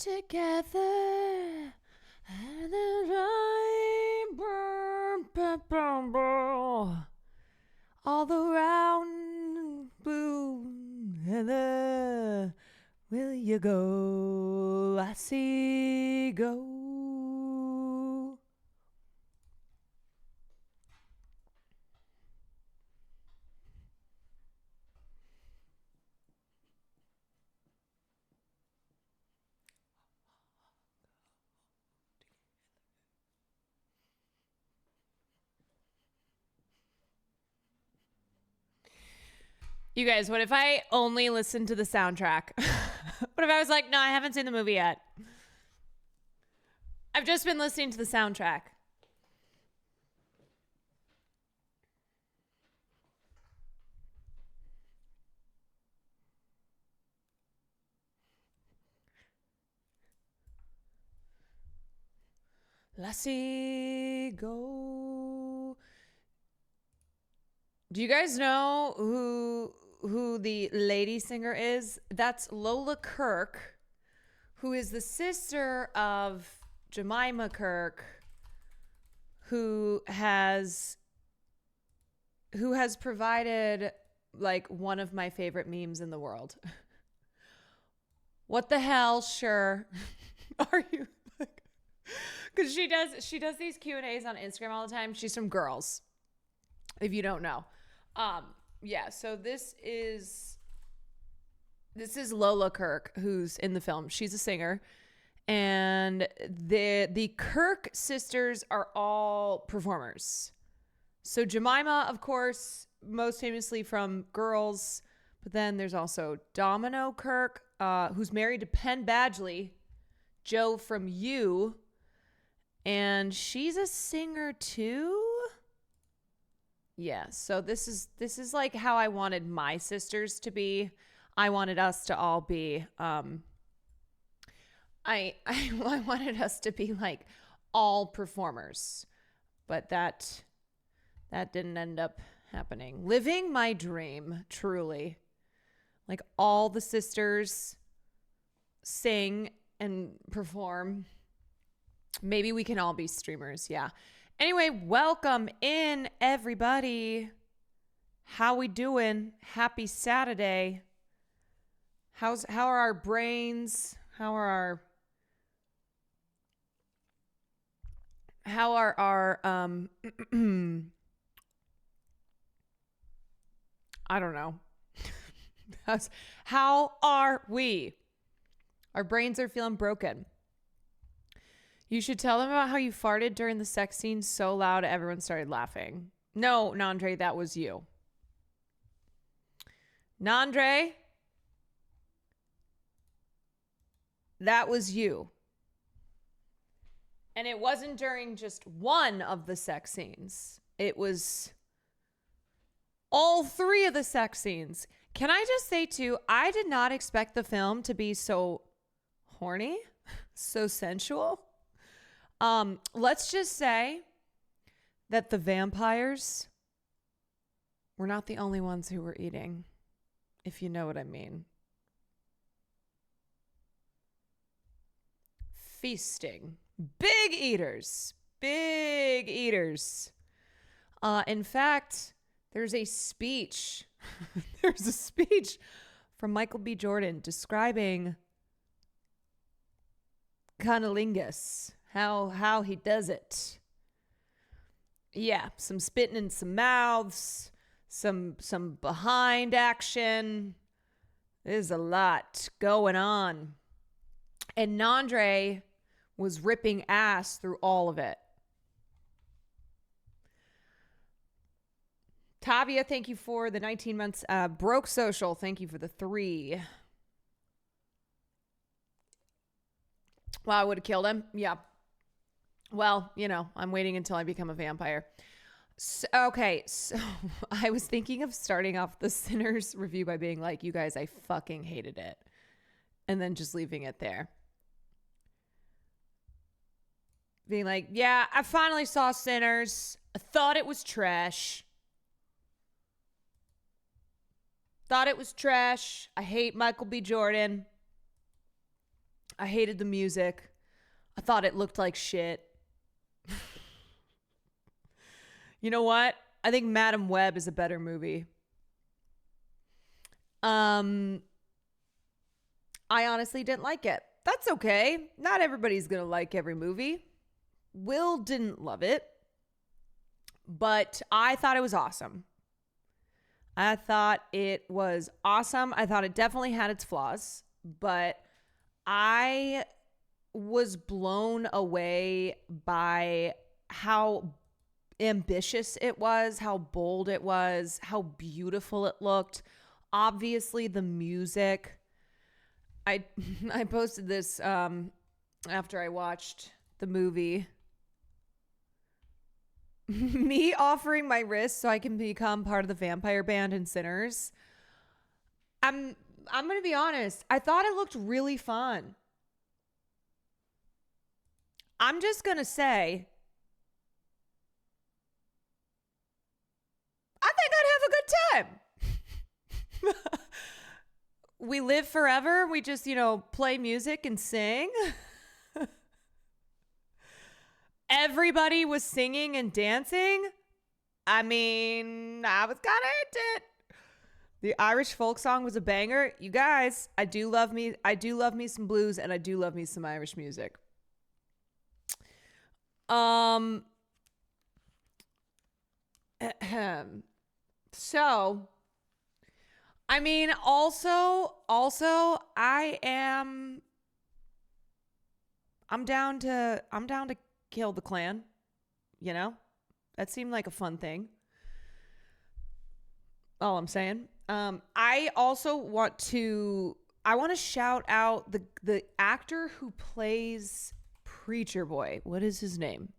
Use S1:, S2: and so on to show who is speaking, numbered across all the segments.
S1: together. And then all around blue heather, will you go, lassie, go? You guys, what if I only listened to the soundtrack? What if I was like, no, I haven't seen the movie yet. I've just been listening to the soundtrack. Lassie, go. Do you guys know who the lady singer is? That's Lola Kirk, who is the sister of Jemima Kirk, who has provided like one of my favorite memes in the world. What the hell? Sure. Are you? Because she does these Q&As on Instagram all the time. She's from Girls, if you don't know. Yeah, so this is Lola Kirk, who's in the film. She's a singer, and the Kirk sisters are all performers. So Jemima, of course, most famously from Girls, but then there's also Domino Kirk, who's married to Penn Badgley, Joe from You, and she's a singer too. Yeah, so this is like how I wanted my sisters to be. I wanted us to all be I wanted us to be like all performers. But that didn't end up happening. Living my dream, truly. Like all the sisters sing and perform. Maybe we can all be streamers, yeah. Anyway, welcome in, everybody. How we doing? Happy Saturday. How are our brains? How are our I don't know. How are we? Our brains are feeling broken. You should tell them about how you farted during the sex scene so loud everyone started laughing. No, Nandre, that was you. Nandre, that was you. And it wasn't during just one of the sex scenes. It was all three of the sex scenes. Can I just say too, I did not expect the film to be so horny, so sensual. Let's just say that the vampires were not the only ones who were eating, if you know what I mean. Feasting. Big eaters. Big eaters. In fact, there's a speech. There's a speech from Michael B. Jordan describing cunnilingus. How he does it. Yeah, some spitting in some mouths, some behind action. There's a lot going on. And Nandre was ripping ass through all of it. Tavia, thank you for the 19 months. Broke Social, thank you for the 3. Wow, I would have killed him. Yeah. Well, you know, I'm waiting until I become a vampire. So I was thinking of starting off the Sinners review by being like, you guys, I fucking hated it. And then just leaving it there. Being like, yeah, I finally saw Sinners. I thought it was trash. I hate Michael B. Jordan. I hated the music. I thought it looked like shit. You know what? I think Madam Web is a better movie. I honestly didn't like it. That's okay. Not everybody's going to like every movie. Will didn't love it, but I thought it was awesome. I thought it definitely had its flaws, but I was blown away by how ambitious it was, how bold it was, how beautiful it looked. Obviously, the music. I posted this after I watched the movie. Me offering my wrist so I can become part of the vampire band in Sinners. I'm going to be honest. I thought it looked really fun. I'm just going to say, I think I'd have a good time. We live forever. We just, play music and sing. Everybody was singing and dancing. I mean, I was kind of into it. The Irish folk song was a banger. You guys, I do love me some blues, and I do love me some Irish music. So, I mean, also, I'm down to kill the Klan. That seemed like a fun thing. All I'm saying. I also want to shout out the actor who plays Preacher Boy. What is his name?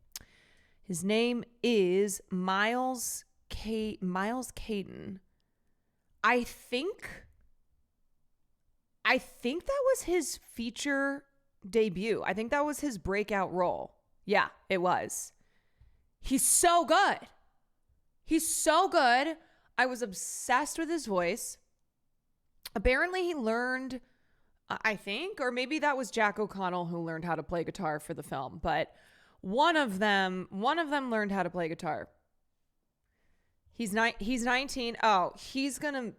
S1: His name is Miles Caden. I think that was his feature debut. I think that was his breakout role. Yeah, it was. He's so good. I was obsessed with his voice. Apparently he learned, I think, or maybe that was Jack O'Connell who learned how to play guitar for the film, but one of them learned how to play guitar. He's 19. Oh, he's gonna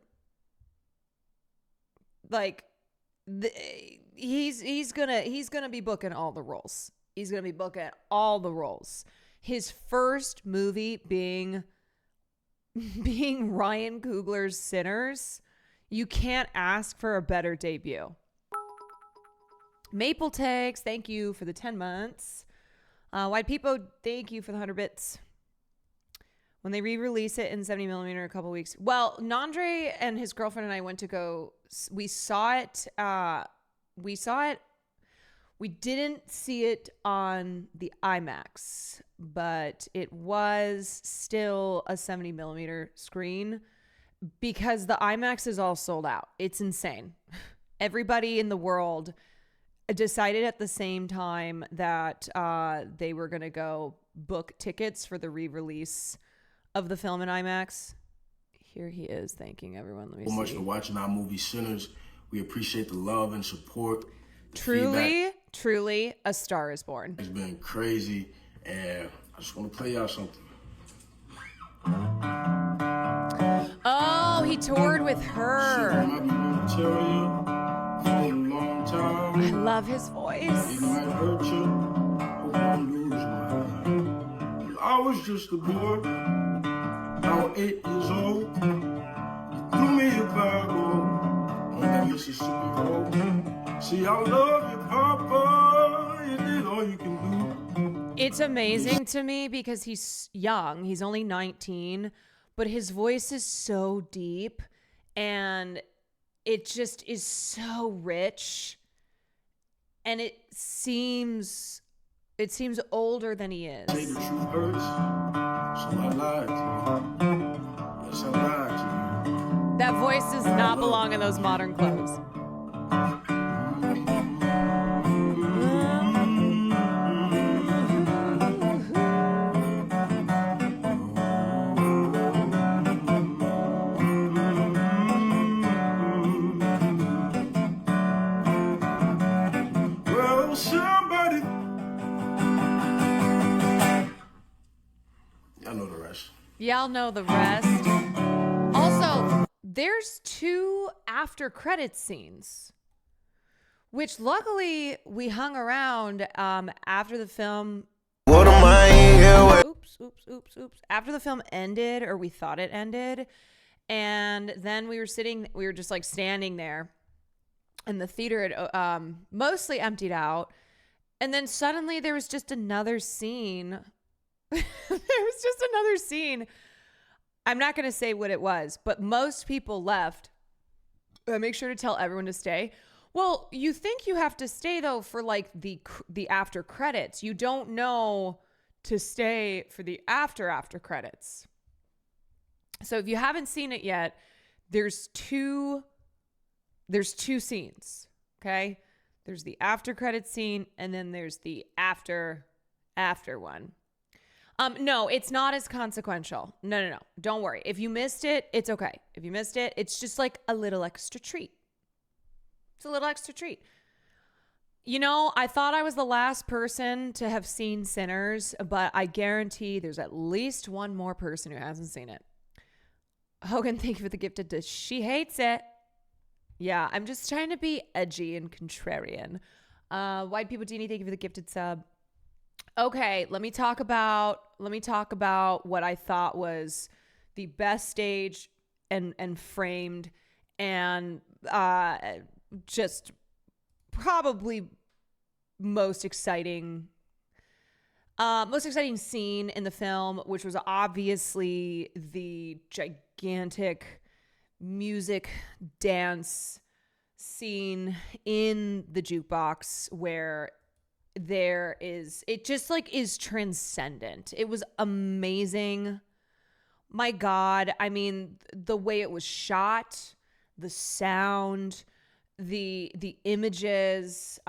S1: he's gonna be booking all the roles. He's gonna be booking all the roles. His first movie being Ryan Coogler's Sinners. You can't ask for a better debut. Maple Tags, thank you for the 10 months. White People, thank you for the 100 bits. When they re-release it in 70mm in a couple weeks. Well, Nandre and his girlfriend and I went to go. We saw it. We didn't see it on the IMAX, but it was still a 70mm screen because the IMAX is all sold out. It's insane. Everybody in the world decided at the same time that they were going to go book tickets for the re-release of the film in IMAX. Here he is thanking everyone. Let me see. So much for watching our movie Sinners. We appreciate the love and support. Truly, A Star Is Born. It's been crazy, and I just want to play y'all something. Oh, he toured with her. I love his voice. It might hurt you. I was just a boy. Now 8 years old. You threw me a Bible on that Mississippi road. See, I love you, Papa. You did all you can do. It's amazing to me because he's young. He's only 19, but his voice is so deep and it just is so rich. And it seems older than he is. The truth hurts, so I lied to you. Yes, I lied to you. That voice does not belong in those modern clothes. Y'all know the rest. Also, there's 2 after credits scenes, which luckily we hung around after the film.
S2: What am I in here with?
S1: Oops. After the film ended, or we thought it ended, and then we were just like standing there, and the theater had mostly emptied out, and then suddenly there was just another scene. I'm not going to say what it was, but most people left. Make sure to tell everyone to stay. Well, you think you have to stay though for like the after credits. You don't know to stay for the after credits. So if you haven't seen it yet, there's two scenes, okay? There's the after credits scene, and then there's the after one. No, it's not as consequential. No. Don't worry. If you missed it, it's okay. If you missed it, it's just like a little extra treat. It's a little extra treat. You know, I thought I was the last person to have seen Sinners, but I guarantee there's at least one more person who hasn't seen it. Hogan, thank you for the gifted dish. She hates it. Yeah, I'm just trying to be edgy and contrarian. White People Dini, thank you for the gifted sub. Okay, let me talk about what I thought was the best staged and framed and just probably most exciting scene in the film, which was obviously the gigantic music dance scene in the jukebox where it just like is transcendent. It was amazing. My God. I mean, the way it was shot, the sound, the images,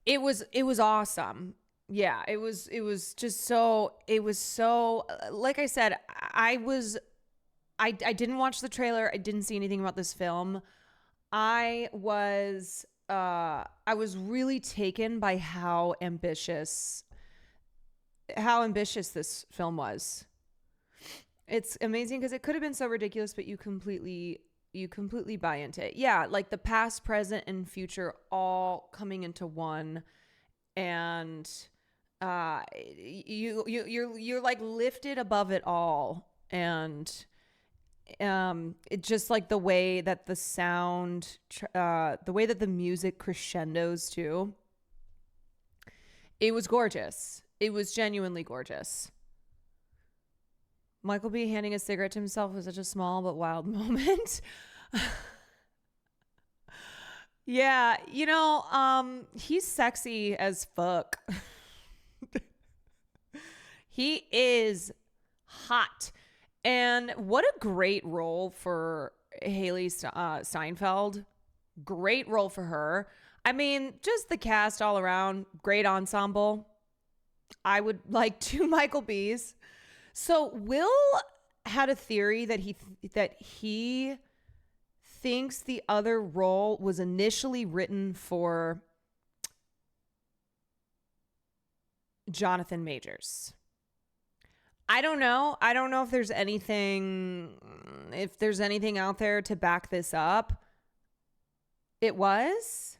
S1: it was awesome. Yeah, it was so, like I said, I didn't watch the trailer. I didn't see anything about this film. I was really taken by how ambitious this film was. It's amazing because it could have been so ridiculous, but you completely buy into it. Yeah, like the past, present, and future all coming into one, and you're like lifted above it all, and it just like the way that the sound, the way that the music crescendos too. It was gorgeous. It was genuinely gorgeous. Michael B. handing a cigarette to himself was such a small but wild moment. Yeah, you know, he's sexy as fuck. He is hot. And what a great role for Haley Steinfeld. Great role for her. I mean, just the cast all around, great ensemble. I would like 2 Michael B's. So Will had a theory that he thinks the other role was initially written for Jonathan Majors. I don't know if there's anything out there to back this up. It was?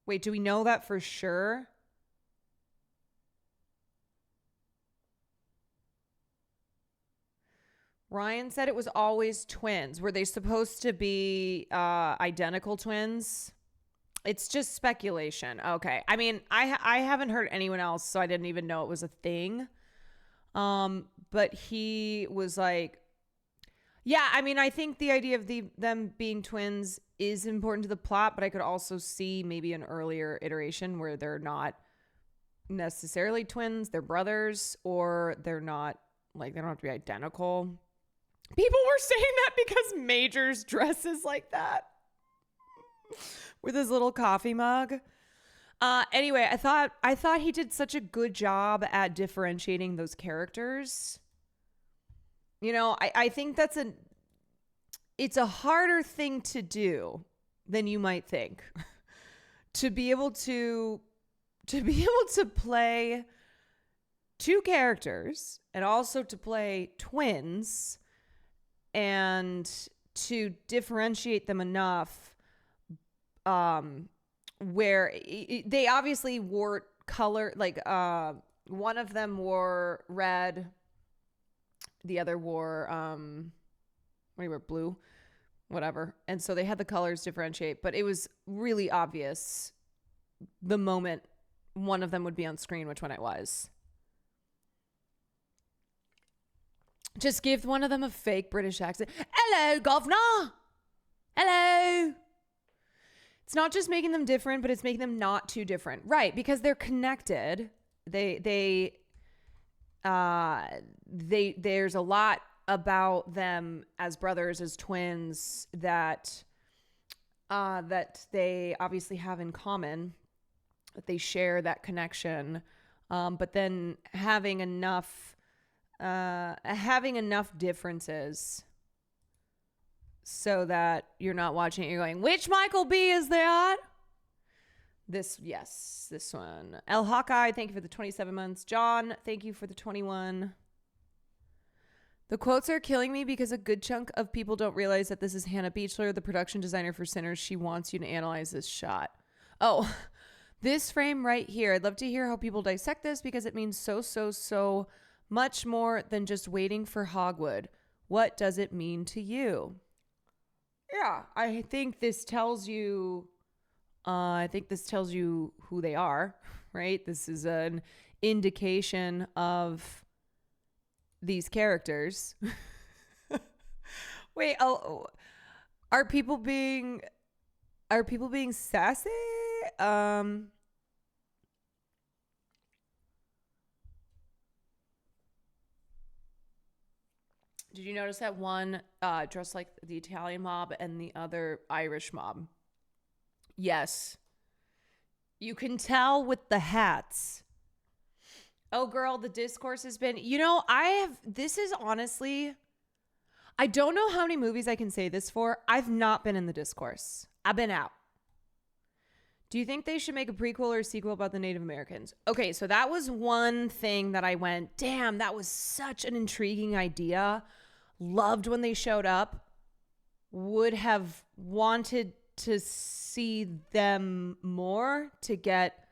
S1: Wait, do we know that for sure? Ryan said it was always twins. Were they supposed to be identical twins? It's just speculation. Okay. I mean, I haven't heard anyone else, so I didn't even know it was a thing. But he was like, yeah, I mean, I think the idea of them being twins is important to the plot, but I could also see maybe an earlier iteration where they're not necessarily twins, they're brothers, or they're not, like, they don't have to be identical. People were saying that because Majors dresses like that with his little coffee mug. Anyway, I thought he did such a good job at differentiating those characters. You know, I think it's a harder thing to do than you might think. to be able to play two characters and also to play twins and to differentiate them enough where they obviously wore color, like one of them wore red, the other wore blue, whatever. And so they had the colors differentiate, but it was really obvious the moment one of them would be on screen which one it was. Just give one of them a fake British accent. Hello, governor. Hello. It's not just making them different, but it's making them not too different. Right, because they're connected. There's a lot about them as brothers, as twins that they obviously have in common, that they share that connection. But then having enough differences so that you're not watching it, you're going, which Michael B is that? This one. El Hawkeye, thank you for the 27 months. John, thank you for the 21. The quotes are killing me because a good chunk of people don't realize that this is Hannah Beachler, the production designer for Sinners. She wants you to analyze this shot. Oh, this frame right here. I'd love to hear how people dissect this because it means so much more than just waiting for Hogwood. What does it mean to you? Yeah, I think this tells you who they are, right? This is an indication of these characters. Wait, are people being sassy? Did you notice that one dressed like the Italian mob and the other Irish mob? Yes. You can tell with the hats. Oh, girl, the discourse has been... This is honestly... I don't know how many movies I can say this for. I've not been in the discourse. I've been out. Do you think they should make a prequel or a sequel about the Native Americans? Okay, so that was one thing that I went, damn, that was such an intriguing idea. Loved when they showed up. Would have wanted to see them more to get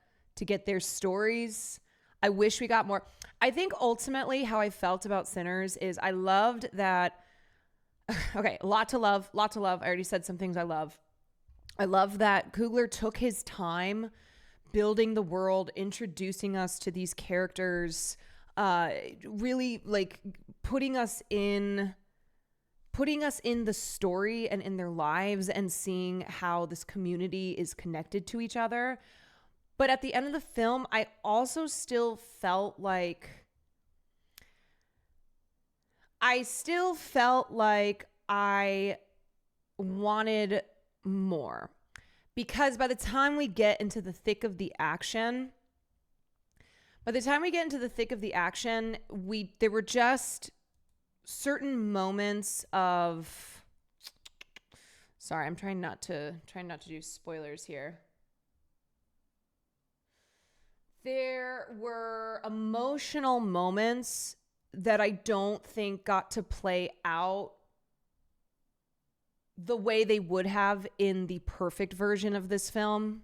S1: their stories. I wish we got more. I think ultimately how I felt about Sinners is I loved that. Okay, a lot to love. I already said some things I love. I love that Coogler took his time building the world, introducing us to these characters, really like putting us in the story and in their lives and seeing how this community is connected to each other. But at the end of the film, I also still felt like I wanted more, because by the time we get into the thick of the action, there were just certain moments of, sorry, I'm trying not to do spoilers here. There were emotional moments that I don't think got to play out the way they would have in the perfect version of this film.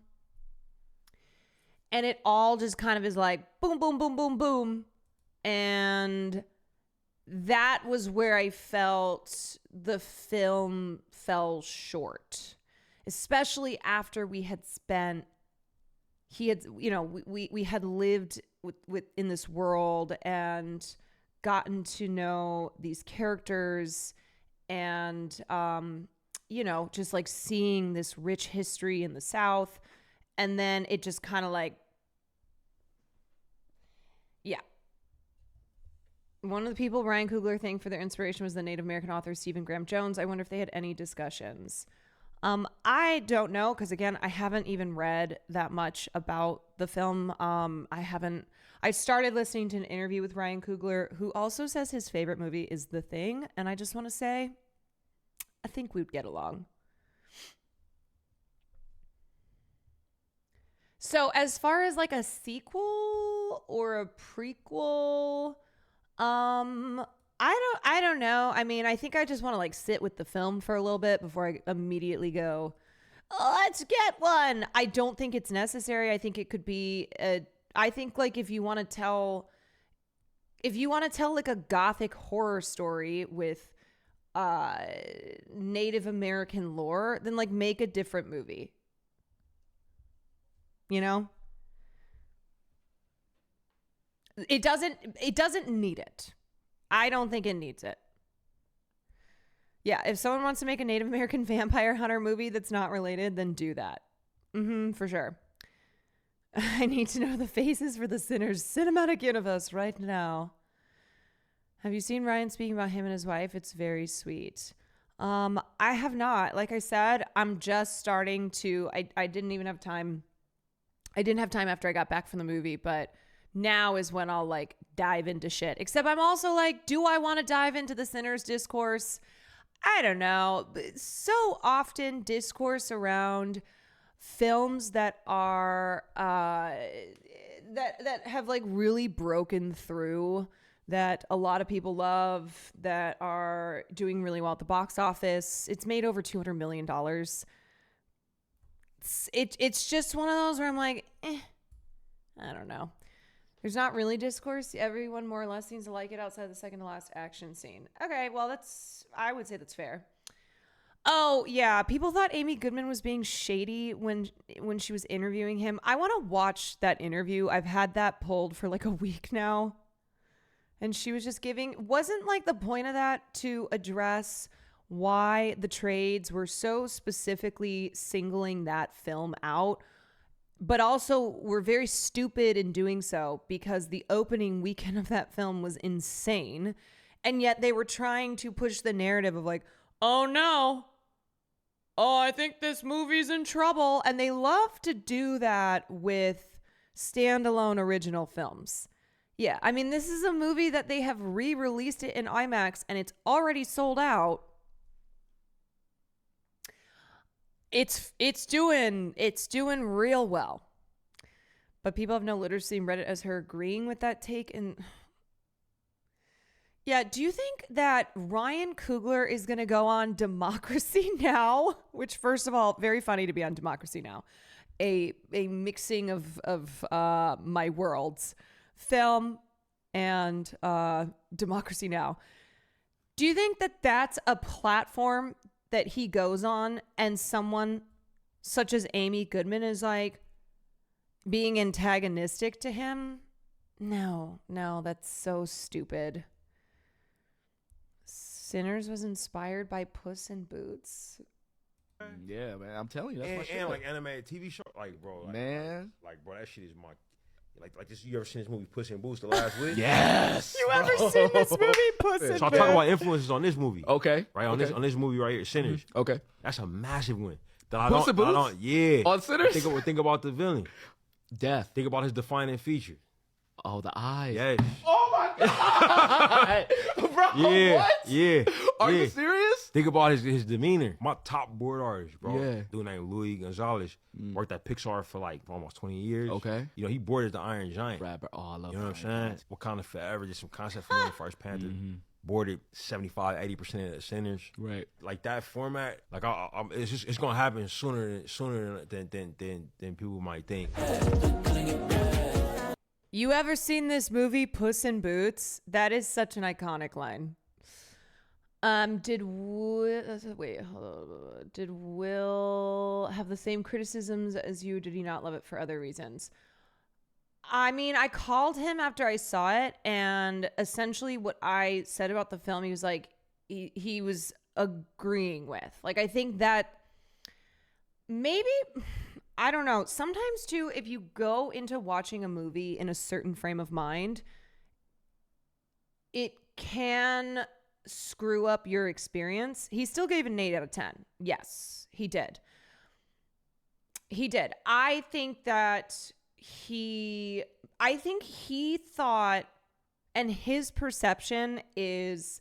S1: And it all just kind of is like boom, boom, boom, boom, boom. And that was where I felt the film fell short, especially after we had lived in this world and gotten to know these characters and, just like seeing this rich history in the South. And then it just kind of like, yeah. One of the people Ryan Coogler thanked for their inspiration was the Native American author Stephen Graham Jones. I wonder if they had any discussions. I don't know, because again, I haven't even read that much about the film. I started listening to an interview with Ryan Coogler, who also says his favorite movie is The Thing. And I just want to say, I think we'd get along. So as far as like a sequel, or a prequel. I don't know. I mean, I think I just want to like sit with the film for a little bit before I immediately go, let's get one. I don't think it's necessary. I think it could be I think like if you want to tell like a gothic horror story with Native American lore, then like make a different movie. You know? It doesn't need it. I don't think it needs it. Yeah, if someone wants to make a Native American vampire hunter movie that's not related, then do that. For sure. I need to know the faces for the Sinners cinematic universe right now. Have you seen Ryan speaking about him and his wife? It's very sweet. I have not. Like I said, I'm just starting to. I didn't even have time. I didn't have time after I got back from the movie, but now is when I'll like dive into shit. Except I'm also like, do I want to dive into the Sinners discourse? I don't know. So often discourse around films that are that have like really broken through, that a lot of people love, that are doing really well at the box office. It's made over $200 million. It's just one of those where I'm like, I don't know. There's not really discourse. Everyone more or less seems to like it outside the second to last action scene. Okay, well, I would say that's fair. Oh, yeah. People thought Amy Goodman was being shady when she was interviewing him. I want to watch that interview. I've had that pulled for like a week now. And she was just wasn't like the point of that to address why the trades were so specifically singling that film out, but also were very stupid in doing so because the opening weekend of that film was insane. And yet they were trying to push the narrative of like, oh no, oh, I think this movie's in trouble. And they love to do that with standalone original films. Yeah, I mean, this is a movie that they have re-released it in IMAX and it's already sold out. It's doing real well. But people have no literacy and read it as her agreeing with that take. And yeah, do you think that Ryan Coogler is going to go on Democracy Now? Which, first of all, very funny to be on Democracy Now. A mixing of my worlds, film and Democracy Now. Do you think that that's a platform that he goes on and someone such as Amy Goodman is like being antagonistic to him? No, that's so stupid. Sinners was inspired by Puss in Boots.
S3: Yeah, man, I'm telling you, that's my shit.
S4: And like animated TV show, like bro, bro, that shit is my like this. You ever seen this movie Puss in Boots the last week?
S3: Yes.
S1: You ever seen this movie Puss in Boots?
S4: So I talk about influences on this movie.
S3: Okay.
S4: Right on this movie right here, Sinners.
S3: Mm-hmm. Okay.
S4: That's a massive one.
S3: Puss in Boots?
S4: Yeah.
S3: On Sinners?
S4: Think about the villain.
S3: Death.
S4: Think about his defining feature.
S3: Oh, the eyes.
S4: Yes.
S3: Oh my god, bro!
S4: Yeah,
S3: what?
S4: Yeah.
S3: Are you serious?
S4: Think about his demeanor. My top board artist, bro.
S3: Yeah.
S4: Dude named Louis Gonzalez. Worked at Pixar for like almost 20 years.
S3: Okay.
S4: You know, he boarded the Iron Giant.
S3: Rapper. Oh, I love.
S4: You know what I'm saying? Wakanda Forever, just some concept for the First Panther.
S3: Mm-hmm.
S4: Boarded 75-80% of the Sinners. Right. Like that format, like it's gonna happen sooner than people might think.
S1: You ever seen this movie Puss in Boots? That is such an iconic line. Did Will have the same criticisms as you? Did he not love it for other reasons? I mean, I called him after I saw it, and essentially what I said about the film, he was like, he was agreeing with. Like, I think that maybe, I don't know, sometimes too, if you go into watching a movie in a certain frame of mind, it can screw up your experience. He still gave an 8 out of 10. Yes, he did. I think that he thought, and his perception is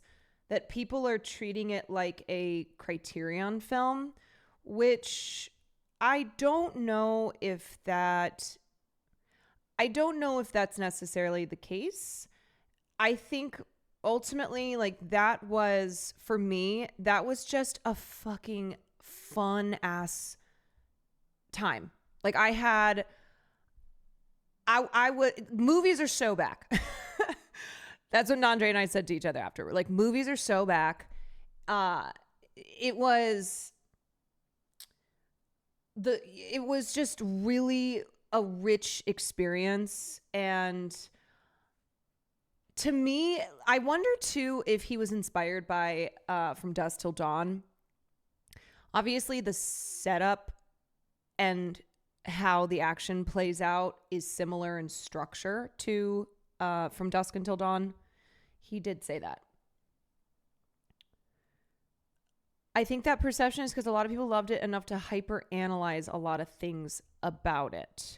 S1: that people are treating it like a Criterion film, which I don't know if that, I don't know if that's necessarily the case. I think ultimately, like, that was, for me, that was just a fucking fun ass time. Like, I would, movies are so back. That's what Nandre and I said to each other after. Like, movies are so back. It was just really a rich experience. And to me, I wonder too if he was inspired by From Dusk Till Dawn. Obviously, the setup and how the action plays out is similar in structure to From Dusk Until Dawn. He did say that. I think that perception is because a lot of people loved it enough to hyper analyze a lot of things about it.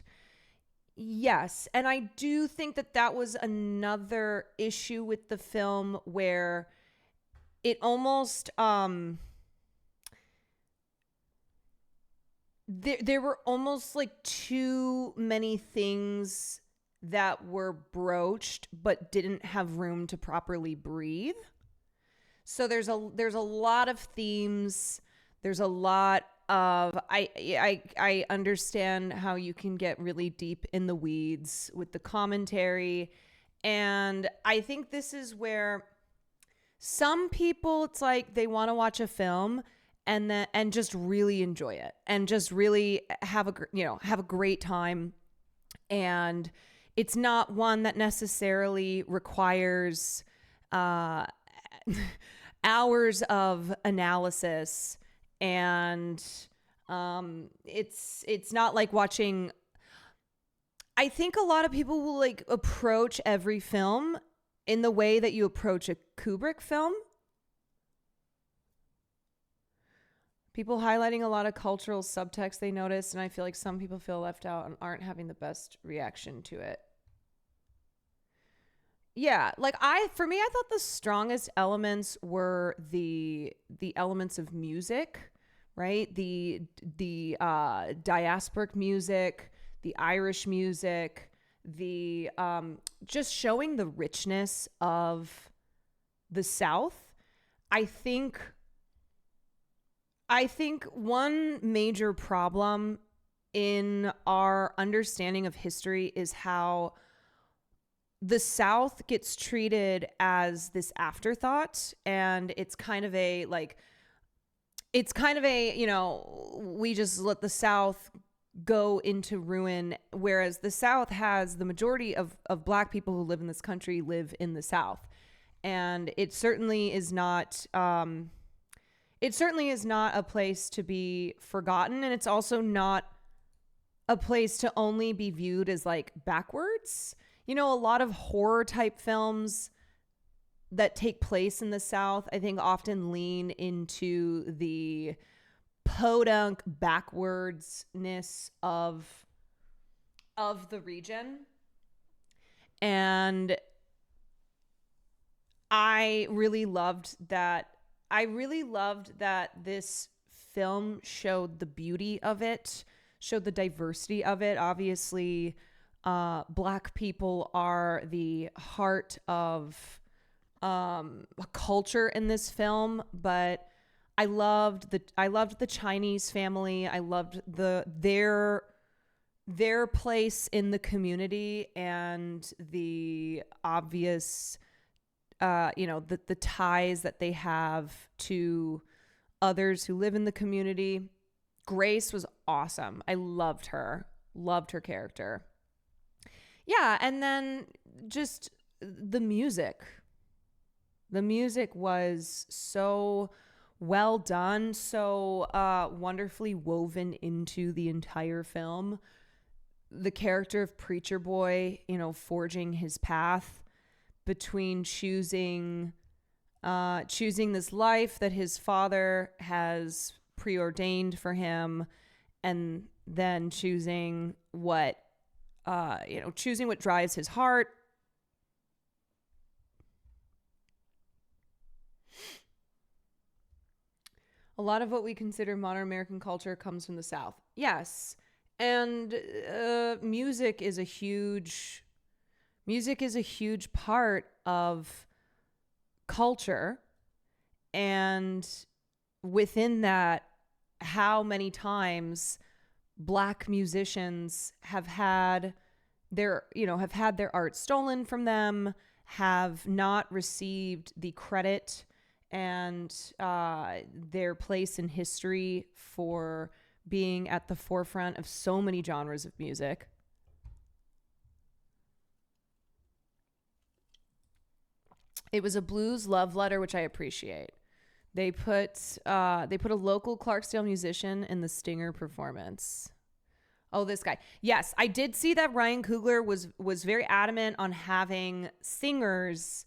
S1: Yes, and I do think that that was another issue with the film where it almost there were almost like too many things that were broached but didn't have room to properly breathe. So there's a lot of themes. There's a lot of I understand how you can get really deep in the weeds with the commentary, and I think this is where some people, it's like they want to watch a film and just really enjoy it and just really have a great time, and it's not one that necessarily requires hours of analysis, and it's not like watching. I think a lot of people will like approach every film in the way that you approach a Kubrick film. People highlighting a lot of cultural subtext they notice, and I feel like some people feel left out and aren't having the best reaction to it. Yeah, like for me, I thought the strongest elements were the elements of music, right? The diasporic music, the Irish music, the just showing the richness of the South. I think one major problem in our understanding of history is how the South gets treated as this afterthought, and it's kind of a, we just let the South go into ruin, whereas the South has the majority of Black people who live in this country live in the South. And it certainly is not a place to be forgotten, and it's also not a place to only be viewed as like backwards. You know, a lot of horror type films that take place in the South, I think, often lean into the podunk backwardsness of the region. And I really loved that. This film showed the beauty of it, showed the diversity of it. Obviously, Black people are the heart of culture in this film, but I loved the Chinese family. I loved their place in the community, and the obvious the ties that they have to others who live in the community. Grace was awesome. I loved her character. Yeah, and then just the music. The music was so well done, so wonderfully woven into the entire film. The character of Preacher Boy, forging his path between choosing this life that his father has preordained for him, and then choosing what drives his heart. A lot of what we consider modern American culture comes from the South. Yes. And music is a huge part of culture. And within that, how many times Black musicians have had their art stolen from them, have not received the credit and their place in history for being at the forefront of so many genres of music. It was a blues love letter, which I appreciate. They put a local Clarksdale musician in the stinger performance. Oh, this guy. Yes, I did see that Ryan Coogler was very adamant on having singers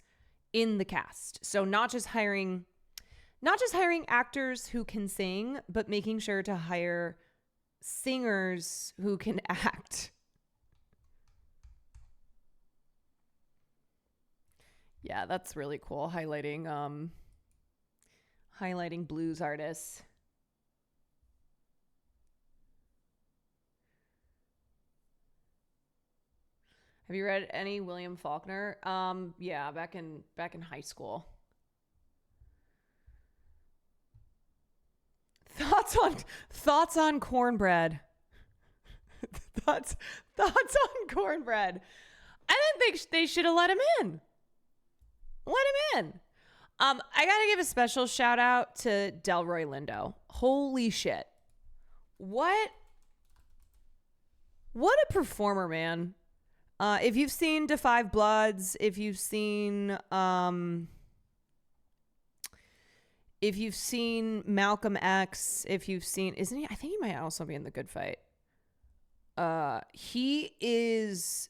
S1: in the cast. So not just hiring actors who can sing, but making sure to hire singers who can act. Yeah, that's really cool. Highlighting blues artists. Have you read any William Faulkner? Yeah, back in high school. Thoughts on cornbread. thoughts on cornbread. I didn't think they should have let him in. I gotta give a special shout out to Delroy Lindo. Holy shit. What a performer, man. If you've seen Da 5 Bloods, if you've seen Malcolm X, if you've seen, isn't he? I think he might also be in The Good Fight. He is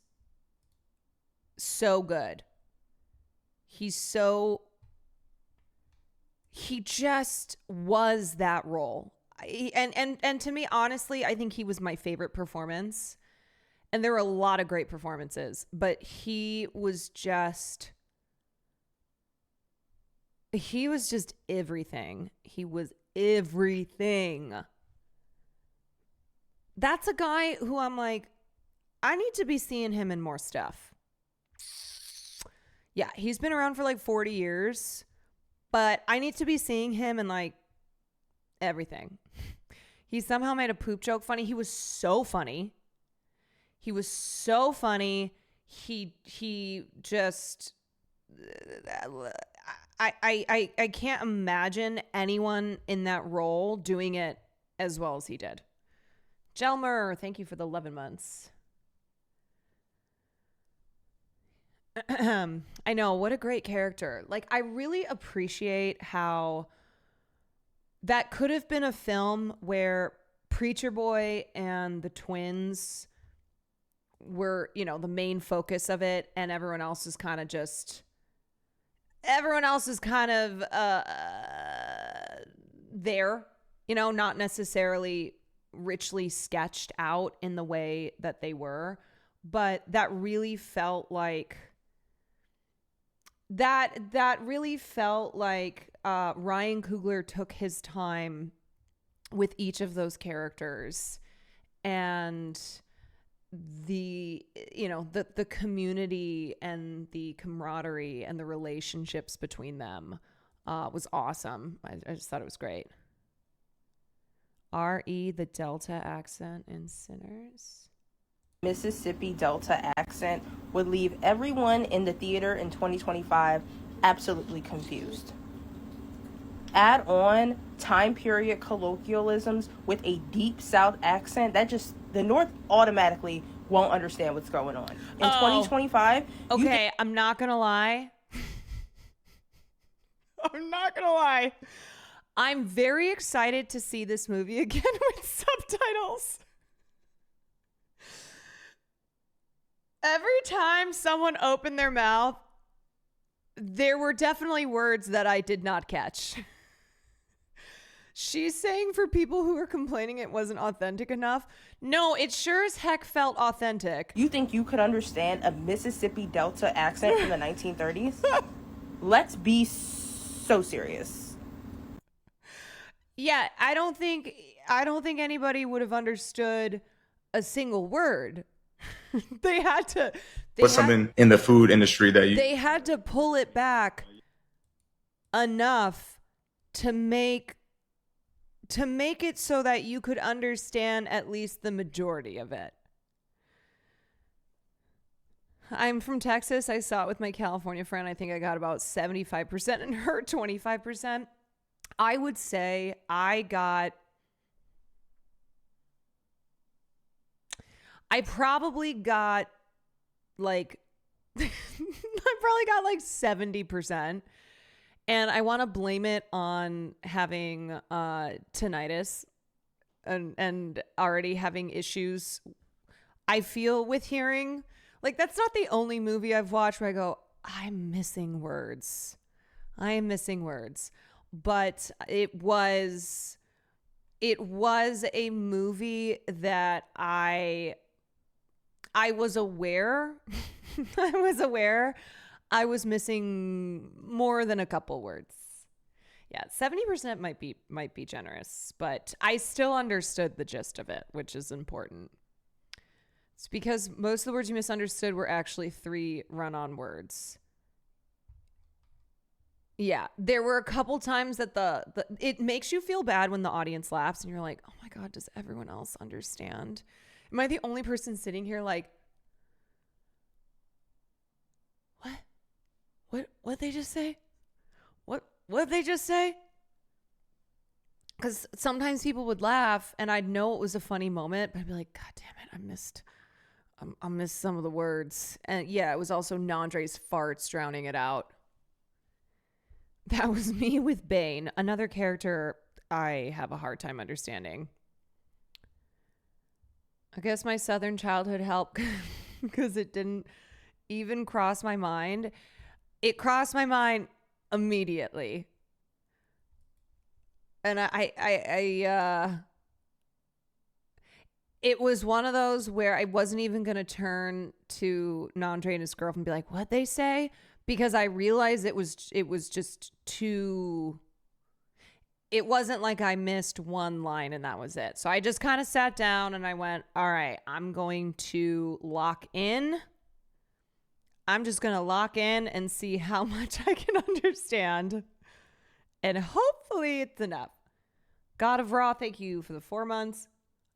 S1: so good. He just was that role. And to me, honestly, I think he was my favorite performance. And there were a lot of great performances, but he was just everything. He was everything. That's a guy who I'm like, I need to be seeing him in more stuff. Yeah, he's been around for like 40 years, but I need to be seeing him in like everything. He somehow made a poop joke funny. He was so funny. He just, I can't imagine anyone in that role doing it as well as he did. Jelmer, thank you for the 11 months. I know, what a great character. Like, I really appreciate how that could have been a film where Preacher Boy and the twins were, the main focus of it, and everyone else is kind of there, not necessarily richly sketched out in the way that they were, but that really felt like Ryan Coogler took his time with each of those characters, and the community and the camaraderie and the relationships between them was awesome. I just thought it was great. R.E. the Delta accent in Sinners.
S5: Mississippi Delta accent would leave everyone in the theater in 2025 absolutely confused. Add on time period colloquialisms with a deep South accent, the North automatically won't understand what's going on. In 2025...
S1: Okay, I'm not going to lie. I'm very excited to see this movie again with subtitles. Every time someone opened their mouth, there were definitely words that I did not catch. She's saying for people who are complaining it wasn't authentic enough. No, it sure as heck felt authentic.
S5: You think you could understand a Mississippi Delta accent from the 1930s? Let's be so serious.
S1: Yeah, I don't think anybody would have understood a single word. They had to.
S6: What's something in the food industry that you?
S1: They had to pull it back enough to make it so that you could understand at least the majority of it. I'm from Texas. I saw it with my California friend. I think I got about 75% and her 25%. I would say I probably got like I probably got like 70%. And I want to blame it on having tinnitus and already having issues I feel with hearing. Like, that's not the only movie I've watched where I go, I'm missing words. But it was a movie that I was aware I was missing more than a couple words. Yeah, 70% might be generous, but I still understood the gist of it, which is important. It's because most of the words you misunderstood were actually 3 run-on words. Yeah, there were a couple times that it makes you feel bad when the audience laughs and you're like, oh my God, does everyone else understand? Am I the only person sitting here like, What'd they just say? What'd they just say? Because sometimes people would laugh and I'd know it was a funny moment, but I'd be like, God damn it, I missed some of the words. And yeah, it was also Nandre's farts drowning it out. That was me with Bane, another character I have a hard time understanding. I guess my Southern childhood helped because it didn't even cross my mind. It crossed my mind immediately. And it was one of those where I wasn't even going to turn to Nandre and his girlfriend and be like, what'd they say? Because I realized it was just too, it wasn't like I missed one line and that was it. So I just kind of sat down and I went, all right, I'm going to lock in. I'm just going to lock in and see how much I can understand. And hopefully it's enough. God of Raw, thank you for the 4 months.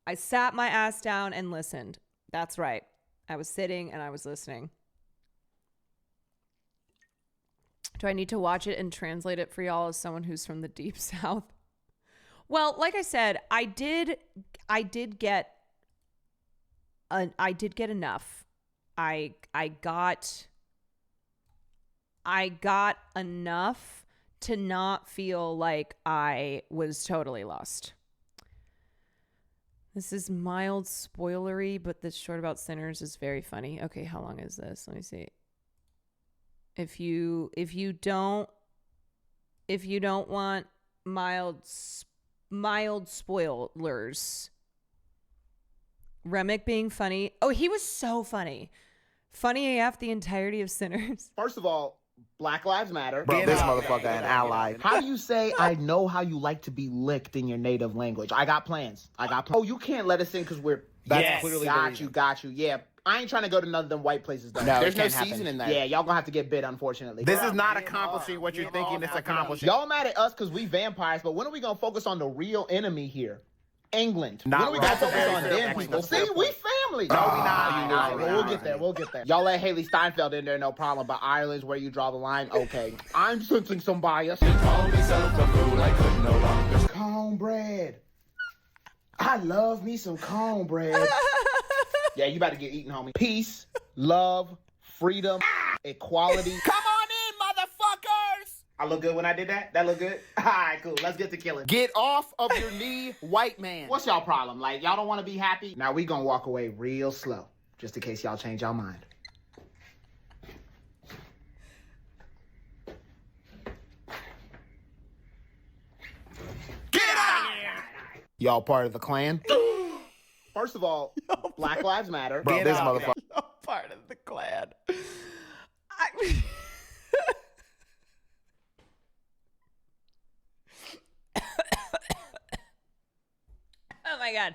S1: I sat my ass down and listened. That's right. I was sitting and I was listening. Do I need to watch it and translate it for y'all as someone who's from the deep south? Well, like I said, I did get enough. I got enough to not feel like I was totally lost. This is mild spoilery, but this short about sinners is very funny. Okay, how long is this? Let me see. If you don't want mild spoilers. Remick being funny. Oh, he was so funny. Funny AF the entirety of Sinners.
S7: First of all, Black Lives Matter.
S2: Bro, this motherfucker an ally.
S7: How do you say, I know how you like to be licked in your native language? I got plans. Oh, you can't let us in because we're...
S2: That's clearly
S7: Got you. Yeah, I ain't trying to go to none of them white places, though.
S2: No,
S7: there's no
S2: season
S7: season
S2: in
S7: there. Yeah, y'all gonna have to get bit, unfortunately.
S2: This is not accomplishing what you're thinking it's accomplishing.
S7: Y'all mad at us because we vampires, but when are we gonna focus on the real enemy here? England. When are we gonna focus on them people? See, we family.
S2: No, we not.
S7: We'll get there. Y'all let Haley Steinfeld in there, no problem, but Ireland's where you draw the line. Okay. I'm sensing some bias. Cornbread. I love me some cornbread. Yeah, you about to get eaten, homie. Peace, love, freedom, equality.
S2: Come on in, motherfuckers!
S7: I look good when I did that? That look good? All right, cool. Let's get to killing.
S2: Get off of your knee, white man.
S7: What's y'all problem? Like, y'all don't want to be happy? Now, we gonna walk away real slow, just in case y'all change y'all mind.
S2: Get out of here!
S7: Y'all part of the Klan? First of all, Black Lives Matter.
S2: Bro, this motherfucker.
S1: Part of the Klan. Oh my God.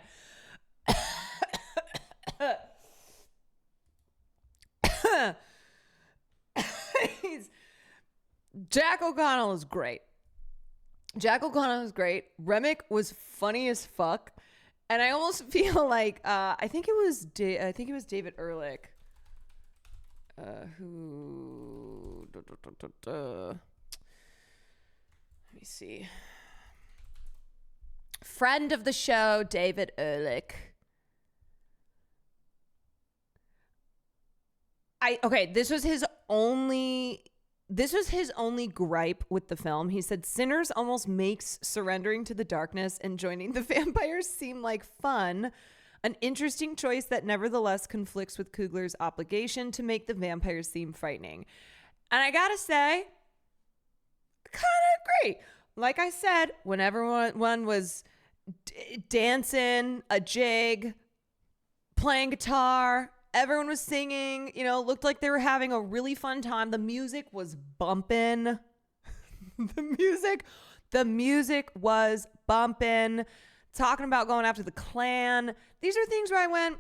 S1: Jack O'Connell is great. Jack O'Connell was great. Remick was funny as fuck. And I almost feel like I think it was David Ehrlich who let me see. Friend of the show, David Ehrlich. This was his only gripe with the film. He said Sinners almost makes surrendering to the darkness and joining the vampires seem like fun, an interesting choice that nevertheless conflicts with Coogler's obligation to make the vampires seem frightening. And I gotta say, kind of agree. Like I said, when everyone was dancing a jig, playing guitar, everyone was singing, looked like they were having a really fun time. The music was bumping. The music was bumping. Talking about going after the clan. These are things where I went,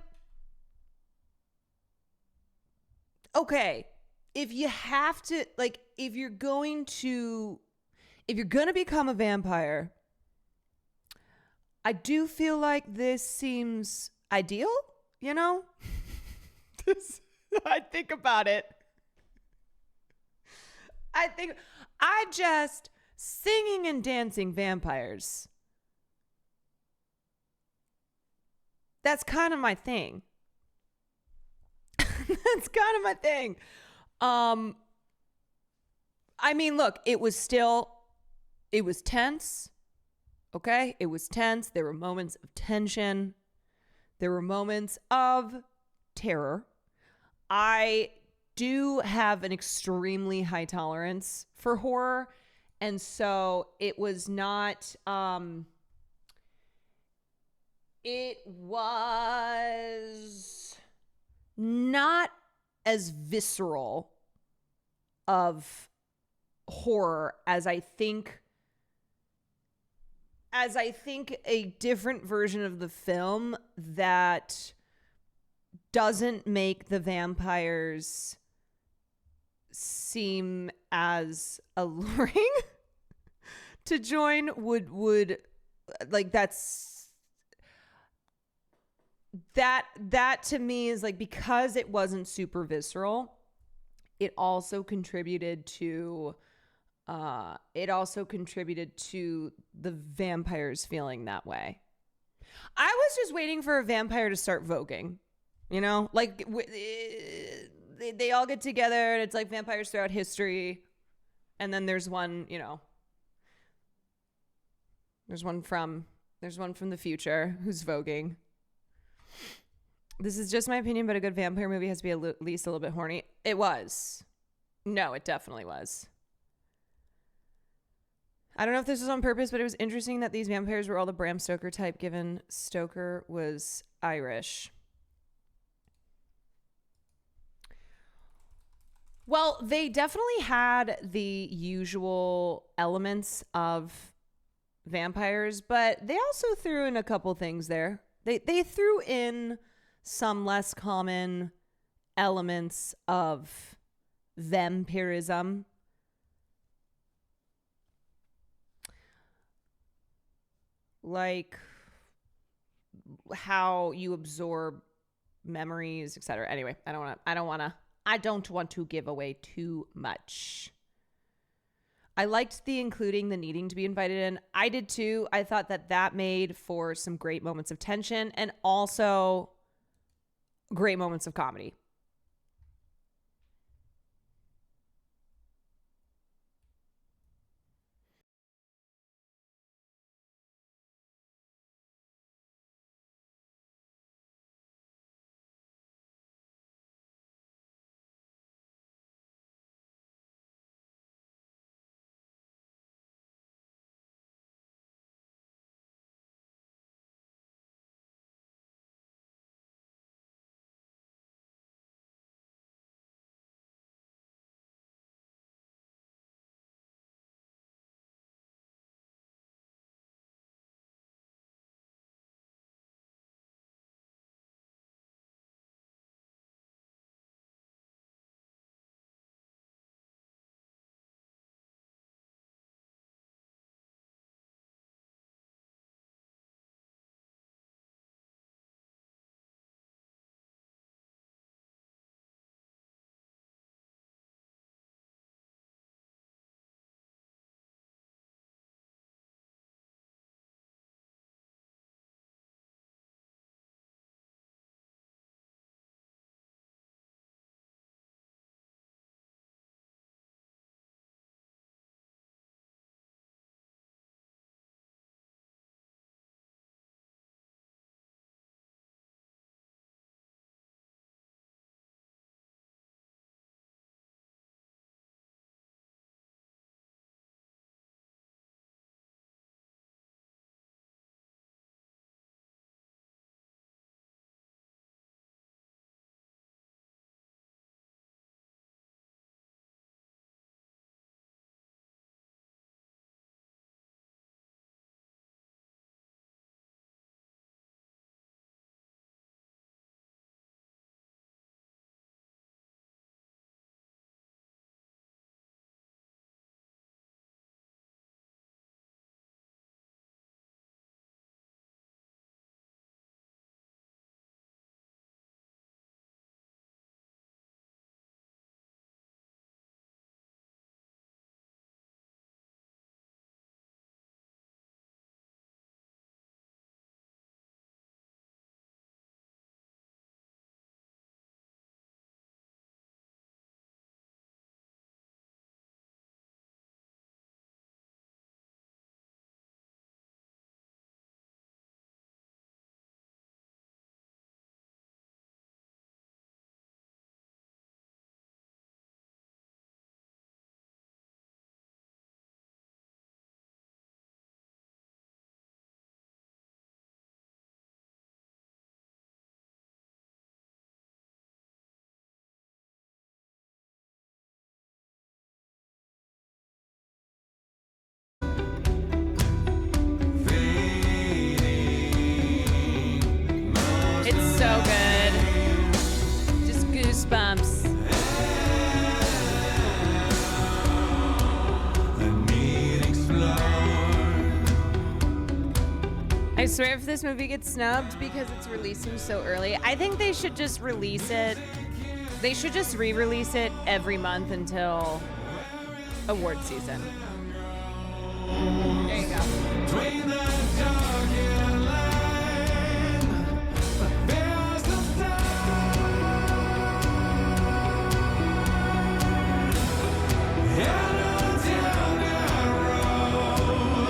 S1: okay, if you have to, like, if you're going to become a vampire, I do feel like this seems ideal, I think about it. Singing and dancing vampires. That's kind of my thing. I mean, look, it was tense. Okay? It was tense. There were moments of tension. There were moments of terror. I do have an extremely high tolerance for horror. And so it was not, as visceral of horror as I think a different version of the film that doesn't make the vampires seem as alluring to join would like that to me is like, because it wasn't super visceral, it also contributed to the vampires feeling that way. I was just waiting for a vampire to start voguing, like they all get together and it's like vampires throughout history. And then there's one from the future who's voguing. This is just my opinion, but a good vampire movie has to be at least a little bit horny. It was. No, it definitely was. I don't know if this was on purpose, but it was interesting that these vampires were all the Bram Stoker type, given Stoker was Irish. Well, they definitely had the usual elements of vampires, but they also threw in a couple things there. They threw in some less common elements of vampirism. Like how you absorb memories, etc. Anyway, I don't want to give away too much. I liked the including the needing to be invited in. I did too. I thought that made for some great moments of tension and also great moments of comedy. I swear if this movie gets snubbed because it's releasing so early, I think they should just release it. They should just re-release it every month until award season. There you go.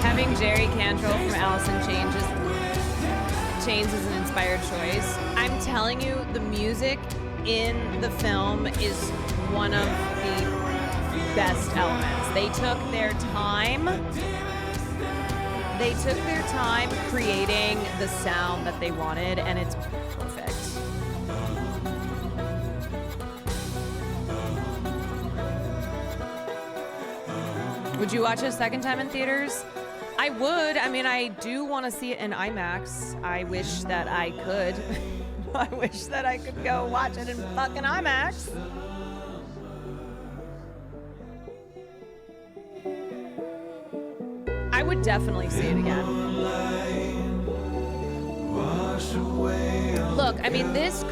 S1: Having Jerry Cantrell from Alice in Chains is an inspired choice. I'm telling you, the music in the film is one of the best elements. They took their time. They took their time creating the sound that they wanted, and it's perfect. Would you watch it a second time in theaters? I would. I mean, I do want to see it in IMAX. I wish that I could. I wish that I could go watch it in fucking IMAX. I would definitely see it again. Look, I mean, this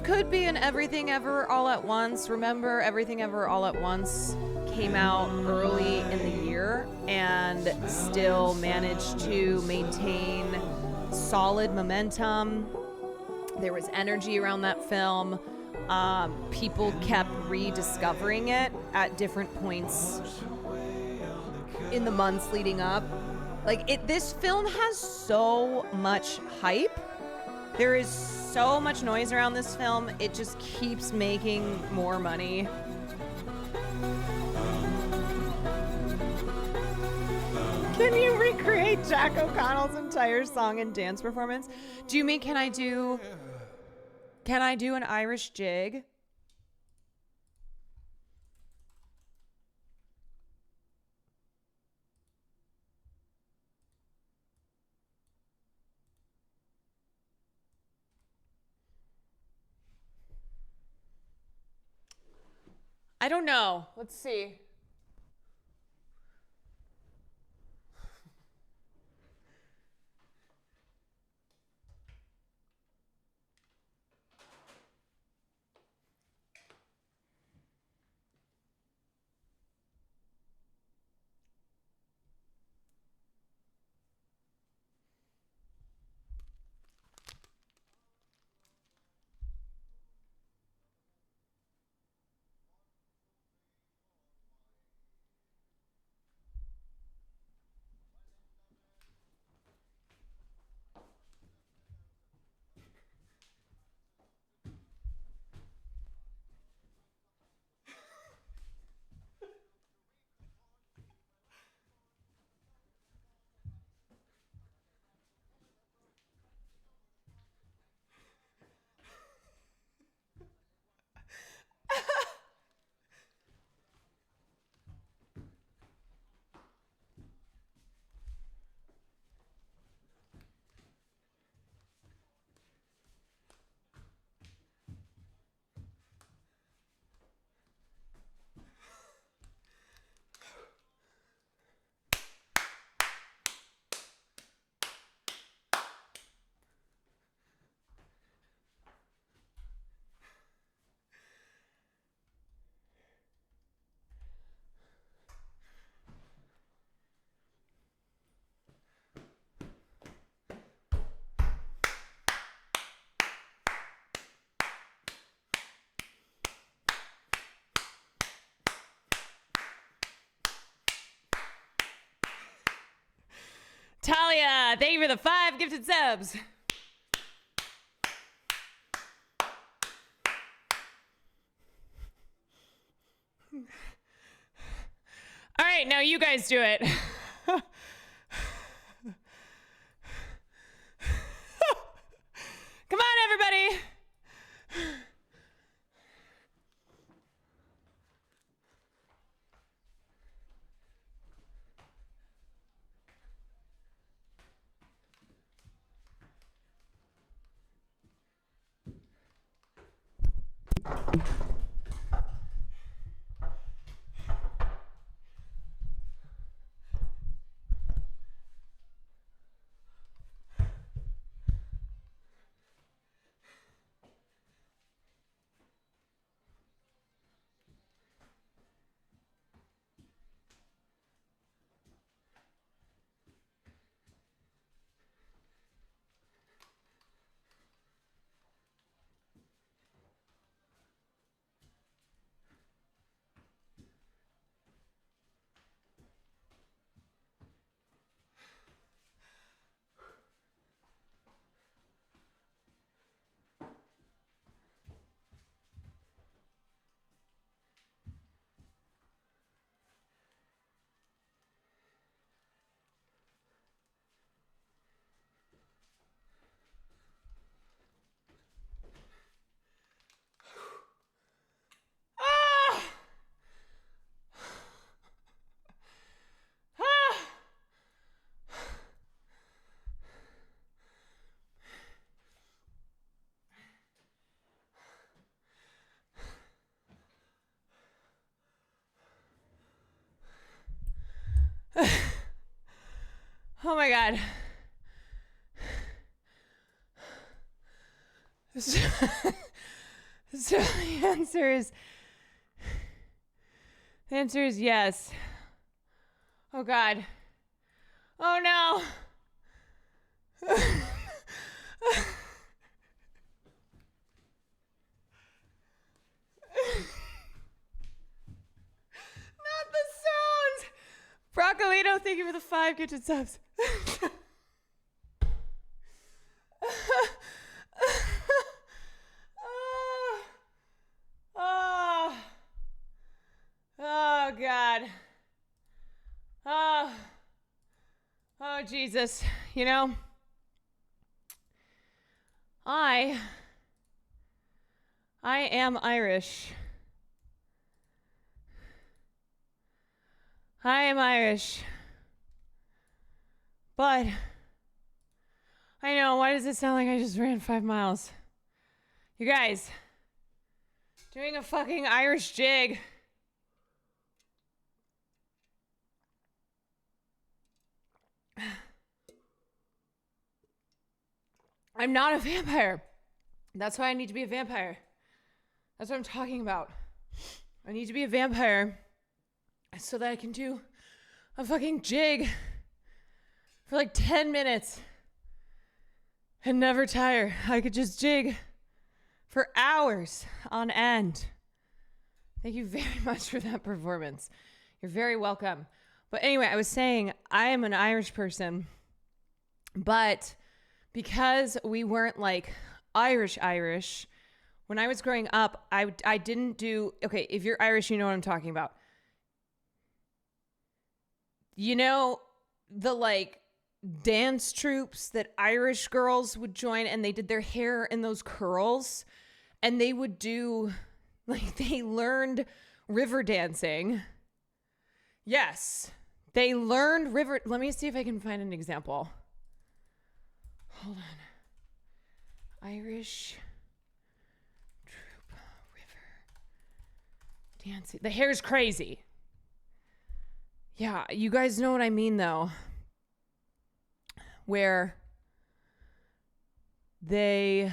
S1: could be an Everything Ever All at Once. Remember, Everything Ever All at Once came out early in the year and still managed to maintain solid momentum. There was energy around that film. People kept rediscovering it at different points in the months leading up. This film has so much hype. There is so much noise around this film. It just keeps making more money. Can you recreate Jack O'Connell's entire song and dance performance? Do you mean can I do an Irish jig? I don't know. Let's see. Talia, thank you for the 5 gifted subs. All right, now you guys do it. Come on, everybody. Oh my God. So the answer is yes. Oh God. Oh no. Not the sounds. Broccolito, thank you for the 5 kitchen subs. Oh God. Oh Jesus. You know, I am Irish. I am Irish. But I know, why does it sound like I just ran 5 miles? You guys, doing a fucking Irish jig. I'm not a vampire. That's why I need to be a vampire. That's what I'm talking about. I need to be a vampire so that I can do a fucking jig for like 10 minutes and never tire. I could just jig for hours on end. Thank you very much for that performance. You're very welcome. But anyway, I was saying I am an Irish person, but because we weren't like Irish, when I was growing up, I didn't do, okay, if you're Irish, you know what I'm talking about. You know, the like dance troupes that Irish girls would join, and they did their hair in those curls, and they would do, like, they learned river dancing. Yes, they learned river. Let me see if I can find an example. Hold on. Irish troupe river dancing. The hair's crazy. Yeah, you guys know what I mean, though. Where they've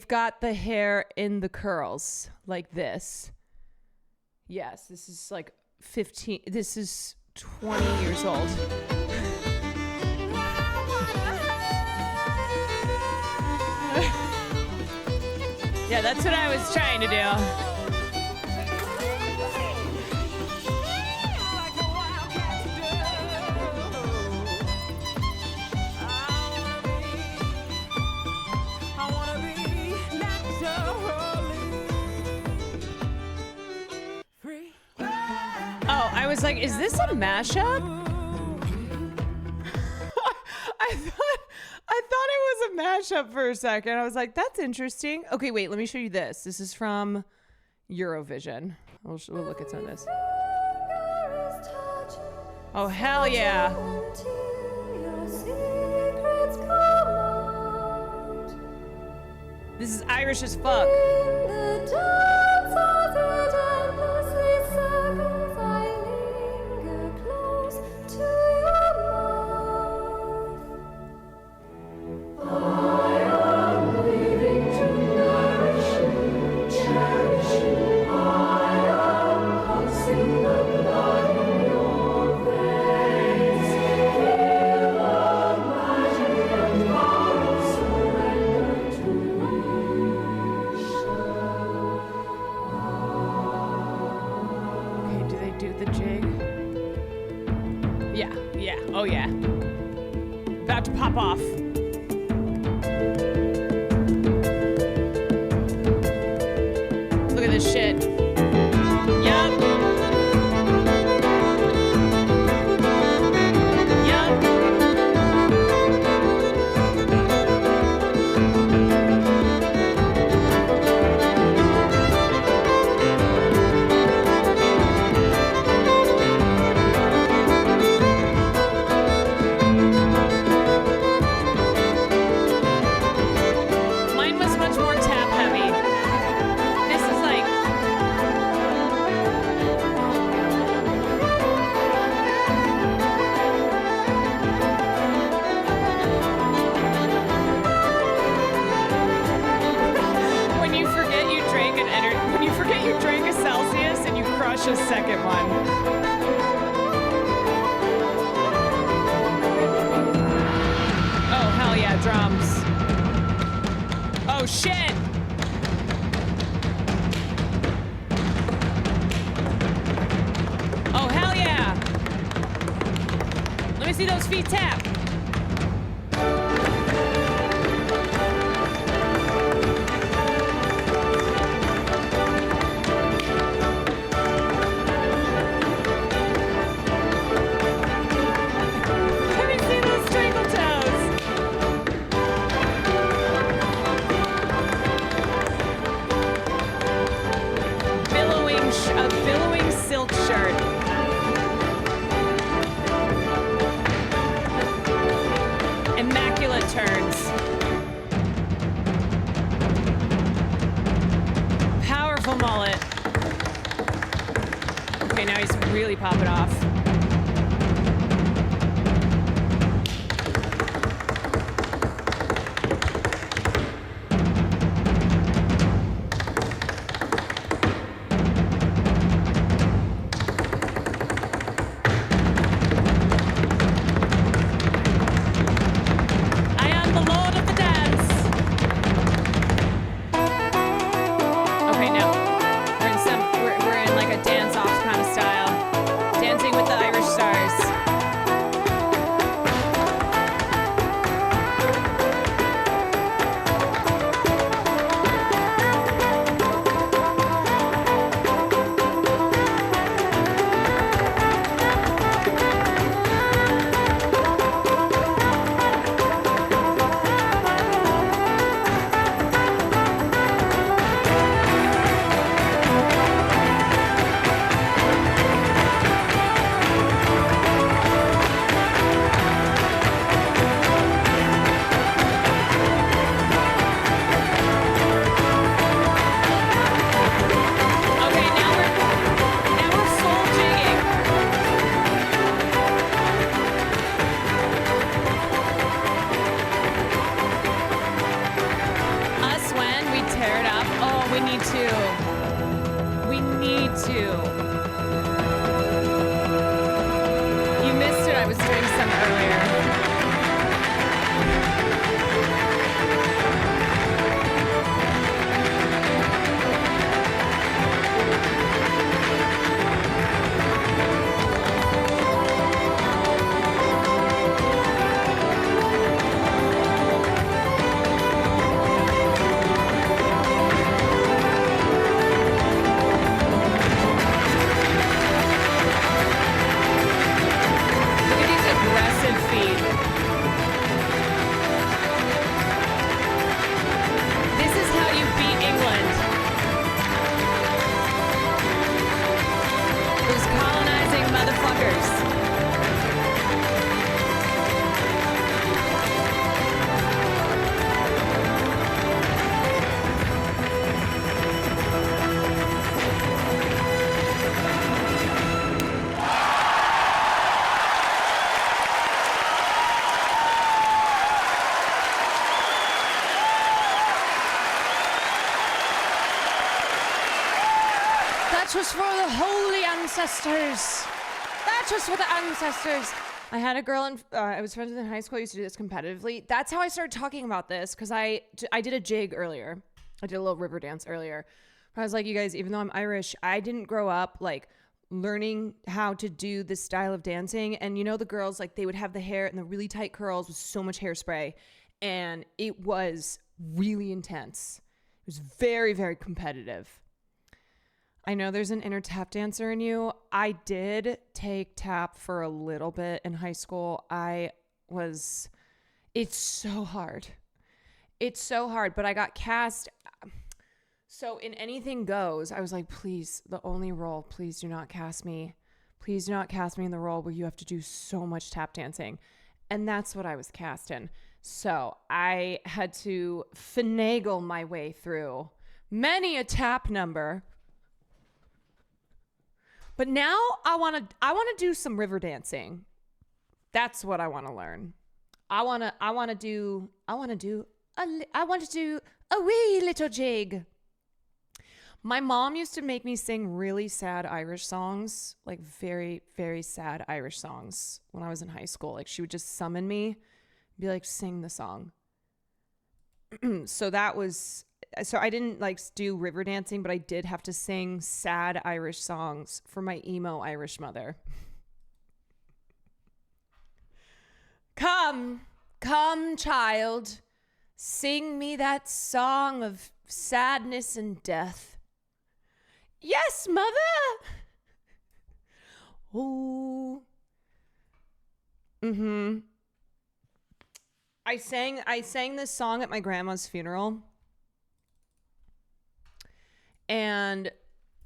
S1: got the hair in the curls like this. Yes, this is like 15. This is 20 years old. Yeah, that's what I was trying to do. Oh, I was like, is this a mashup? I thought it was a mashup for a second. I was like, that's interesting. Okay, wait, let me show you this. This is from Eurovision. We'll look at some of this. Oh, hell yeah. This is Irish as fuck. Oh yeah. About to pop off. Look at this shit. Yup. drums. Oh shit! Oh hell yeah! Let me see those feet tap. Let me see those twinkle toes. A billowing silk shirt. Immaculate turns. Powerful mullet. Okay, now he's really popping off. I am the lord of the dance. Okay, now we're in like a dance-off kind of style. Dancing with the Irish stars. Okay, now we're soul jigging. Us when we tear it up. Oh, we need to. We need to. You missed it. I was doing some earlier. Look at these aggressive feet. This is how you beat England. Those colonizing motherfuckers. That was for the holy ancestors. That was for the ancestors. I had a girl I was friends with in high school. I used to do this competitively. That's how I started talking about this, because I did a jig earlier. I did a little river dance earlier. I was like, you guys, even though I'm Irish, I didn't grow up like learning how to do this style of dancing. And you know, the girls, like, they would have the hair and the really tight curls with so much hairspray. And it was really intense. It was very, very competitive. I know there's an inner tap dancer in you. I did take tap for a little bit in high school. It's so hard. It's so hard, but I got cast. So in Anything Goes, I was like, please, the only role, please do not cast me. Please do not cast me in the role where you have to do so much tap dancing. And that's what I was cast in. So I had to finagle my way through many a tap number. But now I want to do some river dancing. That's what I want to learn. I want to do a wee little jig. My mom used to make me sing really sad Irish songs, like very, very sad Irish songs when I was in high school. Like, she would just summon me, be like, sing the song. So I didn't like do river dancing, but I did have to sing sad Irish songs for my emo Irish mother. Come, come, child, sing me that song of sadness and death. Yes, mother. Oh. Mm-hmm. I sang this song at my grandma's funeral. And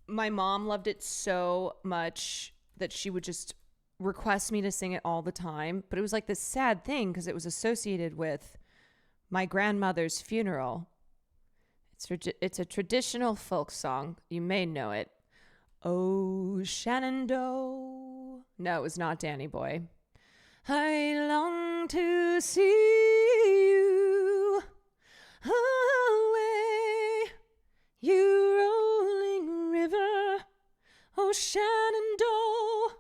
S1: my mom loved it so much that she would just request me to sing it all the time. But it was like this sad thing because it was associated with my grandmother's funeral. It's a traditional folk song. You may know it. Oh, Shenandoah. No, it was not Danny Boy. I long to see you away, you rolling river, oh Shenandoah.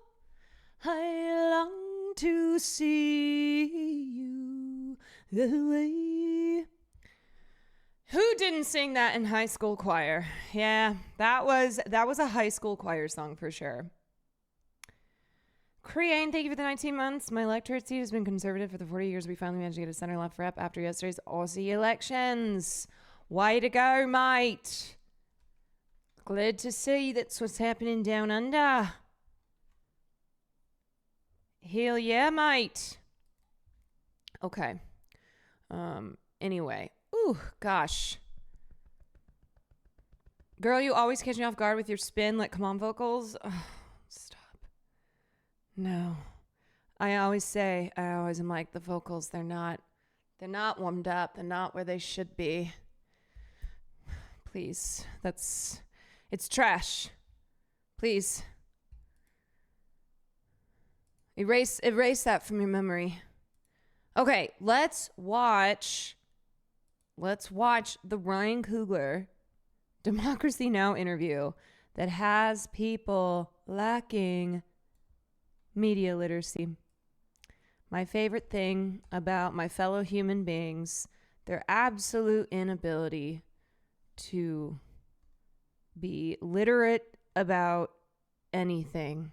S1: I long to see you away. Who didn't sing that in high school choir? Yeah, that was a high school choir song for sure. Creane, thank you for the 19 months. My electorate seat has been conservative for the 40 years. We finally managed to get a center-left rep after yesterday's Aussie elections. Way to go, mate. Glad to see that's what's happening down under. Hell yeah, mate. Okay. Anyway. Ooh, gosh. Girl, you always catch me off guard with your spin, like, come on, vocals. Oh, stop. No. I always am like, the vocals, they're not warmed up. They're not where they should be. Please. It's trash. Please. Erase that from your memory. Okay, let's watch the Ryan Coogler Democracy Now! Interview that has people lacking media literacy. My favorite thing about my fellow human beings, their absolute inability to be literate about anything.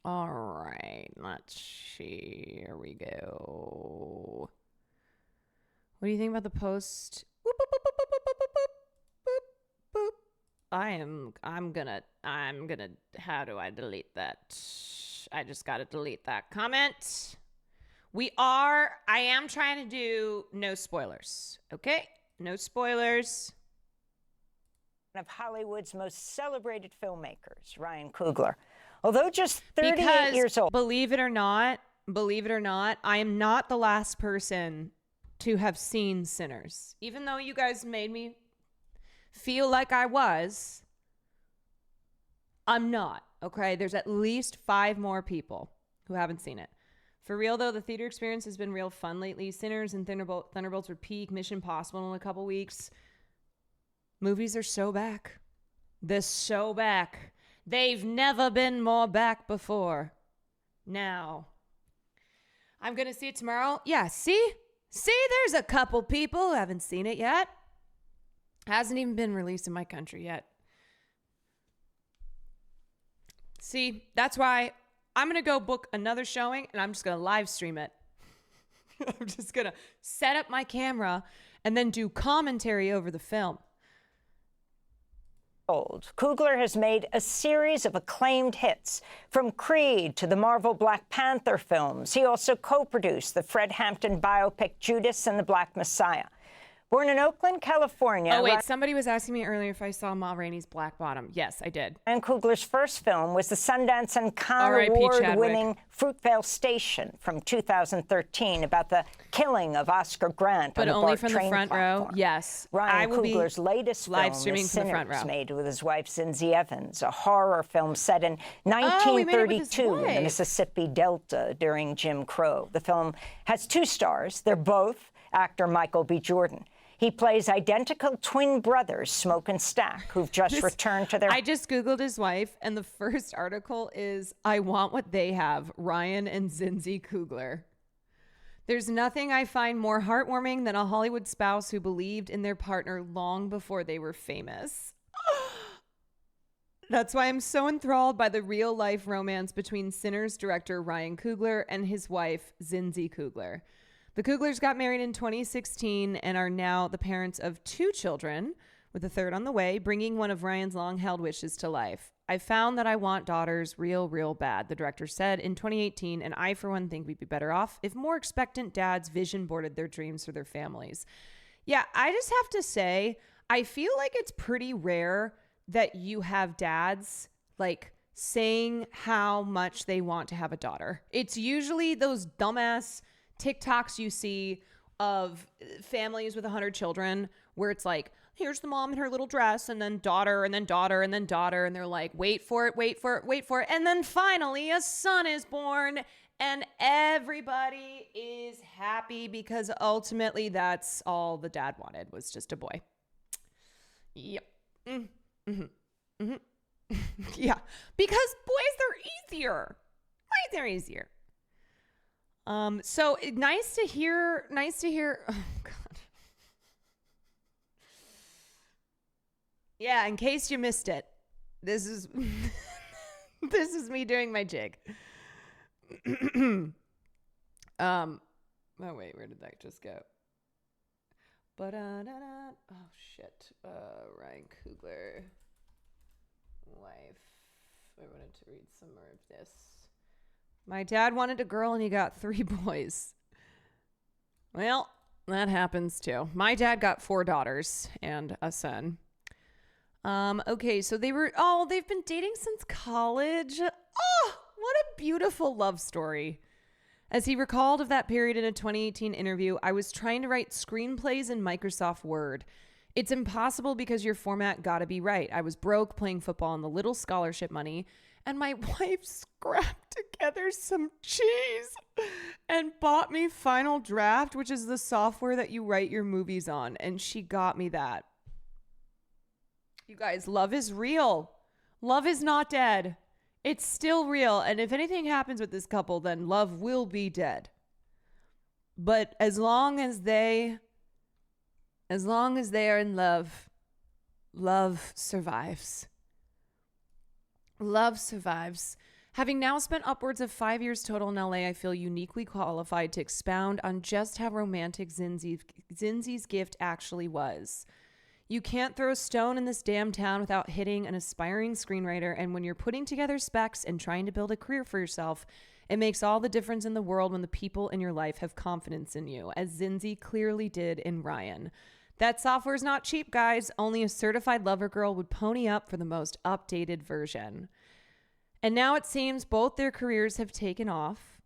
S1: All right, let's see. Here we go. What do you think about the post? Boop, boop, boop, boop, boop, boop, boop, boop, boop. I'm gonna, how do I delete that? I just gotta delete that comment. I am trying to do no spoilers, okay? No spoilers.
S8: One of Hollywood's most celebrated filmmakers, Ryan Coogler. Although just 38 years old.
S1: Believe it or not, I am not the last person to have seen Sinners. Even though you guys made me feel like I was, I'm not, okay? There's at least 5 more people who haven't seen it. For real, though, the theater experience has been real fun lately. Sinners and Thunderbolts would peak. Mission Impossible in a couple weeks. Movies are so back. They're so back. They've never been more back before. Now, I'm going to see it tomorrow. Yeah, see, there's a couple people who haven't seen it yet. Hasn't even been released in my country yet. See, that's why I'm going to go book another showing and I'm just going to live stream it. I'm just going to set up my camera and then do commentary over the film.
S8: Coogler has made a series of acclaimed hits, from Creed to the Marvel Black Panther films. He also co-produced the Fred Hampton biopic Judas and the Black Messiah. Born in Oakland, California.
S1: Oh, wait, somebody was asking me earlier if I saw Ma Rainey's Black Bottom. Yes, I did.
S8: Ryan Coogler's first film was the Sundance and Cannes Award-winning Fruitvale Station from 2013, about the killing of Oscar Grant on the
S1: only
S8: BART
S1: from
S8: train
S1: the front
S8: platform.
S1: row. Yes,
S8: Ryan Coogler's latest
S1: live
S8: film
S1: streaming
S8: is
S1: from the front
S8: Sinners,
S1: row.
S8: made with his wife Zinzi Evans, a horror film set in 1932 in the Mississippi Delta during Jim Crow. The film has 2 stars. They're both actor Michael B. Jordan. He plays identical twin brothers, Smoke and Stack, who've just returned to their...
S1: I just Googled his wife, and the first article is, I want what they have, Ryan and Zinzi Coogler. There's nothing I find more heartwarming than a Hollywood spouse who believed in their partner long before they were famous. That's why I'm so enthralled by the real-life romance between Sinners director Ryan Coogler and his wife, Zinzi Coogler. The Cooglers got married in 2016 and are now the parents of 2 children, with a third on the way, bringing one of Ryan's long-held wishes to life. I found that I want daughters real bad, the director said in 2018, and I, for one, think we'd be better off if more expectant dads vision boarded their dreams for their families. Yeah, I just have to say, I feel like it's pretty rare that you have dads, like, saying how much they want to have a daughter. It's usually those dumbass TikToks you see of families with 100 children where it's like, here's the mom in her little dress, and then daughter, and then daughter, and then daughter. And they're like, wait for it, wait for it, wait for it. And then finally a son is born and everybody is happy because ultimately that's all the dad wanted, was just a boy. Yep. Yeah. Because boys, they're easier. Boys, they're easier. So nice to hear. Oh, God. Yeah, in case you missed it, this is this is me doing my jig. Oh wait, where did that just go? Oh shit. Ryan Coogler, wife. I wanted to read some more of this. My dad wanted a girl and he got 3 boys. Well, that happens too. My dad got 4 daughters and a son. Okay, so they've been dating since college. Oh, what a beautiful love story. As he recalled of that period in a 2018 interview, I was trying to write screenplays in Microsoft Word. It's impossible because your format gotta be right. I was broke playing football on the little scholarship money, and my wife scrapped together some cheese and bought me Final Draft, which is the software that you write your movies on, and she got me that. You guys, love is real. Love is not dead. It's still real. And if anything happens with this couple, then love will be dead. But as long as they are in love, love survives. Love survives. Having now spent upwards of 5 years total in LA, I feel uniquely qualified to expound on just how romantic Zinzi's gift actually was. You can't throw a stone in this damn town without hitting an aspiring screenwriter, and when you're putting together specs and trying to build a career for yourself, it makes all the difference in the world when the people in your life have confidence in you, as Zinzi clearly did in Ryan. That software is not cheap, guys. Only a certified lover girl would pony up for the most updated version. And now it seems both their careers have taken off.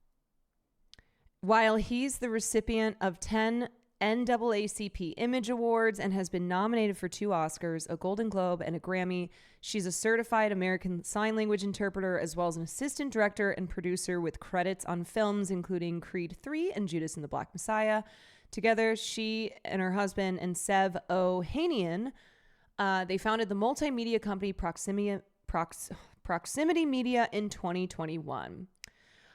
S1: While he's the recipient of 10 NAACP Image Awards and has been nominated for 2 Oscars, a Golden Globe, and a Grammy. She's a certified American Sign Language interpreter, as well as an assistant director and producer with credits on films including Creed 3 and Judas and the Black Messiah. Together, she and her husband and Sev Ohanian, they founded the multimedia company Proximity Media in 2021.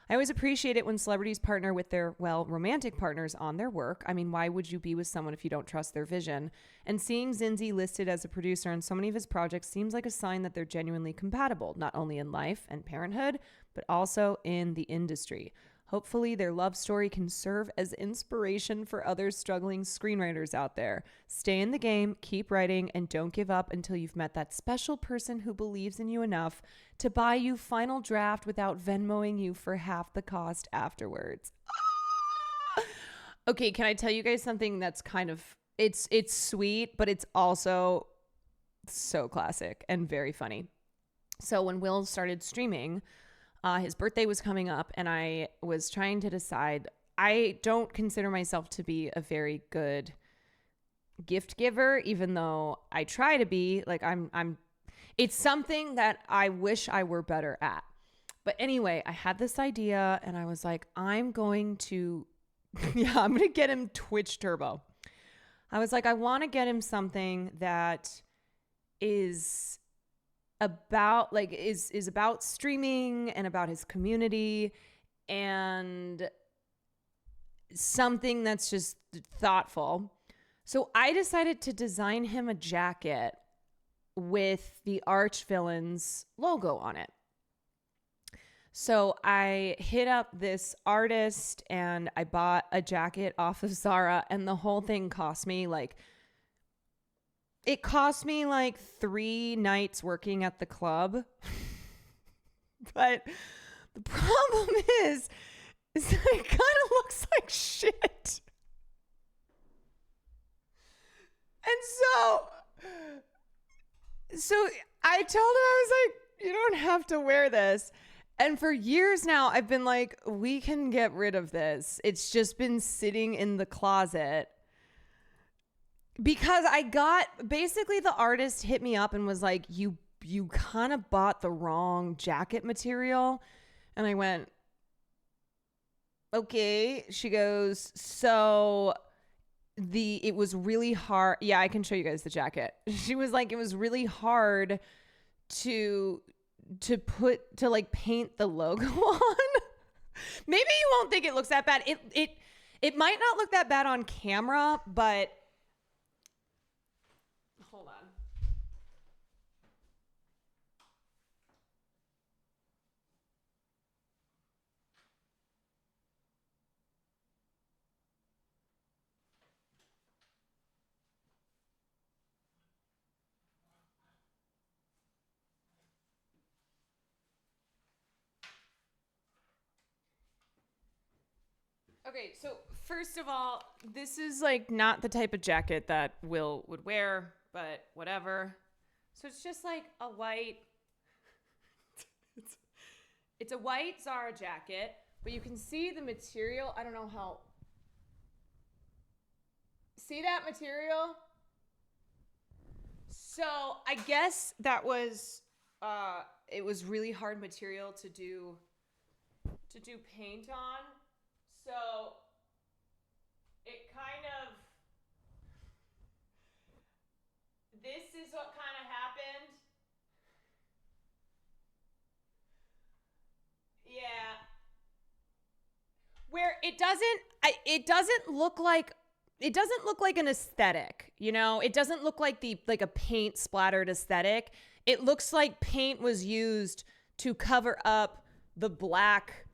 S1: I always appreciate it when celebrities partner with their, romantic partners on their work. I mean, why would you be with someone if you don't trust their vision? And seeing Zinzi listed as a producer on so many of his projects seems like a sign that they're genuinely compatible, not only in life and parenthood, but also in the industry. Hopefully, their love story can serve as inspiration for other struggling screenwriters out there. Stay in the game, keep writing, and don't give up until you've met that special person who believes in you enough to buy you Final Draft without Venmoing you for half the cost afterwards. Okay, can I tell you guys something that's kind of, it's sweet, but it's also so classic and very funny. So when Will started streaming, his birthday was coming up, and I was trying to decide. I don't consider myself to be a very good gift giver, even though I try to be. Like it's something that I wish I were better at. But anyway, I had this idea, and I was like, I'm going to get him Twitch Turbo. I was like, I want to get him something that is about is about streaming and about his community and something that's just thoughtful. So I decided to design him a jacket with the arch villain's logo on it. So I hit up this artist and I bought a jacket off of Zara, and the whole thing cost me like 3 nights working at the club. But the problem is that it kind of looks like shit. And so I told him, I was like, you don't have to wear this. And for years now, I've been like, we can get rid of this. It's just been sitting in the closet. Because basically the artist hit me up and was like, you kind of bought the wrong jacket material. And I went, okay. She goes, so it was really hard. Yeah, I can show you guys the jacket. She was like, it was really hard to paint the logo on. Maybe you won't think it looks that bad. It might not look that bad on camera, but hold on. Okay, so first of all, this is like not the type of jacket that Will would wear, but whatever. So it's just like a white, it's a white Zara jacket, but you can see the material. I don't know how, see that material? So I guess that was, it was really hard material to do paint on. So it kind of, this is what kind of happened. Yeah. Where it doesn't look like an aesthetic, you know? It doesn't look like a paint splattered aesthetic. It looks like paint was used to cover up the black,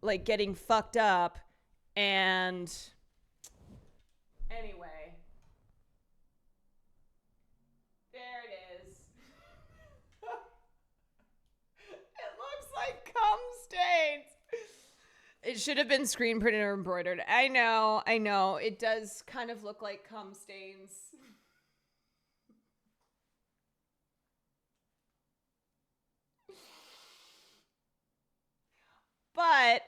S1: like getting fucked up. And anyway, there it is. It looks like cum stains. It should have been screen printed or embroidered. I know. It does kind of look like cum stains. But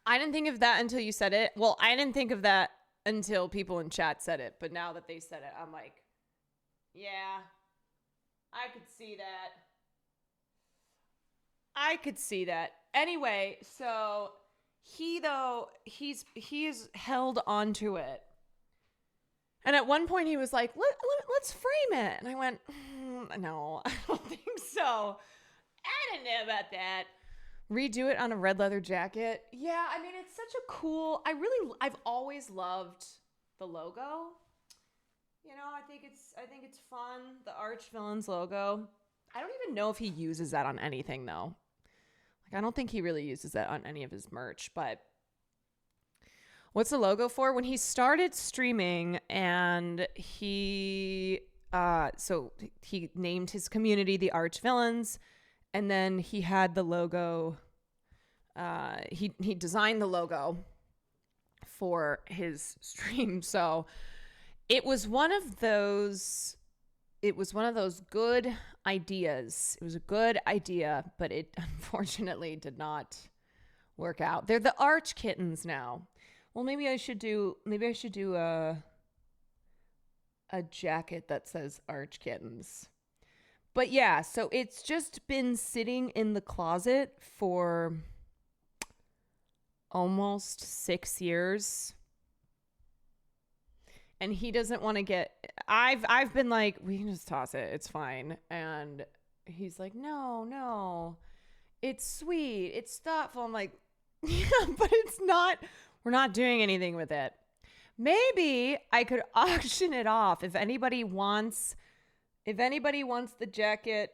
S1: I didn't think of that until you said it. Well, I didn't think of that until people in chat said it, but now that they said it, I'm like, yeah, I could see that. Anyway, so he's held onto it. And at one point he was like, let's frame it. And I went, no, I don't think so. I don't know about that. Redo it on a red leather jacket. Yeah, I mean, it's such a cool, I've always loved the logo. You know, I think it's fun. The arch villain's logo. I don't even know if he uses that on anything though. Like, I don't think he really uses that on any of his merch, but what's the logo for? When he started streaming and he named his community the Arch Villains, and then he had the logo, he designed the logo for his stream. So it was one of those good ideas. It was a good idea, but it unfortunately did not work out. They're the Arch Kittens now. Well, maybe I should do a jacket that says Arch Kittens. But yeah, so it's just been sitting in the closet for almost 6 years. and he doesn't want to get. I've been like, we can just toss it. It's fine. And he's like, no, it's sweet. It's thoughtful. I'm like, yeah, but it's not. We're not doing anything with it. Maybe I could auction it off if anybody wants the jacket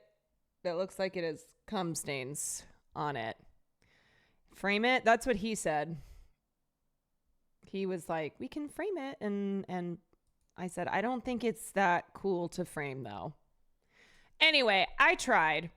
S1: that looks like it has cum stains on it. Frame it. That's what he said. He was like, we can frame it. And I said, I don't think it's that cool to frame though. Anyway, I tried.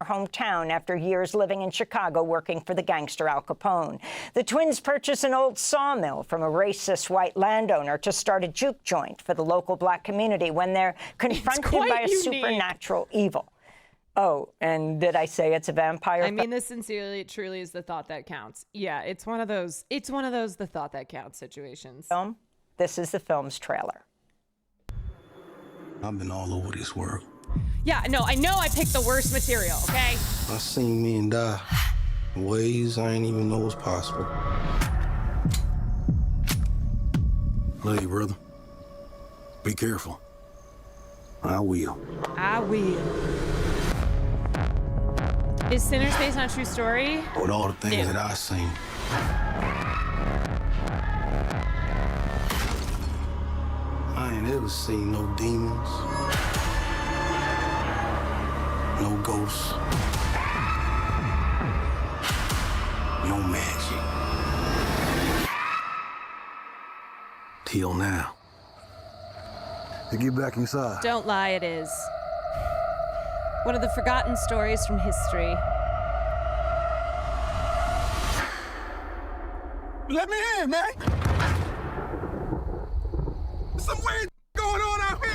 S8: Hometown after years living in Chicago working for the gangster Al Capone. The twins purchase an old sawmill from a racist white landowner to start a juke joint for the local black community when they're confronted by a supernatural evil. Oh, and did I say it's a vampire?
S1: I mean this sincerely. It truly is the thought that counts. Yeah, it's one of those the thought that counts situations.
S8: This is the film's trailer.
S9: I've been all over this world.
S1: Yeah, no, I know I picked the worst material, okay?
S9: I seen men die in ways I ain't even know was possible. Love you, brother. Be careful. I will.
S1: Is Sinners based on a true story?
S9: With all the things that I've seen. I ain't ever seen no demons. No ghosts. No magic. Till now. Hey, get back inside.
S1: Don't lie, it is. One of the forgotten stories from history.
S9: Let me in, man. Some weird going on out here.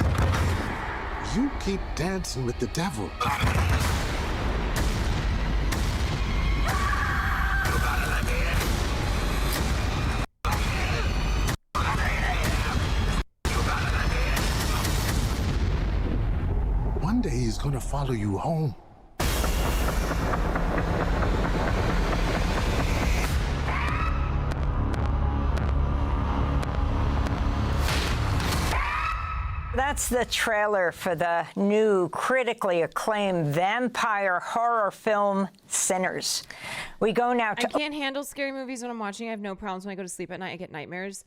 S9: You keep dancing with the devil. One day he's gonna follow you home.
S8: That's the trailer for the new, critically acclaimed vampire horror film, Sinners. We go now to...
S1: I can't handle scary movies when I'm watching. I have no problems when I go to sleep at night. I get nightmares.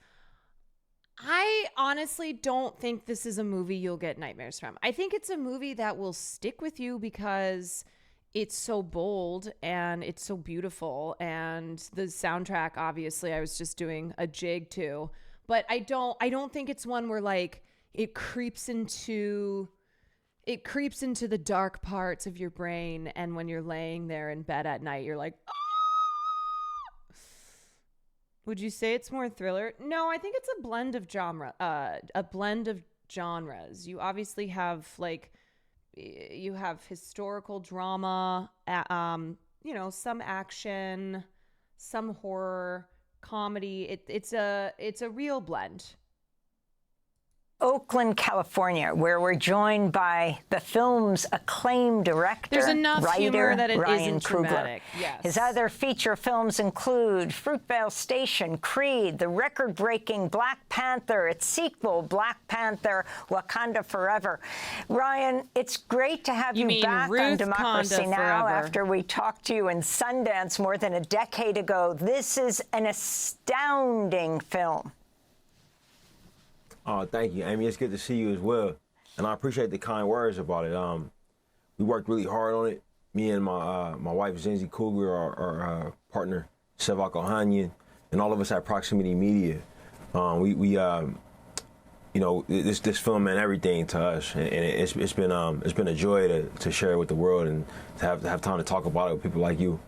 S1: I honestly don't think this is a movie you'll get nightmares from. I think it's a movie that will stick with you because it's so bold and it's so beautiful. And the soundtrack, obviously, I was just doing a jig to. But I don't think it's one where, like, it creeps into the dark parts of your brain, and when you're laying there in bed at night, you're like, ah! Would you say it's more thriller? No, I think it's a blend of genres. You obviously have you have historical drama, some action, some horror, comedy. It's a real blend.
S8: Oakland, California, where we're joined by the film's acclaimed director,
S1: There's enough
S8: writer,
S1: humor that it
S8: Ryan
S1: isn't
S8: Coogler.
S1: dramatic. Yes.
S8: His other feature films include Fruitvale Station, Creed, the record-breaking Black Panther, its sequel, Black Panther, Wakanda Forever. Ryan, it's great to have you back on Democracy Now! After we talked to you in Sundance more than a decade ago. This is an astounding film.
S4: Oh, thank you, Amy. It's good to see you as well. And I appreciate the kind words about it. We worked really hard on it. Me and my wife, Zinzi Coogler, our partner, Sevak Ohanyan, and all of us at Proximity Media. This film meant everything to us. And it's been a joy to share it with the world and to have time to talk about it with people like you.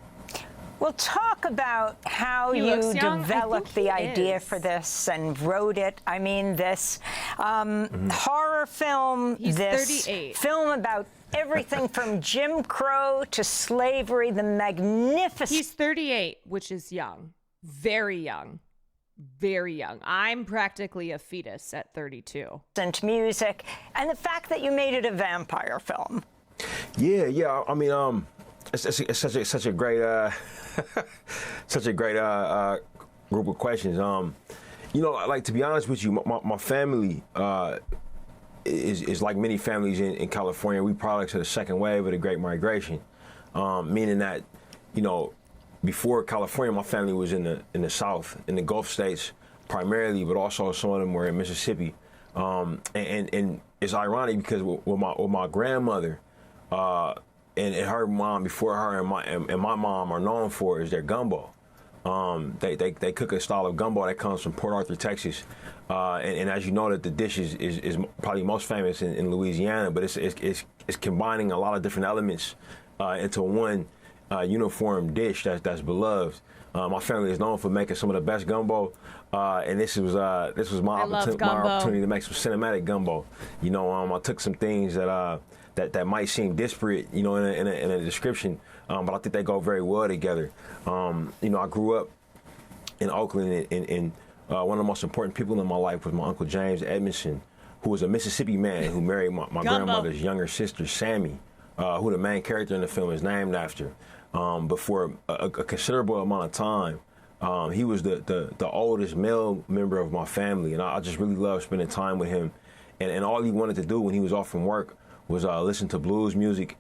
S8: Well, talk about how you developed the idea for this and wrote it. I mean, this horror film, this
S1: 38.
S8: film about everything from Jim Crow to slavery, the magnificent...
S1: He's 38, which is young. Very young. Very young. I'm practically a fetus at 32.
S8: And music, and the fact that you made it a vampire film.
S4: Yeah. I mean, it's such a great group of questions. You know, like, to be honest with you, my family is like many families in California. We products of the second wave of the Great Migration, meaning that, you know, before California, my family was in the South, in the Gulf states primarily, but also some of them were in Mississippi. And it's ironic because with my grandmother and her mom, before her and my mom are known for is their gumbo. They cook a style of gumbo that comes from Port Arthur, Texas, and as you know, that the dish is probably most famous in Louisiana, but it's combining a lot of different elements into one uniform dish that's beloved. My family is known for making some of the best gumbo, and this was my opportunity to make some cinematic gumbo. You know, I took some things that might seem disparate, you know, in a description, but I think they go very well together. You know, I grew up in Oakland, and one of the most important people in my life was my Uncle James Edmondson, who was a Mississippi man who married my grandmother's younger sister, Sammy, who the main character in the film is named after. But for a considerable amount of time, he was the oldest male member of my family, and I just really loved spending time with him. And all he wanted to do when he was off from work was listen to blues music,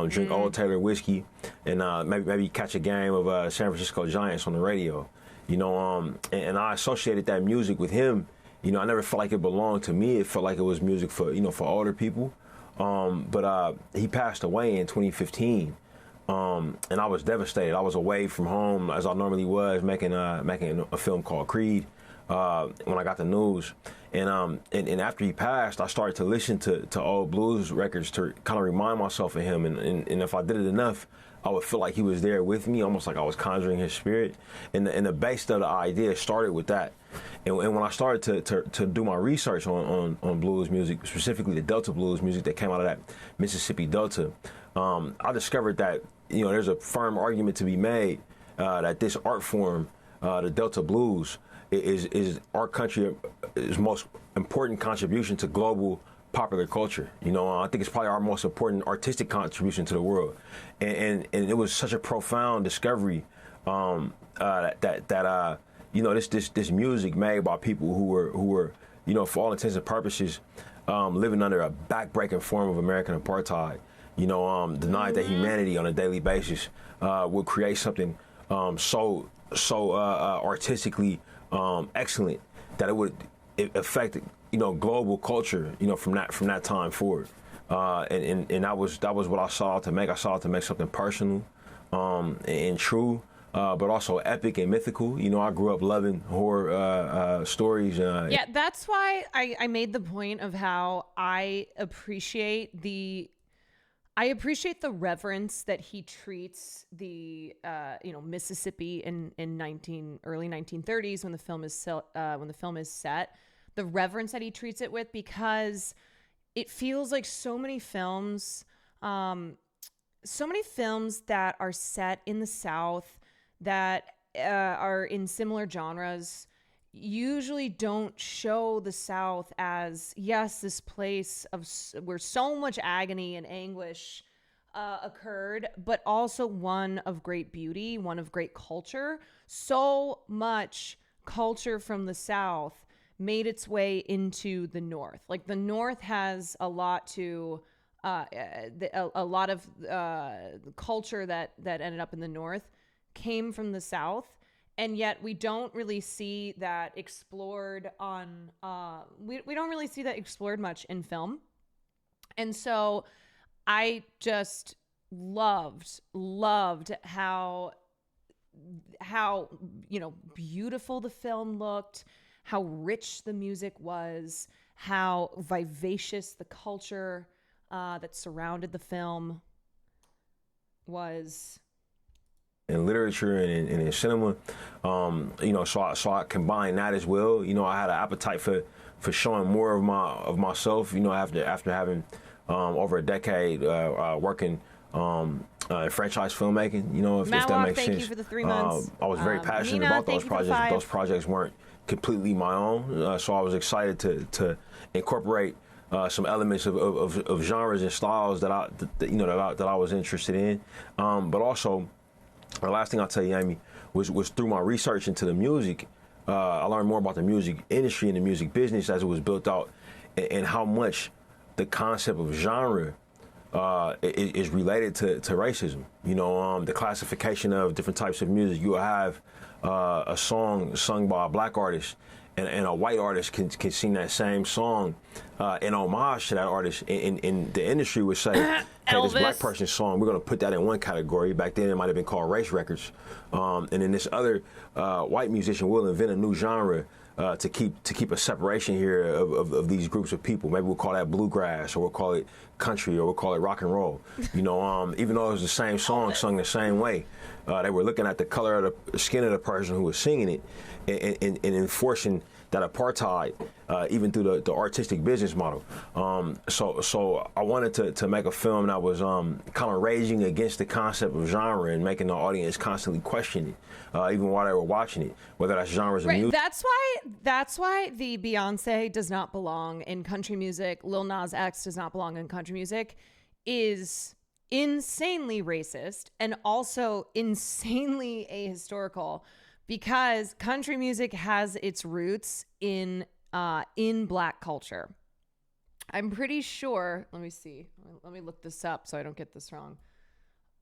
S4: drink Old Taylor whiskey, and maybe catch a game of San Francisco Giants on the radio. You know, and I associated that music with him. You know, I never felt like it belonged to me. It felt like it was music for, you know, for older people. But he passed away in 2015. And I was devastated. I was away from home as I normally was, making a film called Creed when I got the news. And after he passed, I started to listen to old blues records to kind of remind myself of him. And if I did it enough, I would feel like he was there with me, almost like I was conjuring his spirit. And the base of the idea started with that. And when I started to do my research on blues music, specifically the Delta blues music that came out of that Mississippi Delta, I discovered that, you know, there's a firm argument to be made that this art form, the Delta blues, is our country's most important contribution to global popular culture. You know, I think it's probably our most important artistic contribution to the world, and it was such a profound discovery that you know, this music made by people who were you know, for all intents and purposes, living under a backbreaking form of American apartheid. You know, denied their humanity on a daily basis, would create something so artistically excellent that it would affect, you know, global culture, you know, from that time forward. And that was what I saw to make. I saw to make something personal and true, but also epic and mythical. You know, I grew up loving horror stories.
S1: Yeah, that's why I made the point of how I appreciate the reverence that he treats the you know, Mississippi in early 1930s when the film is set, the reverence that he treats it with, because it feels like so many films that are set in the South that are in similar genres usually don't show the South as, yes, this place where so much agony and anguish occurred, but also one of great beauty, one of great culture. So much culture from the South made its way into the North. Like, the North has a lot to a lot of culture that ended up in the North came from the South. And yet we don't really see that explored on, we don't really see that explored much in film. And so I just loved how, you know, beautiful the film looked, how rich the music was, how vivacious the culture that surrounded the film was.
S4: In literature and in cinema, you know, so I combined that as well. You know, I had an appetite for showing more of myself. You know, after having over a decade working in franchise filmmaking. You know, if that makes sense.
S1: Thank you for the 3 months.
S4: I was very passionate about those projects. Those projects weren't completely my own, so I was excited to incorporate some elements of genres and styles that I was interested in, but also. The last thing I'll tell you, Amy, was through my research into the music, I learned more about the music industry and the music business as it was built out, and how much the concept of genre is related to racism. You know, the classification of different types of music. You will have a song sung by a black artist, and a white artist can sing that same song in homage to that artist. And the industry would say, hey, this black person's song, we're going to put that in one category. Back then, it might have been called race records. And then this other white musician will invent a new genre to keep a separation here of these groups of people. Maybe we'll call that bluegrass, or we'll call it country, or we'll call it rock and roll. You know, even though it was the same song sung the same way, they were looking at the color of the skin of the person who was singing it, and enforcing that apartheid, even through the artistic business model. So I wanted to make a film that was kind of raging against the concept of genre and making the audience constantly question it, even while they were watching it, whether that's genres of music.
S1: That's why the Beyonce does not belong in country music, Lil Nas X does not belong in country music, is insanely racist and also insanely ahistorical, because country music has its roots in black culture. I'm pretty sure, let me see, let me look this up so I don't get this wrong.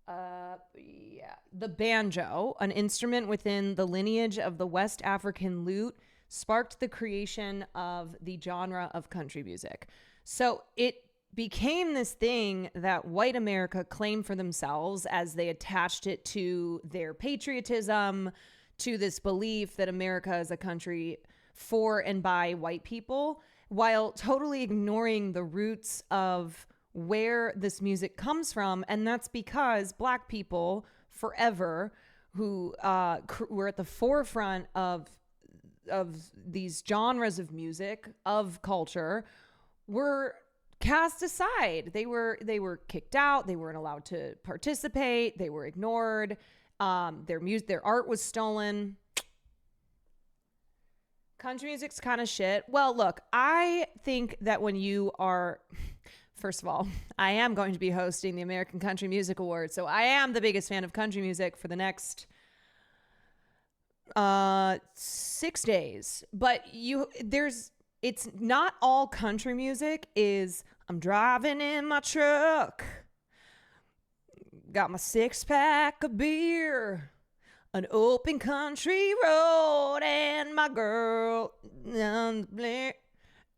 S1: The banjo, an instrument within the lineage of the West African lute, sparked the creation of the genre of country music. So it became this thing that white America claimed for themselves as they attached it to their patriotism, to this belief that America is a country for and by white people, while totally ignoring the roots of where this music comes from. And that's because black people forever, who were at the forefront of these genres of music, of culture, were cast aside. They were kicked out. They weren't allowed to participate. They were ignored. Their art was stolen. Country music's kind of shit. Well, look, I think that when you are, first of all, I am going to be hosting the American Country Music Awards, so I am the biggest fan of country music for the next 6 days. But it's not all country music is, I'm driving in my truck, got my 6-pack of beer, an open country road, and my girl.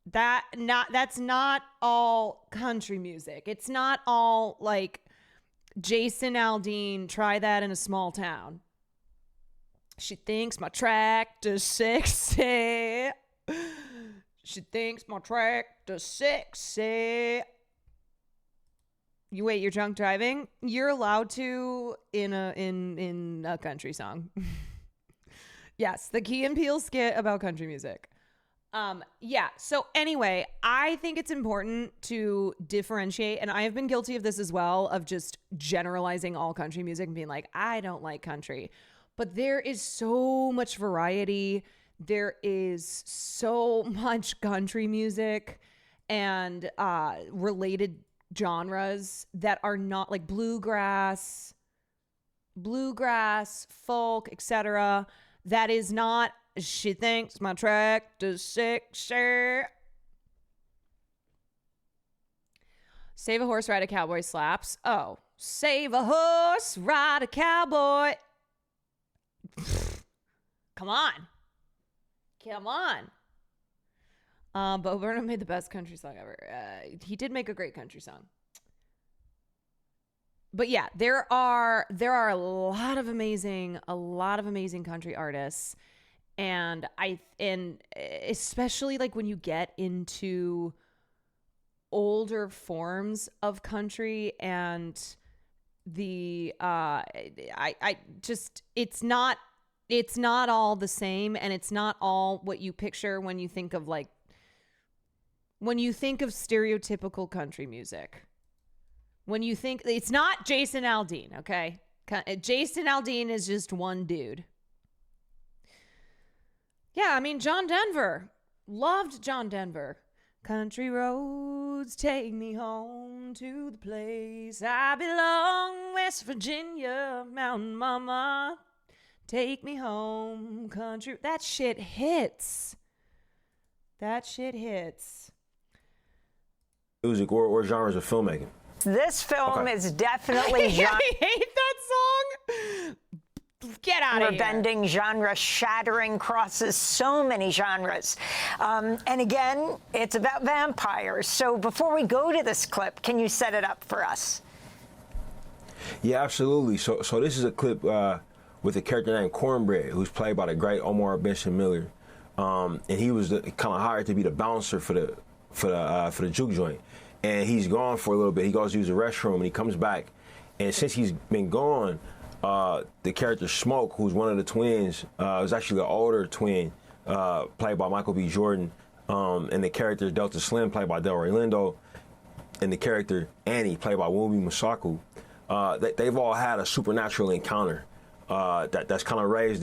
S1: That's not all country music. It's not all like Jason Aldean, try that in a small town. She thinks my tractor's sexy. She thinks my tractor's sexy. You're drunk driving? You're allowed to in a country song. Yes, the Key and Peele skit about country music. So anyway, I think it's important to differentiate, and I have been guilty of this as well, of just generalizing all country music and being like, I don't like country. But there is so much variety. There is so much country music and related genres that are not like bluegrass, folk, etc. That is not, she thinks my tractor's sexy. Save a horse, ride a cowboy slaps. Oh, save a horse, ride a cowboy. Come on. Bo Burnham made the best country song ever. He did make a great country song. But yeah, there are a lot of amazing country artists, and especially like when you get into older forms of country and the it's not all the same, and it's not all what you picture when you think of stereotypical country music. When you think, it's not Jason Aldean, okay? Jason Aldean is just one dude. Yeah, I mean, John Denver. Loved John Denver. Country roads take me home to the place I belong, West Virginia, Mountain Mama. Take me home, country. That shit hits. That shit hits.
S4: Music or genres of filmmaking.
S8: This film is definitely
S1: I hate that song. Get out of here.
S8: Bending, genre shattering, crosses so many genres. And again, it's about vampires. So before we go to this clip, can you set it up for us?
S4: Yeah, absolutely. So this is a clip with a character named Cornbread, who's played by the great Omar Benson Miller, and he was kind of hired to be the bouncer for the juke joint. And he's gone for a little bit. He goes to use the restroom, and he comes back. And since he's been gone, the character Smoke, who's one of the twins, is actually an older twin, played by Michael B. Jordan, and the character Delta Slim, played by Delroy Lindo, and the character Annie, played by Wunmi Masaku. They've all had a supernatural encounter that's kind of raised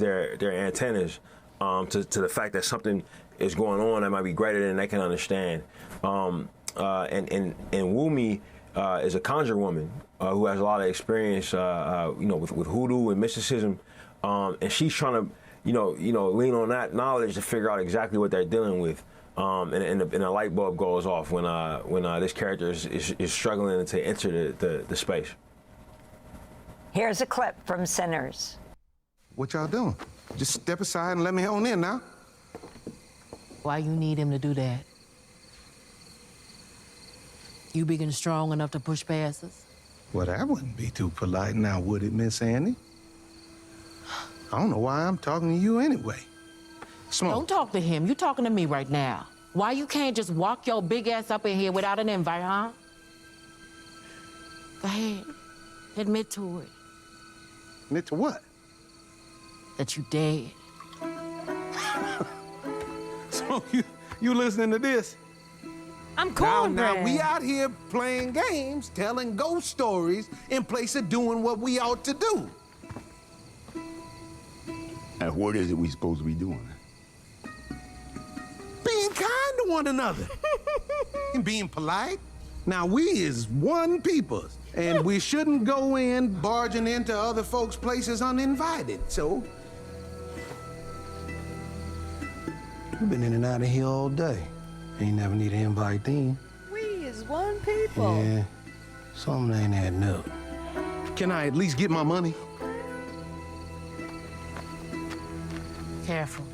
S4: their antennas to the fact that something is going on that might be greater than they can understand. And Wunmi is a conjure woman who has a lot of experience, with hoodoo and mysticism, and she's trying to, lean on that knowledge to figure out exactly what they're dealing with. And a light bulb goes off when this character is struggling to enter the space.
S8: Here's a clip from Sinners.
S9: What y'all doing? Just step aside and let me on in now.
S10: Why you need him to do that? You big and strong enough to push past us?
S9: Well, that wouldn't be too polite now, would it, Miss Annie? I don't know why I'm talking to you anyway. Smoke.
S10: Don't talk to him. You talking to me right now. Why you can't just walk your big ass up in here without an invite, huh? Go ahead. Admit to it.
S9: Admit to what?
S10: That you dead.
S9: So you listening to this?
S1: I'm Cornbread.
S9: Now we out here playing games, telling ghost stories in place of doing what we ought to do.
S11: And what is it we supposed to be doing?
S9: Being kind to one another. And being polite. Now, we is one people, and we shouldn't go in barging into other folks' places uninvited, so... You've been in and out of here all day. Ain't never need an invite then.
S1: We is one people.
S9: Yeah, something ain't adding up. Can I at least get my money?
S10: Careful.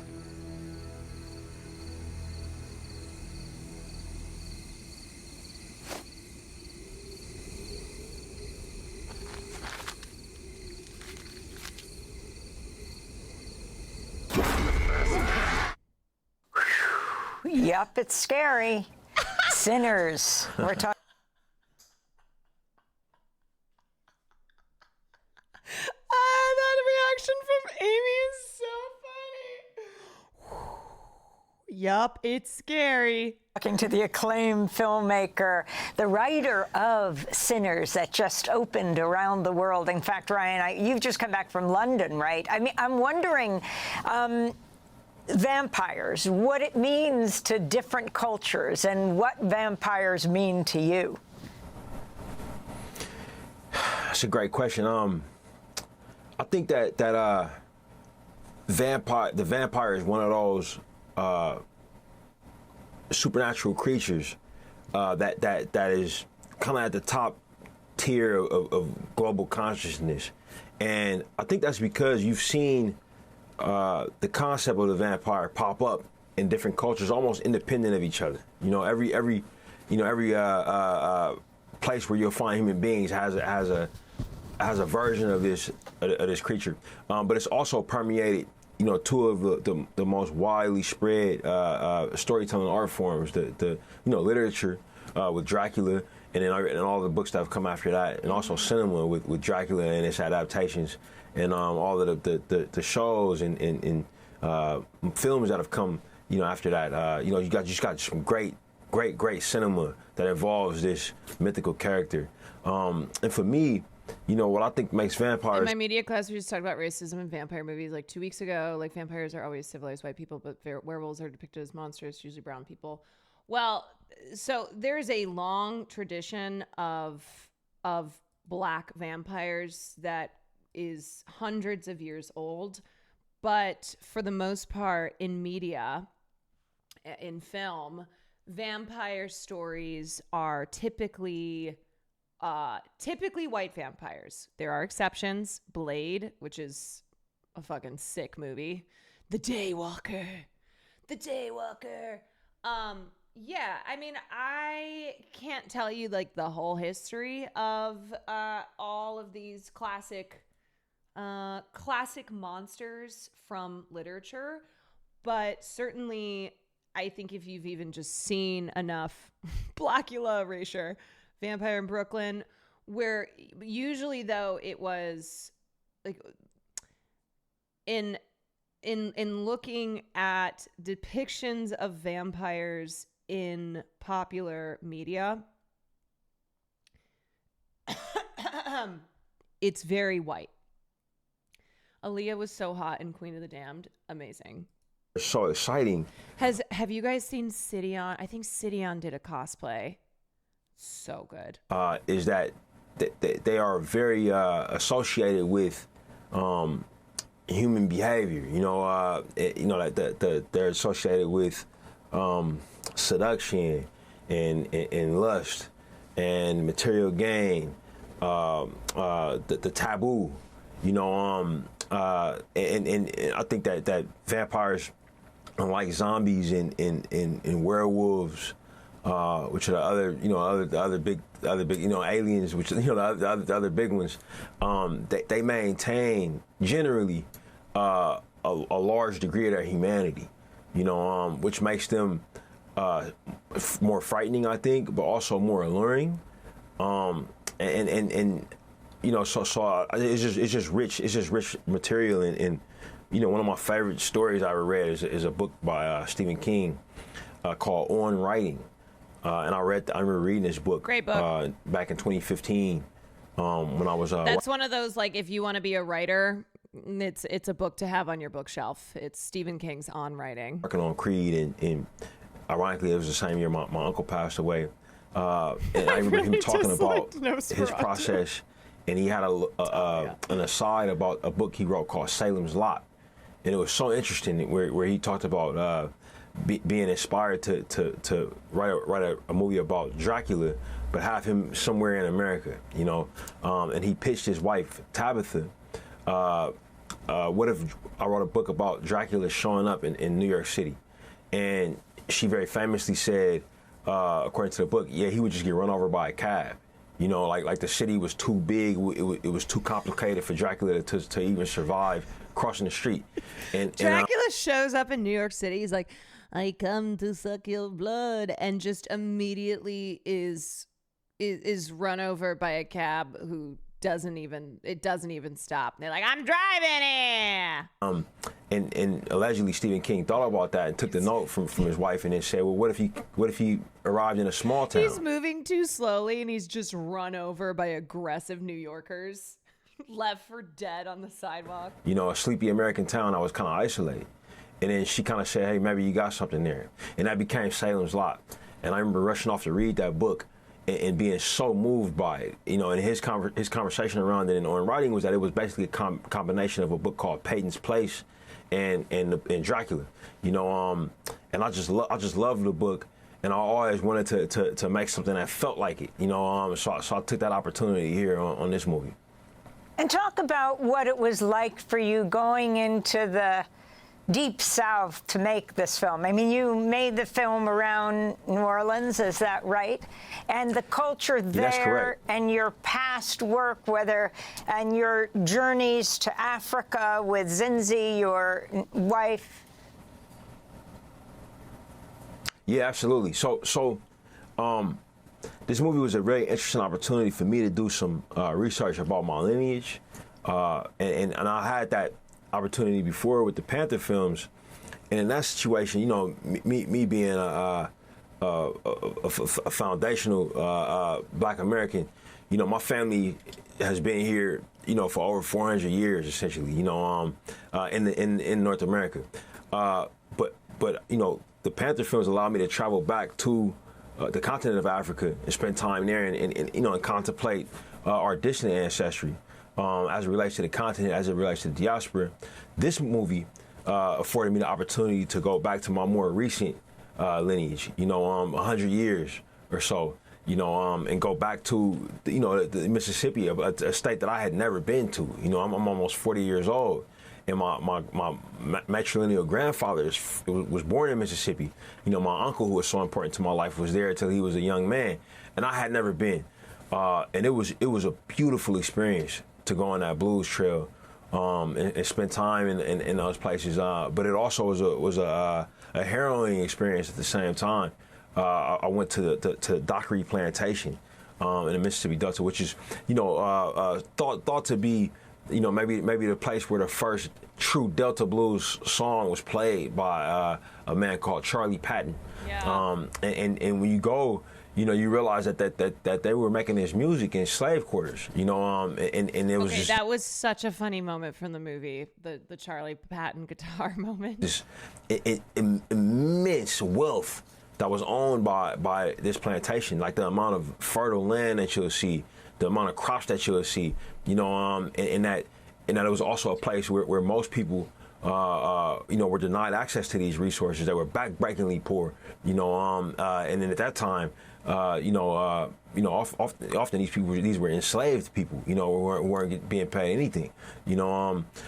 S8: Yup, it's scary. Sinners. We're talking.
S1: That reaction from Amy is so funny. Yup, it's scary.
S8: Talking to the acclaimed filmmaker, the writer of Sinners that just opened around the world. In fact, Ryan, you've just come back from London, right? I mean, I'm wondering, vampires, what it means to different cultures and what vampires mean to you.
S4: That's a great question. I think that the vampire is one of those supernatural creatures that is kind of at the top tier of global consciousness, and I think that's because you've seen the concept of the vampire pop up in different cultures, almost independent of each other. Every place where you'll find human beings has a version of this creature, but it's also permeated. Two of the most widely spread storytelling art forms, the literature with Dracula, and all the books that have come after that, and also cinema with Dracula and its adaptations, and all of the shows and films that have come after that. You just got some great cinema that involves this mythical character, and for me, what I think makes vampires...
S1: In my media class, we just talked about racism in vampire movies like 2 weeks ago. Like, vampires are always civilized white people, but werewolves are depicted as monsters, usually brown people. Well, so there's a long tradition of black vampires that is hundreds of years old, but for the most part in media, in film, vampire stories are typically white vampires. There are exceptions. Blade, which is a fucking sick movie. The Daywalker. Yeah, I mean, I can't tell you like the whole history of all of these classic monsters from literature, but certainly I think if you've even just seen enough Blackula, Erasure, Vampire in Brooklyn, where usually though it was like in looking at depictions of vampires in popular media, it's very white. Aaliyah was so hot in Queen of the Damned. Amazing.
S4: So exciting.
S1: Have you guys seen Sidion? I think Sidion did a cosplay. So good.
S4: Is that they are very associated with human behavior. They're associated with seduction and lust and material gain, the taboo. And I think that vampires, unlike zombies and werewolves, which are the other big aliens, which the other big ones, they maintain generally a large degree of their humanity, which makes them more frightening, I think, but also more alluring, so it's just rich material, and one of my favorite stories I ever read is a book by Stephen King called On Writing. And I remember reading this book.
S1: Great book.
S4: Back in 2015 when I was.
S1: That's one of those, like, if you want to be a writer, it's a book to have on your bookshelf. It's Stephen King's On Writing.
S4: Working on Creed, and ironically, it was the same year my uncle passed away. And I remember him talking about his process, and he had an aside about a book he wrote called Salem's Lot, and it was so interesting where he talked about being inspired to write a movie about Dracula, but have him somewhere in America, and he pitched his wife Tabitha, what if I wrote a book about Dracula showing up in New York City? And she very famously said, according to the book, yeah, he would just get run over by a cab. Like the city was too big, it was too complicated for Dracula to even survive crossing the street. And
S1: Dracula shows up in New York City. He's like, I come to suck your blood, and just immediately is run over by a cab who doesn't even stop. And they're like, I'm driving here.
S4: And allegedly Stephen King thought about that and took the note from his wife and then said, well, what if he arrived in a small town?
S1: He's moving too slowly and he's just run over by aggressive New Yorkers, left for dead on the sidewalk.
S4: A sleepy American town, I was kind of isolated. And then she kind of said, hey, maybe you got something there. And that became Salem's Lot. And I remember rushing off to read that book and being so moved by it. And his conversation around it and On Writing was that it was basically a combination of a book called Peyton's Place and Dracula. And I just loved the book. And I always wanted to make something that felt like it. So I took that opportunity here on this movie.
S8: And talk about what it was like for you going into the Deep South to make this film. I mean, you made the film around New Orleans, is that right? And the culture there and your past work, and your journeys to Africa with Zinzi, your wife.
S4: Yeah, absolutely. So this movie was a very interesting opportunity for me to do some research about my lineage, and I had that opportunity before with the Panther films, and in that situation, me being a foundational Black American, my family has been here, for over 400 years essentially, in North America. But the Panther films allowed me to travel back to the continent of Africa and spend time there and contemplate our distant ancestry. as it relates to the continent, as it relates to the diaspora. This movie afforded me the opportunity to go back to my more recent lineage, 100 years or so, and go back to, the Mississippi, a state that I had never been to. I'm almost 40 years old. And my matrilineal grandfather was born in Mississippi. My uncle, who was so important to my life, was there until he was a young man, and I had never been. And it was a beautiful experience to go on that blues trail and spend time in those places. But it also was a harrowing experience at the same time. I went to Dockery Plantation in the Mississippi Delta, which is thought to be maybe the place where the first true Delta blues song was played by a man called Charlie Patton.
S1: Yeah.
S4: And when you go, you realize that they were making this music in slave quarters. And it was just
S1: that was such a funny moment from the movie, the Charlie Patton guitar moment.
S4: This immense wealth that was owned by this plantation, like the amount of fertile land that you'll see, the amount of crops that you'll see, and that it was also a place where most people, were denied access to these resources. They were backbreakingly poor, and then at that time, often these were enslaved people, weren't being paid anything,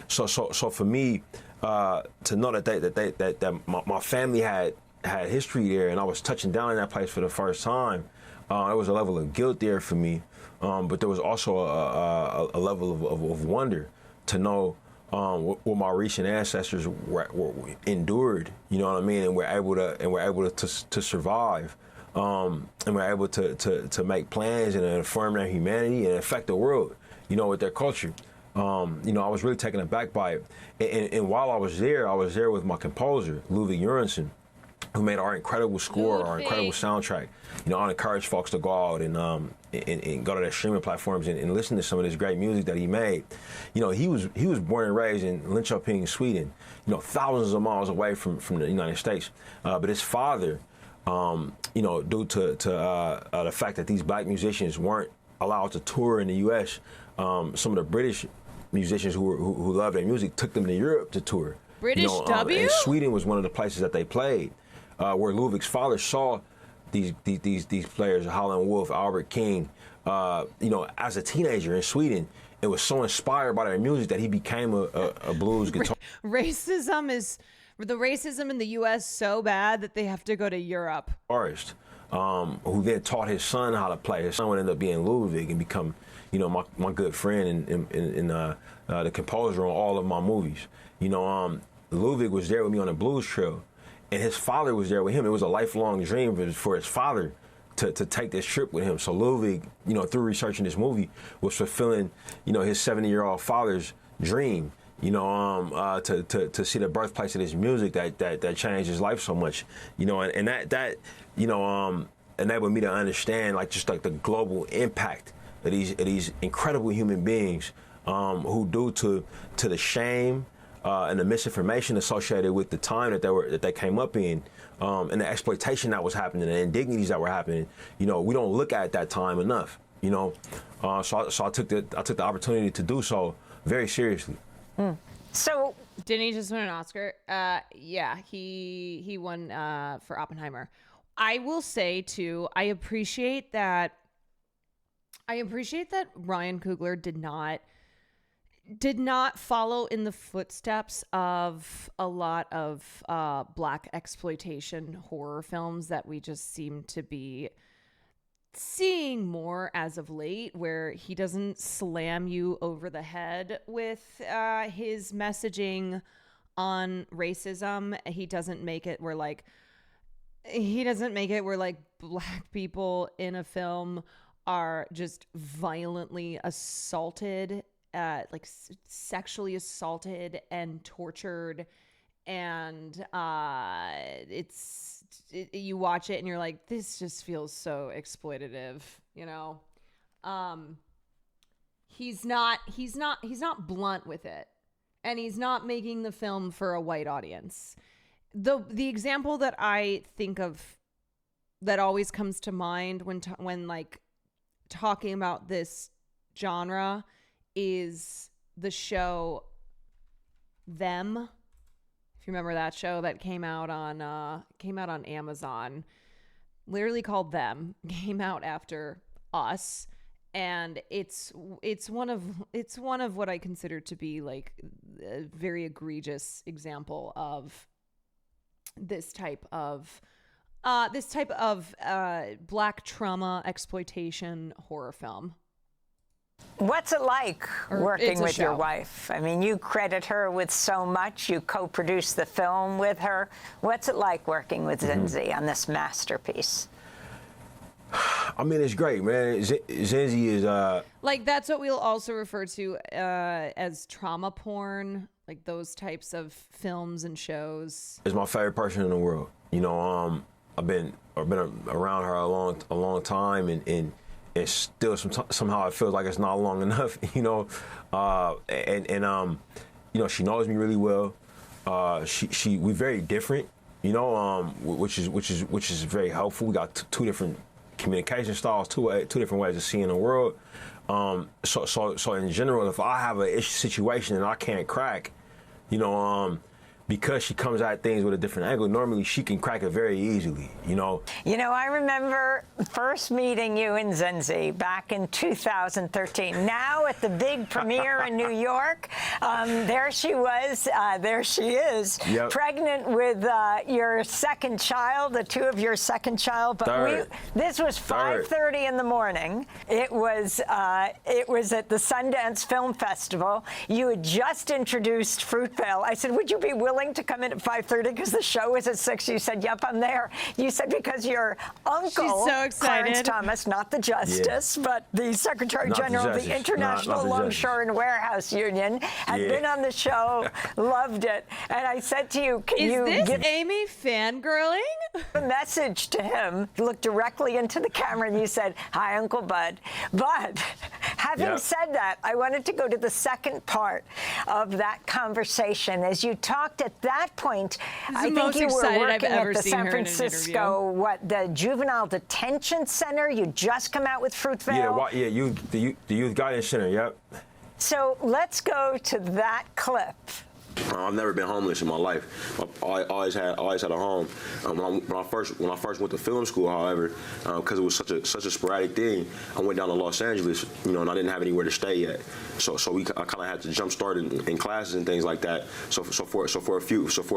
S4: So for me, to know that my family had history there, and I was touching down in that place for the first time, there was a level of guilt there for me. But there was also a level of wonder to know what my recent ancestors endured, and we're able to survive, and we're able to make plans and affirm their humanity and affect the world, with their culture. I was really taken aback by it, and while I was there with my composer, Ludwig Göransson, who made our incredible score, our incredible soundtrack. I encourage folks to go out and go to their streaming platforms and listen to some of this great music that he made. He was born and raised in Linköping, Sweden, thousands of miles away from the United States. But his father, due to the fact that these black musicians weren't allowed to tour in the U.S., some of the British musicians who loved their music took them to Europe to tour.
S1: British W?
S4: And Sweden was one of the places that they played, where Ludwig's father saw these players, Howlin' Wolf, Albert King, as a teenager in Sweden. It was so inspired by their music that he became a blues guitar.
S1: Racism in the U.S. so bad that they have to go to Europe.
S4: Artist, who then taught his son how to play. His son would end up being Ludwig and become, my good friend and the composer on all of my movies. Ludwig was there with me on the blues trail, and his father was there with him. It was a lifelong dream for his father to take this trip with him. So Ludwig, through researching this movie, was fulfilling, his 70-year-old father's dream, to see the birthplace of this music that changed his life so much, and that enabled me to understand like the global impact of these incredible human beings, who due to the shame and the misinformation associated with the time that they came up in, and the exploitation that was happening, and the indignities that were happening, we don't look at that time enough, So I took the opportunity to do so very seriously.
S8: So
S1: didn't he just win an Oscar? Yeah, he won for Oppenheimer. I will say too, I appreciate that Ryan Coogler did not follow in the footsteps of a lot of black exploitation horror films that we just seem to be seeing more as of late, where he doesn't slam you over the head with his messaging on racism. He doesn't make it where like black people in a film are just violently assaulted, sexually assaulted and tortured, and you watch it and you're like, this just feels so exploitative, He's not blunt with it, and he's not making the film for a white audience. The example that I think of that always comes to mind when talking about this genre is the show Them. If you remember that show that came out on Amazon, literally called Them, came out after Us, and it's one of what I consider to be like a very egregious example of this type of Black trauma exploitation horror film.
S8: What's it like working with your
S1: show.
S8: wife? I mean, you credit her with so much. You co-produced the film with her. What's it like working with Zinzi on this masterpiece?
S4: I mean, it's great, man. Zinzi is
S1: Like, that's what we'll also refer to as trauma porn, like those types of films and shows.
S4: is my favorite person in the world. You know, I've been around her a long time, and still somehow it feels like it's not long enough. You know, you know, she knows me really well. We're very different. You know, which is very helpful. We got two different communication styles, two different ways of seeing the world. So in general, if I have a situation and I can't crack, you know, because she comes at things with a different angle, normally she can crack it very easily, you know.
S8: You know, I remember first meeting you in Zinzi back in 2013. Now at the big premiere in New York, there she was, there she is,
S4: Yep.
S8: pregnant with your second child, the two of your second child. But this was 5:30 in the morning. It was at the Sundance Film Festival. You had just introduced Fruitvale. I said, would you be willing to come in at 5:30 because the show was at 6? You said, yep, I'm there. You said because your uncle,
S1: so excited.
S8: Clarence Thomas, not the Justice, but the Secretary General of the International Longshore and Warehouse Union, had been on the show, loved it. And I said to you, can you give
S1: Amy fangirling?
S8: a message to him? You looked directly into the camera and you said, hi, Uncle Bud. But having said that, I wanted to go to the second part of that conversation. As you talked at that point, I think you were working at the San Francisco, the juvenile detention center. You just come out with Fruitvale.
S4: The youth guidance center. Yep.
S8: So let's go to that clip.
S12: I've never been homeless in my life. I always had a home. When I first went to film school, however, because it was such a sporadic thing, I went down to Los Angeles, you know, and I didn't have anywhere to stay yet. So I kind of had to jump start in classes and things like that. So for a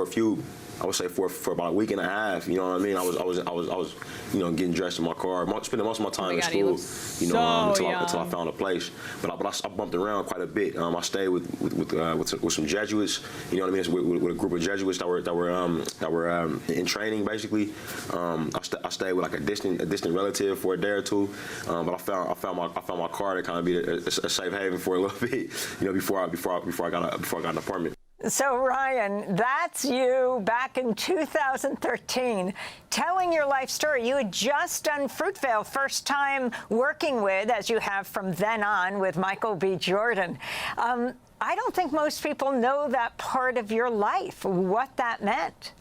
S12: few, I would say for about a week and a half, you know what I mean. I was you know, getting dressed in my car, spending most of my time in school, you know, until I found a place. But I bumped around quite a bit. I stayed with some Jesuits. You know what I mean? With a group of Jesuits that were in training, basically. I stayed with like a distant relative for a day or two, but I found my car to kind of be a safe haven for a little bit, you know, before I got an apartment.
S8: So, Ryan, that's you back in 2013 telling your life story. You had just done Fruitvale, first time working with, as you have from then on, with Michael B. Jordan. I don't think most people know that part of your life, what that meant.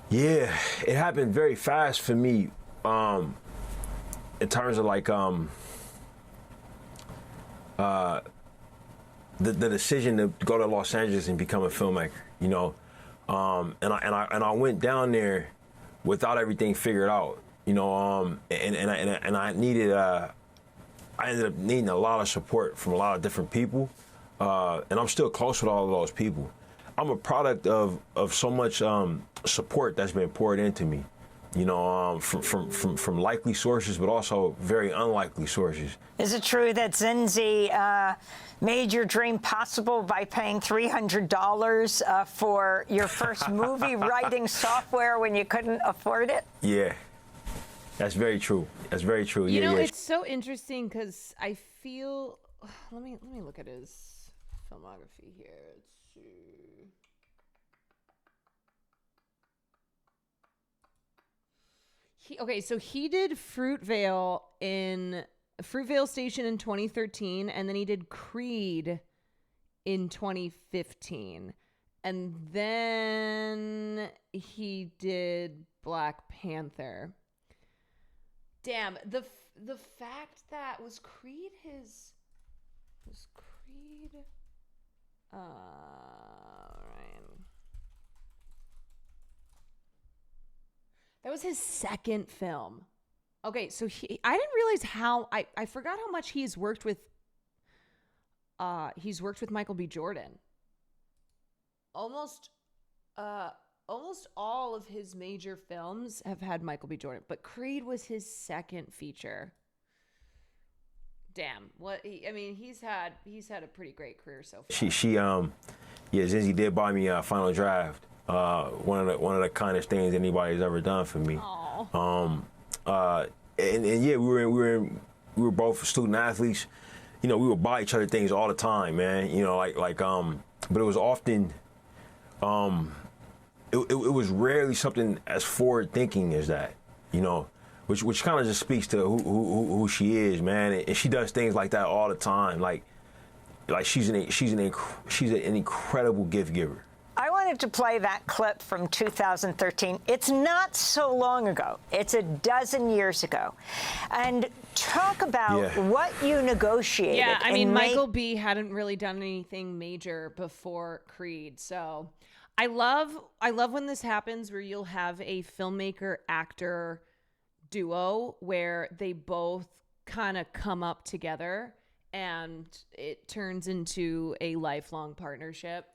S4: Yeah, it happened very fast for me in terms of like the decision to go to Los Angeles and become a filmmaker, you know, and I went down there without everything figured out, you know, and I needed I ended up needing a lot of support from a lot of different people, and I'm still close with all of those people. I'm a product of so much support that's been poured into me, you know, from likely sources, but also very unlikely sources.
S8: Is it true that Zinzi made your dream possible by paying $300 for your first movie writing software when you couldn't afford it?
S4: Yeah, that's very true. That's very true.
S1: You know, it's so interesting because I feel. Let me look at his filmography here. Let's see. So he did Fruitvale Station in 2013, and then he did Creed in 2015, and then he did Black Panther. Damn, the fact that was Creed. Ryan. That was his second film. Okay, so I didn't realize how I forgot how much he's worked with Michael B. Jordan. Almost all of his major films have had Michael B. Jordan, but Creed was his second feature. Damn, he's had a pretty great career so far.
S4: Zinzi did buy me a Final Draft. One of the kindest things anybody's ever done for me. We were both student athletes. You know, we would buy each other things all the time, man. You know, but it was often, it was rarely something as forward thinking as that. You know, which kind of just speaks to who she is, man. And she does things like that all the time. Like she's an incredible gift giver.
S8: I wanted to play that clip from 2013. It's not so long ago. It's a dozen years ago. And talk about what you negotiated.
S1: Yeah, I mean, Michael B. hadn't really done anything major before Creed. So I love when this happens where you'll have a filmmaker-actor duo where they both kind of come up together and it turns into a lifelong partnership.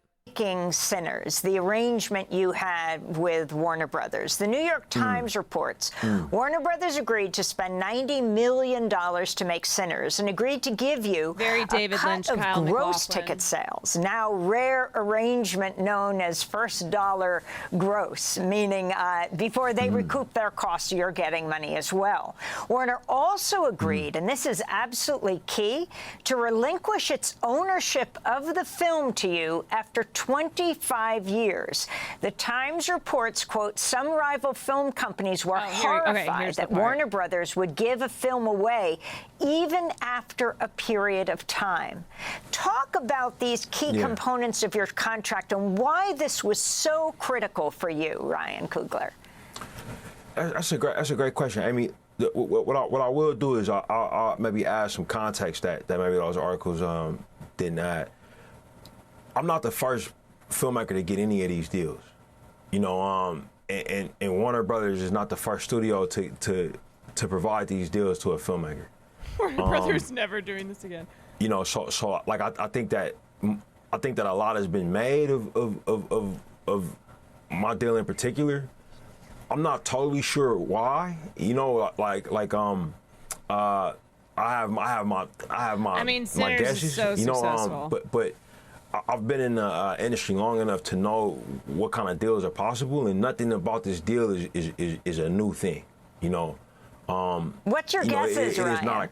S8: Sinners, the arrangement you had with Warner Brothers. The New York Times reports Warner Brothers agreed to spend $90 million to make Sinners and agreed to give you
S1: Very David
S8: a cut
S1: Lynch,
S8: of
S1: Kyle
S8: gross
S1: MacLachlan.
S8: ticket sales. Now, rare arrangement known as first dollar gross, meaning before they recoup their costs, you're getting money as well. Warner also agreed, and this is absolutely key, to relinquish its ownership of the film to you after 25 years. The Times reports, quote, some rival film companies were horrified that Warner Brothers would give a film away even after a period of time. Talk about these key components of your contract and why this was so critical for you, Ryan Coogler.
S4: That's a great question. I mean, what I will do is I'll maybe add some context that maybe those articles didn't add. I'm not the first filmmaker to get any of these deals, you know. And Warner Brothers is not the first studio to provide these deals to a filmmaker.
S1: Warner Brothers never doing this again.
S4: You know, so like I think that a lot has been made of my deal in particular. I'm not totally sure why. You know, I have my
S1: I mean,
S4: my
S1: Sinners
S4: guesses.
S1: is so
S4: you know,
S1: successful.
S4: But I've been in the industry long enough to know what kind of deals are possible, and nothing about this deal is a new thing. You know.
S8: What's your guesses,
S4: Ryan?
S8: Ryan?
S4: It is not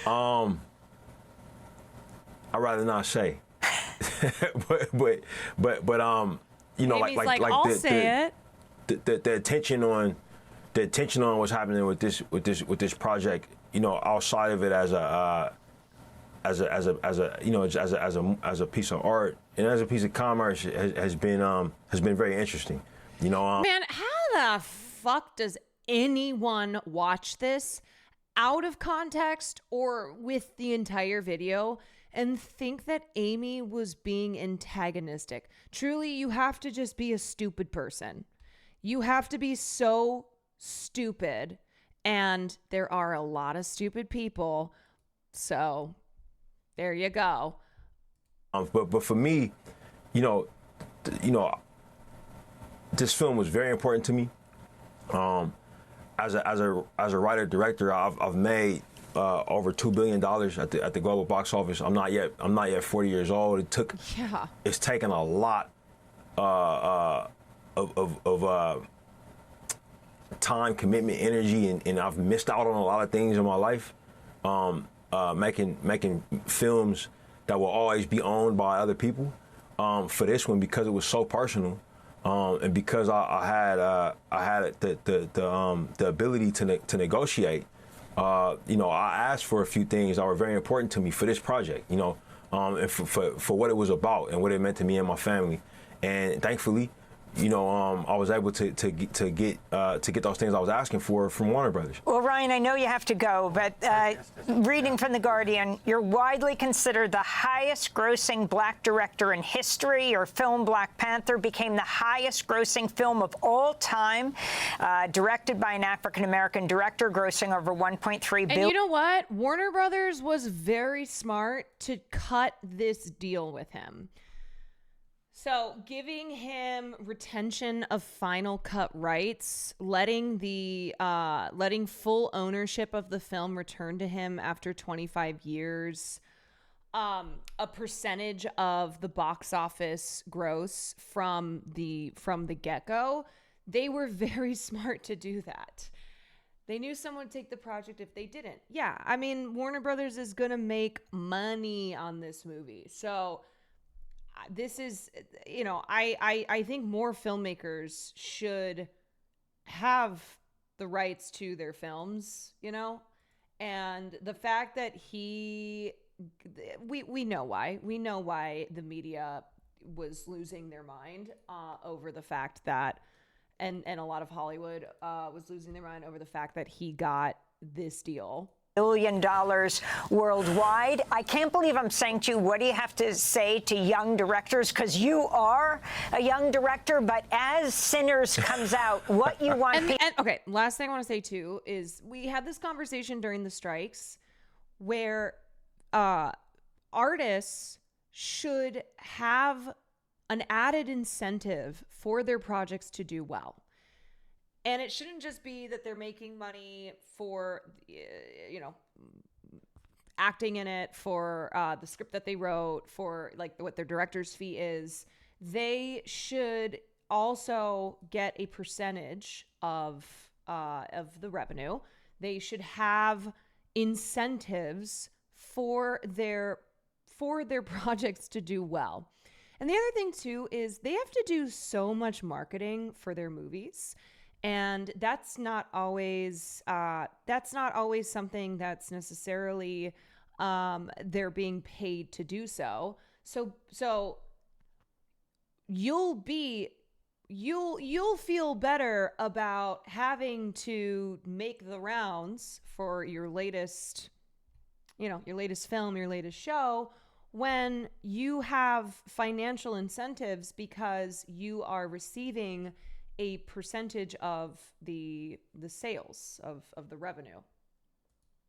S4: a I'd rather not say. but you know,
S1: Amy's like I'll say it.
S4: The attention on what's happening with this project, you know, outside of it as a piece of art and as a piece of commerce has been very interesting. You know,
S1: man, how the fuck does anyone watch this out of context or with the entire video and think that Amy was being antagonistic? Truly, you have to just be a stupid person. You have to be so stupid, and there are a lot of stupid people. So there you go.
S4: But for me, you know, this film was very important to me. As a writer director, I've made over $2 billion at the global box office. I'm not yet 40 years old. It's taken a lot of time, commitment, energy, and I've missed out on a lot of things in my life. Making films that will always be owned by other people. For this one, because it was so personal, and because I had the ability to negotiate. You know, I asked for a few things that were very important to me for this project. You know, and for what it was about and what it meant to me and my family. And thankfully, I was able to get those things I was asking for from Warner Brothers.
S8: Well, Ryan, I know you have to go, but reading from The Guardian, you're widely considered the highest-grossing black director in history. Your film Black Panther became the highest-grossing film of all time, directed by an African-American director, grossing over $1.3 billion.
S1: And you know what? Warner Brothers was very smart to cut this deal with him. So giving him retention of Final Cut rights, letting full ownership of the film return to him after 25 years, a percentage of the box office gross from the get-go, they were very smart to do that. They knew someone would take the project if they didn't. Yeah, I mean, Warner Brothers is going to make money on this movie. So this is, I think more filmmakers should have the rights to their films, and the fact that we know why. We know why the media was losing their mind over the fact that, and a lot of Hollywood was losing their mind over the fact that he got this deal.
S8: $1 billion worldwide. I can't believe I'm saying to you, what do you have to say to young directors? Because you are a young director, but as Sinners comes out, what you want
S1: and okay, last thing I want to say too is we had this conversation during the strikes where artists should have an added incentive for their projects to do well. And it shouldn't just be that they're making money for, acting in it, for the script that they wrote, for like what their director's fee is. They should also get a percentage of the revenue. They should have incentives for their projects to do well. And the other thing too is they have to do so much marketing for their movies. And that's not always something that's necessarily they're being paid to do so. So you'll feel better about having to make the rounds for your latest film, your latest show, when you have financial incentives because you are receiving a percentage of the sales of the revenue.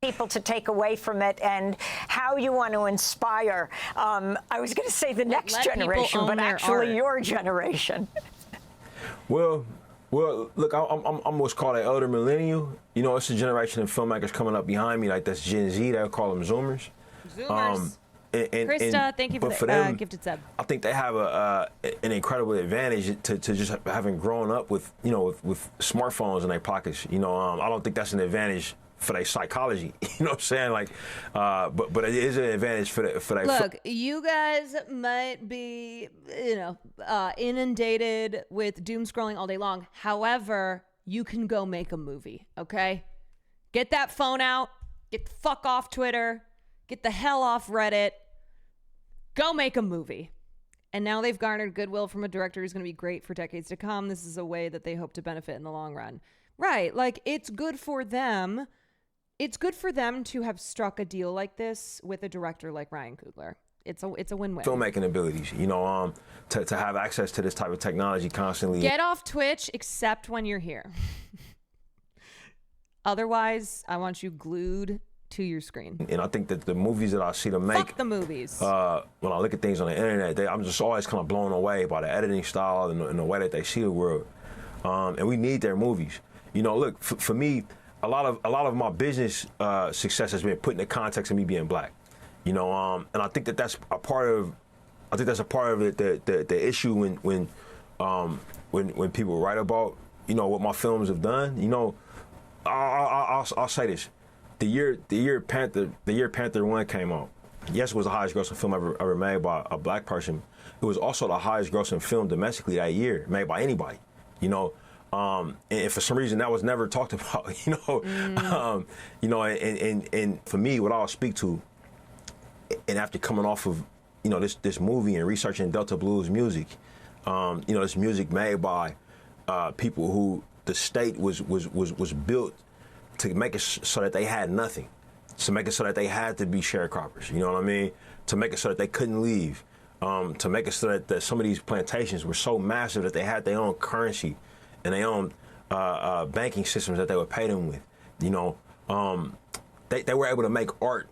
S8: People to take away from it and how you want to inspire. I was going to say the next generation, but actually your generation.
S4: Well, look, I'm what's called an elder millennial. It's a generation of filmmakers coming up behind me, like that's Gen Z. They'll call them Zoomers.
S1: Krista, thank you for the gifted sub.
S4: I think they have an incredible advantage to just having grown up with smartphones in their pockets. I don't think that's an advantage for their psychology. You know what I'm saying? Like, but it is an advantage for their.
S1: Look, you guys might be inundated with doom scrolling all day long. However, you can go make a movie. Okay, get that phone out. Get the fuck off Twitter. Get the hell off Reddit. Go make a movie. And now they've garnered goodwill from a director who's going to be great for decades to come. This is a way that they hope to benefit in the long run. Right. Like, it's good for them. It's good for them to have struck a deal like this with a director like Ryan Coogler. It's a win-win.
S4: Filmmaking abilities, to have access to this type of technology constantly.
S1: Get off Twitch except when you're here. Otherwise, I want you glued to your screen.
S4: And I think that the movies that I see them make,
S1: fuck the movies.
S4: When I look at things on the internet, I'm just always kind of blown away by the editing style and the way that they see the world. And we need their movies. Look, for me, a lot of my business success has been put in the context of me being black. And I think that's a part of. I think that's a part of it. The issue when people write about what my films have done. I'll say this. The year Panther 1 came out, yes, it was the highest grossing film ever made by a black person. It was also the highest grossing film domestically that year made by anybody, and for some reason that was never talked about, and for me, what I'll speak to, and after coming off of, this movie and researching Delta Blues music, It's music made by people who the state was built to make it so that they had nothing, to make it so that they had to be sharecroppers. You know what I mean? To make it so that they couldn't leave. To make it so that some of these plantations were so massive that they had their own currency and their own banking systems that they would pay them with. They were able to make art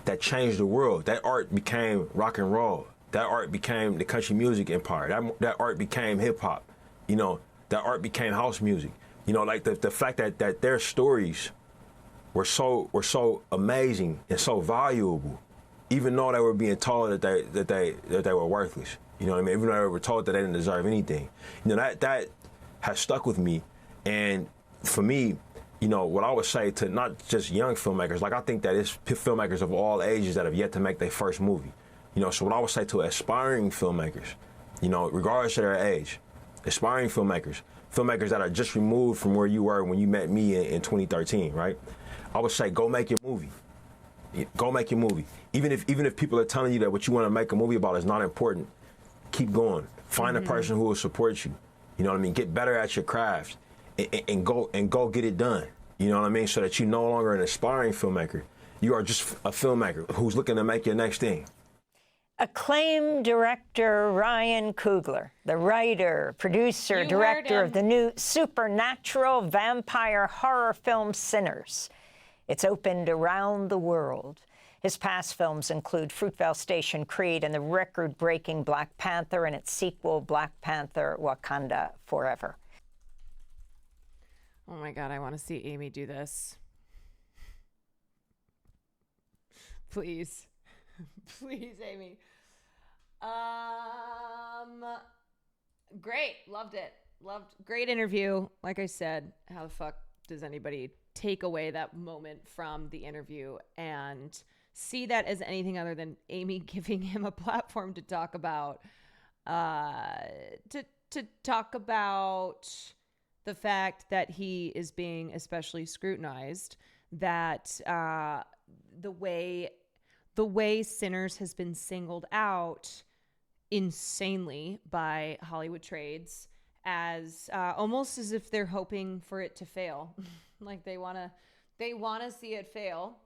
S4: that changed the world. That art became rock and roll. That art became the country music empire. That art became hip hop. That art became house music. Like the fact that their stories were so amazing and so valuable, even though they were being told that they were worthless. You know what I mean? Even though they were told that they didn't deserve anything. That has stuck with me. And for me, what I would say to not just young filmmakers, like I think that it's filmmakers of all ages that have yet to make their first movie. So what I would say to aspiring filmmakers, regardless of their age, aspiring filmmakers that are just removed from where you were when you met me in 2013, right? I would say go make your movie. Go make your movie. Even if people are telling you that what you want to make a movie about is not important, keep going. Find a person who will support you. You know what I mean? Get better at your craft and go get it done. You know what I mean? So that you're no longer an aspiring filmmaker. You are just a filmmaker who's looking to make your next thing.
S8: Acclaimed director Ryan Coogler, the writer, producer, director of the new supernatural vampire horror film Sinners. It's opened around the world. His past films include Fruitvale Station, Creed, and the record-breaking Black Panther and its sequel, Black Panther: Wakanda Forever.
S1: Oh my God, I want to see Amy do this. Please. Please, Amy. Great. Loved it. Great interview. Like I said, how the fuck does anybody take away that moment from the interview and see that as anything other than Amy giving him a platform to talk about to talk about the fact that he is being especially scrutinized, that the way Sinners has been singled out insanely by Hollywood trades as almost as if they're hoping for it to fail. Like they want to see it fail.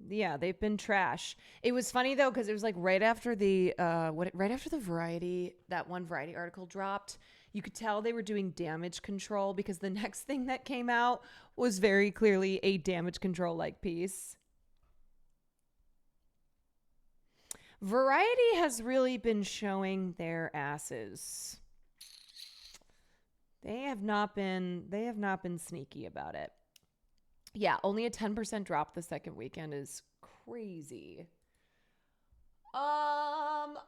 S1: Yeah, they've been trash. It was funny though, because it was like right after the Variety, that one Variety article dropped. You could tell they were doing damage control because the next thing that came out was very clearly a damage control like piece. Variety has really been showing their asses. They have not been sneaky about it. Yeah, only a 10% drop the second weekend is crazy. Alrighty.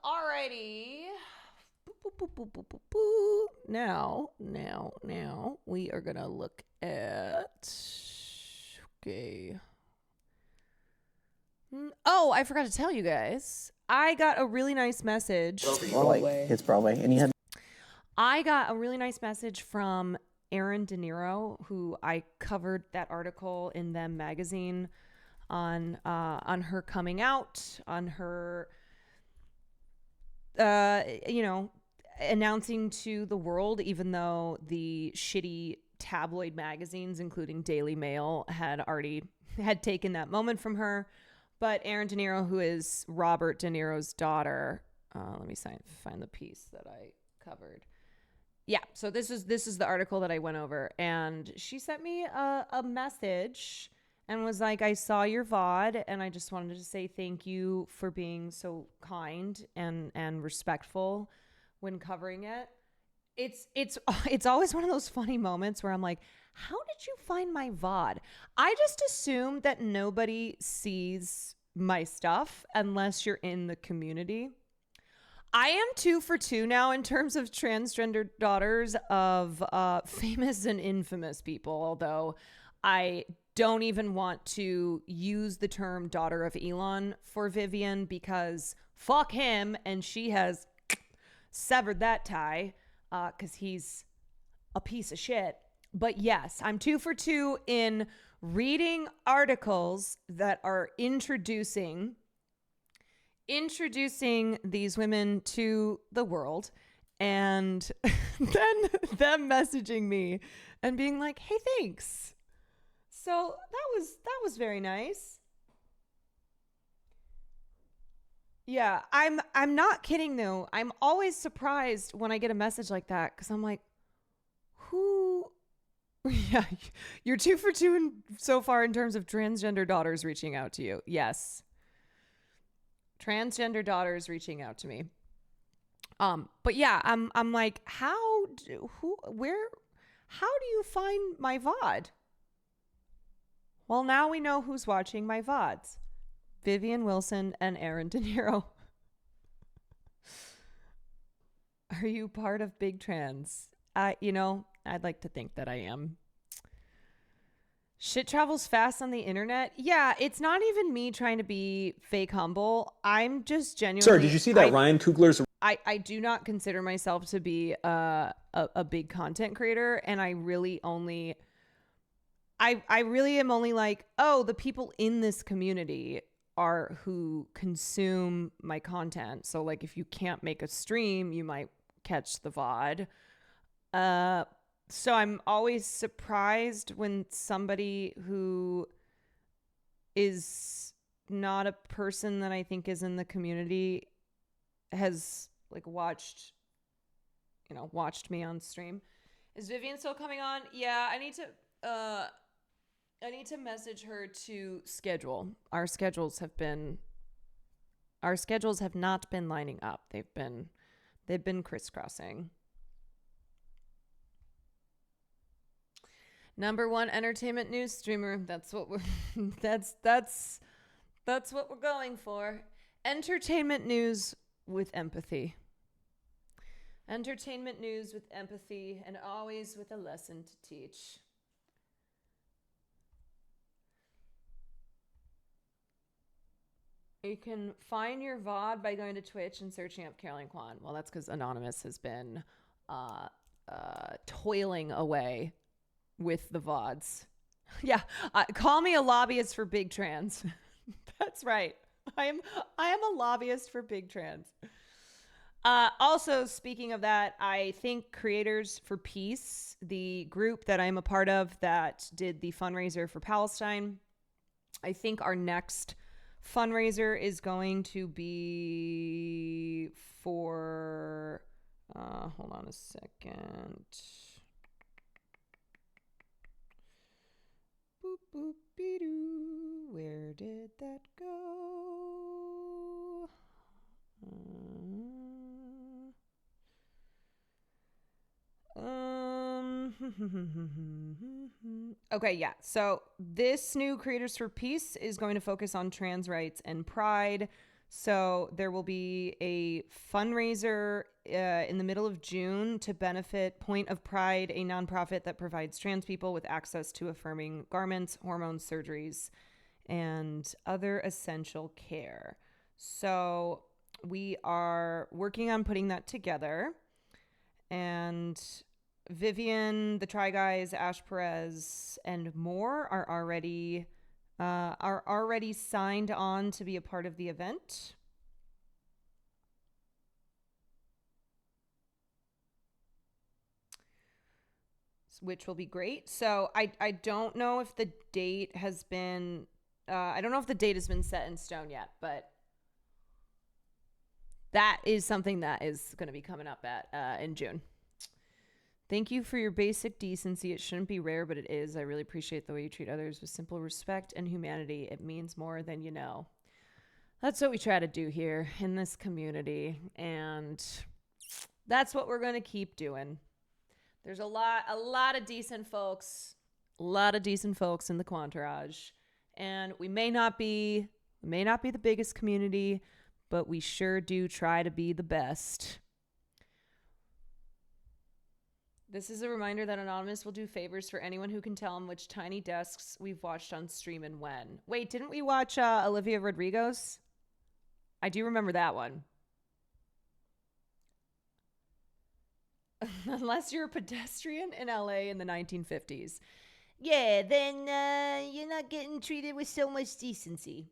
S1: Now we are gonna look at. Okay. Oh, I forgot to tell you guys. I got a really nice message.
S13: It's Broadway, and you had.
S1: I got a really nice message from Erin De Niro, who I covered that article in Them magazine on her coming out, on her, announcing to the world, even though the shitty tabloid magazines, including Daily Mail, had taken that moment from her. But Erin De Niro, who is Robert De Niro's daughter, let me find the piece that I covered. Yeah, so this is the article that I went over, and she sent me a message and was like, I saw your VOD, and I just wanted to say thank you for being so kind and respectful when covering it. It's always one of those funny moments where I'm like, how did you find my VOD? I just assume that nobody sees my stuff unless you're in the community. I am 2 for 2 now in terms of transgender daughters of famous and infamous people, although I don't even want to use the term daughter of Elon for Vivian because fuck him, and she has severed that tie because he's a piece of shit. But yes, I'm 2 for 2 in reading articles that are introducing these women to the world, and then them messaging me and being like, "Hey, thanks." So that was very nice. Yeah, I'm not kidding though. I'm always surprised when I get a message like that, because I'm like, who? Yeah, you're 2 for 2 so far in terms of transgender daughters reaching out to you. Yes, transgender daughters reaching out to me. But yeah, I'm like, how do you find my VOD? Well, now we know who's watching my VODs. Vivian Wilson and Aaron De Niro. Are you part of Big Trans? I'd like to think that I am. Shit travels fast on the internet. Yeah, it's not even me trying to be fake humble. I'm just genuinely...
S14: Sir, did you see that Ryan Coogler's...
S1: I do not consider myself to be a big content creator, and I really am only like, oh, the people in this community are who consume my content. So like, if you can't make a stream, you might catch the VOD. So I'm always surprised when somebody who is not a person that I think is in the community has like watched me on stream. Is Vivian still coming on? Yeah, I need to message her to schedule. Our schedules have not been lining up. They've been crisscrossing. #1 entertainment news streamer. That's what we're that's what we're going for. Entertainment news with empathy. Entertainment news with empathy, and always with a lesson to teach. You can find your VOD by going to Twitch and searching up Caroline Kwan. Well, that's because Anonymous has been toiling away with the VODs. Yeah, call me a lobbyist for Big Trans. That's right. I am a lobbyist for Big Trans. Also, speaking of that, I think Creators for Peace, the group that I'm a part of that did the fundraiser for Palestine, I think our next fundraiser is going to be for hold on a second. Boop boop be doo. Where did that go? Okay, yeah. So this new Creators for Peace is going to focus on trans rights and pride. So there will be a fundraiser in the middle of June to benefit Point of Pride, a nonprofit that provides trans people with access to affirming garments, hormone surgeries, and other essential care. So we are working on putting that together. And Vivian, the Try Guys, Ash Perez, and more are already signed on to be a part of the event. Which will be great. So I don't know if the date has been set in stone yet, but that is something that is going to be coming up in June. Thank you for your basic decency. It shouldn't be rare, but it is. I really appreciate the way you treat others with simple respect and humanity. It means more than you know. That's what we try to do here in this community, and that's what we're going to keep doing. There's a lot of decent folks, in the Quantourage, and we may not be the biggest community, but we sure do try to be the best. This is a reminder that Anonymous will do favors for anyone who can tell him which tiny desks we've watched on stream and when. Wait, didn't we watch Olivia Rodrigo's? I do remember that one. unless you're a pedestrian in LA in the 1950s. Yeah, then you're not getting treated with so much decency.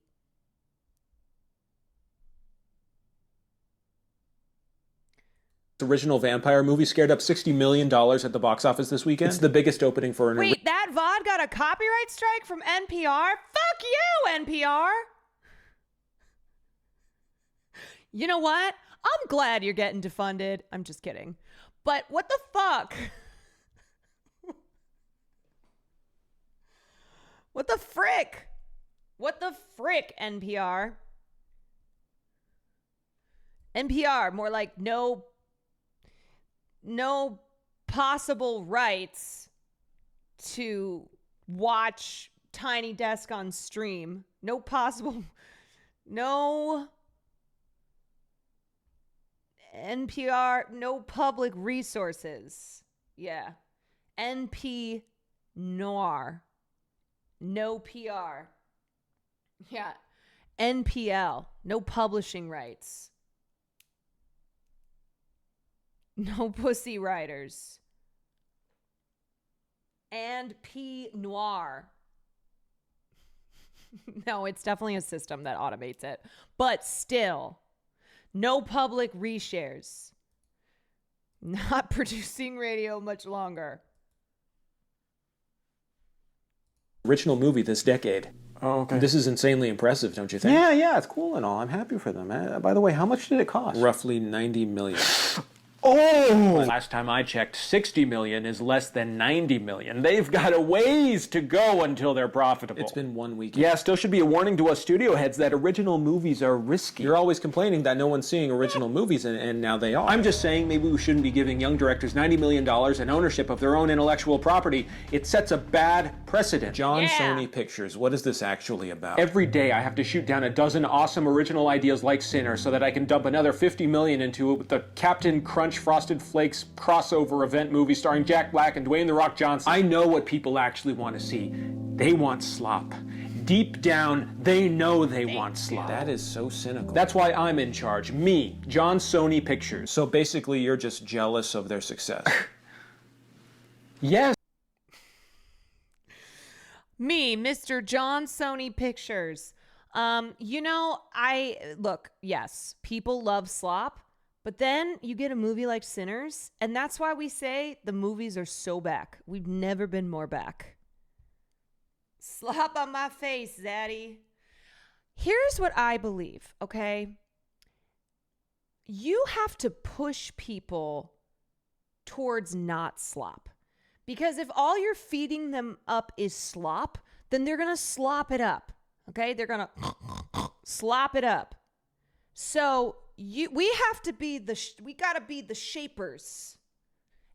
S14: Original vampire movie scared up $60 million at the box office this weekend. It's the biggest opening for an
S1: Wait, that VOD got a copyright strike from NPR? Fuck you, NPR! You know what? I'm glad you're getting defunded. I'm just kidding. But what the fuck? What the frick? What the frick, NPR? NPR, more like no possible rights to watch Tiny Desk on stream. No NPR, no public resources. Yeah. NP Noir. No PR. Yeah. NPL. No publishing rights. No Pussy Riders. And P Noir. No, it's definitely a system that automates it. But still, no public reshares. Not producing radio much longer.
S14: original movie this decade.
S3: Oh, okay.
S14: This is insanely impressive, don't you think?
S3: Yeah, it's cool and all. I'm happy for them. By the way, how much did it cost?
S14: Roughly $90 million.
S3: Oh!
S14: Last time I checked, $60 million is less than $90 million. They've got a ways to go until they're profitable. It's been 1 week.
S3: Yeah, still should be a warning to us studio heads that original movies are risky.
S14: You're always complaining that no one's seeing original movies, and now they are.
S3: I'm just saying maybe we shouldn't be giving young directors $90 million and ownership of their own intellectual property. It sets a bad precedent.
S14: John Sony Pictures, what is this actually about?
S3: Every day I have to shoot down a dozen awesome original ideas like Sinner so that I can dump another $50 million into the Captain Crunch Frosted Flakes crossover event movie starring Jack Black and Dwayne "The Rock" Johnson.
S14: I know what people actually want to see. They want slop. Deep down, they know they want slop. That is so cynical.
S3: That's why I'm in charge. Me, John Sony Pictures.
S14: So basically you're just jealous of their success.
S3: Yes.
S1: Me, Mr. John Sony Pictures. Yes, people love slop. But then you get a movie like Sinners, and that's why we say the movies are so back. We've never been more back. Slap on my face, Zaddy. Here's what I believe, okay? You have to push people towards not slop. Because if all you're feeding them up is slop, then they're going to slop it up, okay? They're going to slop it up. So we have to be we got to be the shapers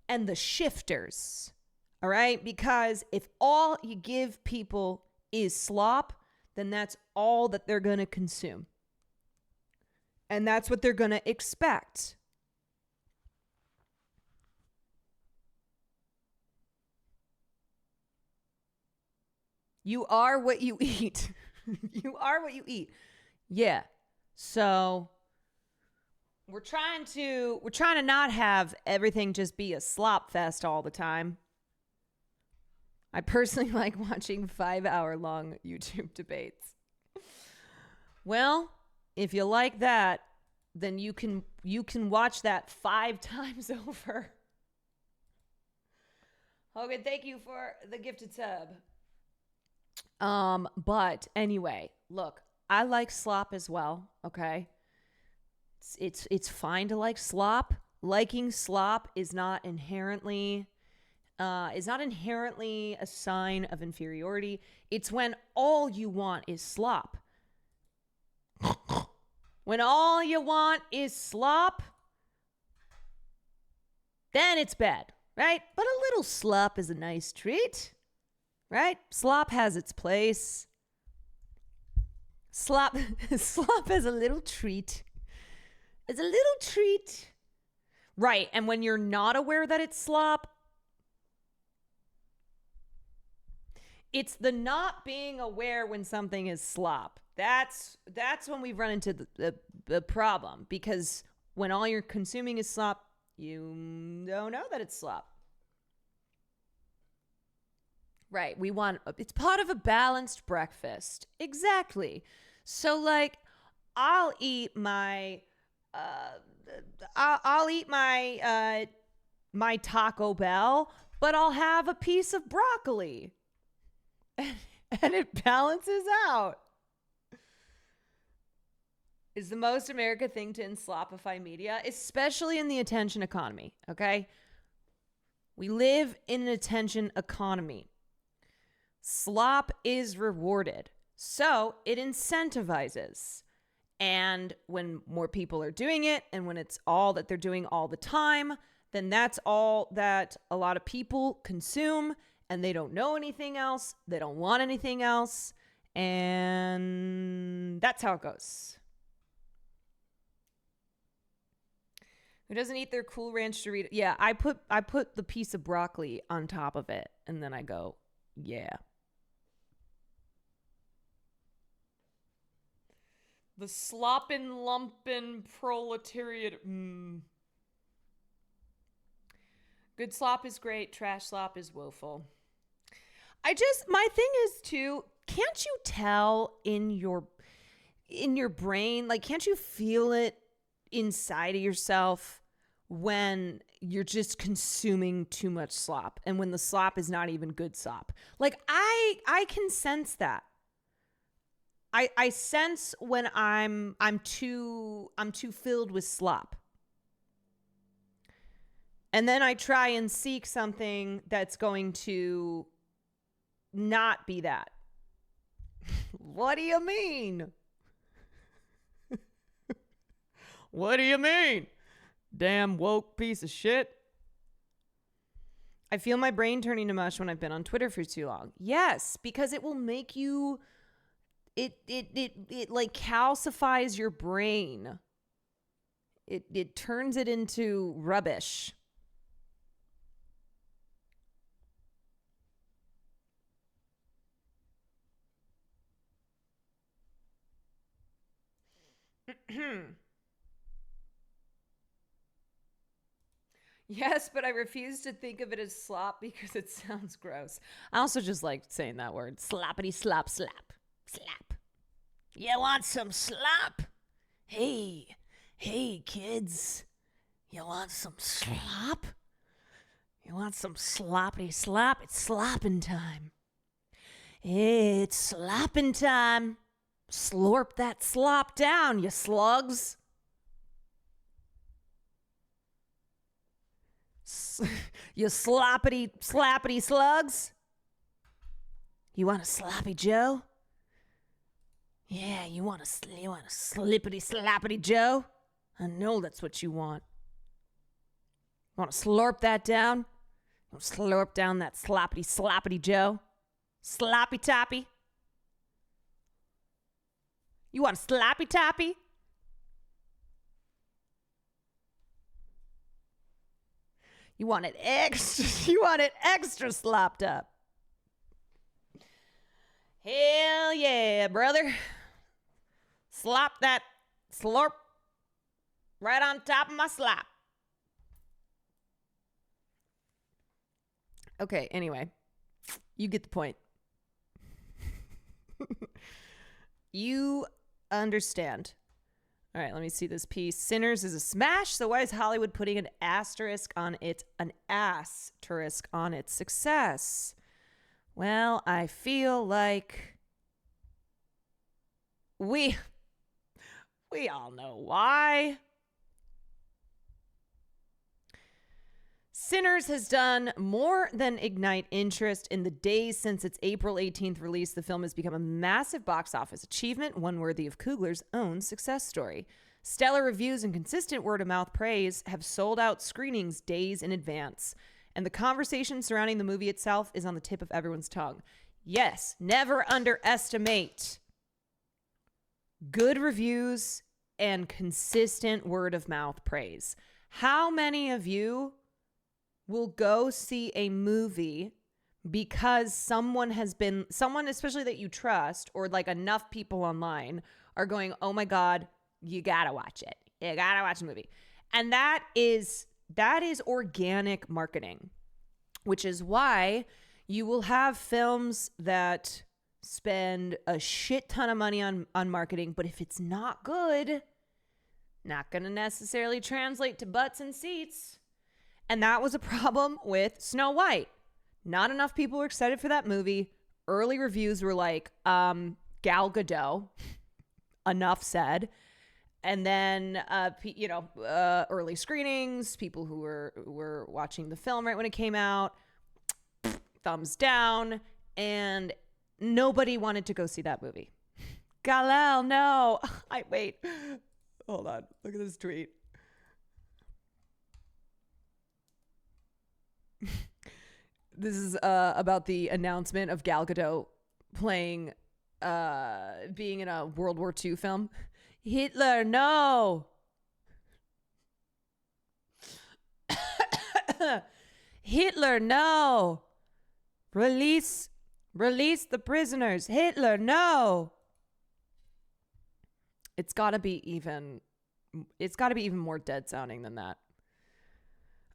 S1: and the shifters, all right? Because if all you give people is slop, then that's all that they're going to consume. And that's what they're going to expect. You are what you eat. You are what you eat. Yeah. So we're trying to not have everything just be a slop fest all the time. I personally like watching 5-hour-long YouTube debates. Well, if you like that, then you can watch that 5 times over. Okay, thank you for the gifted sub. But anyway, look, I like slop as well, okay? It's fine to like slop. Liking slop is not inherently a sign of inferiority. It's when all you want is slop. When all you want is slop, then it's bad, right? But a little slop is a nice treat, right? Slop has its place. Slop is a little treat. It's a little treat. Right, and when you're not aware that it's slop, it's the not being aware when something is slop. That's when we run into the problem. Because when all you're consuming is slop, you don't know that it's slop. Right. It's part of a balanced breakfast. Exactly. So like, I'll eat my my Taco Bell, but I'll have a piece of broccoli. And it balances out. Is the most American thing to enslopify media, especially in the attention economy, okay? We live in an attention economy. Slop is rewarded, so it incentivizes. And when more people are doing it, and when it's all that they're doing all the time, then that's all that a lot of people consume, and they don't know anything else. They don't want anything else. And that's how it goes. Who doesn't eat their Cool Ranch Dorito? Yeah, I put the piece of broccoli on top of it, and then I go, yeah. The sloppin' lumpin' proletariat. Good slop is great. Trash slop is woeful. My thing is too, can't you tell in your brain, like, can't you feel it inside of yourself when you're just consuming too much slop, and when the slop is not even good slop? Like, I can sense that. I sense when I'm too filled with slop. And then I try and seek something that's going to not be that. What do you mean? What do you mean? Damn woke piece of shit. I feel my brain turning to mush when I've been on Twitter for too long. Yes, because it will make you... It like calcifies your brain. It turns it into rubbish. Yes, but I refuse to think of it as slop because it sounds gross. I also just like saying that word. Sloppity slop slap. Slap. You want some slop? Hey, kids. You want some slop? You want some sloppity slop? It's slopping time. It's slopping time. Slurp that slop down, you slugs. You slappity slugs. You want a sloppy Joe? Yeah, you want a slippity slappity Joe? I know that's what you want. You want to slurp that down? You want to slurp down that sloppity Joe? Sloppy toppy? You want a sloppy toppy? You want it extra slopped up. Hell yeah, brother. Slop that slurp right on top of my slop. Okay, anyway. You get the point. You understand. All right, let me see this piece. Sinners is a smash, so why is Hollywood putting an asterisk on its success? Well, I feel like we all know why. Sinners has done more than ignite interest in the days since its April 18th release. The film has become a massive box office achievement, one worthy of Coogler's own success story. Stellar reviews and consistent word-of-mouth praise have sold out screenings days in advance. And the conversation surrounding the movie itself is on the tip of everyone's tongue. Yes, never underestimate good reviews and consistent word-of-mouth praise. How many of you will go see a movie because someone especially that you trust, or like enough people online are going, oh my God, you gotta watch it. You gotta watch the movie. And that is That is organic marketing, which is why you will have films that spend a shit ton of money on marketing, but if it's not good, not going to necessarily translate to butts and seats. And that was a problem with Snow White. Not enough people were excited for that movie. Early reviews were like, Gal Gadot, enough said. And then, early screenings, people who were watching the film right when it came out, thumbs down, and nobody wanted to go see that movie. Gal-El, no. Wait. Hold on. Look at this tweet. This is about the announcement of Gal Gadot playing, being in a World War II film. Hitler, no. Hitler, no. Release the prisoners. Hitler, no. It's got to be even more dead sounding than that.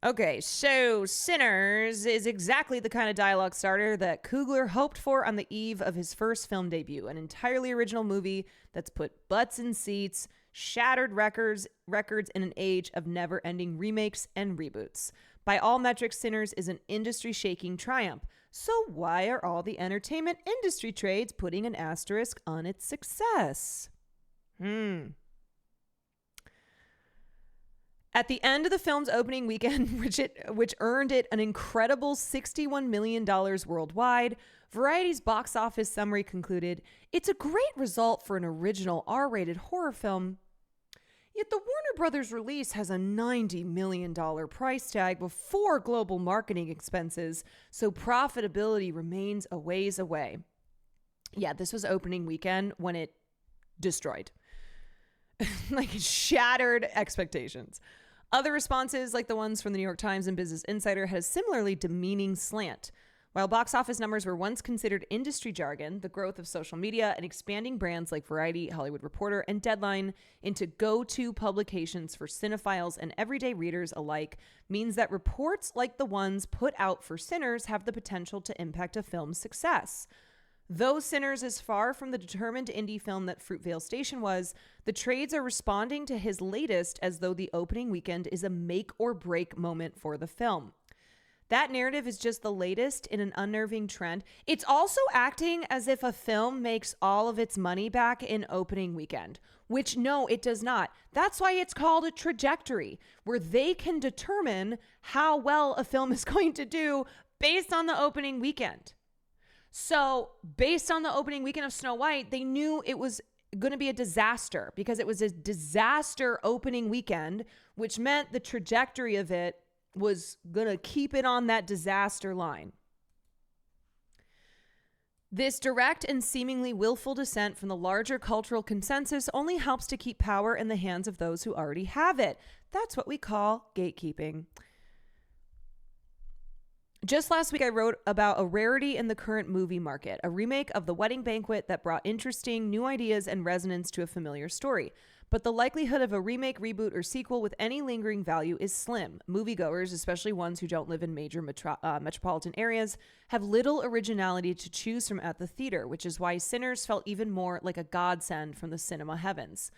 S1: Okay, so Sinners is exactly the kind of dialogue starter that Coogler hoped for on the eve of his first film debut, an entirely original movie that's put butts in seats, shattered records in an age of never-ending remakes and reboots. By all metrics, Sinners is an industry-shaking triumph. So why are all the entertainment industry trades putting an asterisk on its success? At the end of the film's opening weekend, which earned it an incredible $61 million worldwide, Variety's box office summary concluded, "It's a great result for an original R-rated horror film. Yet the Warner Brothers release has a $90 million price tag before global marketing expenses, so profitability remains a ways away." Yeah, this was opening weekend when it destroyed. Like, it shattered expectations. Other responses, like the ones from the New York Times and Business Insider, had a similarly demeaning slant. While box office numbers were once considered industry jargon, the growth of social media and expanding brands like Variety, Hollywood Reporter, and Deadline into go-to publications for cinephiles and everyday readers alike means that reports like the ones put out for Sinners have the potential to impact a film's success. Though Sinners is far from the determined indie film that Fruitvale Station was, the trades are responding to his latest as though the opening weekend is a make-or-break moment for the film. That narrative is just the latest in an unnerving trend. It's also acting as if a film makes all of its money back in opening weekend, which no, it does not. That's why it's called a trajectory, where they can determine how well a film is going to do based on the opening weekend. So based on the opening weekend of Snow White, they knew it was going to be a disaster because it was a disaster opening weekend, which meant the trajectory of it was going to keep it on that disaster line. This direct and seemingly willful dissent from the larger cultural consensus only helps to keep power in the hands of those who already have it. That's what we call gatekeeping. Just last week, I wrote about a rarity in the current movie market, a remake of The Wedding Banquet that brought interesting new ideas and resonance to a familiar story. But the likelihood of a remake, reboot, or sequel with any lingering value is slim. Moviegoers, especially ones who don't live in major metropolitan areas, have little originality to choose from at the theater, which is why Sinners felt even more like a godsend from the cinema heavens.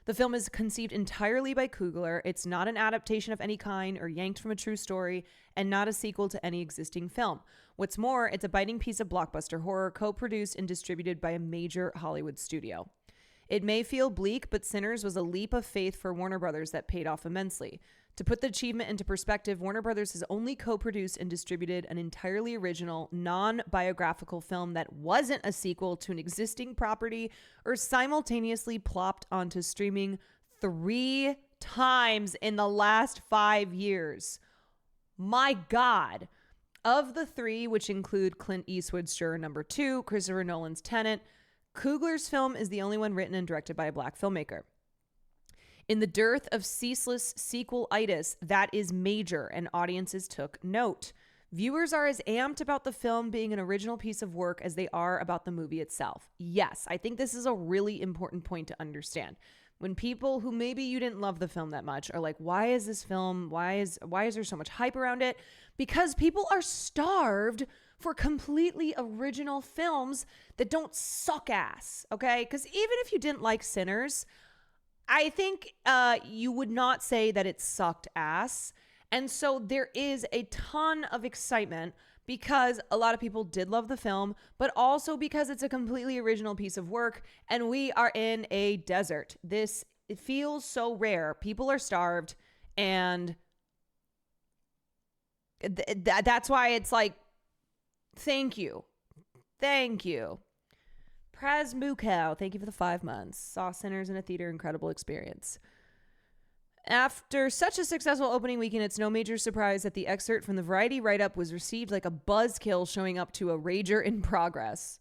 S1: The film is conceived entirely by Coogler. It's not an adaptation of any kind or yanked from a true story, and not a sequel to any existing film. What's more, it's a biting piece of blockbuster horror co-produced and distributed by a major Hollywood studio. It may feel bleak, but Sinners was a leap of faith for Warner Brothers that paid off immensely. To put the achievement into perspective, Warner Brothers has only co-produced and distributed an entirely original, non-biographical film that wasn't a sequel to an existing property or simultaneously plopped onto streaming 3 times in the last 5 years. My God. Of the 3, which include Clint Eastwood's Juror No. 2, Christopher Nolan's Tenet, Coogler's film is the only one written and directed by a black filmmaker. In the dearth of ceaseless sequel-itis, that is major, and audiences took note. Viewers are as amped about the film being an original piece of work as they are about the movie itself. Yes, I think this is a really important point to understand. When people who maybe you didn't love the film that much are like, why is this film, why is there so much hype around it? Because people are starved for completely original films that don't suck ass, okay? Because even if you didn't like Sinners, I think you would not say that it sucked ass. And so there is a ton of excitement because a lot of people did love the film, but also because it's a completely original piece of work and we are in a desert. It feels so rare. People are starved, and that's why it's like, thank you. Thank you. Praz Mukow, thank you for the 5 months. Saw Sinners in a theater, incredible experience. After such a successful opening weekend, it's no major surprise that the excerpt from the Variety write-up was received like a buzzkill showing up to a rager in progress.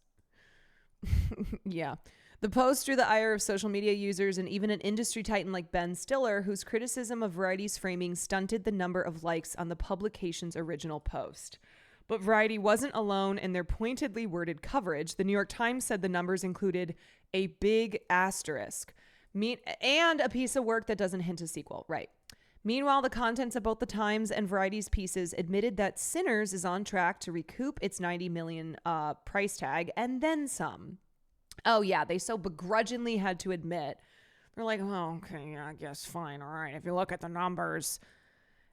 S1: Yeah. The post drew the ire of social media users and even an industry titan like Ben Stiller, whose criticism of Variety's framing stunted the number of likes on the publication's original post. But Variety wasn't alone in their pointedly worded coverage. The New York Times said the numbers included a big asterisk and a piece of work that doesn't hint a sequel. Right. Meanwhile, the contents of both the Times and Variety's pieces admitted that Sinners is on track to recoup its $90 million price tag and then some. Oh, yeah. They so begrudgingly had to admit. They're like, oh, okay, yeah, I guess fine. All right. If you look at the numbers.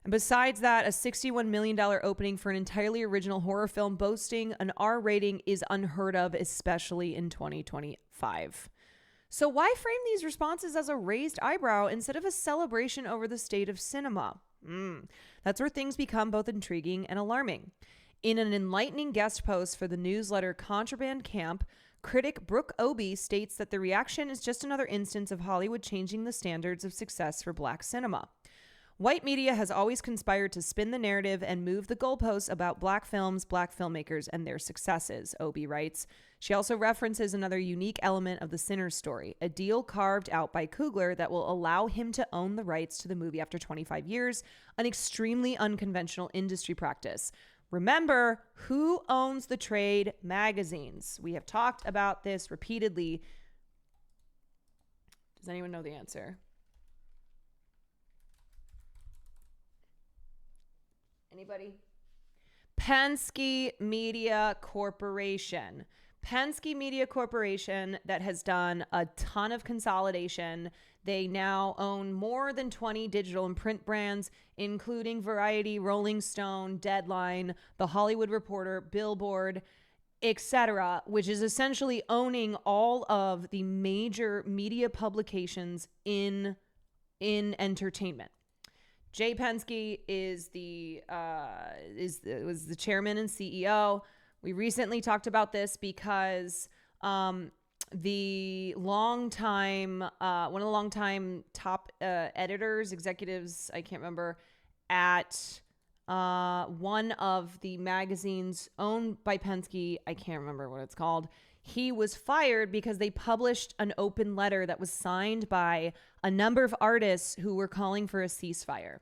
S1: And besides that, a $61 million opening for an entirely original horror film boasting an R rating is unheard of, especially in 2025. So why frame these responses as a raised eyebrow instead of a celebration over the state of cinema? That's where things become both intriguing and alarming. In an enlightening guest post for the newsletter Contraband Camp, critic Brooke Obie states that the reaction is just another instance of Hollywood changing the standards of success for Black cinema. White media has always conspired to spin the narrative and move the goalposts about Black films, Black filmmakers, and their successes, Obie writes. She also references another unique element of the Sinners story, a deal carved out by Coogler that will allow him to own the rights to the movie after 25 years, an extremely unconventional industry practice. Remember, who owns the trade magazines? We have talked about this repeatedly. Does anyone know the answer? Anybody? Penske Media Corporation. Penske Media Corporation that has done a ton of consolidation. They now own more than 20 digital and print brands, including Variety, Rolling Stone, Deadline, The Hollywood Reporter, Billboard, etc., which is essentially owning all of the major media publications in entertainment. Jay Penske was the chairman and CEO. We recently talked about this because the longtime one of the longtime top editors, executives, I can't remember, at one of the magazines owned by Penske, I can't remember what it's called. He was fired because they published an open letter that was signed by a number of artists who were calling for a ceasefire.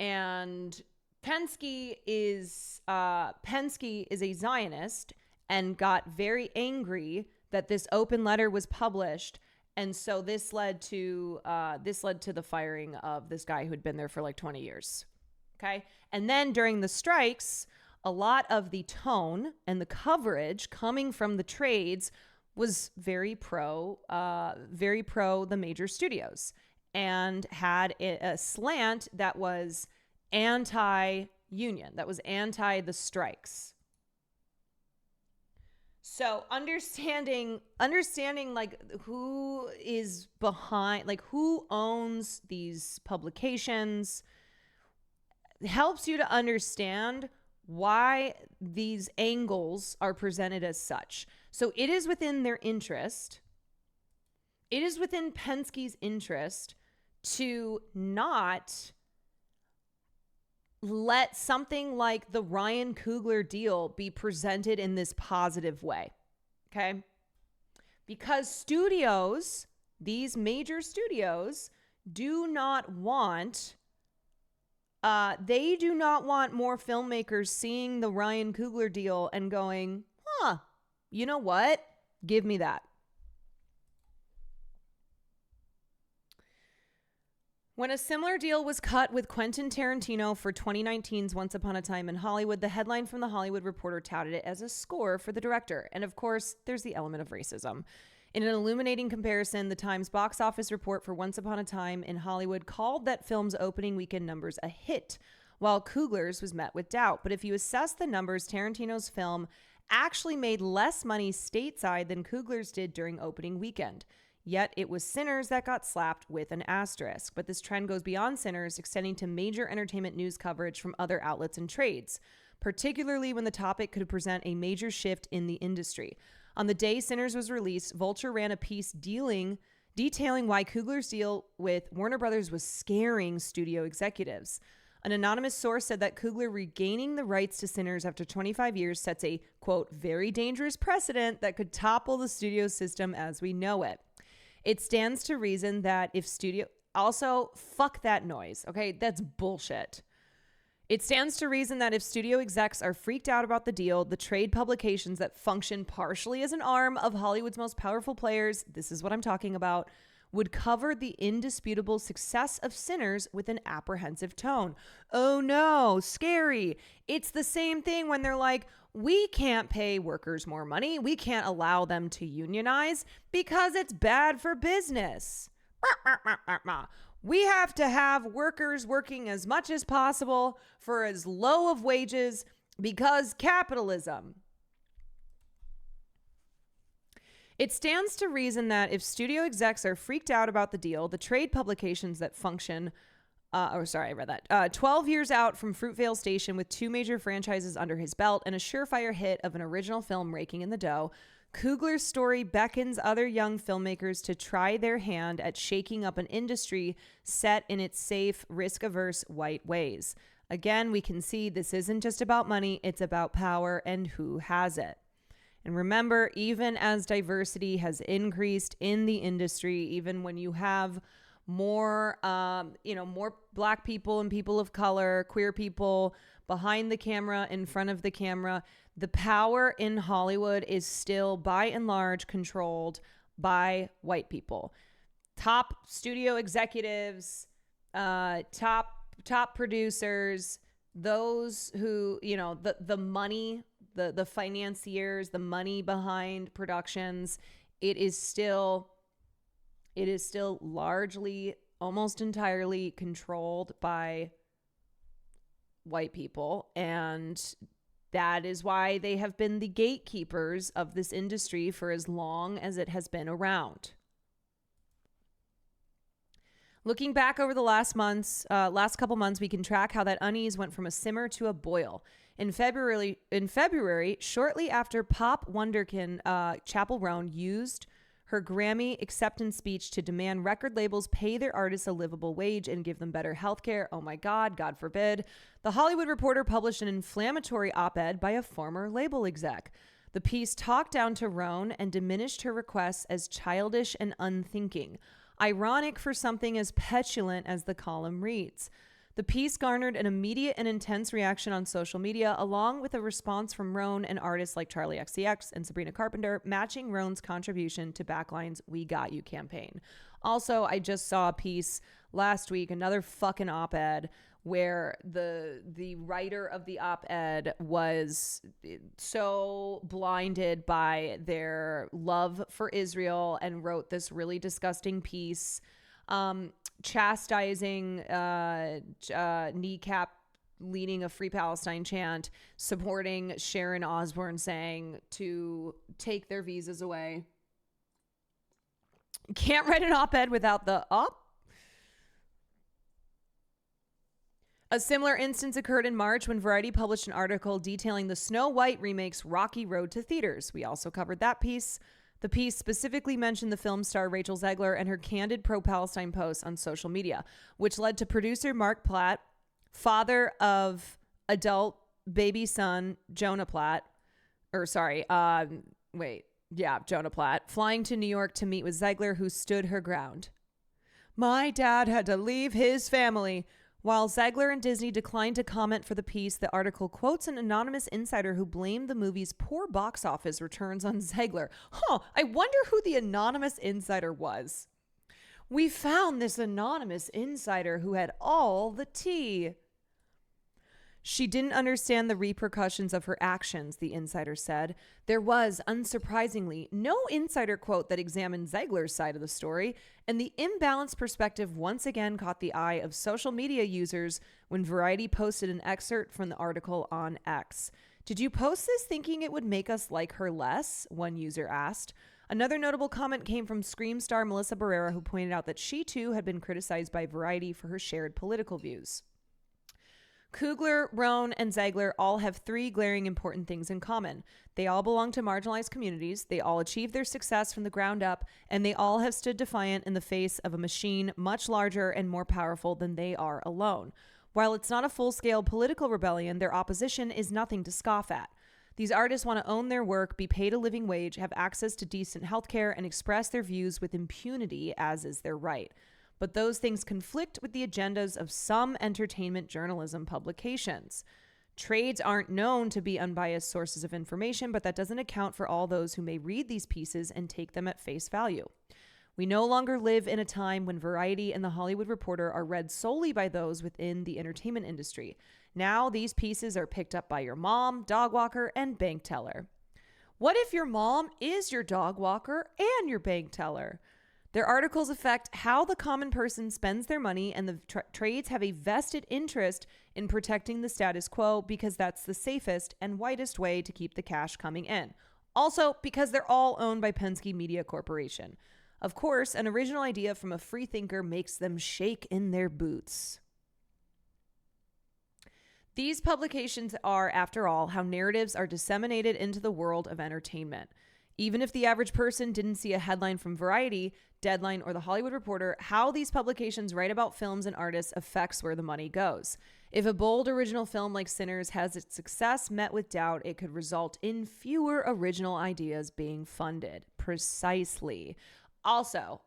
S1: And Penske is a Zionist and got very angry that this open letter was published. And so this led to the firing of this guy who had been there for like 20 years. Okay. And then during the strikes, a lot of the tone and the coverage coming from the trades was very pro the major studios, and had a slant that was anti-union, that was anti the strikes. So understanding like who is behind, like who owns these publications, helps you to understand why these angles are presented as such. So it is within their interest. It is within Penske's interest to not let something like the Ryan Coogler deal be presented in this positive way. Okay? Because studios, these major studios, do not want more filmmakers seeing the Ryan Coogler deal and going, you know what? Give me that. When a similar deal was cut with Quentin Tarantino for 2019's Once Upon a Time in Hollywood, the headline from The Hollywood Reporter touted it as a score for the director. And of course, there's the element of racism. In an illuminating comparison, the Times box office report for Once Upon a Time in Hollywood called that film's opening weekend numbers a hit, while Coogler's was met with doubt. But if you assess the numbers, Tarantino's film actually made less money stateside than Coogler's did during opening weekend. Yet it was Sinners that got slapped with an asterisk. But this trend goes beyond Sinners, extending to major entertainment news coverage from other outlets and trades, particularly when the topic could present a major shift in the industry. On the day Sinners was released, Vulture ran a piece detailing why Coogler's deal with Warner Brothers was scaring studio executives. An anonymous source said that Coogler regaining the rights to Sinners after 25 years sets a, quote, very dangerous precedent that could topple the studio system as we know it. It stands to reason that if studio... Also, fuck that noise, okay? That's bullshit. It stands to reason that if studio execs are freaked out about the deal, the trade publications that function partially as an arm of Hollywood's most powerful players, this is what I'm talking about, would cover the indisputable success of Sinners with an apprehensive tone. Oh no, scary. It's the same thing when they're like, we can't pay workers more money. We can't allow them to unionize because it's bad for business. We have to have workers working as much as possible for as low of wages because capitalism. It stands to reason that if studio execs are freaked out about the deal, the trade publications that function 12 years out from Fruitvale Station with 2 major franchises under his belt and a surefire hit of an original film raking in the dough, Coogler's story beckons other young filmmakers to try their hand at shaking up an industry set in its safe, risk-averse white ways. Again, we can see this isn't just about money, it's about power and who has it. And remember, even as diversity has increased in the industry, even when you have more Black people and people of color, queer people behind the camera, in front of the camera, the power in Hollywood is still by and large controlled by white people. Top studio executives, top producers, those who, the money, the financiers, the money behind productions, it is still largely, almost entirely controlled by white people. And that is why they have been the gatekeepers of this industry for as long as it has been around. Looking back over the last couple months, we can track how that unease went from a simmer to a boil. In February, shortly after pop wonderkin Chappell Roan used her Grammy acceptance speech to demand record labels pay their artists a livable wage and give them better health care. Oh my God, God forbid. The Hollywood Reporter published an inflammatory op-ed by a former label exec. The piece talked down to Roan and diminished her requests as childish and unthinking. Ironic for something as petulant as the column reads. The piece garnered an immediate and intense reaction on social media, along with a response from Roan and artists like Charlie XCX and Sabrina Carpenter, matching Roan's contribution to Backline's We Got You campaign. Also, I just saw a piece last week, another fucking op-ed, where the writer of the op-ed was so blinded by their love for Israel and wrote this really disgusting piece chastising kneecap leading a Free Palestine chant, supporting Sharon Osbourne saying to take their visas away. Can't write an op-ed without the op. A similar instance occurred in March when Variety published an article detailing the Snow White remake's rocky road to theaters. We also covered that piece. The piece specifically mentioned the film star Rachel Zegler and her candid pro-Palestine posts on social media, which led to producer Mark Platt, father of adult baby son Jonah Platt, Jonah Platt, flying to New York to meet with Zegler, who stood her ground. My dad had to leave his family While Zegler and Disney declined to comment for the piece, the article quotes an anonymous insider who blamed the movie's poor box office returns on Zegler. I wonder who the anonymous insider was. We found this anonymous insider who had all the tea. She didn't understand the repercussions of her actions, the insider said. There was, unsurprisingly, no insider quote that examined Zegler's side of the story, and the imbalanced perspective once again caught the eye of social media users when Variety posted an excerpt from the article on X. Did you post this thinking it would make us like her less? One user asked. Another notable comment came from Scream star Melissa Barrera, who pointed out that she too had been criticized by Variety for her shared political views. Coogler, Rohn, and Zegler all have three glaring important things in common. They all belong to marginalized communities, they all achieved their success from the ground up, and they all have stood defiant in the face of a machine much larger and more powerful than they are alone. While it's not a full-scale political rebellion, their opposition is nothing to scoff at. These artists want to own their work, be paid a living wage, have access to decent healthcare, and express their views with impunity, as is their right. But those things conflict with the agendas of some entertainment journalism publications. Trades aren't known to be unbiased sources of information, but that doesn't account for all those who may read these pieces and take them at face value. We no longer live in a time when Variety and The Hollywood Reporter are read solely by those within the entertainment industry. Now these pieces are picked up by your mom, dog walker, and bank teller. What if your mom is your dog walker and your bank teller? Their articles affect how the common person spends their money, and the trades have a vested interest in protecting the status quo because that's the safest and whitest way to keep the cash coming in. Also, because they're all owned by Penske Media Corporation. Of course, an original idea from a free thinker makes them shake in their boots. These publications are, after all, how narratives are disseminated into the world of entertainment. Even if the average person didn't see a headline from Variety, Deadline, or The Hollywood Reporter, how these publications write about films and artists affects where the money goes. If a bold original film like Sinners has its success met with doubt, it could result in fewer original ideas being funded. Precisely. Also,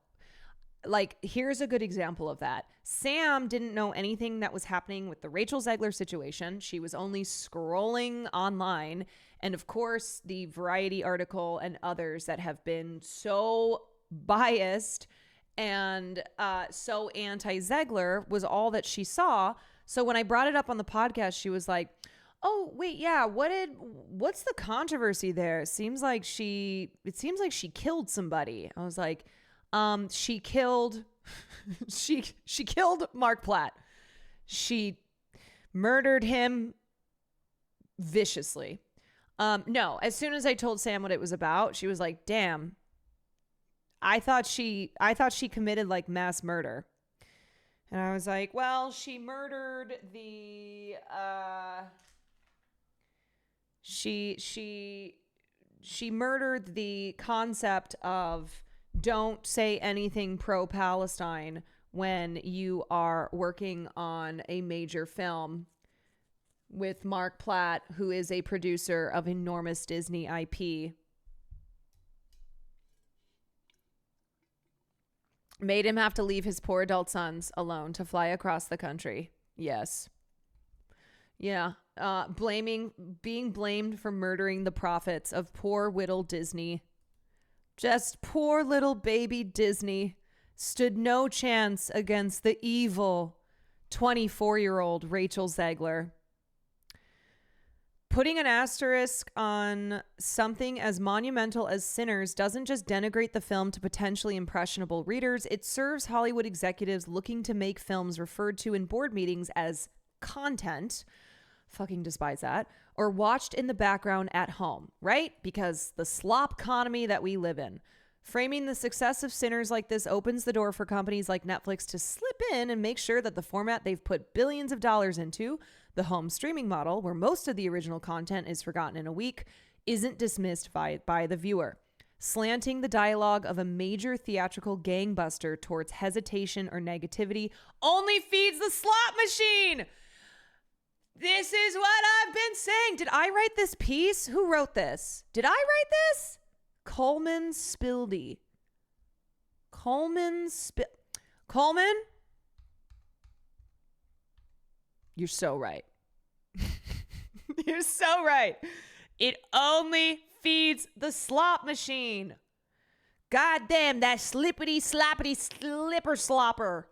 S1: here's a good example of that. Sam didn't know anything that was happening with the Rachel Zegler situation. She was only scrolling online. And of course, the Variety article and others that have been so biased and so anti-Zegler was all that she saw. So when I brought it up on the podcast, she was like, oh, wait, yeah, what's the controversy there? It seems like she killed somebody. I was like, she killed Mark Platt. She murdered him viciously. No, as soon as I told Sam what it was about, she was like, damn, I thought she committed like mass murder. And I was like, well, she murdered the, she murdered the concept of don't say anything pro-Palestine when you are working on a major film with Mark Platt, who is a producer of enormous Disney IP. Made him have to leave his poor adult sons alone to fly across the country. Yes. Yeah. Being blamed for murdering the profits of poor little Disney. Just poor little baby Disney stood no chance against the evil 24-year-old Rachel Zegler. Putting an asterisk on something as monumental as Sinners doesn't just denigrate the film to potentially impressionable readers, it serves Hollywood executives looking to make films referred to in board meetings as content, fucking despise that, or watched in the background at home, right? Because the slop economy that we live in. Framing the success of Sinners like this opens the door for companies like Netflix to slip in and make sure that the format they've put billions of dollars into, the home streaming model, where most of the original content is forgotten in a week, isn't dismissed by the viewer. Slanting the dialogue of a major theatrical gangbuster towards hesitation or negativity only feeds the slot machine. This is what I've been saying. Did I write this piece? Who wrote this? Did I write this? Coleman Spildy. Coleman? You're so right. You're so right. It only feeds the slot machine. God damn, that slippity slappity slipper slopper.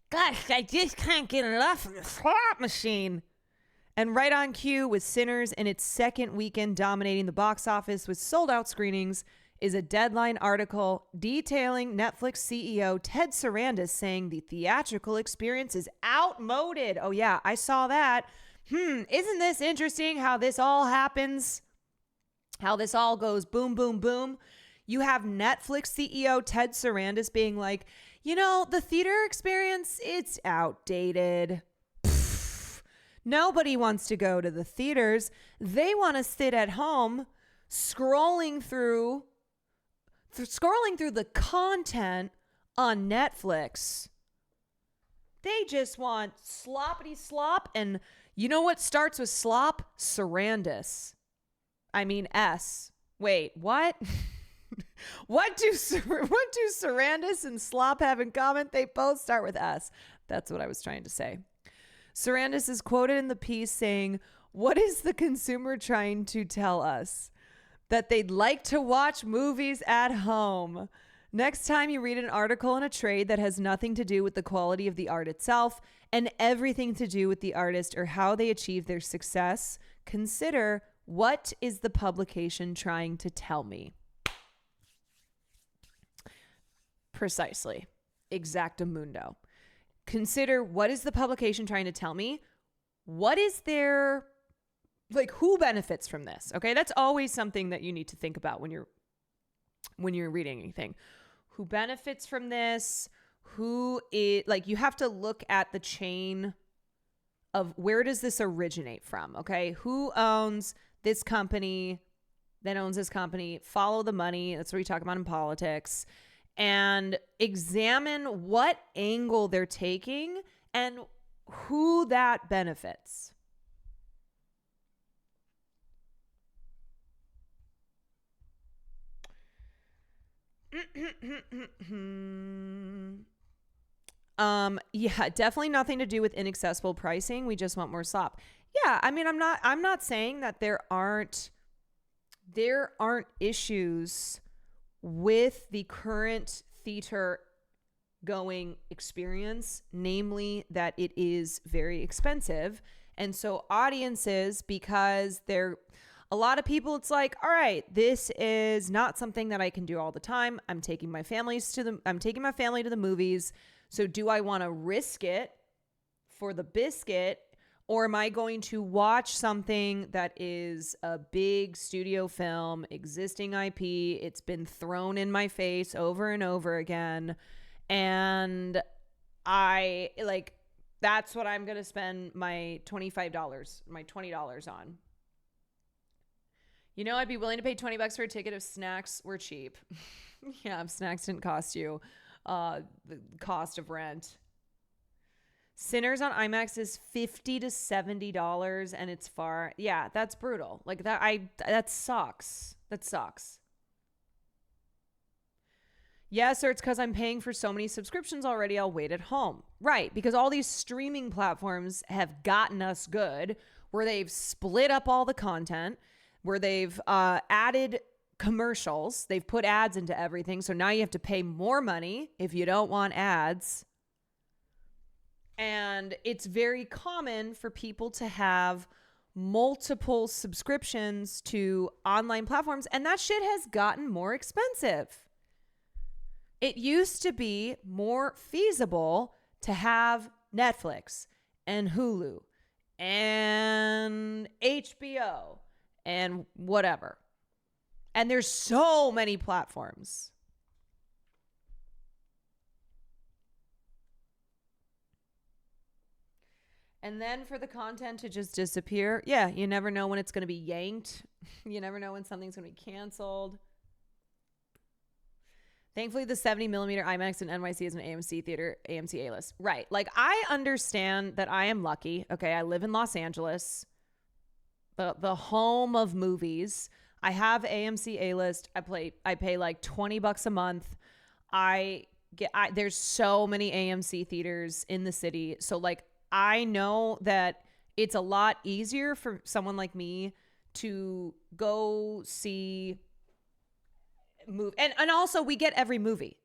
S1: Gosh, I just can't get enough of the slot machine. And right on cue with Sinners in its second weekend dominating the box office with sold-out screenings is a Deadline article detailing Netflix CEO Ted Sarandos saying the theatrical experience is outmoded. Oh yeah, I saw that. Isn't this interesting how this all happens? How this all goes boom, boom, boom. You have Netflix CEO Ted Sarandos being like, you know, the theater experience, it's outdated. Nobody wants to go to the theaters. They want to sit at home scrolling through the content on Netflix. They just want sloppity slop. And you know what starts with slop? Sarandos. I mean S. Wait, what? What do Sarandos and slop have in common? They both start with S. That's what I was trying to say. Sarandos is quoted in the piece saying, "What is the consumer trying to tell us? That they'd like to watch movies at home. Next time you read an article in a trade that has nothing to do with the quality of the art itself and everything to do with the artist or how they achieve their success, consider, what is the publication trying to tell me?" Precisely. Exactamundo. Consider, what is the publication trying to tell me? What is their, like, who benefits from this? Okay, that's always something that you need to think about when you're reading anything. Who benefits from this? Who is, like, you have to look at the chain of where does this originate from? Okay, who owns this company that owns this company? Follow the money. That's what we talk about in politics. And examine what angle they're taking and who that benefits. Yeah, definitely nothing to do with inaccessible pricing. We just want more slop. Yeah, I mean, I'm not saying that there aren't issues with the current theater going experience, namely that it is very expensive. And so audiences, because a lot of people, it's like, all right, this is not something that I can do all the time. I'm taking my family to the movies. So do I want to risk it for the biscuit? Or am I going to watch something that is a big studio film, existing IP? It's been thrown in my face over and over again. And that's what I'm going to spend my $25, my $20 on. You know, I'd be willing to pay $20 for a ticket if snacks were cheap. Yeah, if snacks didn't cost you the cost of rent. Sinners on IMAX is $50 to $70, and it's far. Yeah, that's brutal. Like that sucks. That sucks. Yes, or it's because I'm paying for so many subscriptions already. I'll wait at home. Right, because all these streaming platforms have gotten us good, where they've split up all the content, where they've added commercials. They've put ads into everything, so now you have to pay more money if you don't want ads. And it's very common for people to have multiple subscriptions to online platforms, and that shit has gotten more expensive. It used to be more feasible to have Netflix and Hulu and HBO and whatever. And there's so many platforms. And then for the content to just disappear, yeah, you never know when it's going to be yanked. You never know when something's going to be canceled. Thankfully, the 70mm IMAX in NYC is an AMC theater, AMC A-list. Right. Like, I understand that I am lucky. Okay, I live in Los Angeles, the home of movies. I have AMC A-list. I pay like $20 a month. There's so many AMC theaters in the city. So like, I know that it's a lot easier for someone like me to go see movie. And also we get every movie.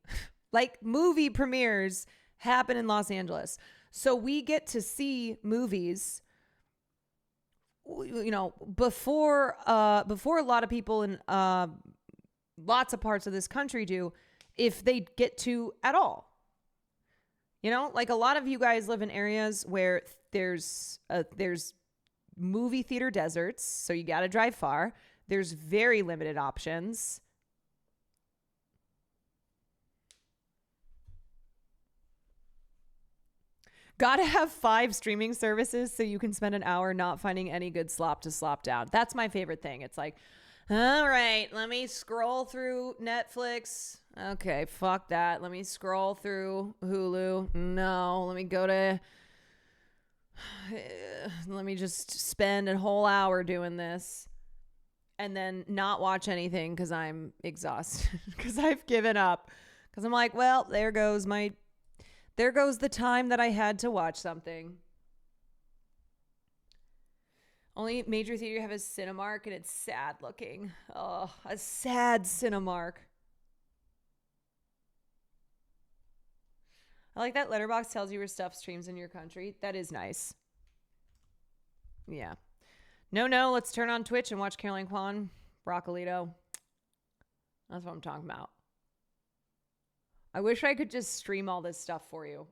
S1: Like movie premieres happen in Los Angeles. So we get to see movies, you know, before a lot of people in lots of parts of this country do, if they get to at all. You know, like a lot of you guys live in areas where there's movie theater deserts, so you got to drive far. There's very limited options. Got to have 5 streaming services so you can spend an hour not finding any good slop to slop down. That's my favorite thing. It's like, all right, let me scroll through Netflix. Okay, fuck that. Let me scroll through Hulu. No, let me go to... let me just spend a whole hour doing this and then not watch anything because I'm exhausted, because I've given up. Because I'm like, well, there goes the time that I had to watch something. Only major theater you have is Cinemark, and it's sad looking. Oh, a sad Cinemark. I like that Letterboxd tells you where stuff streams in your country. That is nice. Yeah. No, let's turn on Twitch and watch Caroline Kwan, Broccolito. That's what I'm talking about. I wish I could just stream all this stuff for you.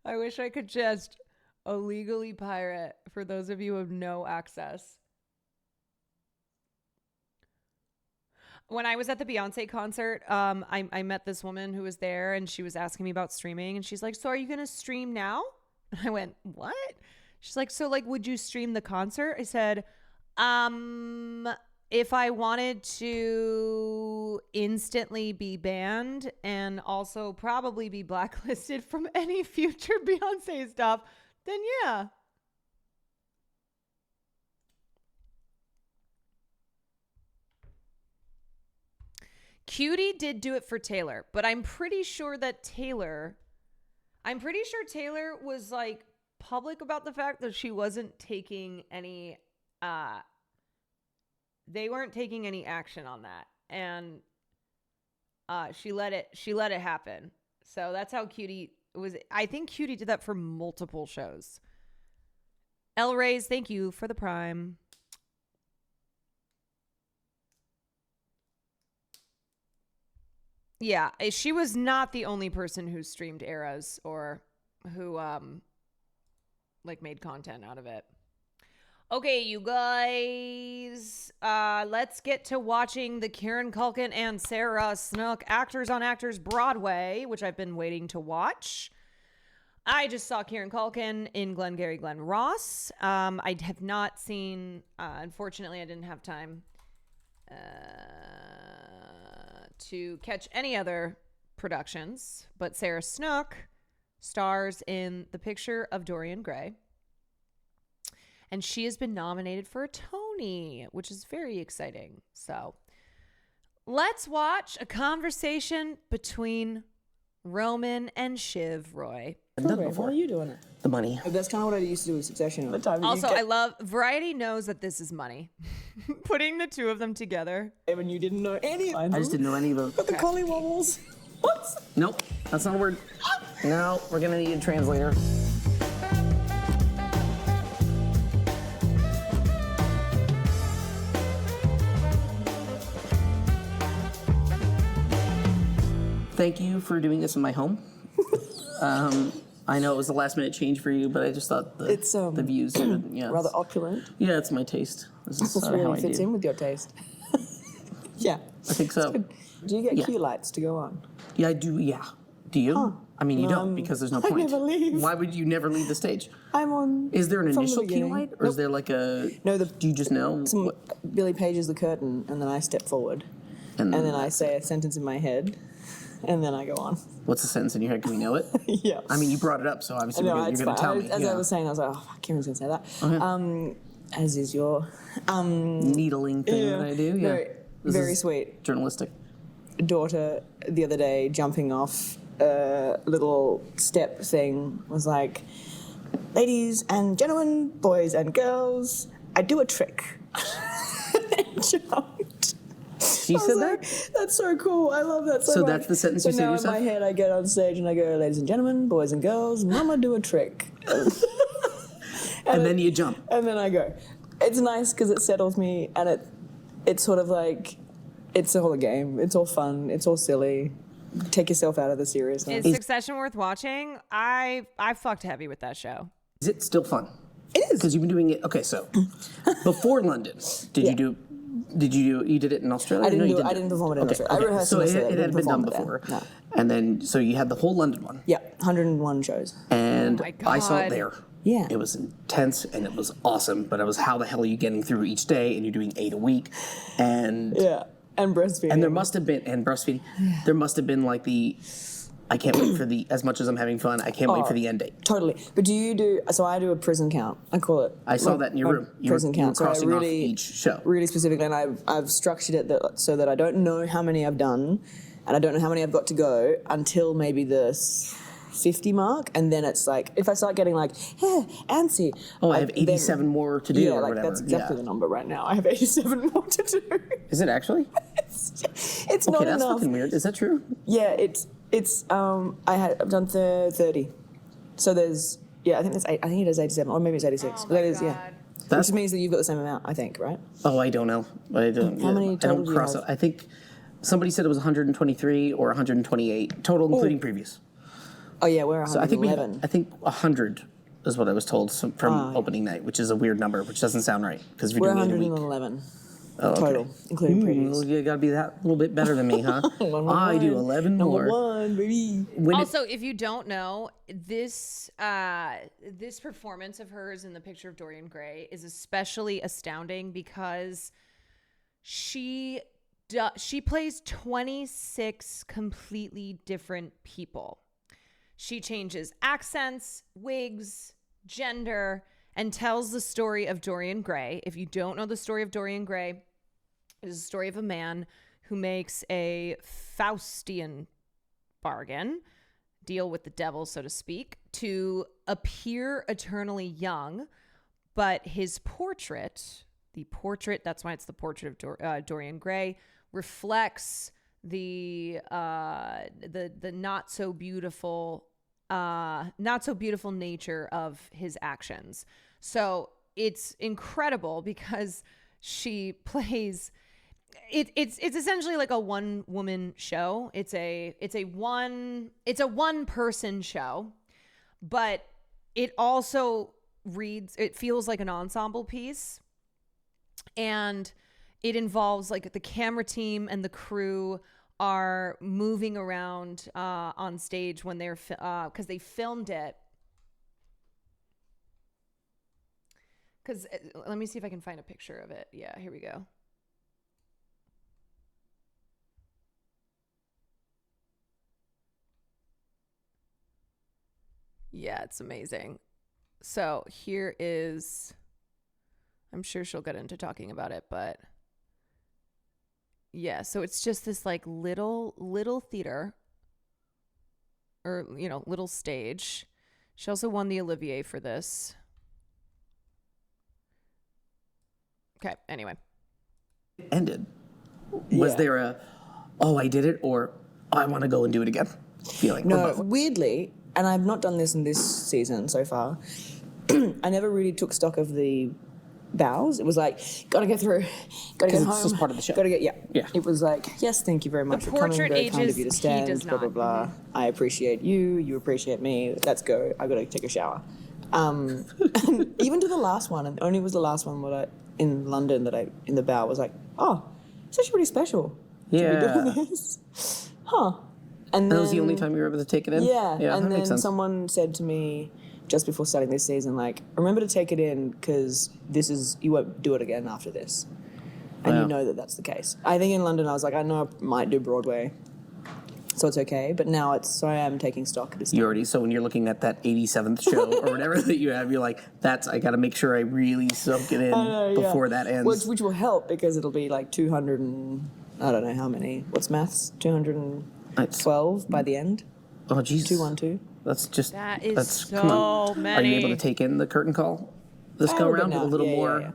S1: I wish I could just illegally pirate for those of you who have no access. When I was at the Beyonce concert, I met this woman who was there, and she was asking me about streaming, and she's like, so are you going to stream now? And I went, what? She's like, so like, would you stream the concert? I said, if I wanted to instantly be banned and also probably be blacklisted from any future Beyonce stuff, then yeah. Cutie did do it for Taylor, but I'm pretty sure Taylor was like public about the fact that she wasn't taking any, they weren't taking any action on that. And she let it happen. So that's how Cutie was. I think Cutie did that for multiple shows. El Reyes, thank you for the Prime. Yeah, she was not the only person who streamed eras or who like made content out of it. Okay, you guys, let's get to watching the Kieran Culkin and Sarah Snook Actors on Actors Broadway, which I've been waiting to watch. I just saw Kieran Culkin in Glengarry Glen Ross. I have not seen, unfortunately, I didn't have time to catch any other productions, but Sarah Snook stars in The Picture of Dorian Gray. And she has been nominated for a Tony, which is very exciting. So let's watch a conversation between Roman and Shiv Roy.
S13: Why are you doing it? The money. That's kind of what I used to do with Succession. The time
S1: also, I love Variety knows that this is money. Putting the two of them together.
S13: When you didn't know any of them. I just didn't know any of them. But the collie wobbles. What? Nope, that's not a word. No, we're gonna need a translator. Thank you for doing this in my home. I know it was a last-minute change for you, but I just thought the views are
S15: rather opulent.
S13: Yeah, it's my taste. This is
S15: really
S13: how I
S15: fits
S13: do.
S15: in with your taste. Yeah.
S13: I think so.
S15: Do you get cue lights to go on?
S13: Yeah, I do. Yeah. Do you?
S15: Huh.
S13: I mean, you don't because there's no
S15: I
S13: point.
S15: never leave.
S13: Why would you never leave the stage?
S15: I'm on.
S13: Is there an
S15: from the
S13: initial cue
S15: beginning.
S13: light, or is there like a?
S15: No,
S13: do you just know?
S15: Billy Page is the curtain, and then I step forward, and then I say a sentence in my head, and then I go on.
S13: What's the sentence in your head? Can we know it?
S15: Yeah.
S13: I mean, you brought it up, so obviously
S15: No,
S13: you're
S15: it's
S13: going to
S15: fine.
S13: tell me.
S15: As
S13: yeah.
S15: I was saying, I was like, oh, fuck, Kieran's going to say that.
S13: Okay.
S15: As is your...
S13: needling thing that I do. Yeah.
S15: Very
S13: This is
S15: sweet.
S13: Journalistic.
S15: Daughter the other day jumping off little step thing was like, ladies and gentlemen, boys and girls, I do a trick.
S13: She said that?
S15: That's so cool. I love that so much.
S13: So that's the sentence you say to
S15: now
S13: yourself?
S15: in my head, I get on stage and I go, ladies and gentlemen, boys and girls, mama do a trick.
S13: and then you jump.
S15: And then I go. It's nice because it settles me, and it's sort of like, it's all a game. It's all fun. It's all silly. Take yourself out of the seriousness.
S1: Is Succession worth watching? I fucked heavy with that show.
S13: Is it still fun?
S15: It is.
S13: Because you've been doing it. Okay, so before London, you did it in Australia?
S15: I didn't perform it in Australia. I rehearsed
S13: so
S15: in Australia.
S13: it had been done before.
S15: No.
S13: And then, so you had the whole London one.
S15: Yeah, 101 shows.
S13: And
S1: Oh my
S13: I saw it
S1: God.
S13: there.
S15: Yeah.
S13: It was intense and it was awesome, but it was how the hell are you getting through each day, and you're doing 8 a week, and
S15: and breastfeeding.
S13: And there must have been, and breastfeeding, there must have been like I can't wait for as much as I'm having fun, I can't wait for the end date.
S15: Totally. But so I do a prison count, I call it.
S13: I saw that in your room.
S15: Prison count.
S13: You were crossing
S15: so I
S13: off
S15: really,
S13: each show.
S15: Really specifically, and I've structured it so that I don't know how many I've done, and I don't know how many I've got to go until maybe the 50 mark, and then it's like, if I start getting like, antsy.
S13: Oh, I have 87 more to do or whatever.
S15: That's exactly the number right now. I have 87 more to do.
S13: Is it actually?
S15: It's
S13: okay,
S15: not
S13: that's
S15: enough.
S13: fucking weird. Is that true?
S15: Yeah, I've done 30. So there's, I think it is 87, or maybe it's 86.
S1: Oh
S15: But that is, which means that you've got the same amount, I think, right?
S13: Oh, I don't know. I don't.
S15: How many
S13: I
S15: total
S13: don't
S15: do you
S13: cross
S15: have?
S13: it. I think somebody said it was 123 or 128 total, including previous.
S15: Oh yeah, we're 111.
S13: So I think 100 is what I was told from opening night, which is a weird number, which doesn't sound right because
S15: we're
S13: doing 8 a week.
S15: 111
S13: total,
S15: okay. Including previous.
S13: Well, you got to be that little bit better than me, huh? I do 11 more.
S15: One, baby.
S1: Also, if you don't know, this performance of hers in The Picture of Dorian Gray is especially astounding because she plays 26 completely different people. She changes accents, wigs, gender, and tells the story of Dorian Gray. If you don't know the story of Dorian Gray, it is a story of a man who makes a Faustian bargain, deal with the devil, so to speak, to appear eternally young, but his portrait, that's why it's the portrait of Dorian Gray, reflects the not so beautiful nature of his actions. So it's incredible because she plays it's essentially like a one woman show. It's a one person show, but it also it feels like an ensemble piece, and it involves like the camera team and the crew are moving around on stage when they're because they filmed it. Because let me see if I can find a picture of it. Yeah, here we go. Yeah, it's amazing. So here is, I'm sure she'll get into talking about it, but yeah, so it's just this like little theater, or little stage. She also won the Olivier for this. Okay, anyway.
S13: Ended. Was there a, I did it, or I want to go and do it again feeling?
S15: No, weirdly, and I've not done this in this season so far, I never really took stock of the bows. It was like, gotta get through, gotta get home.
S13: It's just part of the show.
S15: Gotta get, yeah. It was like, yes, thank you very much for coming. Very kind of you to stand, blah, blah, blah. I appreciate you, you appreciate me. Let's go. I gotta take a shower. And even to the last one, and only was the last one in London that I, in the bow, was like, oh, it's actually pretty special to be doing this. Huh. And
S13: that was the only time you were able to take it in?
S15: Yeah,
S13: and
S15: then someone said to me just before starting this season, like, remember to take it in because you won't do it again after this. And you know that that's the case. I think in London I was like, I know I might do Broadway, so it's okay. But now I am taking stock this time.
S13: So when you're looking at that 87th show or whatever that you have, you're like, I got to make sure I really soak it in before that ends.
S15: Which will help because it'll be like 200 and, I don't know how many. What's maths? 212 by the end.
S13: Oh, geez.
S15: 212.
S13: That's just...
S1: That is
S13: that's,
S1: so
S13: come on.
S1: many.
S13: Are you able to take in the curtain call this go around with a little more...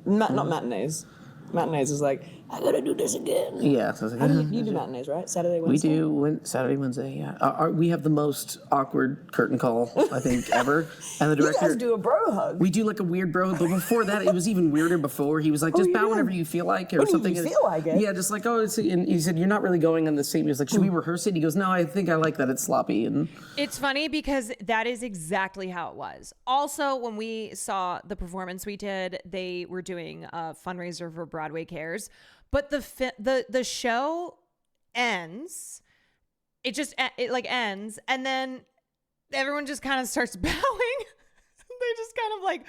S15: Not matinees. Matinees is like, I gotta do this again.
S13: Yeah. So it's like,
S15: You do matinees, right? Saturday, Wednesday?
S13: We do Saturday, Wednesday, yeah. We have the most awkward curtain call, I think, ever. And the director...
S15: You guys do a bro hug.
S13: We do like a weird bro hug, but before that, it was even weirder before. He was like, just bow whenever you feel like it or something.
S15: You feel like it?
S13: Yeah, just like, oh, it's... And he said, you're not really going on the same... He was like, should we rehearse it? He goes, no, I think I like that it's sloppy. And
S1: It's funny because that is exactly how it was. Also, when we saw the performance we did, they were doing a fundraiser for Broadway Cares. But the show ends. It like ends, and then everyone just kind of starts bowing. They just kind of like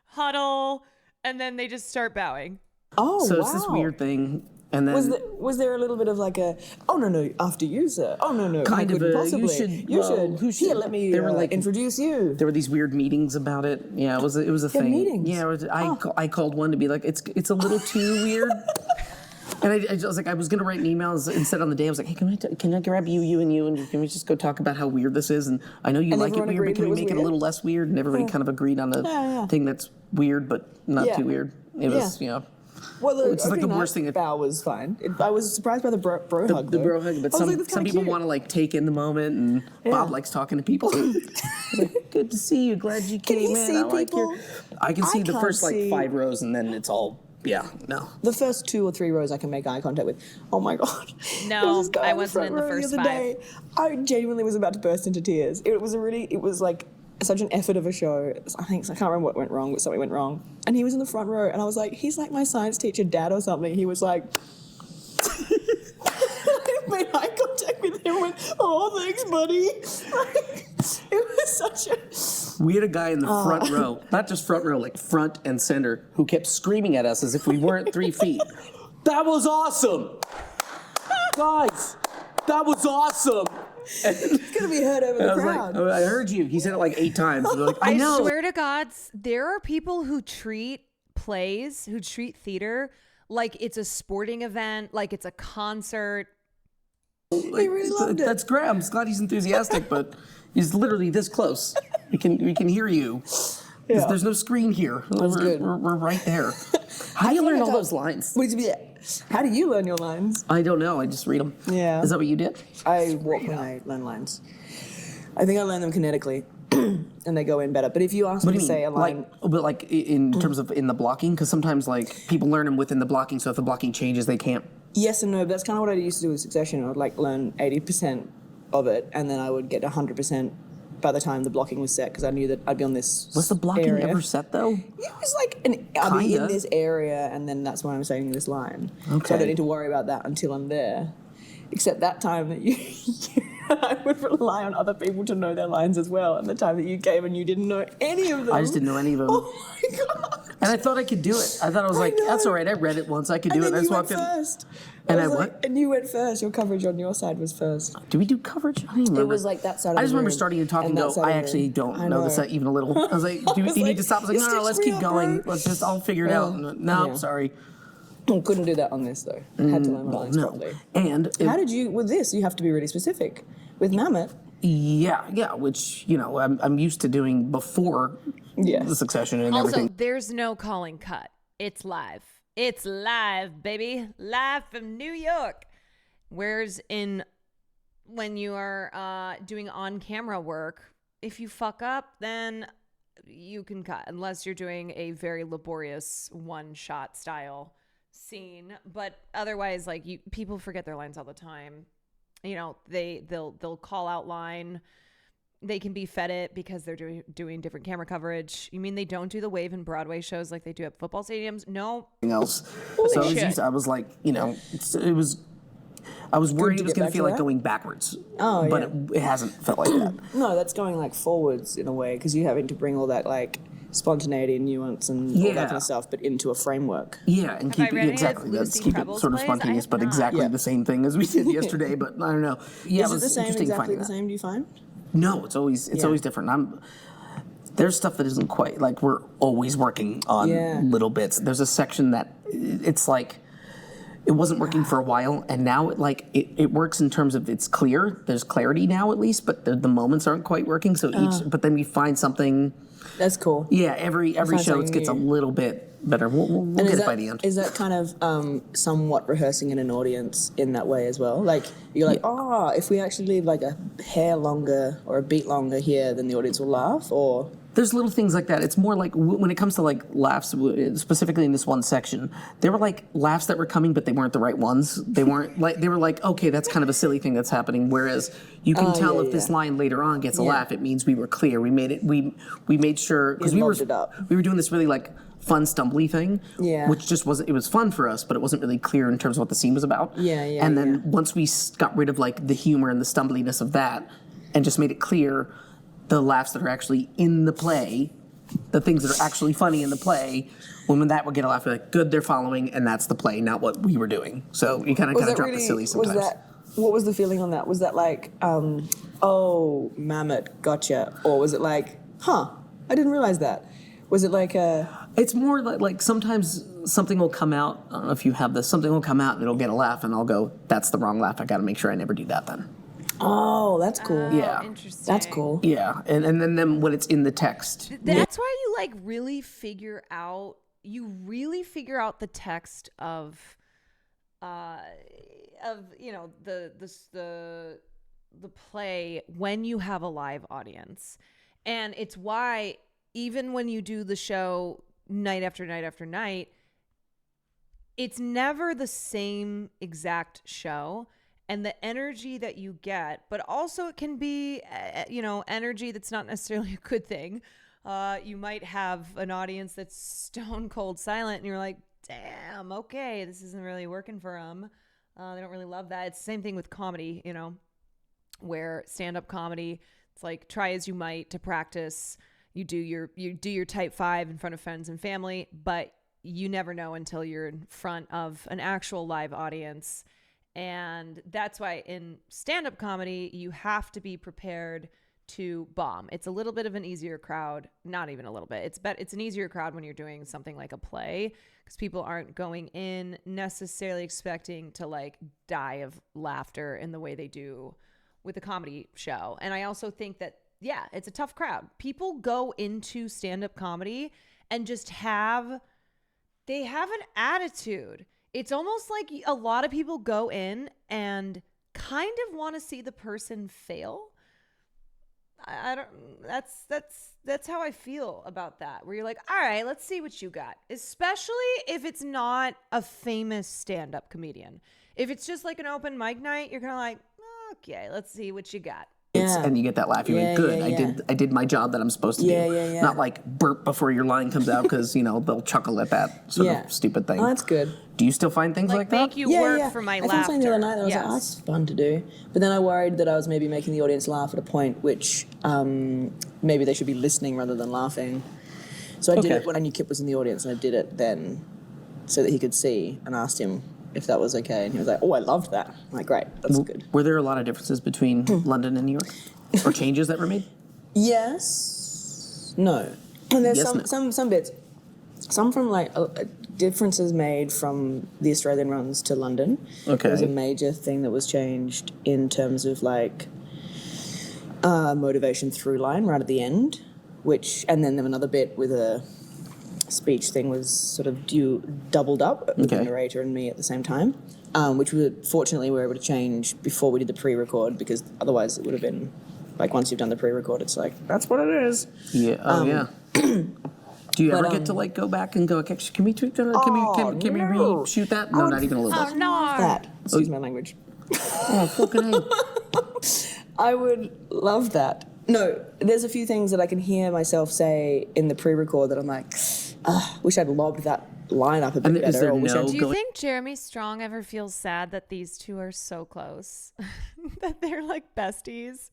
S1: huddle, and then they just start bowing.
S15: Oh,
S13: so
S15: wow.
S13: it's this weird thing. And then
S15: was there a little bit of like a, oh no, after you, sir. Oh no,
S13: kind of
S15: possibly. You should.
S13: Who should?
S15: Here, let me
S13: they were like,
S15: introduce you.
S13: There were these weird meetings about it. Yeah, it was a thing.
S15: Meetings.
S13: Yeah, I called one to be like, it's a little too weird. And I was like, I was going to write an email instead on the day. I was like, hey, can I grab you, and can we just go talk about how weird this is? And I know you like it weird, but can we make it a little less weird? And everybody kind of agreed on a thing that's weird, but not too weird. It was,
S15: Well,
S13: it's like the worst thing.
S15: Bow was fine. I was surprised by the bro hug.
S13: The bro hug, but some people
S15: cute.
S13: want to like take in the moment, and Bob likes talking to people. Like, good to see you. Glad you came in.
S15: See people?
S13: I can see the first
S15: see...
S13: 5 rows, and then it's all. Yeah, no.
S15: The first 2 or 3 rows I can make eye contact with. Oh my God.
S1: No, I wasn't in the first 5.
S15: Day. I genuinely was about to burst into tears. It was like such an effort of a show. I can't remember what went wrong, but something went wrong. And he was in the front row, and I was like, he's like my science teacher dad or something. He was like, I made eye contact with him and went, oh, thanks, buddy. Like, it was such a...
S13: We had a guy in the front row, not just front row, like front and center, who kept screaming at us as if we weren't 3 feet. That was awesome! Guys, that was awesome!
S15: It's going to be heard over the crowd.
S13: Like, I heard you. He said it like 8 times. We're like, I know.
S1: I swear to God, there are people who treat theater like it's a sporting event, like it's a concert.
S15: Like, really loved it.
S13: That's great. I'm glad he's enthusiastic, but he's literally this close. We can hear you. Yeah. There's no screen here. We're right there. How do you learn all those lines?
S15: How do you learn your lines?
S13: I don't know. I just read them.
S15: Yeah.
S13: Is that what you did?
S15: I walk when I learn lines. I think I learn them kinetically, and they go in better. But if you ask me to say a line...
S13: Like in terms of in the blocking? Because sometimes like people learn them within the blocking, so if the blocking changes, they can't...
S15: Yes and no, but that's kind of what I used to do with Succession. I would like learn 80% of it, and then I would get 100% by the time the blocking was set, because I knew that I'd be on this
S13: Was the blocking
S15: area.
S13: ever set, though?
S15: It was like, I'll be in this area, and then that's when I'm saying this line. Okay. So I don't need to worry about that until I'm there. Except that time that I would rely on other people to know their lines as well, and the time that you came and you didn't know any of them.
S13: I just didn't know any of them.
S15: Oh my God.
S13: And I thought I could do it. I thought I was like, that's all right. I read it once. I could do it. I just walked in.
S15: First.
S13: And I what?
S15: And you went first. Your coverage on your side was first.
S13: Do we do coverage? I don't even remember.
S15: It was like that side of the
S13: I just remember
S15: room,
S13: starting to talk and go, I actually don't know this even a little. I was like, do you need to stop? I was like, no, let's keep going. I'll figure it out. No, sorry.
S15: Couldn't do that on this though. Had to learn my lines properly.
S13: And
S15: how did you with this? You have to be really specific. With Mammoth.
S13: Yeah, which I'm used to doing before the Succession and everything.
S1: Also, there's no calling cut. It's live. It's live, baby, live from New York. Whereas when you are doing on-camera work, if you fuck up, then you can cut, unless you're doing a very laborious one-shot style scene. But otherwise, like people forget their lines all the time. They'll call out line. They can be fed it because they're doing different camera coverage. You mean they don't do the wave in Broadway shows like they do at football stadiums? No.
S13: Else. So I was like, I was worried it was going to feel like going backwards.
S15: Oh,
S13: but it hasn't felt like that.
S15: No, that's going like forwards in a way, because you're having to bring all that like spontaneity and nuance and all that kind of stuff, but into a framework.
S13: Yeah, and keep it sort of spontaneous, but exactly the same thing as we did yesterday. But I don't know. Yeah,
S15: Is it the same? Exactly the same? Do you find?
S13: No, it's always different. There's stuff that isn't quite like we're always working on little bits. There's a section that it's like it wasn't working for a while, and now it works in terms of it's clear. There's clarity now at least, but the moments aren't quite working. So but then we find something.
S15: That's cool.
S13: Yeah, every show it gets a little bit better. We'll get it by the end.
S15: Is that kind of somewhat rehearsing in an audience in that way as well? Like you're like, if we actually leave like a hair longer or a beat longer here, then the audience will laugh, or.
S13: There's little things like that. It's more like when it comes to like laughs, specifically in this one section, there were like laughs that were coming, but they weren't the right ones. They were like, okay, that's kind of a silly thing that's happening. Whereas you can tell if this line later on gets a laugh, it means we were clear. We made it. We made sure because we were doing this really like fun stumbly thing, which just wasn't. It was fun for us, but it wasn't really clear in terms of what the scene was about. And then once we got rid of like the humor and the stumbliness of that, and just made it clear. The laughs that are actually in the play, the things that are actually funny in the play, when that would get a laugh, we're like, good, they're following, and that's the play, not what we were doing. So you kind of drop the silly sometimes.
S15: What was the feeling on that? Was that like, oh, Mammoth, gotcha? Or was it like, I didn't realize that? Was it like a...
S13: It's more like sometimes something will come out, I don't know if you have this, something will come out and it'll get a laugh, and I'll go, that's the wrong laugh, I got to make sure I never do that then.
S15: Oh, that's cool.
S13: Yeah.
S1: Interesting.
S15: That's cool.
S13: Yeah, and then when it's in the text.
S1: That's why you like really figure out the text of you know the play when you have a live audience. And it's why even when you do the show night after night after night, it's never the same exact show. And the energy that you get, but also it can be, energy that's not necessarily a good thing. You might have an audience that's stone cold silent and you're like, damn, okay, this isn't really working for them. They don't really love that. It's the same thing with comedy, where stand-up comedy, it's like try as you might to practice. You do your type 5 in front of friends and family, but you never know until you're in front of an actual live audience. And that's why in stand-up comedy, you have to be prepared to bomb. It's a little bit of an easier crowd, not even a little bit. It's an easier crowd when you're doing something like a play because people aren't going in necessarily expecting to like die of laughter in the way they do with a comedy show. And I also think that, it's a tough crowd. People go into stand-up comedy and just they have an attitude. It's almost like a lot of people go in and kind of want to see the person fail. That's how I feel about that. Where you're like, all right, let's see what you got. Especially if it's not a famous stand-up comedian. If it's just like an open mic night, you're kind of like, okay, let's see what you got.
S13: And you get that laugh. You're like, good. I did my job that I'm supposed to do. Not like burp before your line comes out because they'll chuckle at that sort of stupid thing.
S15: Oh, that's good.
S13: Do you still find things like that?
S1: Make you work for my laughter.
S15: I found something the other night that I was like, that's fun to do. But then I worried that I was maybe making the audience laugh at a point which maybe they should be listening rather than laughing. So I did it when I knew Kip was in the audience, and I did it then so that he could see, and asked him if that was okay. And he was like, oh, I loved that. I'm like, great, that's good.
S13: Were there a lot of differences between London and New York? Or changes that were made?
S15: Yes. No. And there's some bits. Some from like differences made from the Australian runs to London.
S13: Okay.
S15: There was a major thing that was changed in terms of like motivation through line right at the end, and then another bit with a speech thing was sort of doubled up with the narrator and me at the same time, which we fortunately were able to change before we did the pre-record, because otherwise it would have been like once you've done the pre-record, it's like, that's what it is.
S13: Yeah. Do you ever get to like go back and go, okay, can we tweak that? Can we reshoot that? No, not even a little bit.
S15: Oh, no. That. Excuse my language.
S13: Oh, fucking A.
S15: I would love that. No, there's a few things that I can hear myself say in the pre-record that I'm like, wish I'd lobbed that line up a bit better.
S1: Do you think Jeremy Strong ever feels sad that these two are so close? That they're like besties?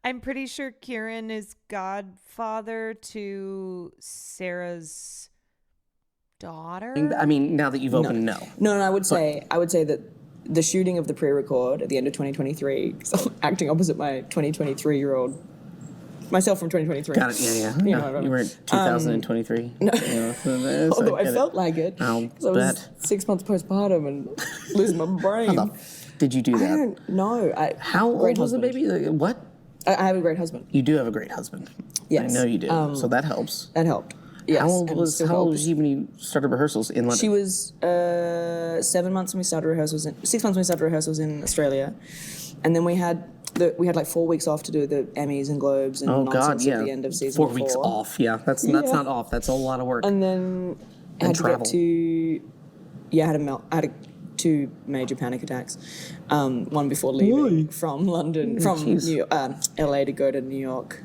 S1: I'm pretty sure Kieran is godfather to Sarah's daughter.
S13: I mean, now that you've opened, no.
S15: No, I would say that the shooting of the pre-record at the end of 2023, 'cause I'm acting opposite my 2023-year-old myself from 2023.
S13: Got it. Yeah.
S15: You know what I mean?
S13: You were in 2023.
S15: No.
S13: You know, so
S15: Although I
S13: get
S15: felt like it.
S13: I'll
S15: 'cause I was
S13: bet.
S15: 6 months postpartum and losing my brain.
S13: How the did you do
S15: I
S13: that?
S15: don't know.
S13: How old was the baby? Like, what?
S15: I have a great husband.
S13: You do have a great husband.
S15: Yes.
S13: I know you do. So that helps.
S15: That helped. Yes.
S13: How old
S15: and
S13: was
S15: still
S13: she when you started rehearsals in London?
S15: She was 7 months when we started rehearsals. 6 months when we started rehearsals in Australia, and then we had like 4 weeks off to do the Emmys and Globes and nonsense at the end of season
S13: 4
S15: 4.
S13: weeks off. Yeah, that's not off. That's a lot of work.
S15: And then I had to
S13: travel.
S15: get to I had 2 major panic attacks. One before leaving from London, from LA to go to New York.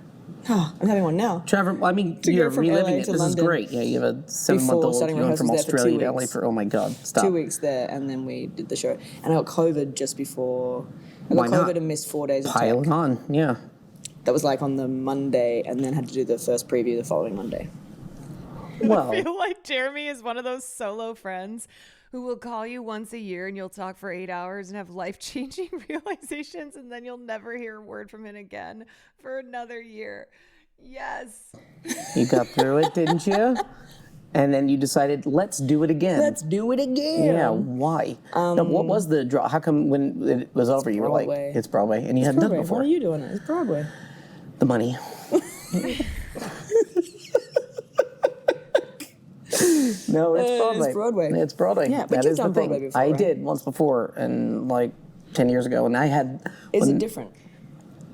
S15: Oh, I'm having one now.
S13: Trevor, I mean,
S15: To
S13: you're
S15: go from
S13: reliving
S15: LA
S13: it.
S15: to
S13: This
S15: London
S13: is great. Yeah, you have a 7-month-old
S15: before starting
S13: going from
S15: rehearsals there for
S13: Australia
S15: 2
S13: to LA
S15: weeks.
S13: for, oh my God, stop.
S15: 2 weeks there, and then we did the show. And I got COVID just before. I
S13: Why
S15: got COVID
S13: not?
S15: and missed 4 days of
S13: Pile
S15: tech.
S13: it on, yeah.
S15: That was like on the Monday, and then had to do the first preview the following Monday.
S13: Well,
S1: I feel like Jeremy is one of those solo friends who will call you once a year and you'll talk for 8 hours and have life-changing realizations, and then you'll never hear a word from him again for another year. Yes.
S13: You got through it, didn't you? And then you decided, let's do it again.
S15: Let's do it again.
S13: Yeah, why? Now, what was the draw? How come when it was over, you were like,
S15: Broadway.
S13: it's Broadway, and you hadn't done it before?
S15: Why are you doing it? It's Broadway.
S13: The money. No, it's Broadway.
S15: It's Broadway.
S13: It's Broadway.
S15: Yeah, but
S13: That
S15: you've
S13: is
S15: done
S13: the thing.
S15: Broadway before,
S13: I
S15: right?
S13: did once before, and like 10 years ago, and I had.
S15: Is it different?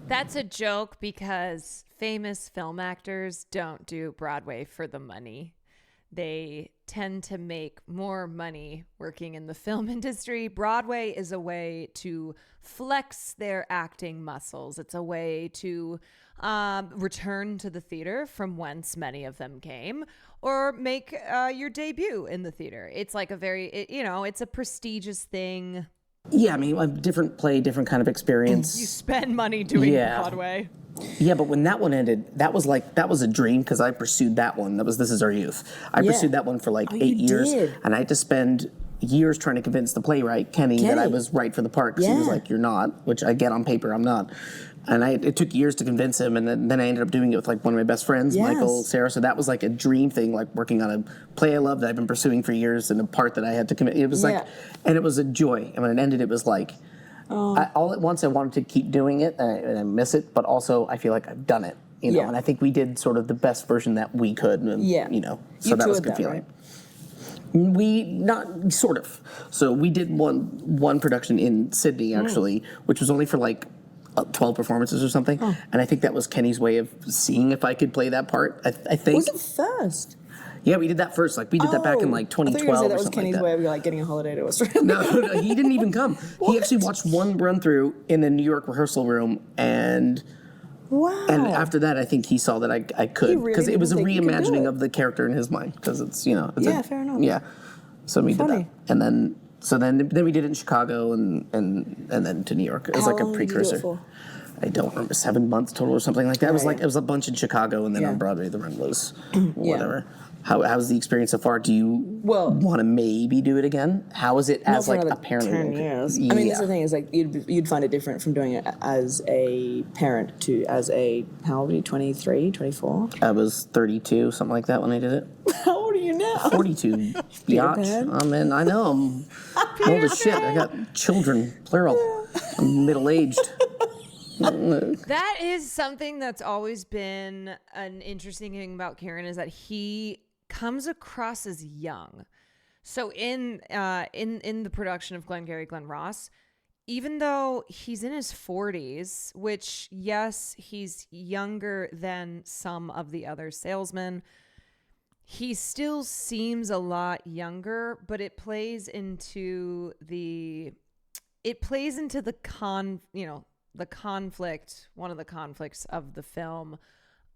S1: That's a joke because famous film actors don't do Broadway for the money. They tend to make more money working in the film industry. Broadway is a way to flex their acting muscles. It's a way to return to the theater from whence many of them came, or make your debut in the theater. It's like it's a prestigious thing.
S13: Yeah, I mean, a different play, different kind of experience.
S1: You spend money doing Broadway.
S13: Yeah, but when that one ended, that was a dream because I pursued that one. That was This Is Our Youth. I pursued that one for like 8 years, and I had to spend years trying to convince the playwright Kenny that I was right for the part because he was like, "You're not," which I get on paper, I'm not. And it took years to convince him, and then I ended up doing it with like one of my best friends, Michael Sarah. So that was like a dream thing, like working on a play I love that I've been pursuing for years, and a part that I had to commit. It was like, and it was a joy. And when it ended, it was like, all at once I wanted to keep doing it, and I miss it, but also I feel like I've done it, you know. And I think we did sort of the best version that we could, and, you know. So that was a good feeling. Right? We not sort of. So we did one production in Sydney actually, which was only for like 12 performances or something, and I think that was Kenny's way of seeing if I could play that part. I think.
S15: Was it first?
S13: Yeah, we did that first. Like we did that back in like 2012
S15: I thought you were gonna say that
S13: or
S15: was
S13: something
S15: Kenny's
S13: like that.
S15: way of like getting a holiday to Australia.
S13: No, he didn't even come. He actually watched one run through in a New York rehearsal room, and after that, I think he saw that I could, because it was a reimagining of the character in his mind, because it's
S15: fair enough.
S13: Yeah, so we did that, and then we did it in Chicago, and then to New York. It was like a precursor.
S15: Did you do it for?
S13: I don't remember, 7 months total or something like that. It was it was a bunch in Chicago, and then on Broadway the run was whatever. How's the experience so far? Do you want to maybe do it again? How is it as like a parent?
S15: 10 years. I mean, that's the thing is like you'd find it different from doing it as a parent to as a, how old are you, 23, 24?
S13: I was 32, something like that when I did it.
S15: How old are you now?
S13: 42. Yacht. I mean, I know I'm old as shit. I got children, plural. I'm middle-aged.
S1: That is something that's always been an interesting thing about Kieran, is that he comes across as young. So in the production of Glengarry Glen Ross, even though he's in his 40s, which yes, he's younger than some of the other salesmen, he still seems a lot younger, but it plays into the conflict, one of the conflicts of the film,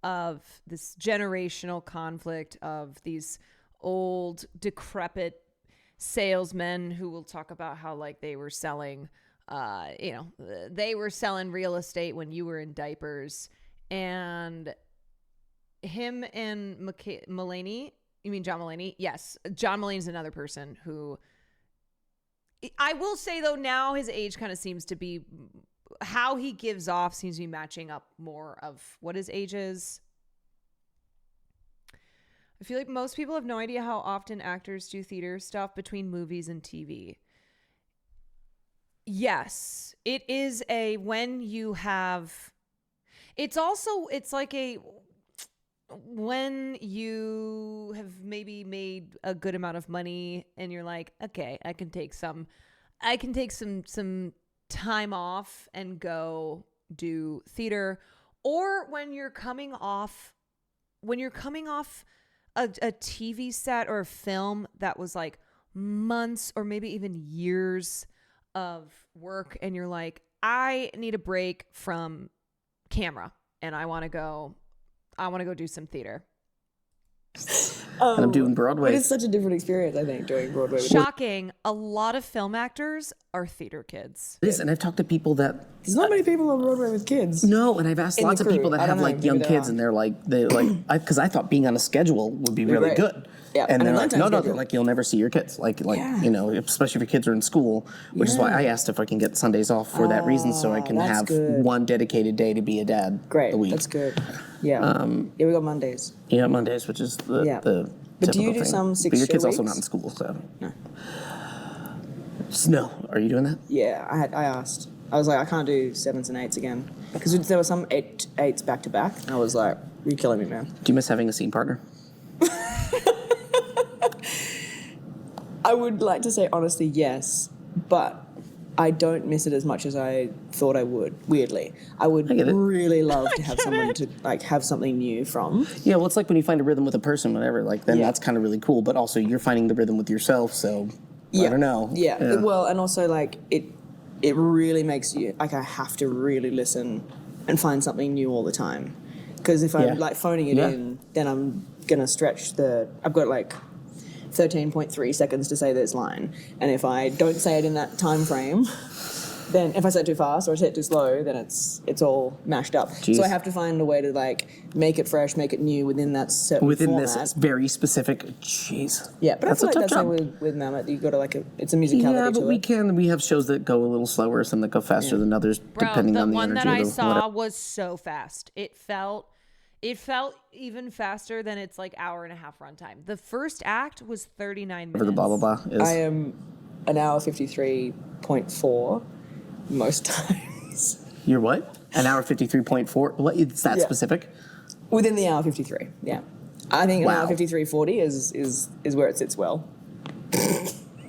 S1: of this generational conflict of these old, decrepit salesmen who will talk about how like they were selling, they were selling real estate when you were in diapers. And him and Mulaney, you mean John Mulaney? Yes. John Mulaney's another person who, I will say though, now his age kind of seems to be how he gives off seems to be matching up more of what his age is. I feel like most people have no idea how often actors do theater stuff between movies and TV. Yes, it is when you have, it's like when you have maybe made a good amount of money and you're like, okay, I can take some time off and go do theater. Or when you're coming off a TV set or a film that was like months or maybe even years of work, and you're like, I need a break from camera and I want to go do some theater.
S13: And I'm doing Broadway.
S15: But it's such a different experience, I think, doing Broadway.
S1: Shocking. A lot of film actors are theater kids.
S13: It is, and I've talked to people that...
S15: There's not many people on Broadway with kids.
S13: No, and I've asked lots of people that have like young kids, and they're like, because I thought being on a schedule would be really good.
S15: Yeah,
S13: and they're like, no, they're like, you'll never see your kids. Like you know, especially if your kids are in school, which is why I asked if I can get Sundays off for that reason, so I can have one dedicated day to be a dad a week.
S15: That's good. Yeah. We got Mondays.
S13: Yeah, Mondays, which is the
S15: But do you do
S13: thing.
S15: some 6
S13: But your kid's also
S15: weeks?
S13: not in school, so.
S15: No.
S13: No. Are you doing that?
S15: Yeah, I asked. I was like, I can't do 7s and 8s again. Because there were some 8s back to back. And I was like, you're killing me, man.
S13: Do you miss having a scene partner?
S15: I would like to say honestly, yes. But I don't miss it as much as I thought I would, weirdly. I would really love to have someone to like have something new from.
S13: Yeah, well, it's like when you find a rhythm with a person, whatever, like then that's kind of really cool. But also you're finding the rhythm with yourself, so I don't know.
S15: Yeah. Well, and also like it really makes you, like I have to really listen and find something new all the time. Because if I'm like phoning it in, then I'm going to stretch I've got like 13.3 seconds to say this line, and if I don't say it in that time frame, then if I say it too fast or I say it too slow, then it's all mashed up.
S13: Jeez.
S15: So I have to find a way to like make it fresh, make it new within that certain format.
S13: This very specific. Jeez.
S15: Yeah, but
S13: that's
S15: I feel
S13: a
S15: like
S13: tough
S15: that's
S13: job.
S15: like with Mammoth, you got to like it's a musicality
S13: Yeah, but
S15: to it.
S13: we have shows that go a little slower, some that go faster than others, depending on the
S1: one
S13: energy.
S1: that I
S13: of the,
S1: saw
S13: whatever.
S1: was so fast. It felt even faster than its like hour and a half runtime. The first act was 39 minutes.
S13: The blah blah blah is.
S15: I am an hour 53.4 most times.
S13: You're what? An hour 53.4. What? It's that specific?
S15: Within the hour 53. Yeah, I think an hour 53.40 is where it sits well.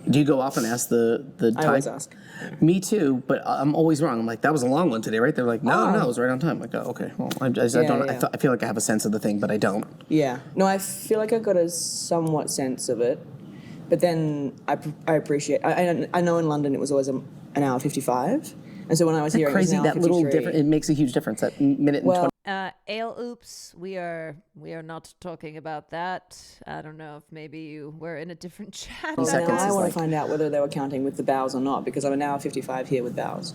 S13: Do you go off and ask the time?
S15: I always ask.
S13: Me too, but I'm always wrong. I'm like, that was a long one today, right? They're like, no, it was right on time. I'm like, oh, okay. Well, I don't. I feel like I have a sense of the thing, but I don't.
S15: Yeah. No, I feel like I got a somewhat sense of it, but then I appreciate. I know in London it was always an hour 55, and so when I was here,
S13: Crazy,
S15: it was an hour
S13: that little
S15: 53.
S13: different. It makes a huge difference. That minute and 20.
S1: Ale oops, we are not talking about that. I don't know if maybe you were in a different chat.
S15: Well, now I want to find out whether they were counting with the bows or not, because I'm an hour 55 here with bows.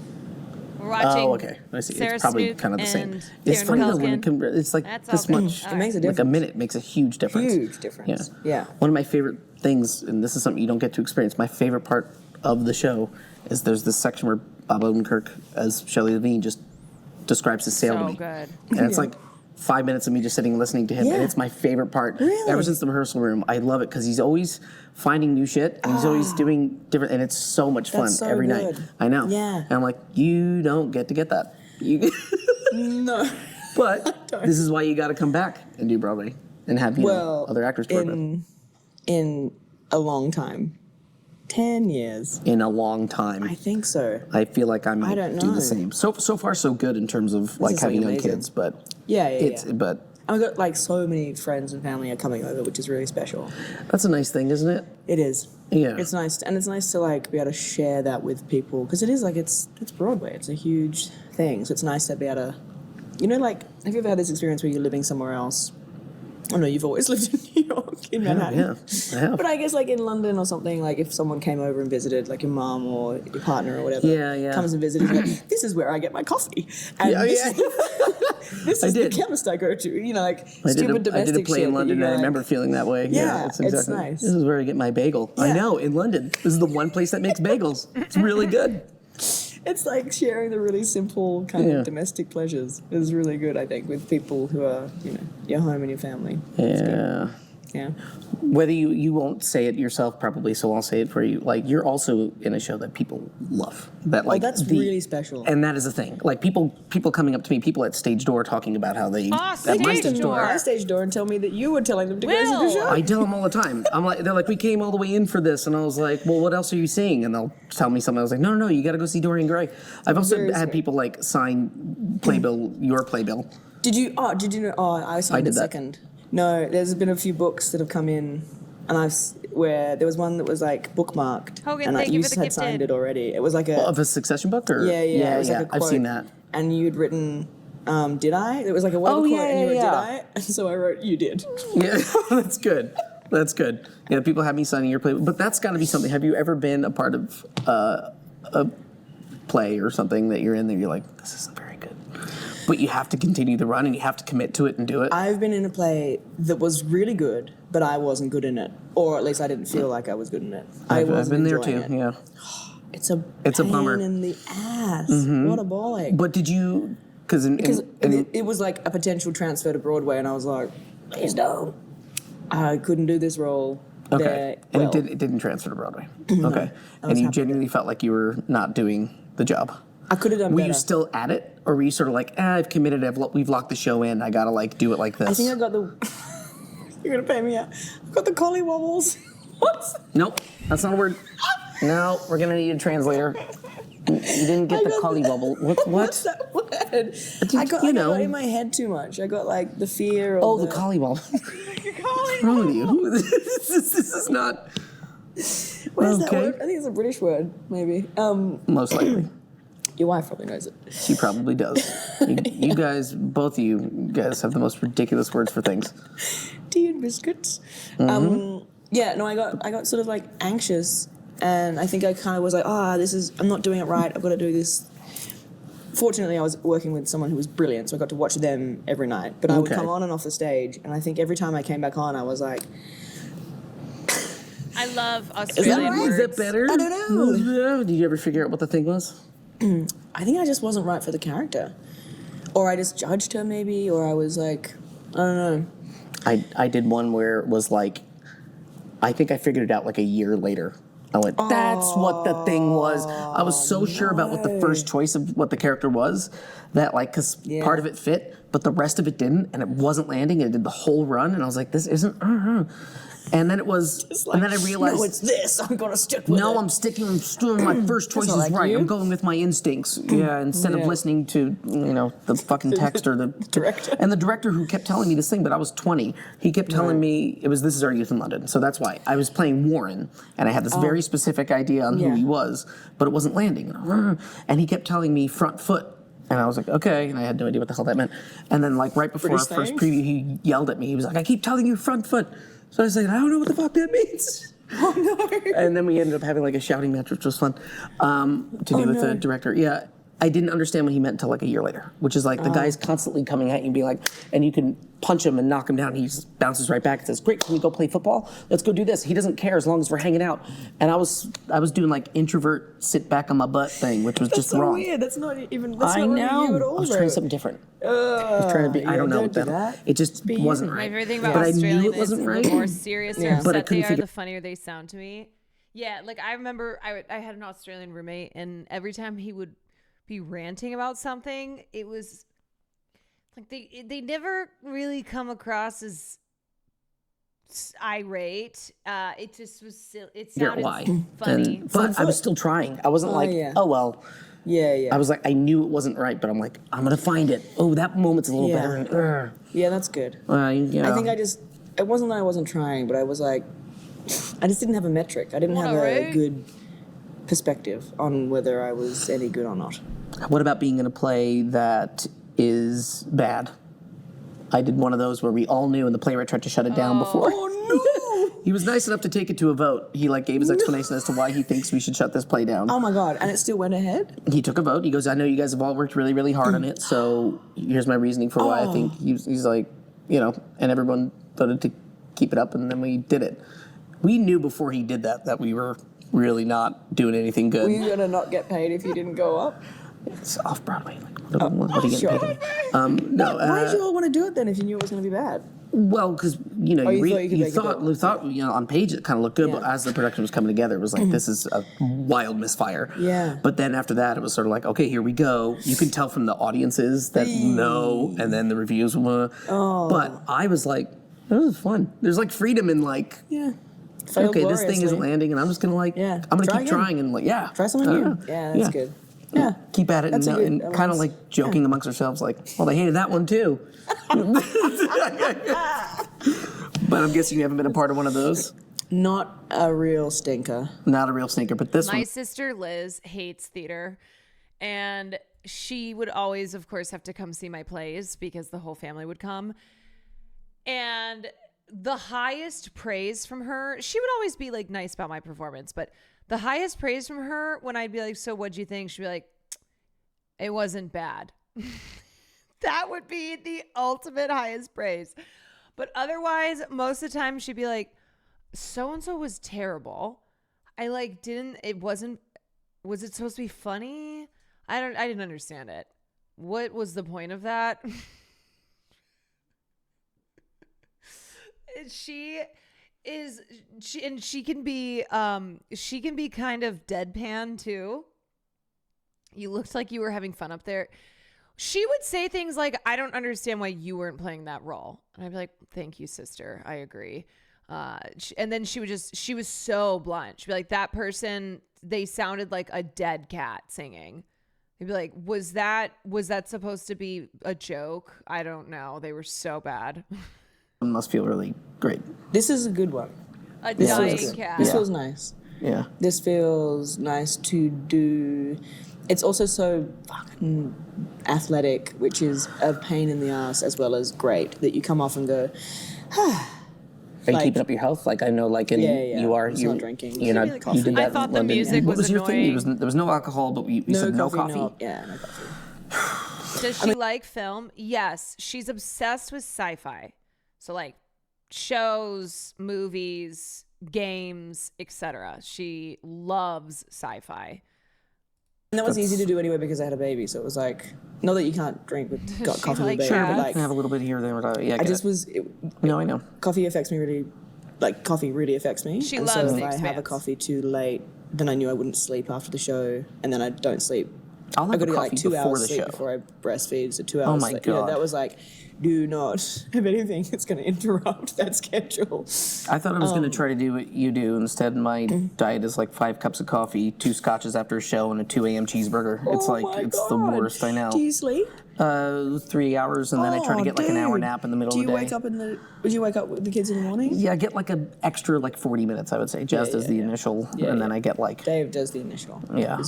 S1: We're watching.
S13: Oh, okay. I see.
S1: Sarah
S13: It's probably
S1: Snook
S13: kind of the same.
S1: and
S13: It's
S1: Kieran
S13: funny though when
S1: Culkin.
S13: it's like
S1: That's
S13: this
S1: okay.
S13: much.
S1: It makes a
S13: Like a
S15: difference.
S13: minute makes a huge difference.
S15: Huge difference. Yeah.
S13: One of my favorite things, and this is something you don't get to experience. My favorite part of the show is there's this section where Bob Odenkirk as Shelley Levine just describes his sail to
S1: So
S13: me,
S1: good.
S13: and it's like 5 minutes of me just sitting and listening to him, and it's my favorite part.
S15: Really?
S13: Ever since the rehearsal room, I love it because he's always finding new shit, and he's always doing different, and it's so much fun
S15: That's so
S13: every night.
S15: good.
S13: I know.
S15: Yeah.
S13: And I'm like, you don't get to get that. You
S15: No.
S13: But this is why you got to come back and do Broadway and have other actors to work with.
S15: In a long time. 10 years.
S13: In a long time.
S15: I think so.
S13: I feel like I might
S15: don't
S13: do
S15: know.
S13: the same. So far, so good in terms of like
S15: is
S13: having young
S15: amazing.
S13: kids, but
S15: Yeah.
S13: but
S15: I've got like so many friends and family are coming over, which is really special.
S13: that's a nice thing, isn't it?
S15: It is.
S13: Yeah.
S15: It's nice, and it's nice to like be able to share that with people, because it is like it's Broadway. It's a huge thing, so it's nice to be able to, like, have you ever had this experience where you're living somewhere else? I know you've always lived in New York, in Manhattan.
S13: Yeah, I have.
S15: But I guess like in London or something, like if someone came over and visited, like your mum or your partner or whatever, comes and visits, you're like, this is where I get my coffee. And this is the chemist I go to, like stupid domestic
S13: I did a play
S15: shit
S13: in London,
S15: that
S13: and I
S15: you're
S13: remember feeling that way.
S15: Yeah,
S13: it's
S15: it's nice.
S13: This is where I get my bagel. I know, in London. This is the one place that makes bagels. It's really good.
S15: It's like sharing the really simple kind of domestic pleasures. Is really good, I think, with people who are, your home and your family.
S13: Yeah.
S15: Yeah.
S13: Whether you won't say it yourself probably, so I'll say it for you. Like, you're also in a show that people love. That like
S15: that's really special.
S13: And that is a thing. Like people coming up to me, people at stage door talking about how they
S15: They came to my stage door and tell me that you were telling them to go see the show.
S13: I tell them all the time. They're like, we came all the way in for this, and I was like, well, what else are you seeing? And they'll tell me something. I was like, no, you got to go see Dorian Gray. I've also had people like sign your playbill.
S15: Did you know? Oh, I signed it second. No, there's been a few books that have come in, and where there was one that was like bookmarked,
S1: Hogan,
S15: and
S1: thank you
S15: you
S1: for the
S15: had
S1: gifted.
S15: signed it already. It was like
S13: of a Succession book, or
S15: yeah. It was like a quote,
S13: I've seen that.
S15: And you'd written, "Did I?" It was like a whatever quote, and you wrote, "Did I?" And so I wrote, "You did."
S13: Yeah, that's good. That's good. Yeah, people have me signing your play, but that's got to be something. Have you ever been a part of a play or something that you're in there? You're like, this isn't very good. But you have to continue the run and you have to commit to it and do it.
S15: I've been in a play that was really good, but I wasn't good in it, or at least I didn't feel like I was good in it.
S13: I've been there too. Yeah,
S15: it's a
S13: bummer.
S15: pain in the ass.
S13: Mhm.
S15: What a ball ache.
S13: But did you? Because
S15: it was like a potential transfer to Broadway, and I was like, please don't. I couldn't do this role.
S13: Okay,
S15: there
S13: and
S15: well.
S13: it didn't transfer to Broadway.
S15: No,
S13: Okay,
S15: I
S13: and
S15: was
S13: you
S15: happy
S13: genuinely felt like you were not doing the job.
S15: I could have done
S13: Were
S15: better.
S13: you still at it, or were you sort of like, I've committed, we've locked the show in, I gotta like do it like this?
S15: I think I got the. You're gonna pay me out. I got the collie wobbles. What?
S13: Nope, that's not a word. No, we're gonna need a translator. You didn't get the collie wobble. What?
S15: What's that word? I got in my head too much. I got like the fear of
S13: the collie wobble. What's wrong with you? this is not.
S15: What is that word? I think it's a British word, maybe.
S13: Most likely.
S15: Your wife probably knows it.
S13: She probably does. You guys, both of you guys have the most ridiculous words for things.
S15: Tea and biscuits.
S13: Mm-hmm.
S15: I got sort of like anxious, and I think I kind of was like, I'm not doing it right. I've got to do this. Fortunately, I was working with someone who was brilliant, so I got to watch them every night. But I would come on and off the stage, and I think every time I came back on, I was like,
S1: I love Australian words.
S13: Is that better?
S15: I don't know.
S13: Did you ever figure out what the thing was?
S15: I think I just wasn't right for the character. Or I just judged her maybe, or I was like, I don't know.
S13: I did one where it was like, I think I figured it out like a year later. I went, that's what the thing was. I was so sure about what the first choice of what the character was, that like, because part of it fit, but the rest of it didn't, and it wasn't landing, and it did the whole run, and I was like, this isn't, And then it was, and then I realized,
S15: no, it's this. I'm gonna stick with it.
S13: No, I'm doing my first choice is
S15: like
S13: right.
S15: you.
S13: I'm going with my instincts. Yeah, instead of listening to the fucking text or the
S15: director.
S13: And the director who kept telling me this thing, but I was 20. He kept telling me This Is Our Youth in London. So that's why I was playing Warren, and I had this very specific idea on who he was, but it wasn't landing. And he kept telling me front foot. And I was like, okay, and I had no idea what the hell that meant. And then like right before our first preview, he yelled at me. He was like, I keep telling you front foot. So I was like, I don't know what the fuck that means.
S15: Oh no!
S13: And then we ended up having like a shouting match, which was fun to do with the director. Yeah, I didn't understand what he meant until like a year later, which is like the guy's constantly coming at you and being like, and you can punch him and knock him down, and he just bounces right back and says, great, can we go play football? Let's go do this. He doesn't care as long as we're hanging out. And I was doing like introvert sit back on my butt thing, which was just
S15: so
S13: wrong.
S15: Weird. That's not even.
S13: I know.
S15: You at all,
S13: I was trying something different. I was trying to be. I don't know what that. It just wasn't right.
S1: My favorite thing about
S13: but
S1: Australian
S13: I knew it wasn't
S1: is
S13: right.
S1: the more serious or
S13: but I
S1: upset
S13: couldn't
S1: they are,
S13: figure.
S1: the funnier they sound to me. Yeah, like I remember I had an Australian roommate, and every time he would be ranting about something, it was like they never really come across as irate. It just was it sounded funny.
S13: But I was still trying. I wasn't oh well.
S15: Yeah.
S13: I was like, I knew it wasn't right, but I'm like, I'm gonna find it. Oh, that moment's a little better.
S15: Yeah, that's good.
S13: I
S15: think it wasn't that I wasn't trying, but I was like, I just didn't have a metric. I didn't have a good perspective on whether I was any good or not.
S13: What about being in a play that is bad? I did one of those where we all knew, and the playwright tried to shut it down before.
S15: Oh no!
S13: He was nice enough to take it to a vote. He gave his explanation as to why he thinks we should shut this play down.
S15: Oh my god! And it still went ahead.
S13: He took a vote. He goes, I know you guys have all worked really, really hard on it, so here's my reasoning for why I think he's like, and everyone voted to keep it up, and then we did it. We knew before he did that we were really not doing anything good.
S15: Were you gonna not get paid if you didn't go up?
S13: It's off Broadway. What are you getting paid? No.
S15: Why did you all want to do it then if you knew it was going to be bad?
S13: Well, because you know,
S15: you
S13: thought on page it kind of looked good, but as the production was coming together, it was like this is a wild misfire.
S15: Yeah.
S13: But then after that, it was sort of like, okay, here we go. You can tell from the audiences that no, and then the reviews. But I was like, this was fun. There's like freedom in like, okay, this thing isn't landing, and I'm just gonna like, I'm gonna keep trying and like,
S15: try something new. Yeah, that's good. Yeah,
S13: keep at it and kind of like joking amongst ourselves, like, well, they hated that one too. But I'm guessing you haven't been a part of one of those.
S15: Not a real stinker.
S13: Not a real stinker, but this one.
S1: My sister Liz hates theater, and she would always, of course, have to come see my plays because the whole family would come. And the highest praise from her, she would always be like nice about my performance, but the highest praise from her when I'd be like, so what'd you think? She'd be like, it wasn't bad. That would be the ultimate highest praise. But otherwise, most of the time she'd be like, so-and-so was terrible. I like was it supposed to be funny? I didn't understand it. What was the point of that? She can be kind of deadpan too. You looked like you were having fun up there. She would say things like, I don't understand why you weren't playing that role. And I'd be like, thank you, sister. I agree. And then she was so blunt. She'd be like, that person, they sounded like a dead cat singing. They'd be like, was that supposed to be a joke? I don't know. They were so bad.
S13: It must feel really great.
S15: This is a good one.
S1: A dying cat.
S15: This feels nice.
S13: Yeah.
S15: This feels nice to do. It's also so fucking athletic, which is a pain in the ass as well as great, that you come off and go,
S13: Are you keeping up your health? Like I know, like in you are.
S15: You're not drinking.
S13: You're not. You did that.
S1: I thought the music
S13: what was your
S1: annoying.
S13: thing? There was no alcohol, but you said no coffee.
S15: No coffee.
S1: Does she like film? Yes, she's obsessed with sci-fi. So like shows, movies, games, etc. She loves sci-fi.
S15: And that was easy to do anyway because I had a baby, so it was like, not that you can't drink with coffee with a baby,
S13: Sure,
S15: but
S13: you
S15: like,
S13: can have a little bit here or there. Yeah,
S15: I just
S13: no, I know.
S15: Coffee affects me really, like coffee really affects me.
S1: She
S15: and
S1: loves
S15: so
S1: The
S15: if I have a
S1: Expanse.
S15: coffee too late, then I knew I wouldn't sleep after the show, and then I don't sleep.
S13: I'll have
S15: I got to
S13: a
S15: get like
S13: coffee
S15: 2
S13: before
S15: hours
S13: the
S15: sleep
S13: show.
S15: before I breastfeed, so 2 hours.
S13: Oh my
S15: sleep.
S13: God.
S15: Yeah, that was like, do not have anything that's going to interrupt that schedule.
S13: I thought I was going to try to do what you do. Instead, my diet is like 5 cups of coffee, 2 scotches after a show, and a 2 a.m. cheeseburger. It's like, it's the worst, I know.
S15: Do you sleep?
S13: 3 hours, and then I try to get like an hour nap in the middle of the day.
S15: Would you wake up with the kids in the morning?
S13: Yeah, I get like an extra like 40 minutes, I would say. Jazz does the initial, and then I get like...
S15: Dave does the initial.
S13: Yeah.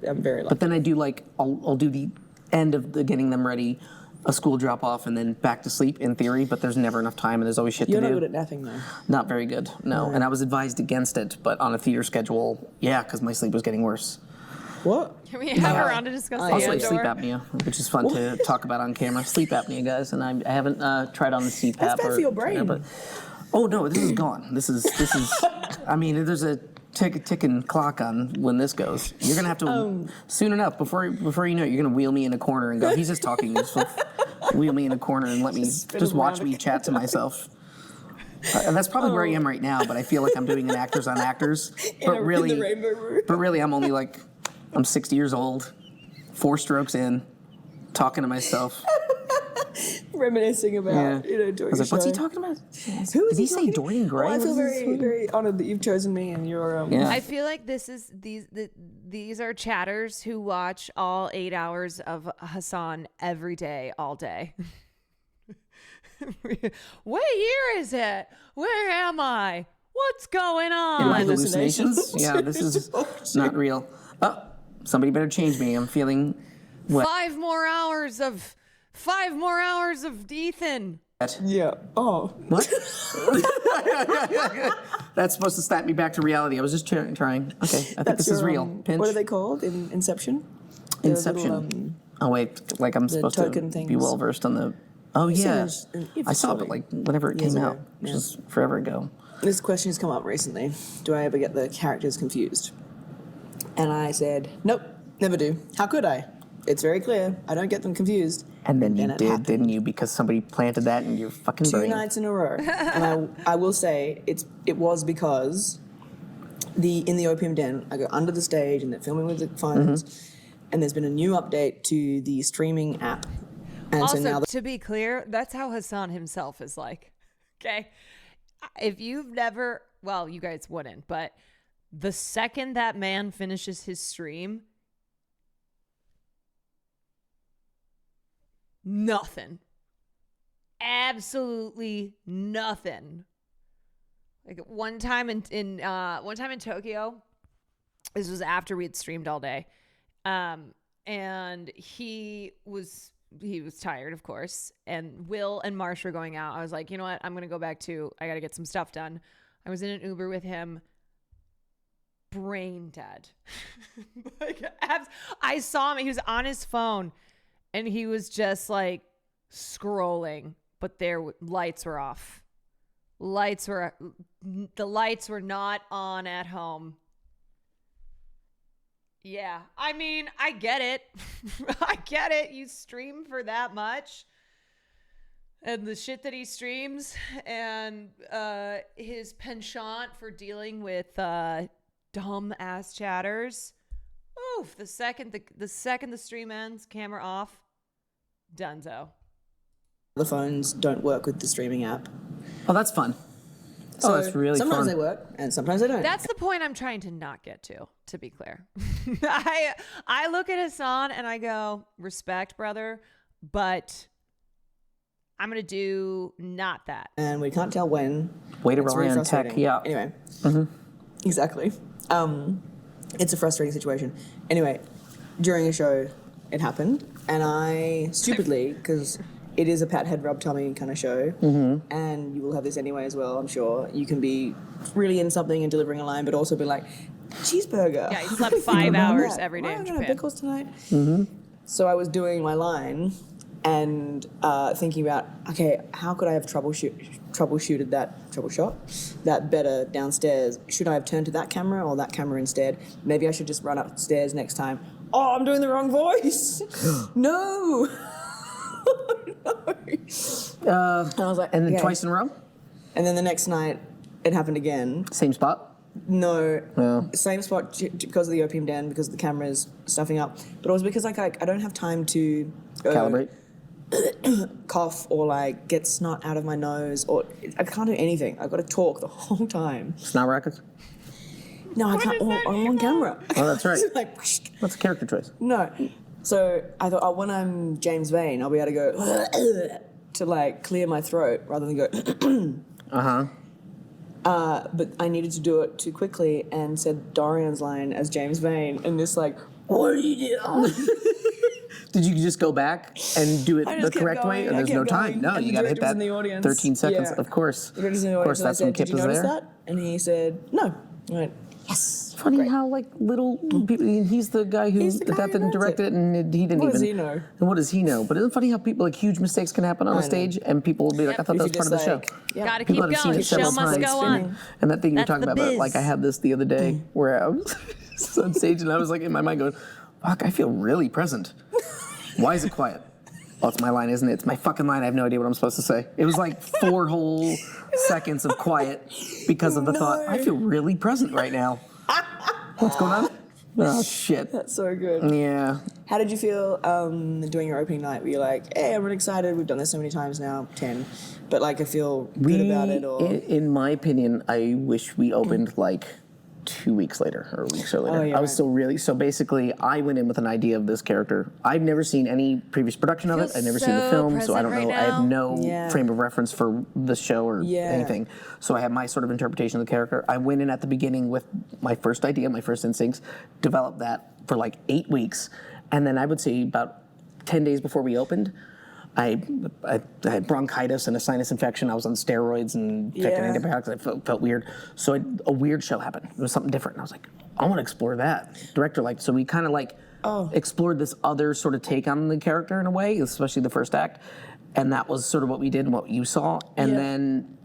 S15: I'm very lucky.
S13: But then I do like, I'll do the end of the getting them ready, a school drop off, and then back to sleep in theory, but there's never enough time and there's always shit
S15: You're
S13: to do.
S15: not good at napping though.
S13: Not very good, no. And I was advised against it, but on a theater schedule, yeah, because my sleep was getting worse.
S15: What?
S1: Can we have her on to discuss the
S13: Also,
S1: Andor?
S13: sleep apnea, which is fun to talk about on camera. Sleep apnea, guys, and I haven't tried on the CPAP.
S15: That's bad for your brain.
S13: But, oh no, this is gone. This is. I mean, there's a ticking clock on when this goes. You're gonna have to soon enough before you know it, you're gonna wheel me in a corner and go, he's just talking. Just wheel me in a corner and let me just watch me chat to myself. And that's probably where I am right now, but I feel like I'm doing an actors on actors. But really, I'm only like, I'm 60 years old, 4 strokes in, talking to myself.
S15: Reminiscing about, doing
S13: I was like, what's he talking about? Did he say Dorian Gray?
S15: Oh, I feel very, very honored that you've chosen me and your.
S1: I feel like these are chatters who watch all 8 hours of Hassan every day, all day. What year is it? Where am I? What's going on?
S13: In my hallucinations? Yeah, this is not real. Oh, somebody better change me. I'm feeling wet.
S1: 5 more hours of Ethan.
S15: Yeah. Oh.
S13: What? That's supposed to snap me back to reality. I was just trying. Okay, I think this is real. Pinch.
S15: What are they called? Inception?
S13: Inception. Oh wait, like I'm supposed to be well versed on the. Oh yeah, I saw it like whenever it came out, which was forever ago.
S15: this question has come up recently. Do I ever get the characters confused? And I said, nope, never do. How could I? It's very clear. I don't get them confused.
S13: And then you did, didn't you? Because somebody planted that in your fucking brain.
S15: 2 nights in a row. And I will say it was because in the Opium Den, I go under the stage and they're filming with the phones, and there's been a new update to the streaming app. And
S1: also,
S15: so now
S1: to be clear, that's how Hassan himself is like. Okay? If you've never, well, you guys wouldn't, but the second that man finishes his stream, nothing. Absolutely nothing. Like one time in Tokyo, this was after we had streamed all day, and he was tired, of course, and Will and Marsh were going out. I was like, you know what? I'm gonna go back to. I gotta get some stuff done. I was in an Uber with him. Brain dead. Like, I saw him. He was on his phone, and he was just like scrolling, but lights were off. The lights were not on at home. Yeah, I mean, I get it. I get it. You stream for that much. And the shit that he streams and his penchant for dealing with dumb ass chatters. Oof, the second the stream ends, camera off, donezo.
S15: the phones don't work with the streaming app.
S13: Oh, that's fun.
S15: So
S13: that's really fun.
S15: Sometimes they work and sometimes they don't.
S1: That's the point I'm trying to not get to be clear. I look at Hassan and I go, respect, brother, but I'm going to do not that.
S15: And we can't tell when.
S13: Way to
S15: It's
S13: rely
S15: really
S13: on tech,
S15: frustrating.
S13: yeah.
S15: Anyway.
S13: Mm-hmm.
S15: Exactly. It's a frustrating situation. Anyway, during a show, it happened, and I stupidly, because it is a pat head rub tummy kind of show, and you will have this anyway as well, I'm sure. You can be really in something and delivering a line, but also be like, cheeseburger.
S1: Yeah, he slept 5 hours every day
S15: Why
S1: in
S15: am I gonna have
S1: Japan.
S15: pickles tonight? So I was doing my line and thinking about, okay, how could I have troubleshot that better downstairs? Should I have turned to that camera or that camera instead? Maybe I should just run upstairs next time. Oh, I'm doing the wrong voice. No.
S13: I
S15: was like,
S13: and then
S15: okay.
S13: twice in a row?
S15: And then the next night, it happened again.
S13: Same spot?
S15: No,
S13: Oh.
S15: same spot because of the opium den, because the camera's stuffing up. But it was because like I don't have time to
S13: Calibrate?
S15: cough or like get snot out of my nose, or I can't do anything. I've got to talk the whole time.
S13: Snot rockets?
S15: No, I can't. I'm on camera.
S13: Oh, that's right.
S15: Like,
S13: That's a character choice.
S15: no. So I thought, oh, when I'm James Vane, I'll be able to go to like clear my throat rather than go. But I needed to do it too quickly and said Dorian's line as James Vane, and this like, what are you doing?
S13: Did you just go back and do it
S15: I
S13: the
S15: just kept
S13: correct way?
S15: going.
S13: Or
S15: I
S13: there's
S15: kept
S13: no time.
S15: going.
S13: No,
S15: And
S13: you
S15: the
S13: got to hit
S15: director was
S13: that
S15: in the audience.
S13: 13 seconds.
S15: Yeah.
S13: Of course.
S15: The director's in the
S13: Of course,
S15: audience,
S13: that's
S15: and I
S13: when
S15: said,
S13: Kip
S15: did you
S13: is
S15: notice
S13: there.
S15: that? And he said, no. I went, yes.
S13: Funny how like little people, he's the guy who adapted and directed it, and he didn't
S15: What
S13: even.
S15: does he know?
S13: And what does he know? But isn't it funny how people like huge mistakes can happen on
S15: I
S13: a
S15: know.
S13: stage, and people will be like, I thought that was part of the show.
S1: Gotta
S13: People
S1: keep
S13: that have seen
S1: going.
S13: it several
S1: Show must
S13: times.
S1: go on.
S13: And that thing you're
S1: That's
S13: talking
S1: the
S13: about,
S1: biz.
S13: like I had this the other day where I was on stage and I was like in my mind going, fuck, I feel really present. Why is it quiet? Well, it's my line, isn't it? It's my fucking line. I have no idea what I'm supposed to say. It was like 4 whole seconds of quiet because of the thought, I feel really present right now. What's going on? Oh, shit.
S15: That's so good.
S13: Yeah.
S15: How did you feel doing your opening night? Were you like, hey, I'm really excited. We've done this so many times now, 10. But like, I feel good about it. Or
S13: In my opinion, I wish we opened like 2 weeks later or a week or so later.
S15: Oh, yeah,
S13: I was still really, so basically I went in with an idea of this character. I've never seen any previous production of it. I've never seen the film, so I don't know. I have no frame of reference for the show or anything. So I have my sort of interpretation of the character. I went in at the beginning with my first idea, my first instincts, developed that for like 8 weeks. And then I would say about 10 days before we opened, I had bronchitis and a sinus infection. I was on steroids and taking antibiotics. I felt weird. So a weird show happened. It was something different. And I was like, I want to explore that. Director liked. So we kind of like explored this other sort of take on the character in a way, especially the first act. And that was sort of what we did and what you saw. And then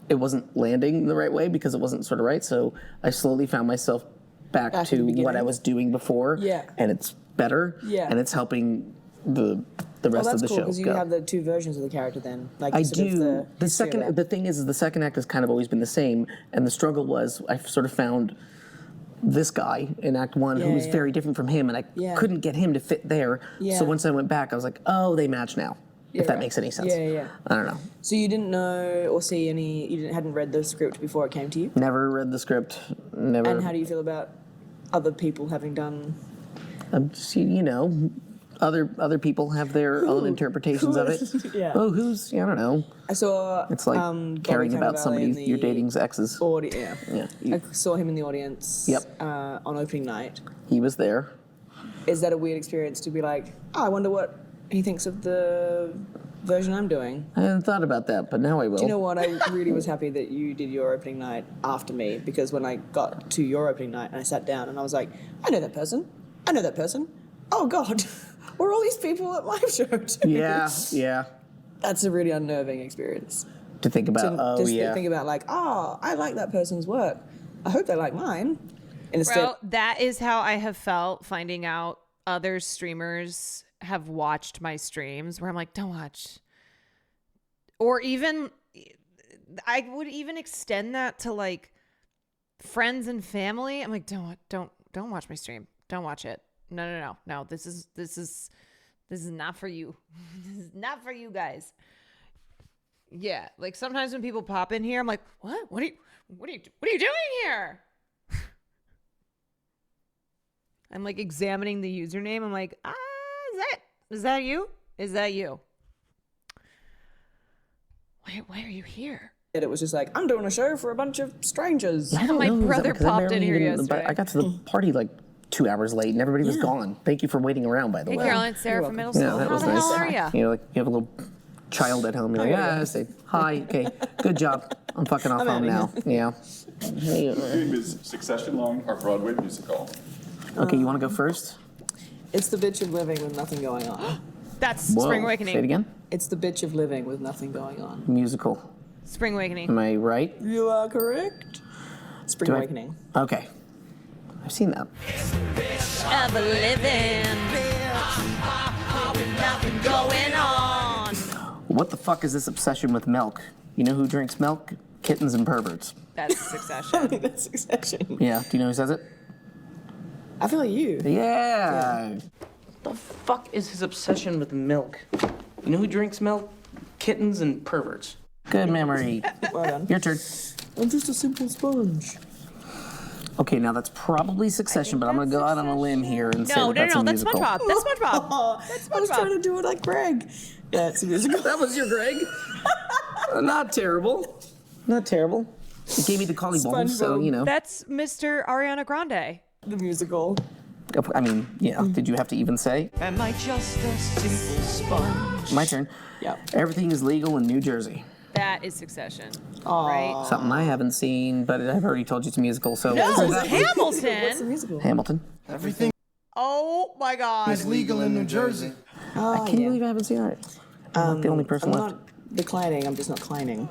S13: it wasn't landing the right way because it wasn't sort of right. So I slowly found myself back to what I was doing before.
S15: Yeah.
S13: And it's better.
S15: Yeah.
S13: And it's helping the rest of the show.
S15: Because you
S13: go.
S15: have the two versions of the character then. Like
S13: I
S15: sort of
S13: do. The
S15: history of
S13: second,
S15: that.
S13: the thing is, the second act has kind of always been the same, and the struggle was I sort of found this guy in Act 1 who was very different from him, and I couldn't get him to fit there.
S15: Yeah.
S13: So once I went back, I was like, oh, they match now. If that makes any sense.
S15: Yeah.
S13: I don't know.
S15: So you didn't know or see any, hadn't read the script before it came to you?
S13: Never read the script. Never.
S15: And how do you feel about other people having done?
S13: You know, other people have their own interpretations of it.
S15: Yeah.
S13: Oh, who's? I don't know.
S15: I saw.
S13: It's like caring about somebody you're dating's exes.
S15: Yeah.
S13: Yeah.
S15: I saw him in the audience.
S13: Yep.
S15: On opening night.
S13: He was there.
S15: Is that a weird experience to be like, oh, I wonder what he thinks of the version I'm doing?
S13: I hadn't thought about that, but now I will.
S15: Do you know what? I really was happy that you did your opening night after me, because when I got to your opening night and I sat down and I was like, I know that person. I know that person. Oh, God. Were all these people at my show too?
S13: Yeah.
S15: That's a really unnerving experience.
S13: To think about,
S15: Think about like, oh, I like that person's work. I hope they like mine. And
S1: Bro, that is how I have felt finding out other streamers have watched my streams, where I'm like, don't watch. Or even, I would even extend that to like friends and family. I'm like, don't watch my stream. Don't watch it. No. This is not for you. This is not for you guys. Yeah, like sometimes when people pop in here, I'm like, what? What are you doing here? I'm like examining the username. I'm like, is that you? Is that you? Why are you here?
S15: It was just like, I'm doing a show for a bunch of strangers.
S13: I don't
S1: My
S13: know,
S1: brother
S13: because I
S1: popped in
S13: barely
S1: here
S13: even-
S1: yesterday.
S13: I got to the party like 2 hours late, and everybody was gone. Thank you for waiting around, by the
S1: Hey,
S13: way.
S1: Caroline, Sarah from middle school.
S13: Yeah, that
S1: How
S13: was
S1: the
S13: nice.
S1: hell are ya?
S13: You know, like you have a little child at home. You're like, say hi. Okay, good job. I'm fucking off home now. Yeah. Hey,
S16: Dream is Succession long or Broadway musical?
S13: okay, you want to go first?
S15: It's the bitch of living with nothing going on.
S1: That's
S13: Whoa,
S1: Spring Awakening.
S13: Say it again.
S15: It's the bitch of living with nothing going on.
S13: Musical.
S1: Spring Awakening.
S13: Am I right?
S15: You are correct. Spring Awakening.
S13: Okay. I've seen that.
S1: Of a living. Nothing going on.
S13: What the fuck is this obsession with milk? You know who drinks milk? Kittens and perverts.
S1: That's Succession.
S15: That's Succession.
S13: Yeah. Do you know who says it?
S15: I feel like you.
S13: Yeah.
S17: The fuck is his obsession with milk? You know who drinks milk? Kittens and perverts.
S13: Good memory.
S15: Well done.
S13: Your turn.
S15: I'm just a simple sponge.
S13: Okay, now that's probably Succession, but I'm going to go out on a limb here and say
S1: No,
S13: that's a
S1: that's
S13: musical.
S1: SpongeBob. That's SpongeBob. That's
S15: I was trying
S1: SpongeBob.
S15: to do it like Greg. That's a musical.
S13: That was your Greg. Not terrible. Not terrible. He gave me the collie bowl, so, you know.
S1: That's Mr. Ariana Grande.
S15: The musical.
S13: I mean, yeah. Did you have to even say?
S17: Am I just a simple sponge?
S13: My turn.
S15: Yeah.
S13: Everything is legal in New Jersey.
S1: That is Succession. Right?
S13: Something I haven't seen, but I've already told you it's a musical, so...
S1: No,
S13: Is that-
S15: What's the
S1: Hamilton.
S15: musical?
S13: Hamilton.
S2: Everything
S1: Oh my God.
S2: is legal in New Jersey.
S15: Oh,
S13: I can't believe I haven't seen it. I'm not the only person
S15: I'm
S13: left.
S15: not declining, I'm just not declining.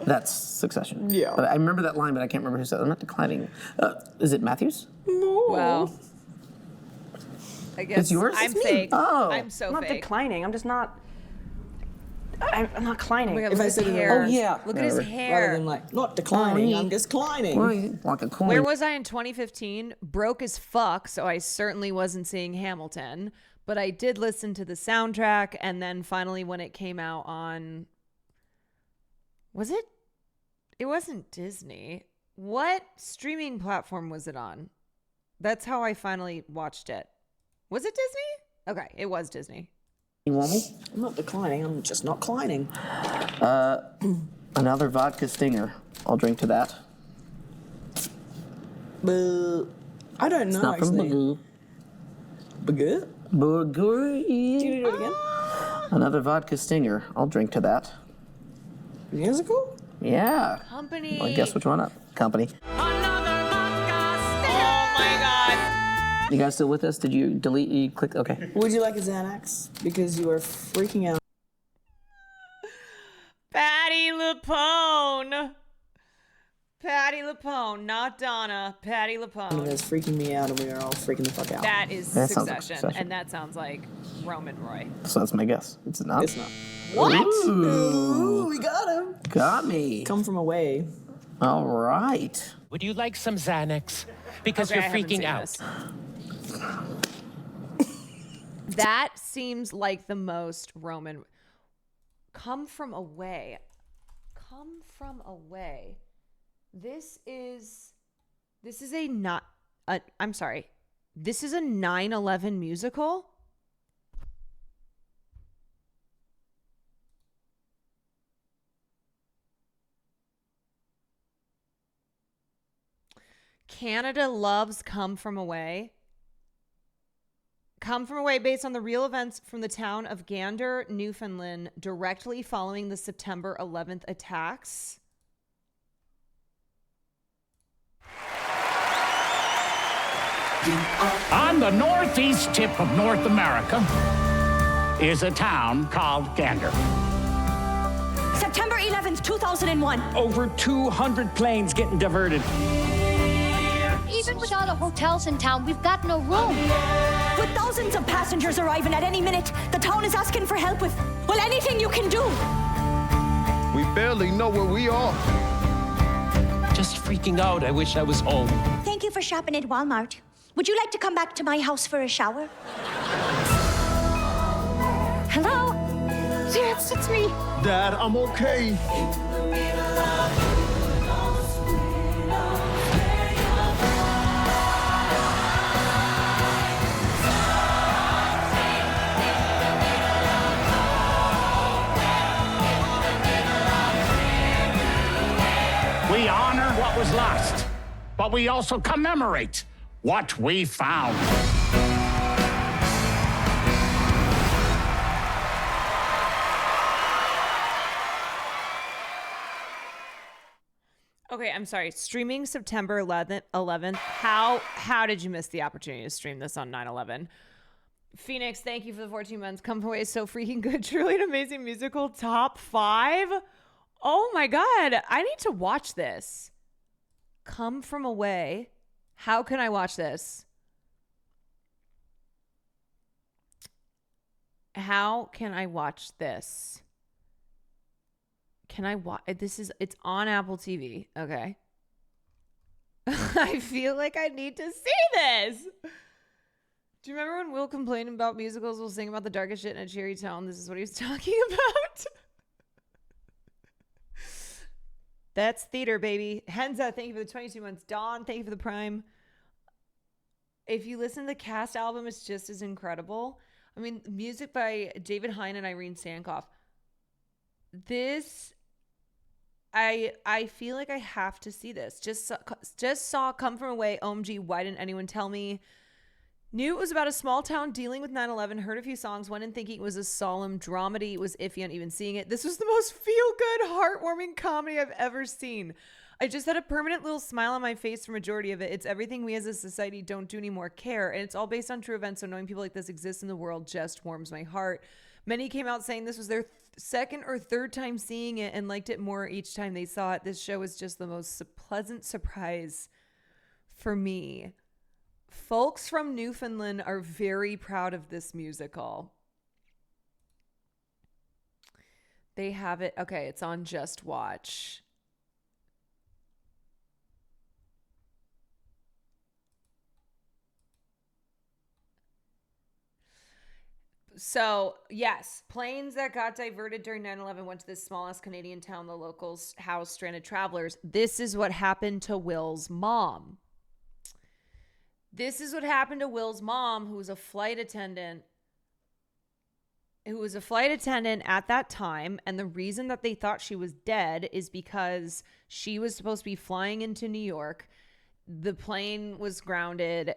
S13: That's Succession.
S15: Yeah.
S13: But I remember that line, but I can't remember who said it. I'm not declining. Is it Matthews?
S15: No.
S1: Well, I guess
S13: It's yours?
S1: I'm
S13: It's me.
S1: fake.
S13: Oh.
S1: I'm so
S17: I'm not
S1: fake.
S17: declining. I'm just not. I'm not declining.
S1: Oh my God,
S15: If
S1: look
S15: I
S1: at his
S15: said it in
S1: hair.
S15: reverse.
S1: Look at his
S15: Rather
S1: hair.
S15: than like, not declining,
S13: Oh,
S15: I'm declining.
S13: Well, like a coin.
S1: Where was I in 2015? Broke as fuck, so I certainly wasn't seeing Hamilton. But I did listen to the soundtrack, and then finally when it came out on... Was it? It wasn't Disney. What streaming platform was it on? That's how I finally watched it. Was it Disney? Okay, it was Disney.
S13: You want me?
S15: I'm not declining, I'm just not declining.
S13: Another vodka stinger. I'll drink to that.
S15: But I don't know,
S13: It's not from
S15: actually.
S13: Bagoo.
S15: Bagoo?
S13: Bagoo.
S15: Do you do it again?
S13: Another vodka stinger. I'll drink to that.
S15: Musical?
S13: Yeah.
S1: Company.
S13: Well, guess which one up? Company.
S1: Oh my God.
S13: You guys still with us? Did you delete? You click? Okay.
S15: Would you like a Xanax? Because you are freaking out.
S1: Patty LuPone. Patti LuPone, not Donna. Patti LuPone.
S15: It's freaking me out, and we are all freaking the fuck out.
S1: That is
S15: That sounds like
S1: Succession,
S15: Succession.
S1: and that sounds like Roman Roy.
S15: So that's my guess. It's not.
S13: It's not.
S1: What?
S15: Ooh,
S13: we got him.
S15: got me.
S13: Come from away.
S15: All right.
S18: Would you like some Xanax? Because
S1: Okay, I
S18: you're
S1: haven't
S18: freaking
S1: seen
S18: out.
S1: this. That seems like the most Roman. Come from away. Come from away. This is a not. I'm sorry. This is a 9/11 musical. Canada loves Come From Away. Come From Away, based on the real events from the town of Gander, Newfoundland, directly following the September 11th attacks.
S19: On the northeast tip of North America is a town called Gander.
S20: September 11th, 2001.
S19: Over 200 planes getting diverted.
S20: Even with all the hotels in town, we've got no room. With thousands of passengers arriving at any minute, the town is asking for help with, well, anything you can do.
S21: We barely know where we are.
S18: Just freaking out. I wish I was home.
S20: Thank you for shopping at Walmart. Would you like to come back to my house for a shower? Hello? Yes, it's me.
S21: Dad, I'm okay.
S19: We honor what was lost, but we also commemorate what we found.
S1: Okay, I'm sorry. Streaming September 11th. How did you miss the opportunity to stream this on 9/11? Phoenix, thank you for the 14 months. Come Away is so freaking good. Truly an amazing musical. Top 5. Oh my God. I need to watch this. Come From Away. How can I watch this? How can I watch this? Can I watch it's on Apple TV. Okay. I feel like I need to see this. Do you remember when Will complained about musicals? We'll sing about the darkest shit in a cheery tone. This is what he was talking about. That's theater, baby. Henza, thank you for the 22 months. Dawn, thank you for the Prime. If you listen to the cast album, it's just as incredible. I mean, music by David Hein and Irene Sankoff. This, I feel like I have to see this. Just saw Come From Away. OMG, why didn't anyone tell me? Knew it was about a small town dealing with 9/11. Heard a few songs. Went in thinking it was a solemn dramedy. Was iffy on even seeing it. This was the most feel-good, heartwarming comedy I've ever seen. I just had a permanent little smile on my face for majority of it. It's everything we as a society don't do anymore care. And it's all based on true events. So knowing people like this exist in the world just warms my heart. Many came out saying this was their second or third time seeing it and liked it more each time they saw it. This show was just the most pleasant surprise for me. Folks from Newfoundland are very proud of this musical. They have it. Okay, it's on Just Watch. So, yes, planes that got diverted during 9/11 went to this smallest Canadian town. The locals housed stranded travelers. This is what happened to Will's mom. This is what happened to Will's mom, who was a flight attendant. At that time. And the reason that they thought she was dead is because she was supposed to be flying into New York. The plane was grounded.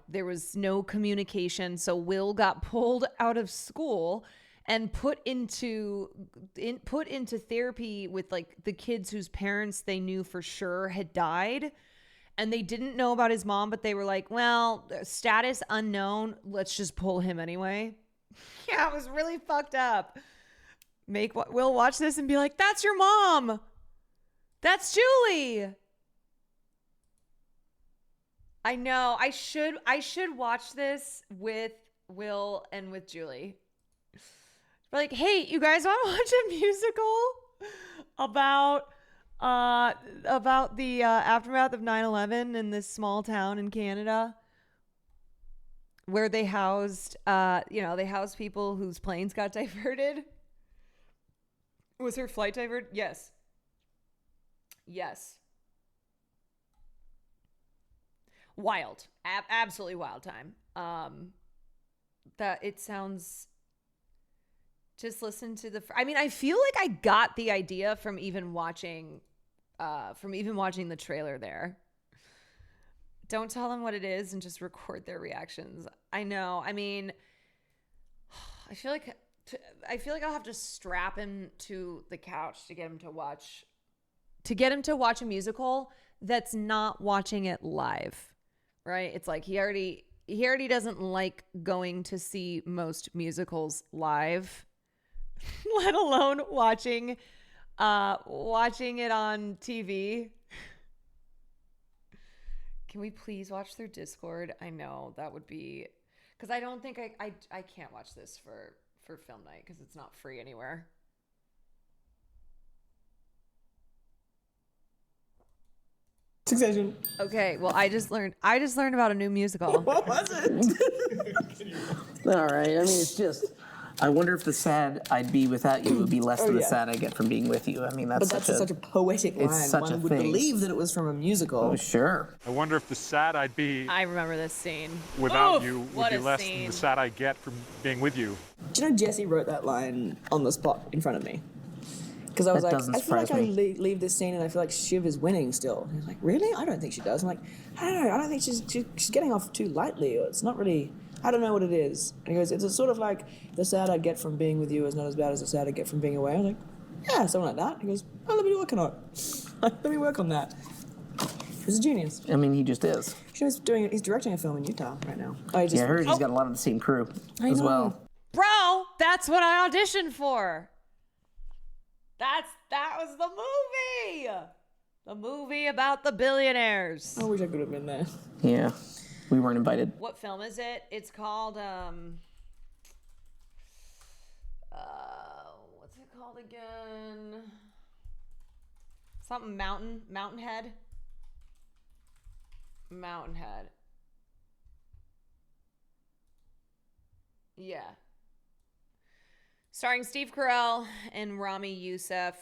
S1: There was no communication. So Will got pulled out of school and put into therapy with like the kids whose parents they knew for sure had died. And they didn't know about his mom, but they were like, well, status unknown. Let's just pull him anyway. Yeah, it was really fucked up. Will watch this and be like, that's your mom. That's Julie. I know. I should watch this with Will and with Julie. We're like, hey, you guys want to watch a musical about the aftermath of 9/11 in this small town in Canada, where they housed they housed people whose planes got diverted. Was her flight diverted? Yes. Wild. Absolutely wild time. That it sounds, just listen to I feel like I got the idea from even watching the trailer there. Don't tell them what it is and just record their reactions. I know. I feel like I'll have to strap him to the couch to get him to watch a musical that's not watching it live. Right? It's like he already doesn't like going to see most musicals live, let alone watching it on TV. Can we please watch their Discord? I know that would be, because I don't think I can't watch this for film night because it's not free anywhere.
S15: Succession.
S1: Okay, well, I just learned about a new musical.
S15: What was it?
S13: All right. I mean, it's just. I wonder if the sad I'd be without you would be less than the
S15: yeah.
S13: sad I get from being with you. I mean, that's
S15: such a poetic line.
S13: It's such
S15: One
S13: a
S15: would
S13: thing.
S15: believe that it was from a musical.
S13: Oh, sure.
S5: I wonder if the sad I'd be
S1: I remember this scene.
S5: without
S1: Oof,
S5: you
S1: what
S5: would be
S1: a
S5: less
S1: scene.
S5: than the sad I get from being with you.
S15: Do you know Jesse wrote that line on the spot in front of me? Because I was
S13: That
S15: like,
S13: doesn't
S15: I feel like
S13: surprise
S15: I leave this scene and I feel like Shiv is winning still. And he's like, really? I don't think she does. I'm like, I don't know. I don't think she's getting off too lightly. Or it's not really. I don't know what it is. And he goes, it's a sort of like the sad I get from being with you is not as bad as the sad I get from being away. I was like, yeah, something like that. He goes, oh, let me work on it. Let me work on that. He's a genius.
S13: I mean, he just is.
S15: He's directing a film in Utah right now.
S13: I heard he's got a lot of the same crew as well.
S1: Bro, that's what I auditioned for. That was the movie. The movie about the billionaires.
S15: I wish I could have been there.
S13: Yeah. We weren't invited.
S1: What film is it? It's called what's it called again? Something Mountainhead. Yeah. Starring Steve Carell and Rami Youssef,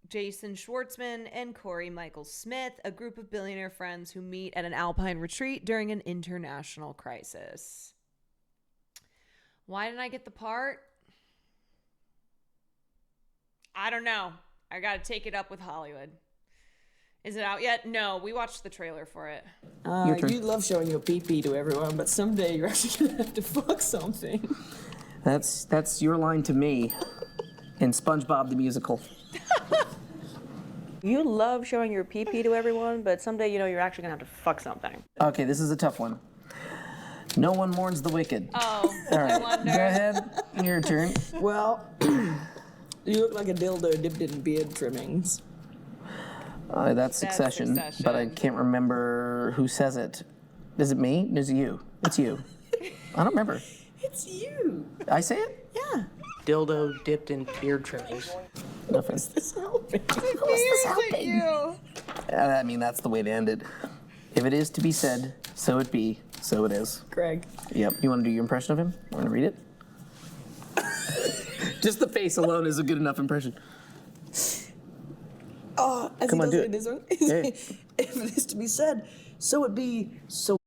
S1: Jason Schwartzman, and Corey Michael Smith, a group of billionaire friends who meet at an alpine retreat during an international crisis. Why didn't I get the part? I don't know. I got to take it up with Hollywood. Is it out yet? No, we watched the trailer for it.
S15: You love showing your pee-pee to everyone, but someday you're actually going to have to fuck something.
S13: That's your line to me in SpongeBob the Musical.
S17: You love showing your pee-pee to everyone, but someday you know you're actually going to have to fuck something.
S13: Okay, this is a tough one. No one mourns the wicked.
S1: Oh,
S13: All right,
S1: I wonder.
S13: go ahead. Your turn.
S15: Well, you look like a dildo dipped in beard trimmings.
S13: That's Succession, but I can't remember who says it. Is it me? Is it you? It's you. I don't remember.
S15: It's you.
S13: I say it?
S15: Yeah.
S17: Dildo dipped in beard trimmings.
S13: Nothing.
S15: Is this helping?
S13: I mean, that's the way to end it. If it is to be said, so it be, so it is.
S15: Greg.
S13: Yep. You want to do your impression of him? Want to read it? Just the face alone is a good enough impression.
S15: Oh, as
S13: Come
S15: he
S13: on,
S15: does
S13: do
S15: it in
S13: it.
S15: his own.
S13: Yeah.
S15: If it is to be said, so it be, so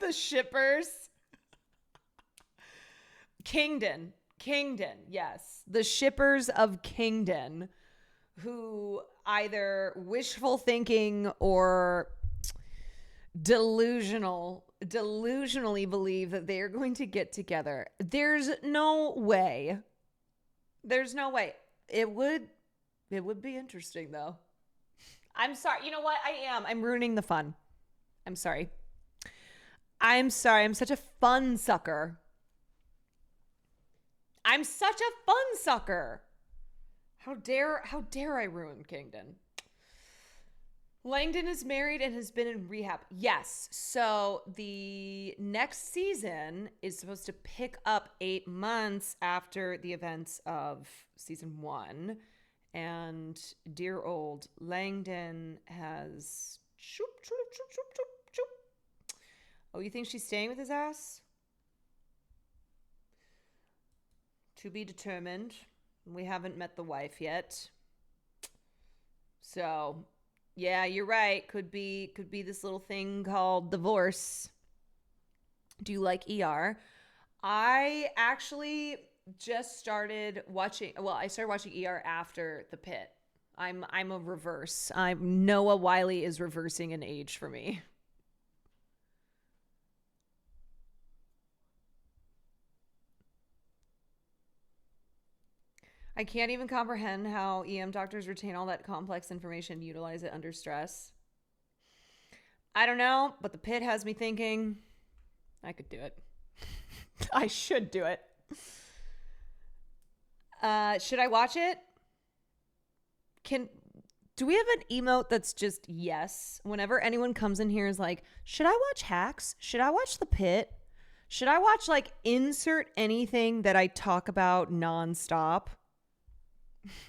S1: The shippers. Kingdon, yes. The shippers of Kingdon, who either wishful thinking or delusionally believe that they are going to get together. There's no way. It would be interesting though. I'm sorry. You know what? I'm ruining the fun. I'm sorry. I'm such a fun sucker. How dare I ruin Kingdon? Langdon is married and has been in rehab. Yes. So the next season is supposed to pick up 8 months after the events of season 1. And dear old Langdon has... Oh, you think she's staying with his ass? To be determined. We haven't met the wife yet. So, yeah, you're right. Could be this little thing called divorce. Do you like ER? I actually just started watching. Well, I started watching ER after The Pit. I'm a reverse. Noah Wyle is reversing in age for me. I can't even comprehend how EM doctors retain all that complex information and utilize it under stress. I don't know, but The Pit has me thinking I could do it. I should do it. Should I watch it? Do we have an emote that's just yes? Whenever anyone comes in here is like, should I watch Hacks? Should I watch The Pit? Should I watch insert anything that I talk about nonstop?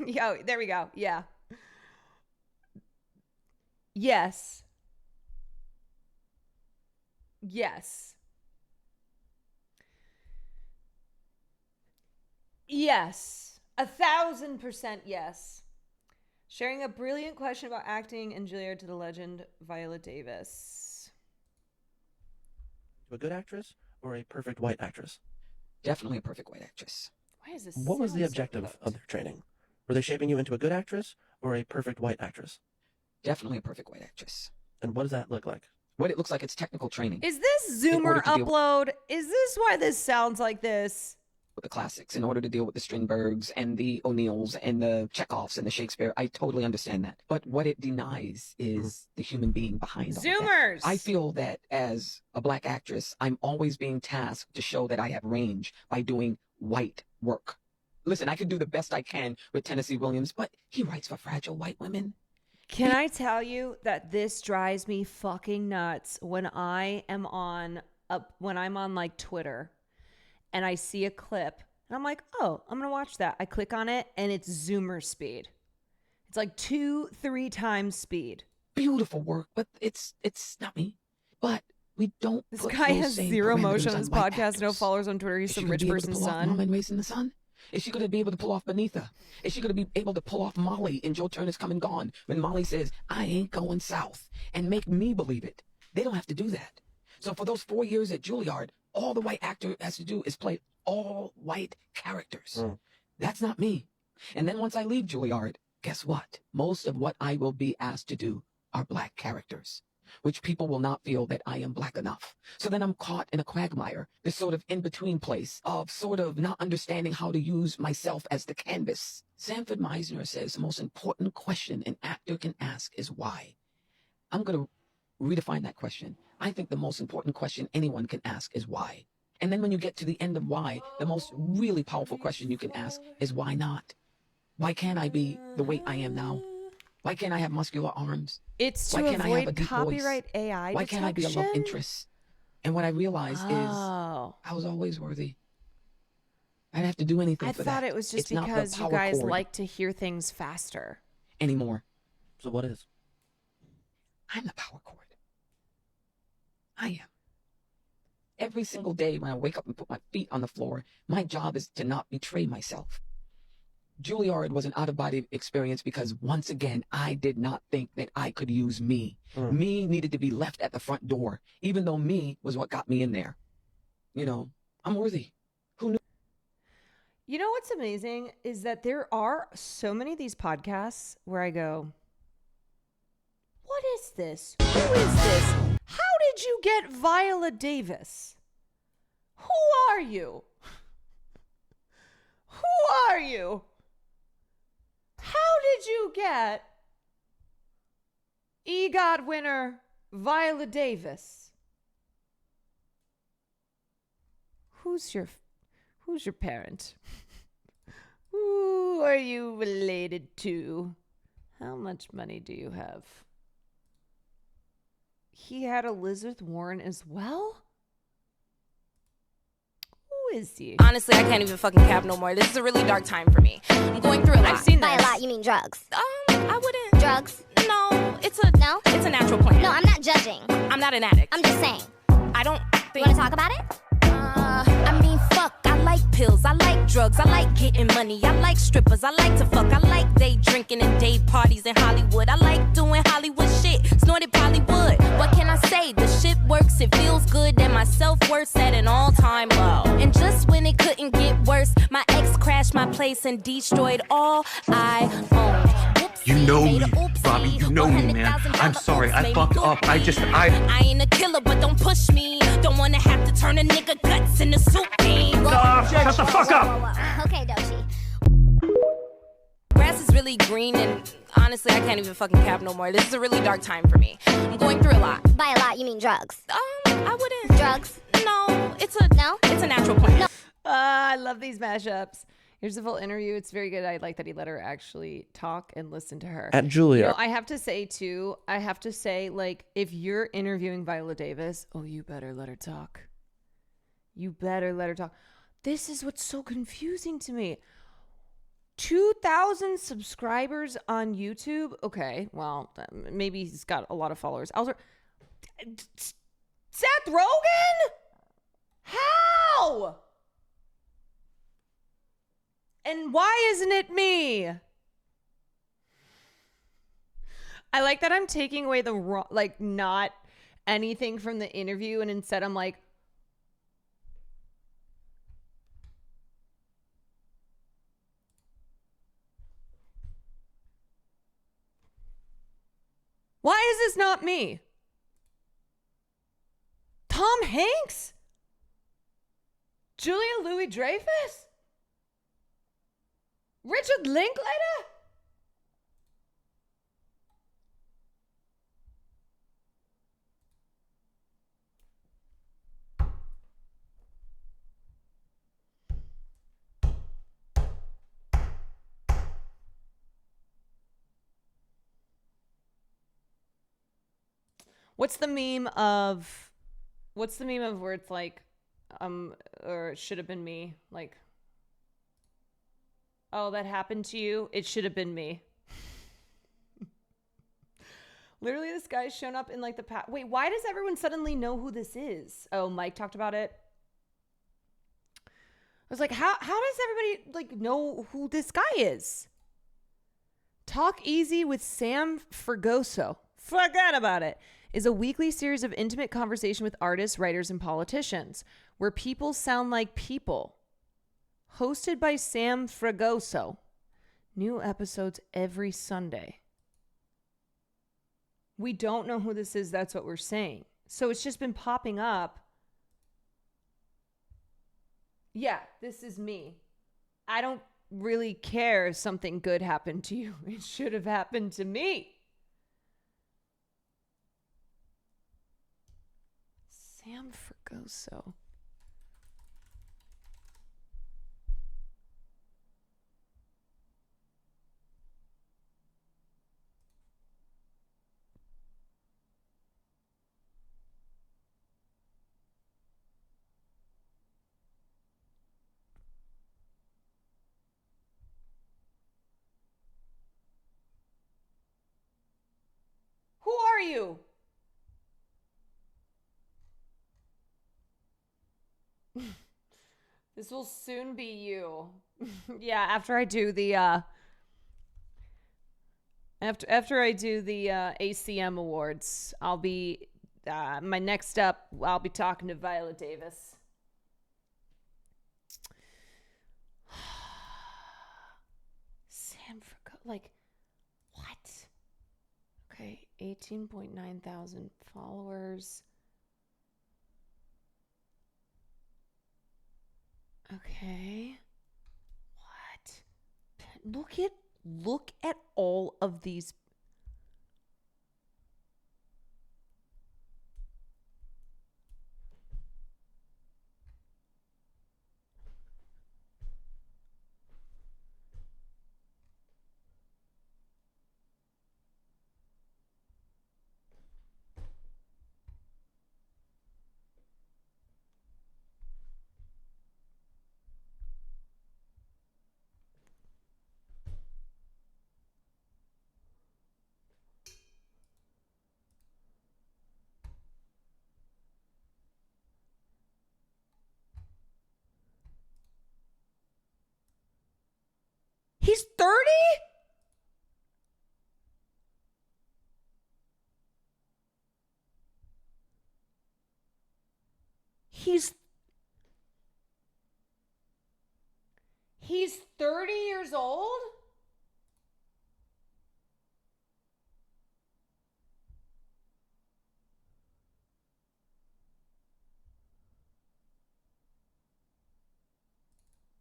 S1: Yeah, there we go. Yeah. Yes. Yes. Yes. 1,000% yes. Sharing a brilliant question about acting and Juilliard to the legend, Viola Davis.
S6: A good actress or a perfect white actress?
S22: Definitely a perfect white actress.
S1: Why is this?
S6: What was the objective of their training? Were they shaping you into a good actress or a perfect white actress?
S22: Definitely a perfect white actress.
S6: And what does that look like?
S22: What it looks like, it's technical training.
S1: Is this Zoomer upload? Is this why this sounds like this?
S22: With the classics, in order to deal with the Strindbergs and the O'Neills and the Chekhovs and the Shakespeare, I totally understand that. But what it denies is the human being behind all
S1: Zoomers!
S22: That. I feel that as a black actress, I'm always being tasked to show that I have range by doing white work. Listen, I can do the best I can with Tennessee Williams, but he writes for fragile white women.
S1: Can I tell you that this drives me fucking nuts when I'm on Twitter and I see a clip and I'm like, oh, I'm going to watch that. I click on it and it's Zoomer speed. It's 2-3 times speed.
S22: Beautiful work, but it's not me. But we don't.
S1: This guy has zero motion on his podcast, no followers on Twitter. He's some rich person's son.
S22: Mom and Raising the Sun? Is she going to be able to pull off Beneatha? Is she going to be able to pull off Molly in Joe Turner's Come and Gone when Molly says, I ain't going south, and make me believe it? They don't have to do that. So for those 4 years at Juilliard, all the white actor has to do is play all white characters. That's not me. And then once I leave Juilliard, guess what? Most of what I will be asked to do are black characters, which people will not feel that I am black enough. So then I'm caught in a quagmire, this sort of in-between place of sort of not understanding how to use myself as the canvas. Sanford Meisner says the most important question an actor can ask is why. I'm going to redefine that question. I think the most important question anyone can ask is why. And then when you get to the end of why, the most really powerful question you can ask is why not? Why can't I be the weight I am now? Why can't I have muscular arms?
S1: It's to avoid copyright AI
S22: Why can't I be a love interest? And what I realized is I was always worthy. I didn't have to do anything for that.
S1: I thought it was just because you guys like to hear things faster.
S22: Anymore.
S6: So what is?
S22: I'm the power chord. I am. Every single day when I wake up and put my feet on the floor, my job is to not betray myself. Juilliard was an out-of-body experience because, once again, I did not think that I could use me. Me needed to be left at the front door, even though me was what got me in there. You know, I'm worthy. Who knew?
S1: You know what's amazing is that there are so many of these podcasts where I go, what is this? Who is this? How did you get Viola Davis? Who are you? Who are you? How did you get EGOT winner Viola Davis? Who's your parent? Who are you related to? How much money do you have? He had Elizabeth Warren as well? Who is he?
S7: Honestly, I can't even fucking cap no more. This is a really dark time for me. I'm going through a lot.
S1: I've seen
S7: By
S1: this.
S7: a lot, you mean drugs? I wouldn't. Drugs? No, it's a natural plan.
S20: No, I'm not judging.
S7: I'm not an addict.
S20: I'm just saying.
S7: I don't think.
S20: You want to talk about it?
S7: I mean, fuck. I like pills. I like drugs. I like getting money. I like strippers. I like to fuck. I like day drinking and day parties in Hollywood. I like doing Hollywood shit. Snorted Bollywood. What can I say? The shit works. It feels good. And my self-worth's at an all-time low. And just when it couldn't get worse, my ex crashed my place and destroyed all I owned.
S11: You know me, Bobby. You know me, man. I'm sorry. I fucked up. I
S7: ain't a killer, but don't push me. Don't wanna have to turn a nigga guts into soup beans.
S11: Shut the fuck up.
S20: Okay, Doshi.
S7: Grass is really green, and honestly, I can't even fucking cap no more. This is a really dark time for me. I'm going through a lot.
S20: By a lot, you mean drugs?
S7: I wouldn't.
S20: Drugs?
S7: No, it's a natural plan. No.
S1: I love these mashups. Here's the full interview. It's very good. I like that he let her actually talk and listen to her.
S6: At Juilliard.
S1: You know, I have to say, like, if you're interviewing Viola Davis, oh, you better let her talk. You better let her talk. This is what's so confusing to me. 2,000 subscribers on YouTube. Okay, well, maybe he's got a lot of followers. Seth Rogen? How? And why isn't it me? I like that I'm taking away the wrong, like, not anything from the interview, and instead I'm like, why is this not me? Tom Hanks? Julia Louis-Dreyfus? Richard Linklater? What's the meme of where it's like, or it should have been me, like, oh, that happened to you? It should have been me. Literally, this guy's shown up in like the past. Wait, why does everyone suddenly know who this is? Oh, Mike talked about it. I was like, how does everybody like know who this guy is? Talk Easy with Sam Fragoso. Forget about it. Is a weekly series of intimate conversation with artists, writers, and politicians where people sound like people. Hosted by Sam Fragoso. New episodes every Sunday. We don't know who this is. That's what we're saying. So it's just been popping up. Yeah, this is me. I don't really care if something good happened to you. It should have happened to me. Sam Fragoso. Who are you? This will soon be you. Yeah, after I do the ACM awards, I'll be my next up. I'll be talking to Viola Davis. San Francisco, like what? Okay, 18.9 thousand followers. Okay. What? Look at all of these. He's 30? He's 30 years old?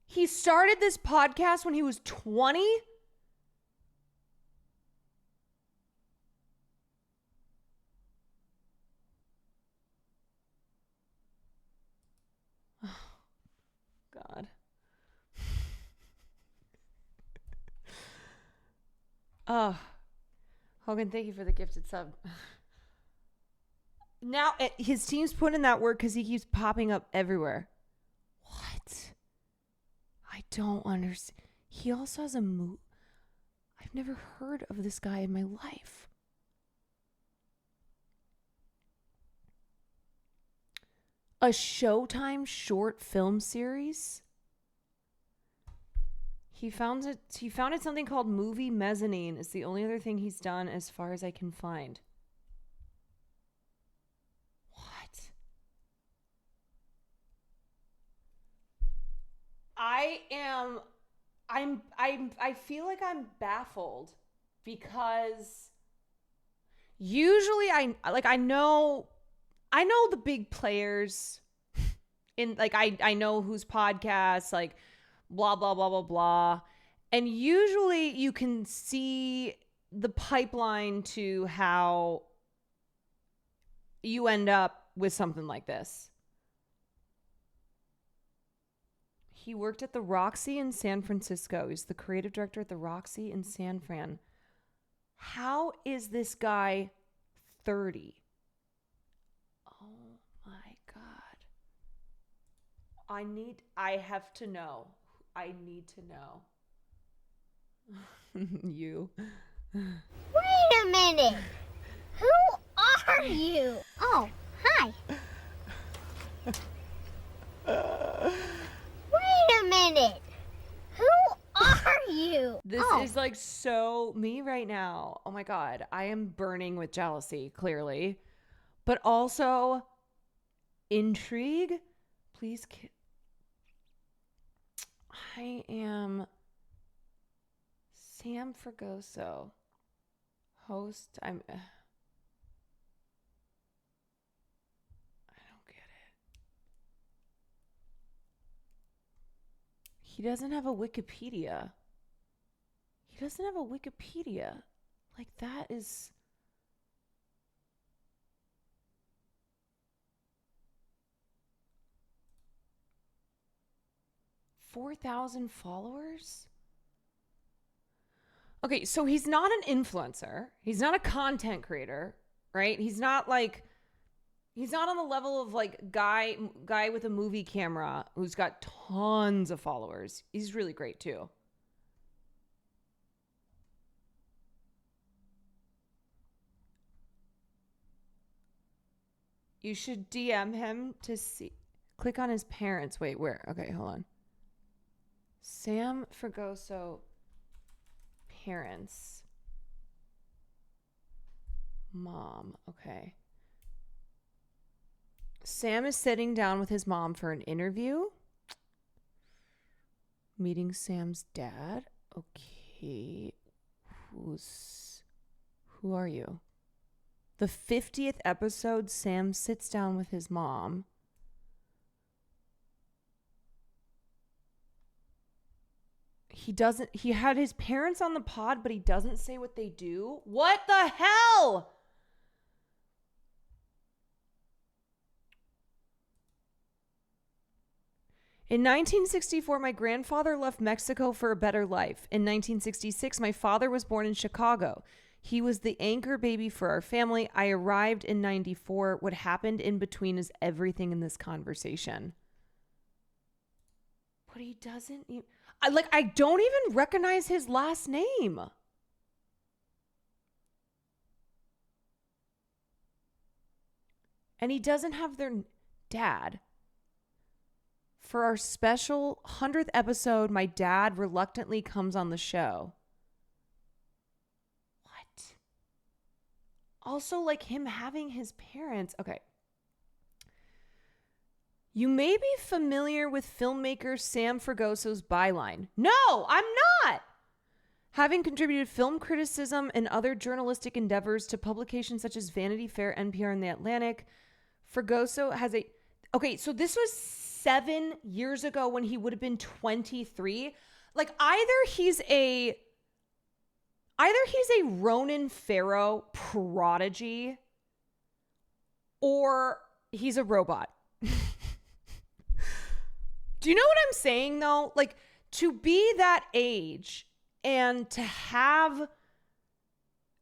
S1: He started this podcast when he was 20? God. Oh, Hogan, thank you for the gifted sub. Now, his team's putting in that work because he keeps popping up everywhere. What? I don't understand. He also has a move. I've never heard of this guy in my life. A Showtime short film series? He founded something called Movie Mezzanine. It's the only other thing he's done as far as I can find. What? I feel like I'm baffled because usually I know the big players in like I know whose podcasts like blah blah blah blah blah, and usually you can see the pipeline to how you end up with something like this. He worked at the Roxy in San Francisco. He's the creative director at the Roxy in San Fran. How is this guy 30? Oh my God. I have to know. I need to know. You.
S9: Wait a minute. Who are you? Oh, hi. Wait a minute. Who are you?
S1: This is like so me right now. Oh my God. I am burning with jealousy, clearly. But also intrigue. Please. I am Sam Fragoso, host. I don't get it. He doesn't have a Wikipedia. Like that is... $4,000 followers? Okay, so he's not an influencer. He's not a content creator, right? He's not on the level of like guy with a movie camera who's got tons of followers. He's really great too. You should DM him to see. Click on his parents. Wait, where? Okay, hold on. Sam Fragoso parents. Mom. Okay. Sam is sitting down with his mom for an interview. Meeting Sam's dad. Okay. Who are you? The 50th episode, Sam sits down with his mom. He had his parents on the pod, but he doesn't say what they do. What the hell? In 1964, my grandfather left Mexico for a better life. In 1966, my father was born in Chicago. He was the anchor baby for our family. I arrived in 94. What happened in between is everything in this conversation. But he doesn't even... I don't even recognize his last name. And he doesn't have their dad. For our special 100th episode, my dad reluctantly comes on the show. What? Also, like him having his parents. Okay. You may be familiar with filmmaker Sam Fragoso's byline. No, I'm not. Having contributed film criticism and other journalistic endeavors to publications such as Vanity Fair, NPR, and The Atlantic, Fragoso has a... Okay, so this was 7 years ago when he would have been 23. Like either he's a Ronan Farrow prodigy or he's a robot. Do you know what I'm saying though? Like to be that age and to have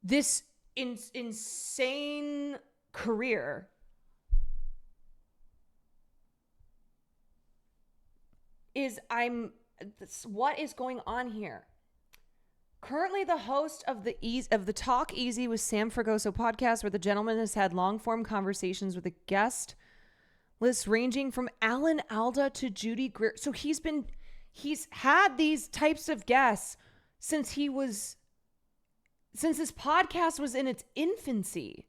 S1: this insane career what is going on here? Currently the host of the Talk Easy with Sam Fragoso podcast, where the gentleman has had long-form conversations with a guest list ranging from Alan Alda to Judy Greer. So he's had these types of guests since his podcast was in its infancy.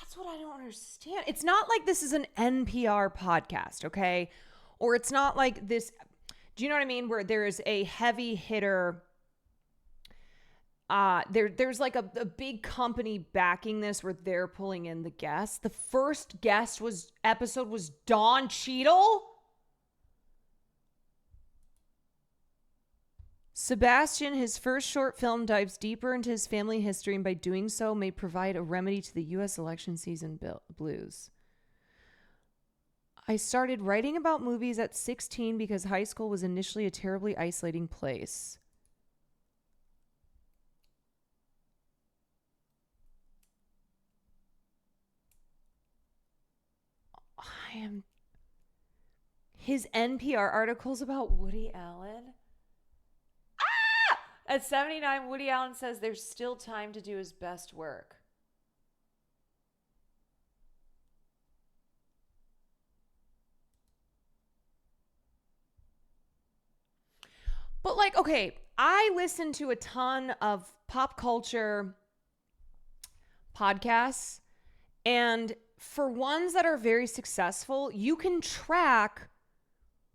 S1: That's what I don't understand. It's not like this is an NPR podcast, okay? Or it's not like this, do you know what I mean? Where there is a heavy hitter. There's like a big company backing this where they're pulling in the guests. The first episode was Don Cheadle. Sebastian, his first short film, dives deeper into his family history, and by doing so may provide a remedy to the U.S. election season blues. I started writing about movies at 16 because high school was initially a terribly isolating place. His NPR articles about Woody Allen. At 79, Woody Allen says there's still time to do his best work. But like, okay, I listen to a ton of pop culture podcasts, and for ones that are very successful, you can track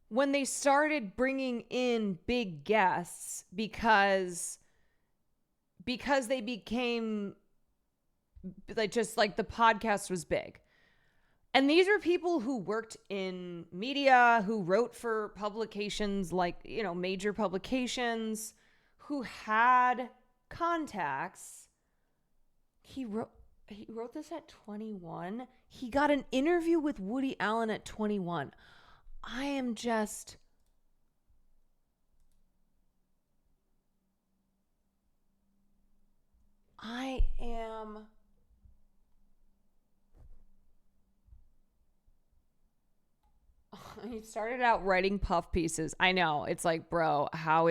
S1: when they started bringing in big guests because they became like, just like the podcast was big. And these are people who worked in media, who wrote for publications like, you know, major publications, who had contacts. He wrote this at 21. He got an interview with Woody Allen at 21. I am he started out writing puff pieces. I know. It's like, bro, how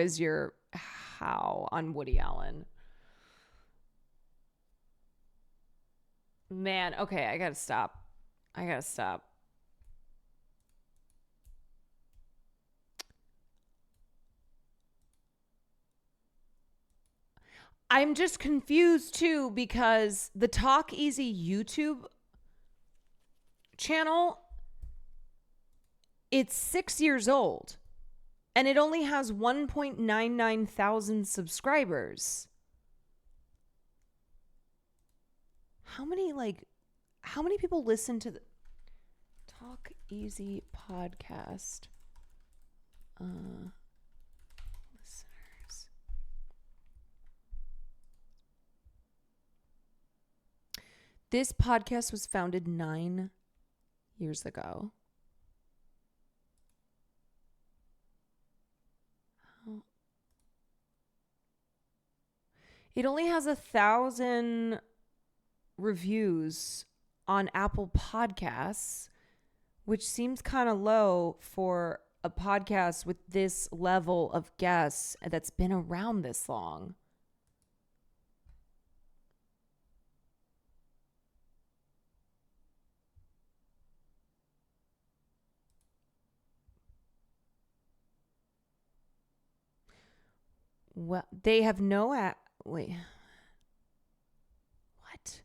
S1: on Woody Allen? Man, okay, I gotta stop. I'm just confused too because the Talk Easy YouTube channel, it's 6 years old and it only has 1.99 thousand subscribers. How many people listen to the Talk Easy podcast? Listeners. This podcast was founded 9 years ago. It only has 1,000 reviews on Apple Podcasts, which seems kind of low for a podcast with this level of guests that's been around this long. Well, they have no wait. What?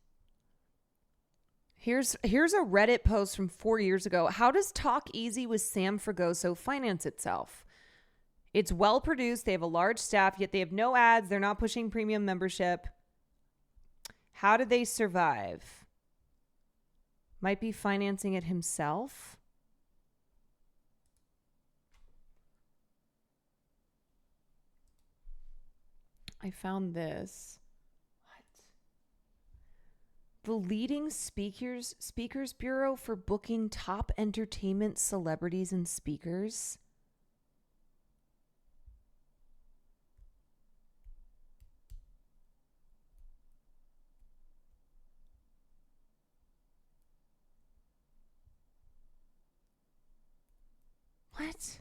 S1: Here's a Reddit post from 4 years ago. How does Talk Easy with Sam Fragoso finance itself? It's well produced. They have a large staff, yet they have no ads. They're not pushing premium membership. How did they survive? Might be financing it himself. I found this. The leading speakers bureau for booking top entertainment celebrities and speakers. What?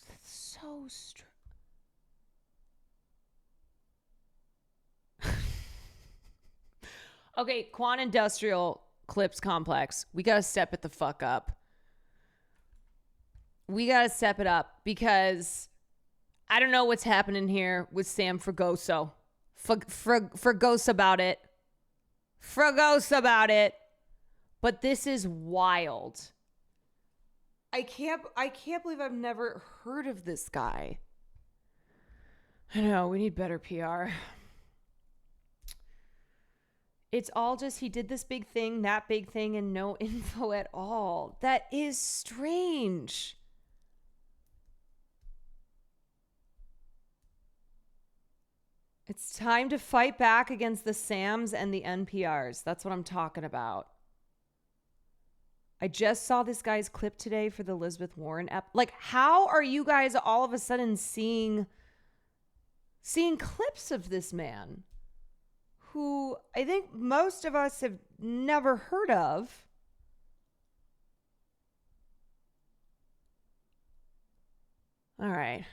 S1: That's so strange. Okay, Kwan Industrial Clips Complex. We got to step it the fuck up. We got to step it up because I don't know what's happening here with Sam Fragoso. Fragos about it. Fragos about it. But this is wild. I can't believe I've never heard of this guy. I know, we need better PR. It's all just he did this big thing, that big thing, and no info at all. That is strange. It's time to fight back against the Sams and the NPRs. That's what I'm talking about. I just saw this guy's clip today for the Elizabeth Warren app. Like, how are you guys all of a sudden seeing clips of this man? Who I think most of us have never heard of. All right.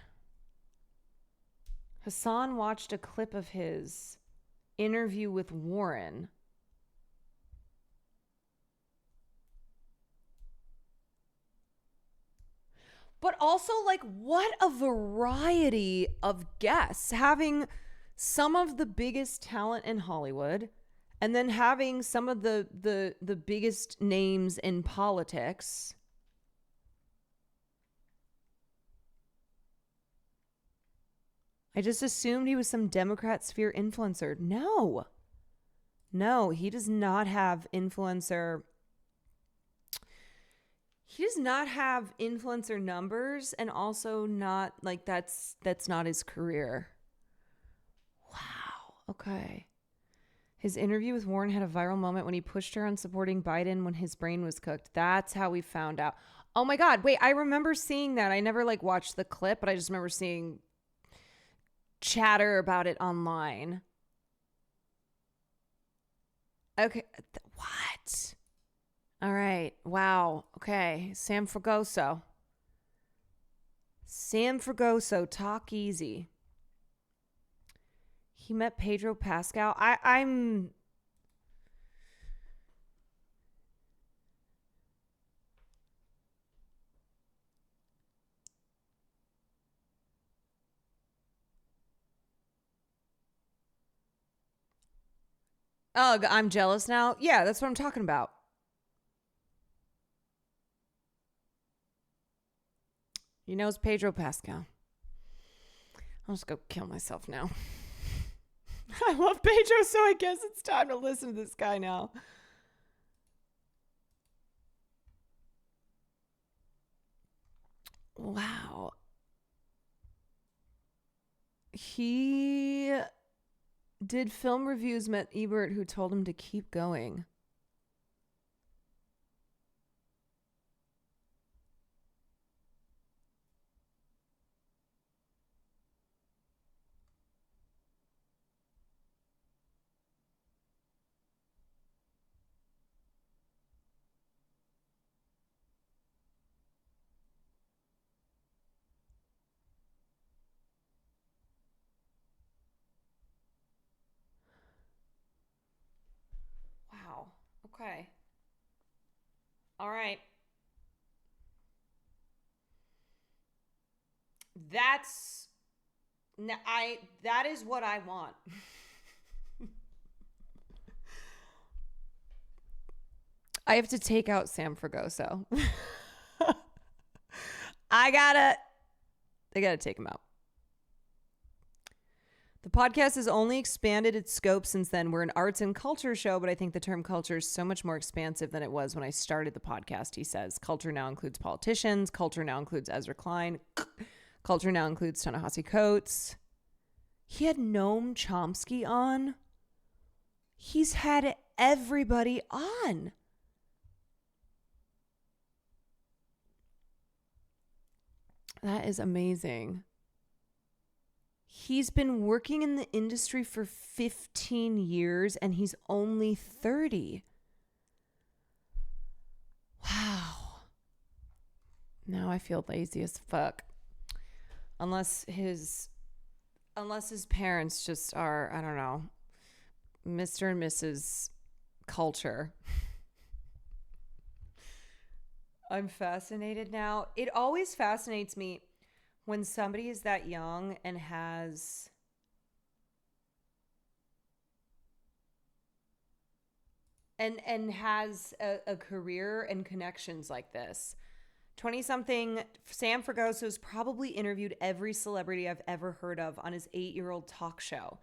S1: Hassan watched a clip of his interview with Warren. But also, like, what a variety of guests, having some of the biggest talent in Hollywood and then having some of the biggest names in politics. I just assumed he was some Democrat sphere influencer. No, he does not have influencer. He does not have influencer numbers, and also not like that's not his career. Wow. Okay. His interview with Warren had a viral moment when he pushed her on supporting Biden when his brain was cooked. That's how we found out. Oh my God. Wait, I remember seeing that. I never watched the clip, but I just remember seeing chatter about it online. Okay. What? All right. Wow. Okay. Sam Fragoso. Talk Easy. He met Pedro Pascal. I'm Ugh, I'm jealous now. Yeah, that's what I'm talking about. You know, it's Pedro Pascal. I'll just go kill myself now. I love Pedro, so I guess it's time to listen to this guy now. Wow. He did film reviews, met Ebert, who told him to keep going. Wow. Okay. All right. That is what I want. I have to take out Sam Fragoso. I gotta take him out. The podcast has only expanded its scope since then. We're an arts and culture show, but I think the term culture is so much more expansive than it was when I started the podcast, he says. Culture now includes politicians. Culture now includes Ezra Klein. Culture now includes Ta-Nehisi Coates. He had Noam Chomsky on. He's had everybody on. That is amazing. He's been working in the industry for 15 years and he's only 30. Wow. Now I feel lazy as fuck. Unless his parents just are, I don't know, Mr. and Mrs. Culture. I'm fascinated now. It always fascinates me when somebody is that young and has a career and connections like this. 20-something Sam Fragoso's probably interviewed every celebrity I've ever heard of on his 8-year-old talk show.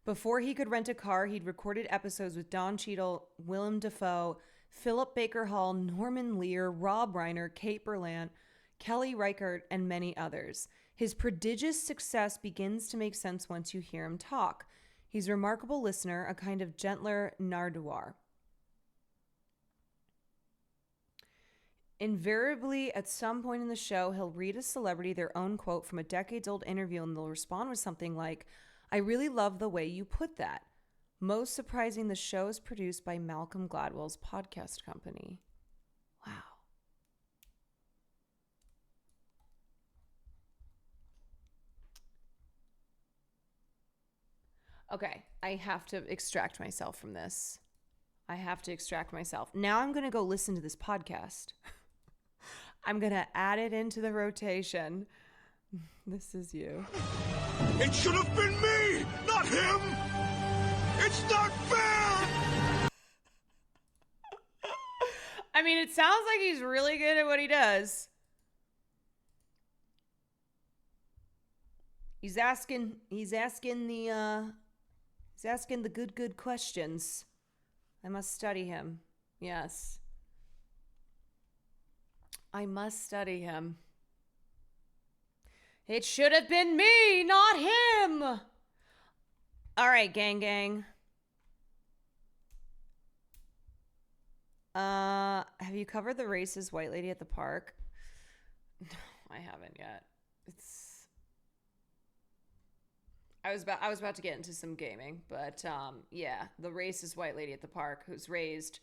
S1: Before he could rent a car, he'd recorded episodes with Don Cheadle, Willem Dafoe, Philip Baker Hall, Norman Lear, Rob Reiner, Kate Berlant, Kelly Reichardt, and many others. His prodigious success begins to make sense once you hear him talk. He's a remarkable listener, a kind of gentler Nardwuar. Invariably, at some point in the show, he'll read a celebrity their own quote from a decades-old interview, and they'll respond with something like, "I really love the way you put that." Most surprising, the show is produced by Malcolm Gladwell's podcast company. Wow. Okay, I have to extract myself from this. I have to extract myself. Now I'm going to go listen to this podcast. I'm going to add it into the rotation. This is you.
S21: It should have been me, not him! It's not fair!
S1: I mean, it sounds like he's really good at what he does. He's asking the good questions. I must study him. Yes. I must study him. It should have been me, not him. All right, gang. Have you covered the racist white lady at the park? No, I haven't yet. I was about to get into some gaming, but yeah, the racist white lady at the park who's raised.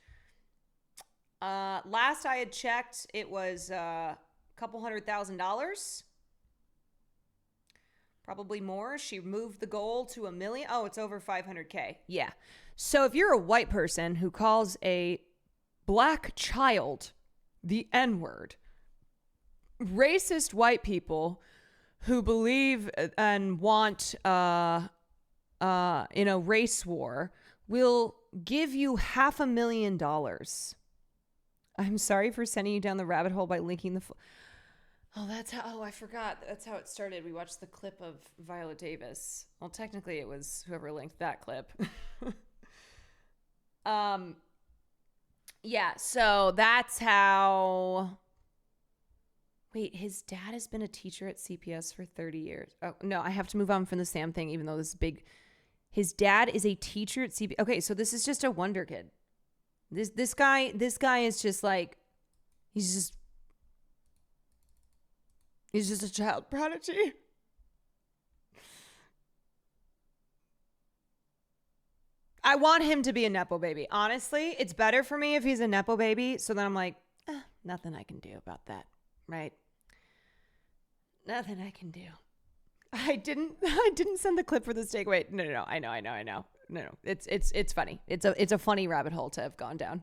S1: Last I had checked, it was a couple $100,000. Probably more. She moved the goal to $1 million. Oh, it's over 500K. Yeah. So if you're a white person who calls a black child the N-word, racist white people who believe and want in a race war will give you $500,000. I'm sorry for sending you down the rabbit hole by linking the... I forgot. That's how it started. We watched the clip of Viola Davis. Well, technically it was whoever linked that clip. Yeah, so that's how... Wait, his dad has been a teacher at CPS for 30 years. Oh, no, I have to move on from the Sam thing, even though this is big. His dad is a teacher at CPS. Okay, so this is just a wonder kid. This guy is just like, he's just a child prodigy. I want him to be a Nepo baby. Honestly, it's better for me if he's a Nepo baby. So then I'm like, nothing I can do about that. Right? Nothing I can do. I didn't send the clip for this takeaway. No. I know. No. It's funny. It's a funny rabbit hole to have gone down.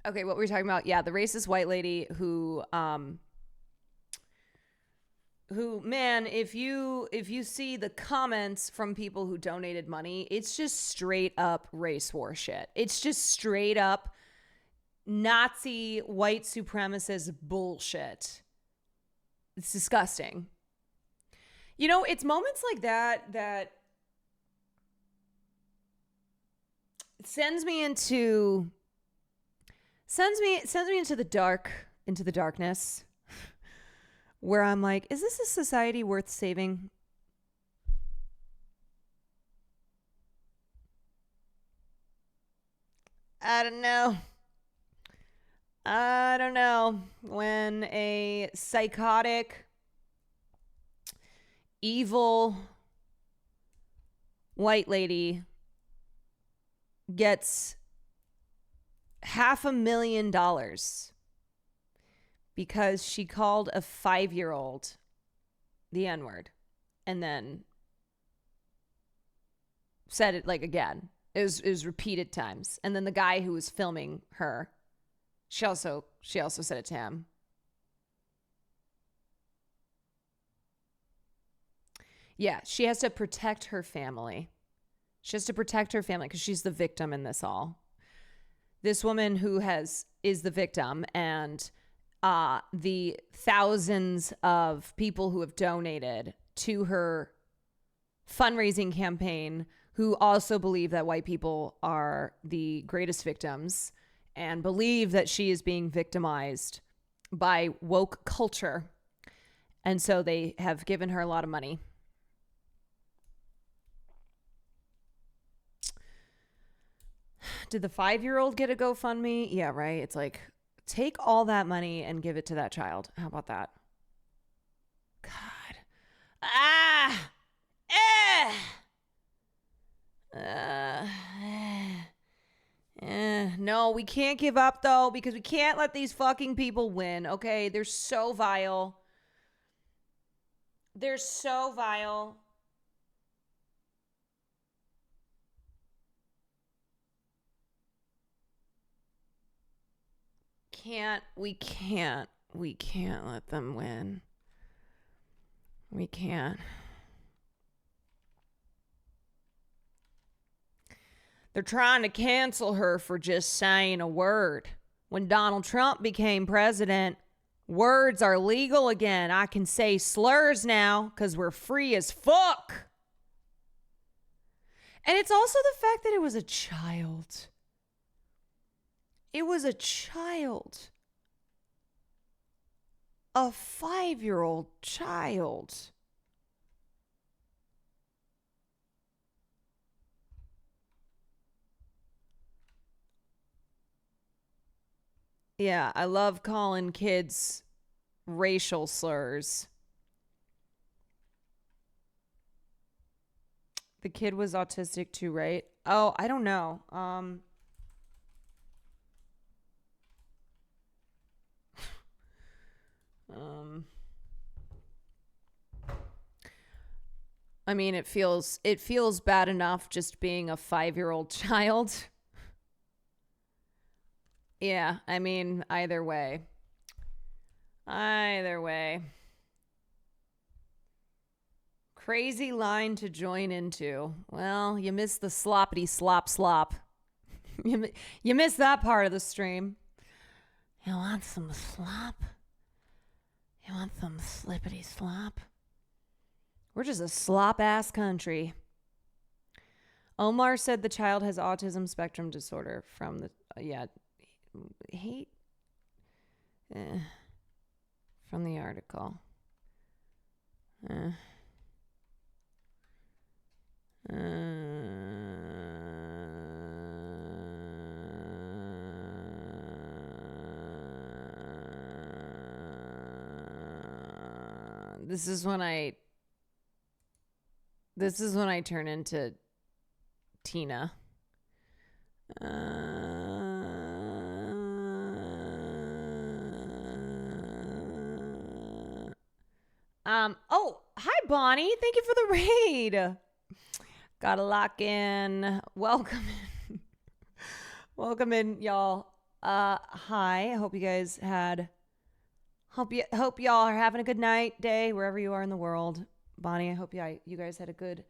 S1: Okay, what were we talking about? Yeah, the racist white lady who man, if you see the comments from people who donated money, it's just straight up race war shit. It's just straight up Nazi white supremacist bullshit. It's disgusting. You know, it's moments like that sends me into the darkness, where I'm like, is this a society worth saving? I don't know. When a psychotic, evil white lady gets $500,000 because she called a 5-year-old the N-word and then said it like again. It was repeated times. And then the guy who was filming her, she also said it to him. Yeah, she has to protect her family. She has to protect her family because she's the victim in this all. This woman who is the victim, and the thousands of people who have donated to her fundraising campaign, who also believe that white people are the greatest victims and believe that she is being victimized by woke culture. And so they have given her a lot of money. Did the 5-year-old get a GoFundMe? Yeah, right. It's like, take all that money and give it to that child. How about that? God. No, we can't give up though, because we can't let these fucking people win. Okay, they're so vile. They're so vile. We can't let them win. We can't. They're trying to cancel her for just saying a word. When Donald Trump became president, words are legal again. I can say slurs now because we're free as fuck. And it's also the fact that it was a child. It was a child. A 5-year-old child. Yeah, I love calling kids racial slurs. The kid was autistic too, right? Oh, I don't know. I mean, it feels bad enough just being a 5-year-old child. Yeah, I mean, either way. Crazy line to join into. Well, you missed the sloppity slop. You missed that part of the stream. You want some slop? You want some slippity slop? We're just a slop-ass country. Omar said the child has autism spectrum disorder from the... from the article. This is when I turn into Tina. Oh, hi Bonnie. Thank you for the raid. Gotta lock in. Welcome in. Welcome in, y'all. Hi. I hope you guys had hope y'all are having a good night, day, wherever you are in the world. Bonnie, I hope you guys had a good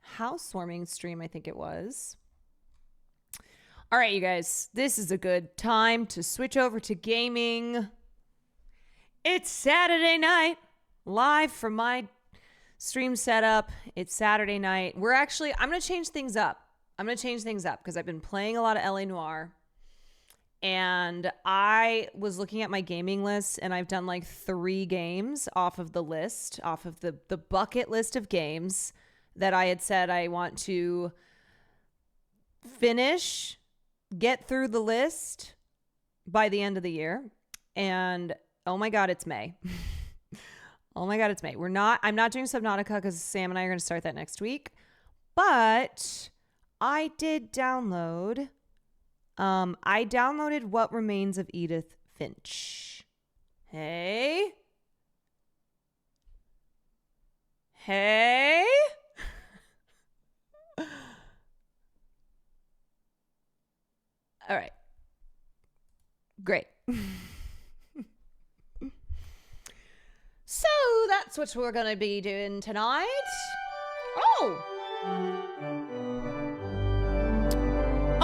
S1: housewarming stream, I think it was. All right, you guys, this is a good time to switch over to gaming. It's Saturday night, live from my stream setup. It's Saturday night. I'm going to change things up. Because I've been playing a lot of LA Noire. And I was looking at my gaming list, and I've done like 3 games off of the list, off of the bucket list of games that I had said I want to finish, get through the list by the end of the year. And oh my God, it's May. Oh my God, it's May. I'm not doing Subnautica because Sam and I are going to start that next week. But I did download... I downloaded What Remains of Edith Finch. Hey? All right. Great. So that's what we're going to be doing tonight.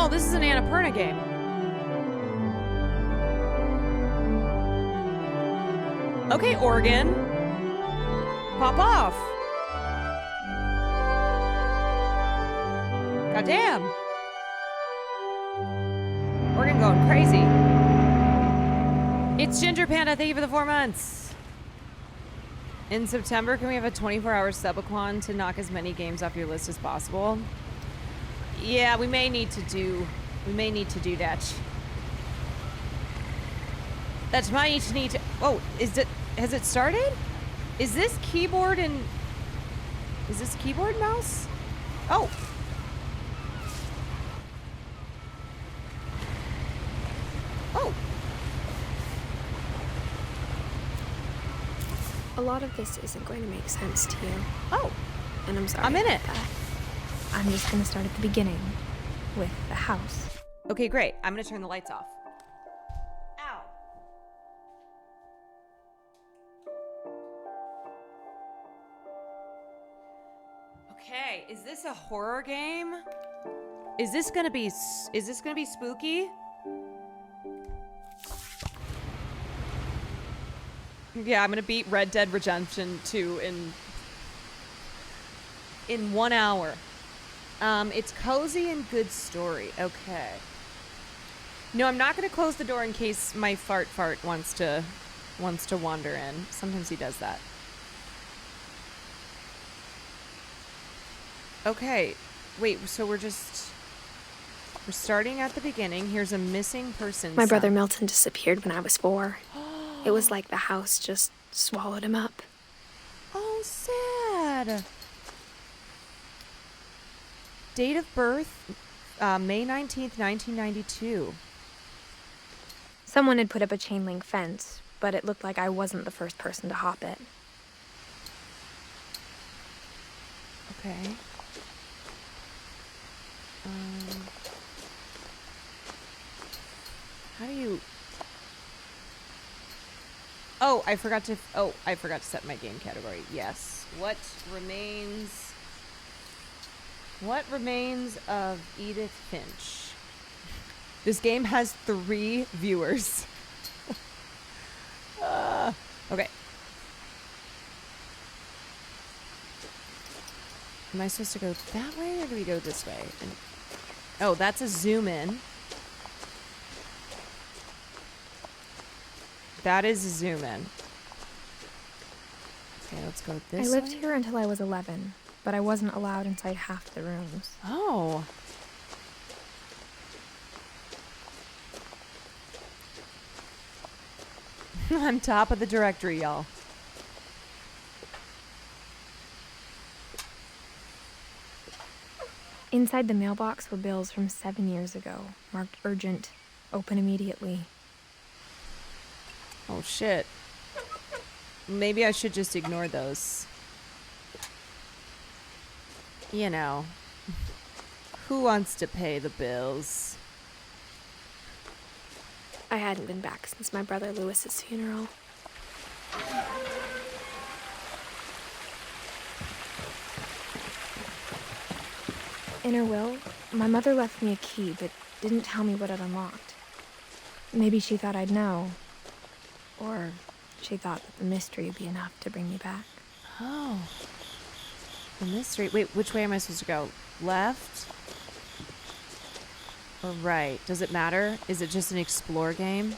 S1: Oh, this is an Annapurna game. Okay, Oregon. Pop off. Goddamn. Oregon going crazy. It's Ginger Panda. Thank you for the 4 months. In September, can we have a 24-hour subaquan to knock as many games off your list as possible? Yeah, we may need to do that. That might need to... Oh, has it started? Is this keyboard mouse? Oh. Oh.
S10: A lot of this isn't going to make sense to you.
S1: Oh.
S10: And I'm sorry.
S1: I'm in it.
S10: I'm just going to start at the beginning with the house.
S1: Okay, great. I'm going to turn the lights off. Ow. Okay, is this a horror game? Is this going to be spooky? Yeah, I'm going to beat Red Dead Redemption 2 in 1 hour. It's cozy and good story. Okay. No, I'm not going to close the door in case my fart wants to wander in. Sometimes he does that. Okay. Wait, so we're starting at the beginning. Here's a missing person.
S10: My brother Milton disappeared when I was 4. It was like the house just swallowed him up.
S1: Oh, sad. Date of birth, May 19th, 1992.
S10: Someone had put up a chain link fence, but it looked like I wasn't the first person to hop it.
S1: Okay. How do you... Oh, I forgot to set my game category. Yes. What remains of Edith Finch? This game has 3 viewers. Okay. Am I supposed to go that way or do we go this way? Oh, that's a zoom in. That is a zoom in. Okay, let's go this way.
S10: I lived here until I was 11, but I wasn't allowed inside half the rooms.
S1: Oh. I'm top of the directory, y'all.
S10: Inside the mailbox were bills from 7 years ago, marked urgent, open immediately.
S1: Oh, shit. Maybe I should just ignore those. You know, who wants to pay the bills?
S10: I hadn't been back since my brother Lewis's funeral. In her will, my mother left me a key, but didn't tell me what it unlocked. Maybe she thought I'd know. Or she thought that the mystery would be enough to bring me back.
S1: Oh. The mystery. Wait, which way am I supposed to go? Left? Or right? Does it matter? Is it just an explore game?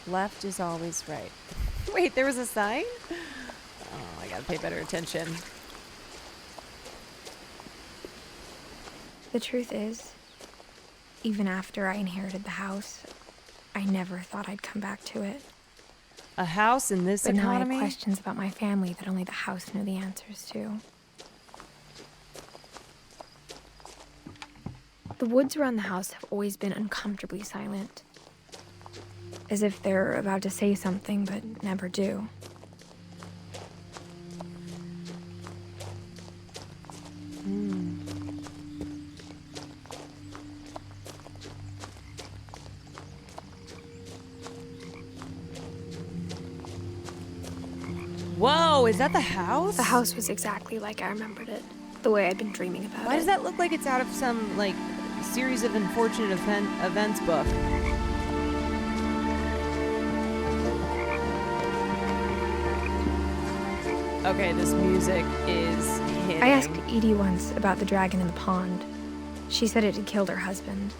S1: Left is always right. Wait, there was a sign? Oh, I gotta pay better attention.
S10: The truth is, even after I inherited the house, I never thought I'd come back to it.
S1: A house in this
S10: economy? But now I have questions about my family that only the house knew the answers to. The woods around the house have always been uncomfortably silent. As if they're about to say something, but never do.
S1: Whoa, is that the house?
S10: The house was exactly like I remembered it. The way I'd been dreaming about it.
S1: Why does that look like it's out of some, like, series of unfortunate events book? Okay, this music is hitting.
S10: I asked Edie once about the dragon in the pond. She said it had killed her husband.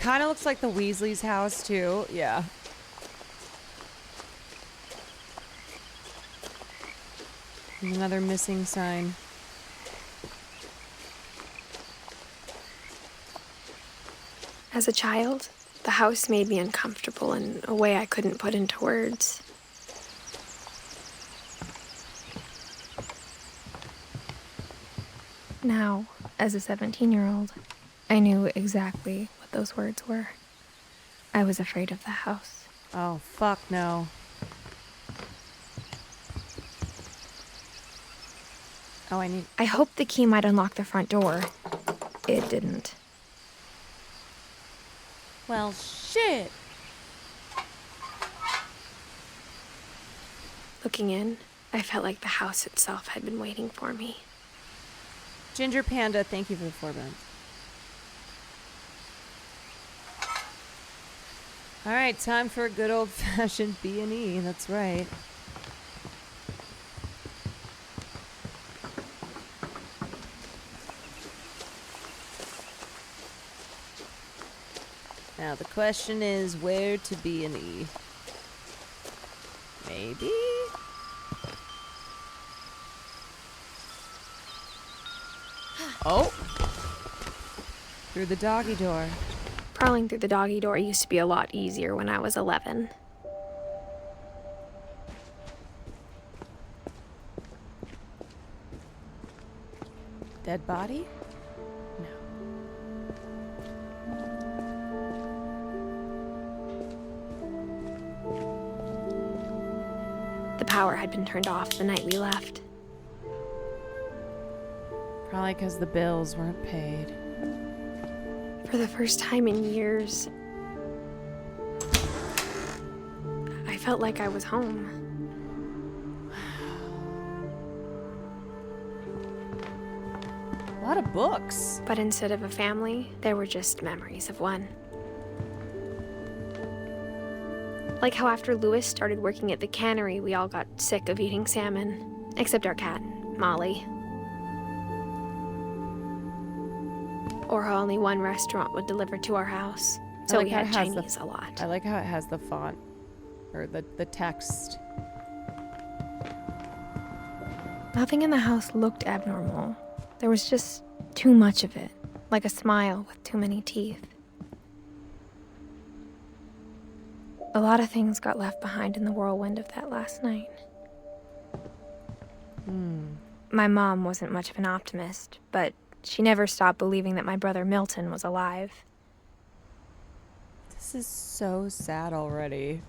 S1: Kind of looks like the Weasley's house, too. Yeah. There's another missing sign.
S10: As a child, the house made me uncomfortable in a way I couldn't put into words. Now, as a 17-year-old, I knew exactly what those words were. I was afraid of the house.
S1: Oh, fuck no. Oh,
S10: I hoped the key might unlock the front door. It didn't.
S1: Well, shit.
S10: Looking in, I felt like the house itself had been waiting for me.
S1: Ginger Panda, thank you for the 4 months. All right, time for a good old-fashioned B&E. That's right. Now the question is where to B&E. Maybe? Oh! Through the doggy door.
S10: Crawling through the doggy door used to be a lot easier when I was 11.
S1: Dead body?
S10: The power had been turned off the night we left.
S1: Probably because the bills weren't paid.
S10: For the first time in years, I felt like I was home.
S1: A lot of books.
S10: But instead of a family, there were just memories of one. Like how after Lewis started working at the cannery, we all got sick of eating salmon. Except our cat, Molly. Or how only one restaurant would deliver to our house. So we had Chinese a lot.
S1: I like how it has the font, or the text.
S10: Nothing in the house looked abnormal. There was just too much of it, like a smile with too many teeth. A lot of things got left behind in the whirlwind of that last night. My mom wasn't much of an optimist, but she never stopped believing that my brother Milton was alive.
S1: This is so sad already.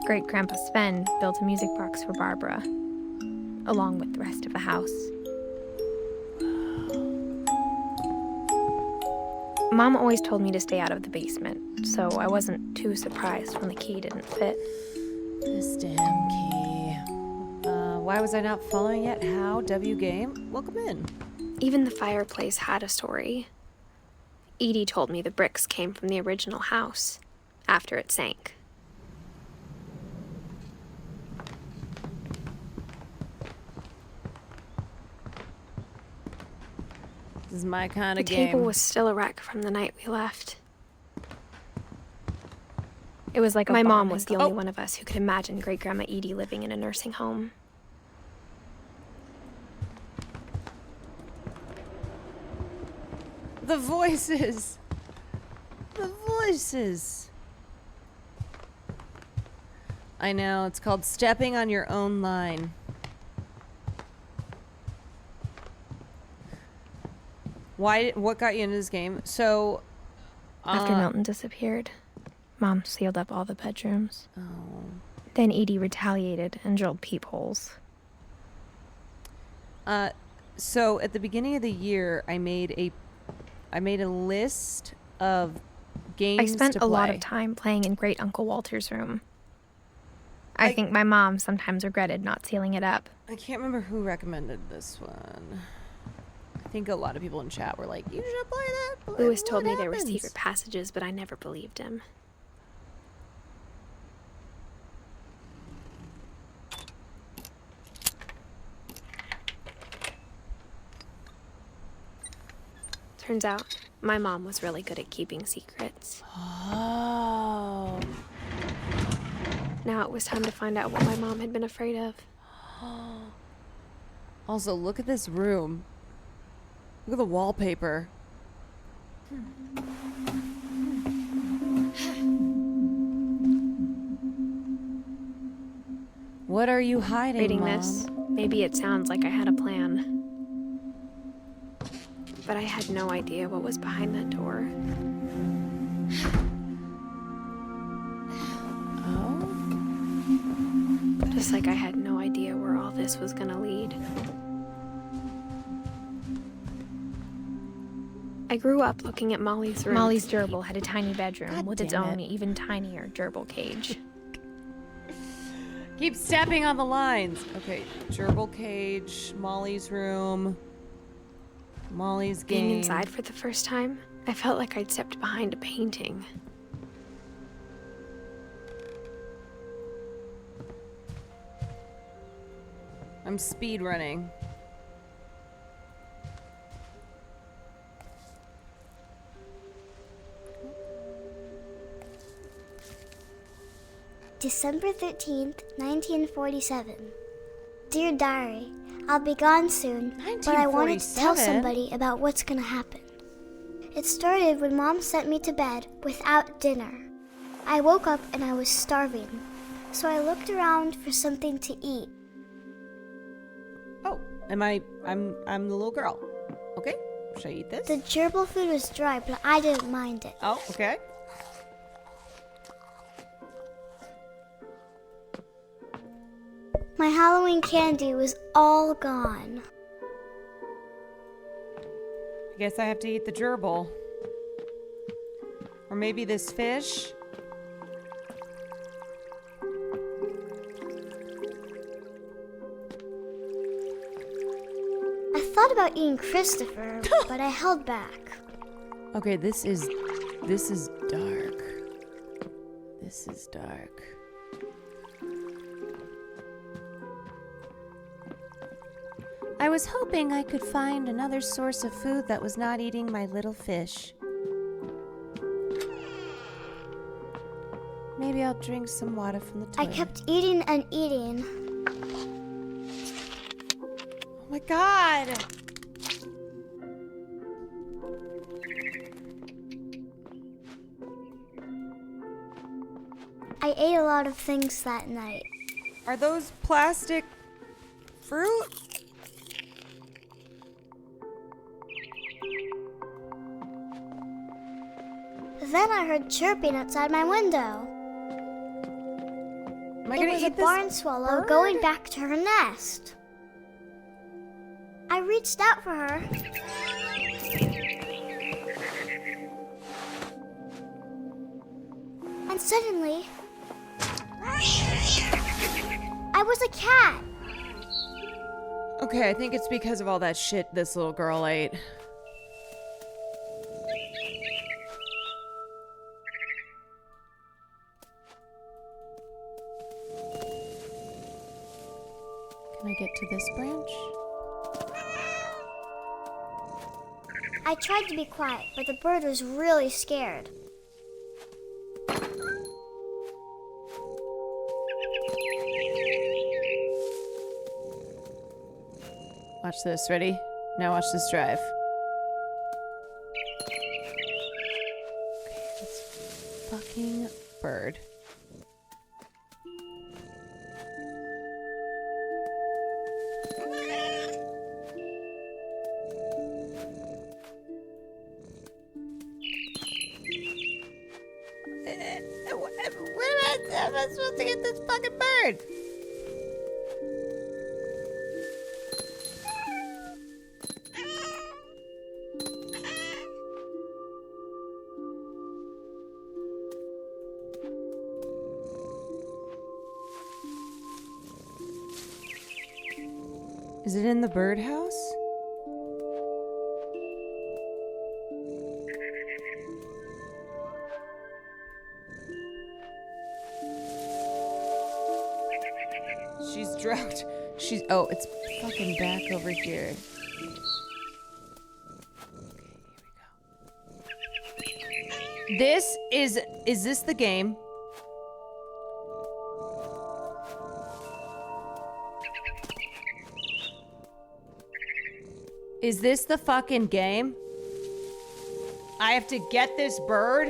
S10: Great-Grandpa Sven built a music box for Barbara, along with the rest of the house. Mom always told me to stay out of the basement, so I wasn't too surprised when the key didn't fit.
S1: This damn key. Why was I not following it? How? W game? Welcome in.
S10: Even the fireplace had a story. Edie told me the bricks came from the original house, after it sank.
S1: This is my kind of game.
S10: The table was still a wreck from the night we left. It was like my mom was the only one of us who could imagine Great-Grandma Edie living in a nursing home.
S1: The voices. The voices. I know, it's called stepping on your own line. What got you into this game? So,
S10: after Milton disappeared, Mom sealed up all the bedrooms. Then Edie retaliated and drilled peepholes.
S1: So at the beginning of the year, I made a list of games.
S10: I spent
S1: to
S10: a lot
S1: play.
S10: of time playing in Great Uncle Walter's room. I think my mom sometimes regretted not sealing it up.
S1: I can't remember who recommended this one. I think a lot of people in chat were like, you should play that.
S10: Lewis told me there were secret passages, but I never believed him. Turns out, my mom was really good at keeping secrets.
S1: Oh.
S10: Now it was time to find out what my mom had been afraid of.
S1: Also, look at this room. Look at the wallpaper. What are you hiding,
S10: Reading
S1: Mom?
S10: this, maybe it sounds like I had a plan. But I had no idea what was behind that door.
S1: Oh?
S10: Just like I had no idea where all this was gonna lead. I grew up looking at Molly's room. Molly's gerbil had a tiny bedroom with its own even tinier gerbil cage.
S1: Keep stepping on the lines. Okay, gerbil cage, Molly's room, Molly's game.
S10: Being inside for the first time, I felt like I'd stepped behind a painting.
S1: I'm speed running.
S9: December 13th, 1947. Dear Diary, I'll be gone soon, but I wanted to tell
S1: 1947?
S9: somebody about what's gonna happen. It started when Mom sent me to bed without dinner. I woke up and I was starving, so I looked around for something to eat.
S1: Oh, I'm the little girl. Okay, should I eat this?
S9: The gerbil food was dry, but I didn't mind it.
S1: Oh, okay.
S9: My Halloween candy was all gone.
S1: I guess I have to eat the gerbil. Or maybe this fish.
S9: about eating Christopher, but I held back.
S1: Okay, this is dark. This is dark. I was hoping I could find another source of food that was not eating my little fish. Maybe I'll drink some water from the toilet.
S9: I kept eating and eating.
S1: Oh my god!
S9: I ate a lot of things that night.
S1: Are those plastic fruit?
S9: Then I heard chirping outside my window.
S1: Am I
S9: it
S1: gonna
S9: was
S1: eat
S9: a
S1: this
S9: barn swallow
S1: bird?
S9: going back to her nest. I reached out for her. And suddenly, I was a cat.
S1: Okay, I think it's because of all that shit this little girl ate. Can I get to this branch?
S9: I tried to be quiet, but the bird was really scared.
S1: Watch this, ready? Now watch this drive. Okay, this fucking bird. When am I supposed to get this fucking bird? Is it in the birdhouse? She's drugged. She's, oh, it's fucking back over here. Okay, here we go. This is this the game? Is this the fucking game? I have to get this bird?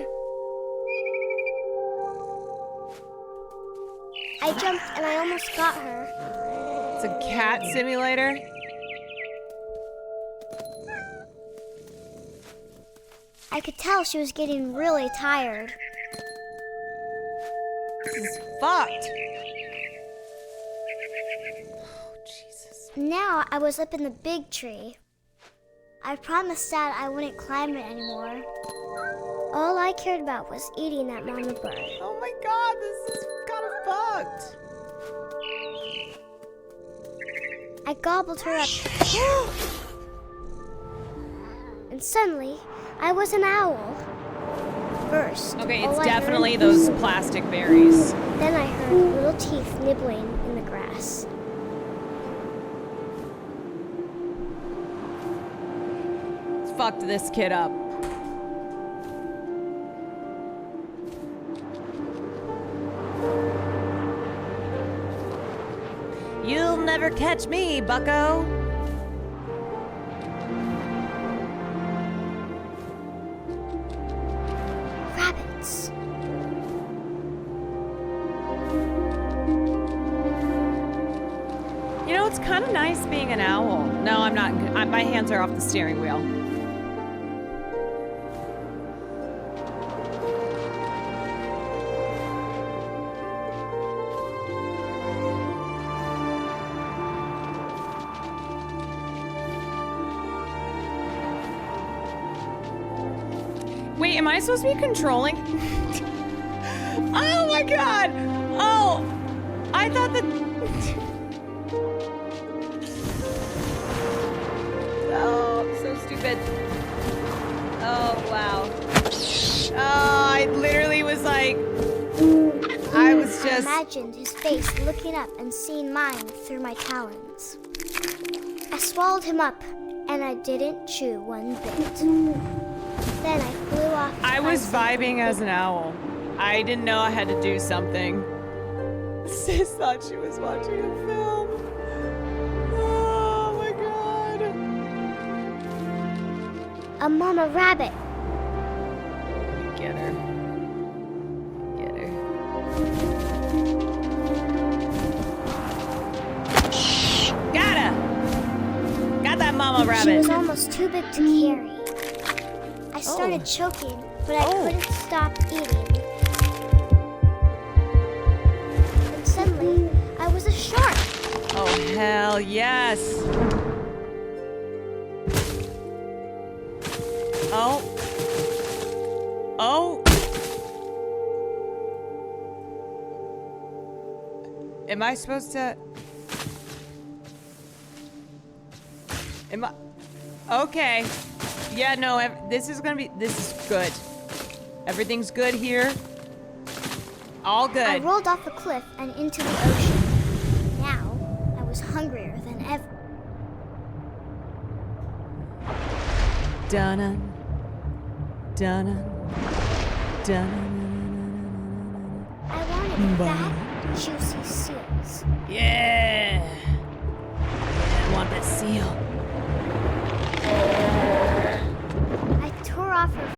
S9: I jumped and I almost got her.
S1: It's a cat simulator?
S9: I could tell she was getting really tired.
S1: This is fucked.
S9: Now I was up in the big tree. I promised Dad I wouldn't climb it anymore. All I cared about was eating that mama bird.
S1: Oh my god, this is kind of fucked.
S9: I gobbled her up. And suddenly, I was an owl. First,
S1: Okay,
S9: all
S1: it's
S9: I
S1: definitely
S9: heard-
S1: those plastic berries.
S9: Then I heard little teeth nibbling in the grass.
S1: Fucked this kid up. You'll never catch me, bucko.
S9: Rabbits.
S1: You know, it's kind of nice being an owl. No, I'm not. My hands are off the steering wheel. Wait, am I supposed to be controlling? Oh my god! Oh, I thought that. Oh stupid. Oh, wow. Oh, I literally was like, I was just...
S9: I imagined his face looking up and seeing mine through my talons. I swallowed him up, and I didn't chew one bit. Then I flew off.
S1: I was vibing as an owl. I didn't know I had to do something. Sis thought she was watching a film. Oh my god.
S9: A mama rabbit.
S1: Get her. Get her. Got her! Got that mama rabbit.
S9: She was almost too big to carry. I started choking, but I couldn't stop eating. And suddenly, I was a shark.
S1: Oh, hell yes. Oh. Oh. Am I supposed to... Am I... Okay. Yeah, no, this is good. Everything's good here. All good.
S9: I rolled off a cliff and into the ocean. Now, I was hungrier than ever.
S1: Dun-dun. Dun-dun. Dun-dun.
S9: I wanted fat, juicy seals.
S1: Yeah. I want that seal.
S9: I tore off her.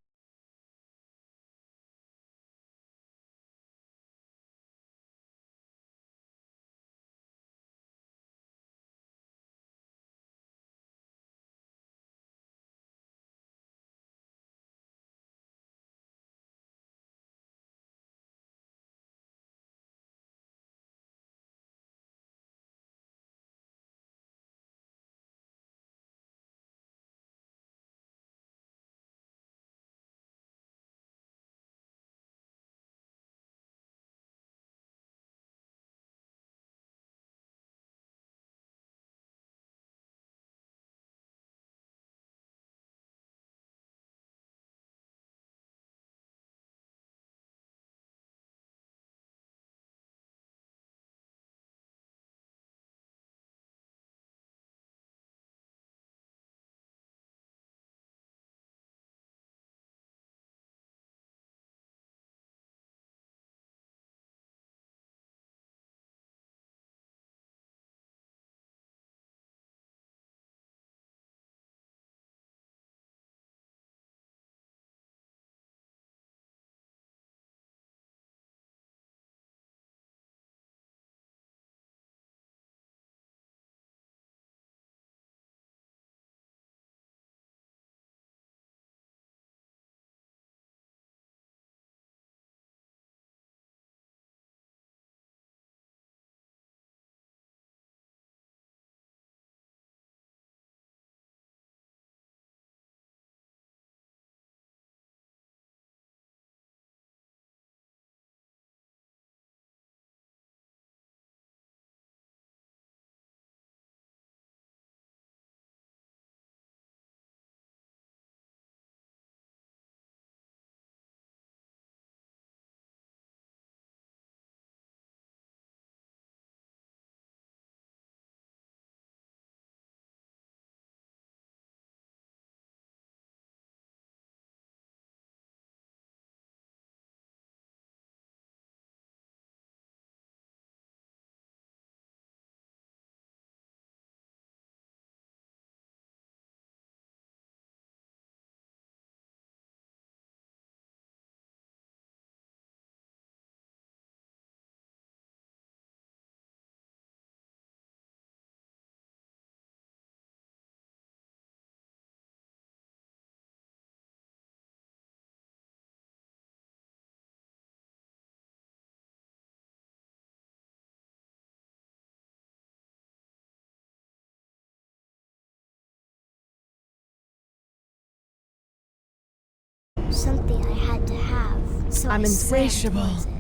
S9: Something I had to have, so
S1: I'm
S9: I swam
S1: insatiable.
S9: towards it.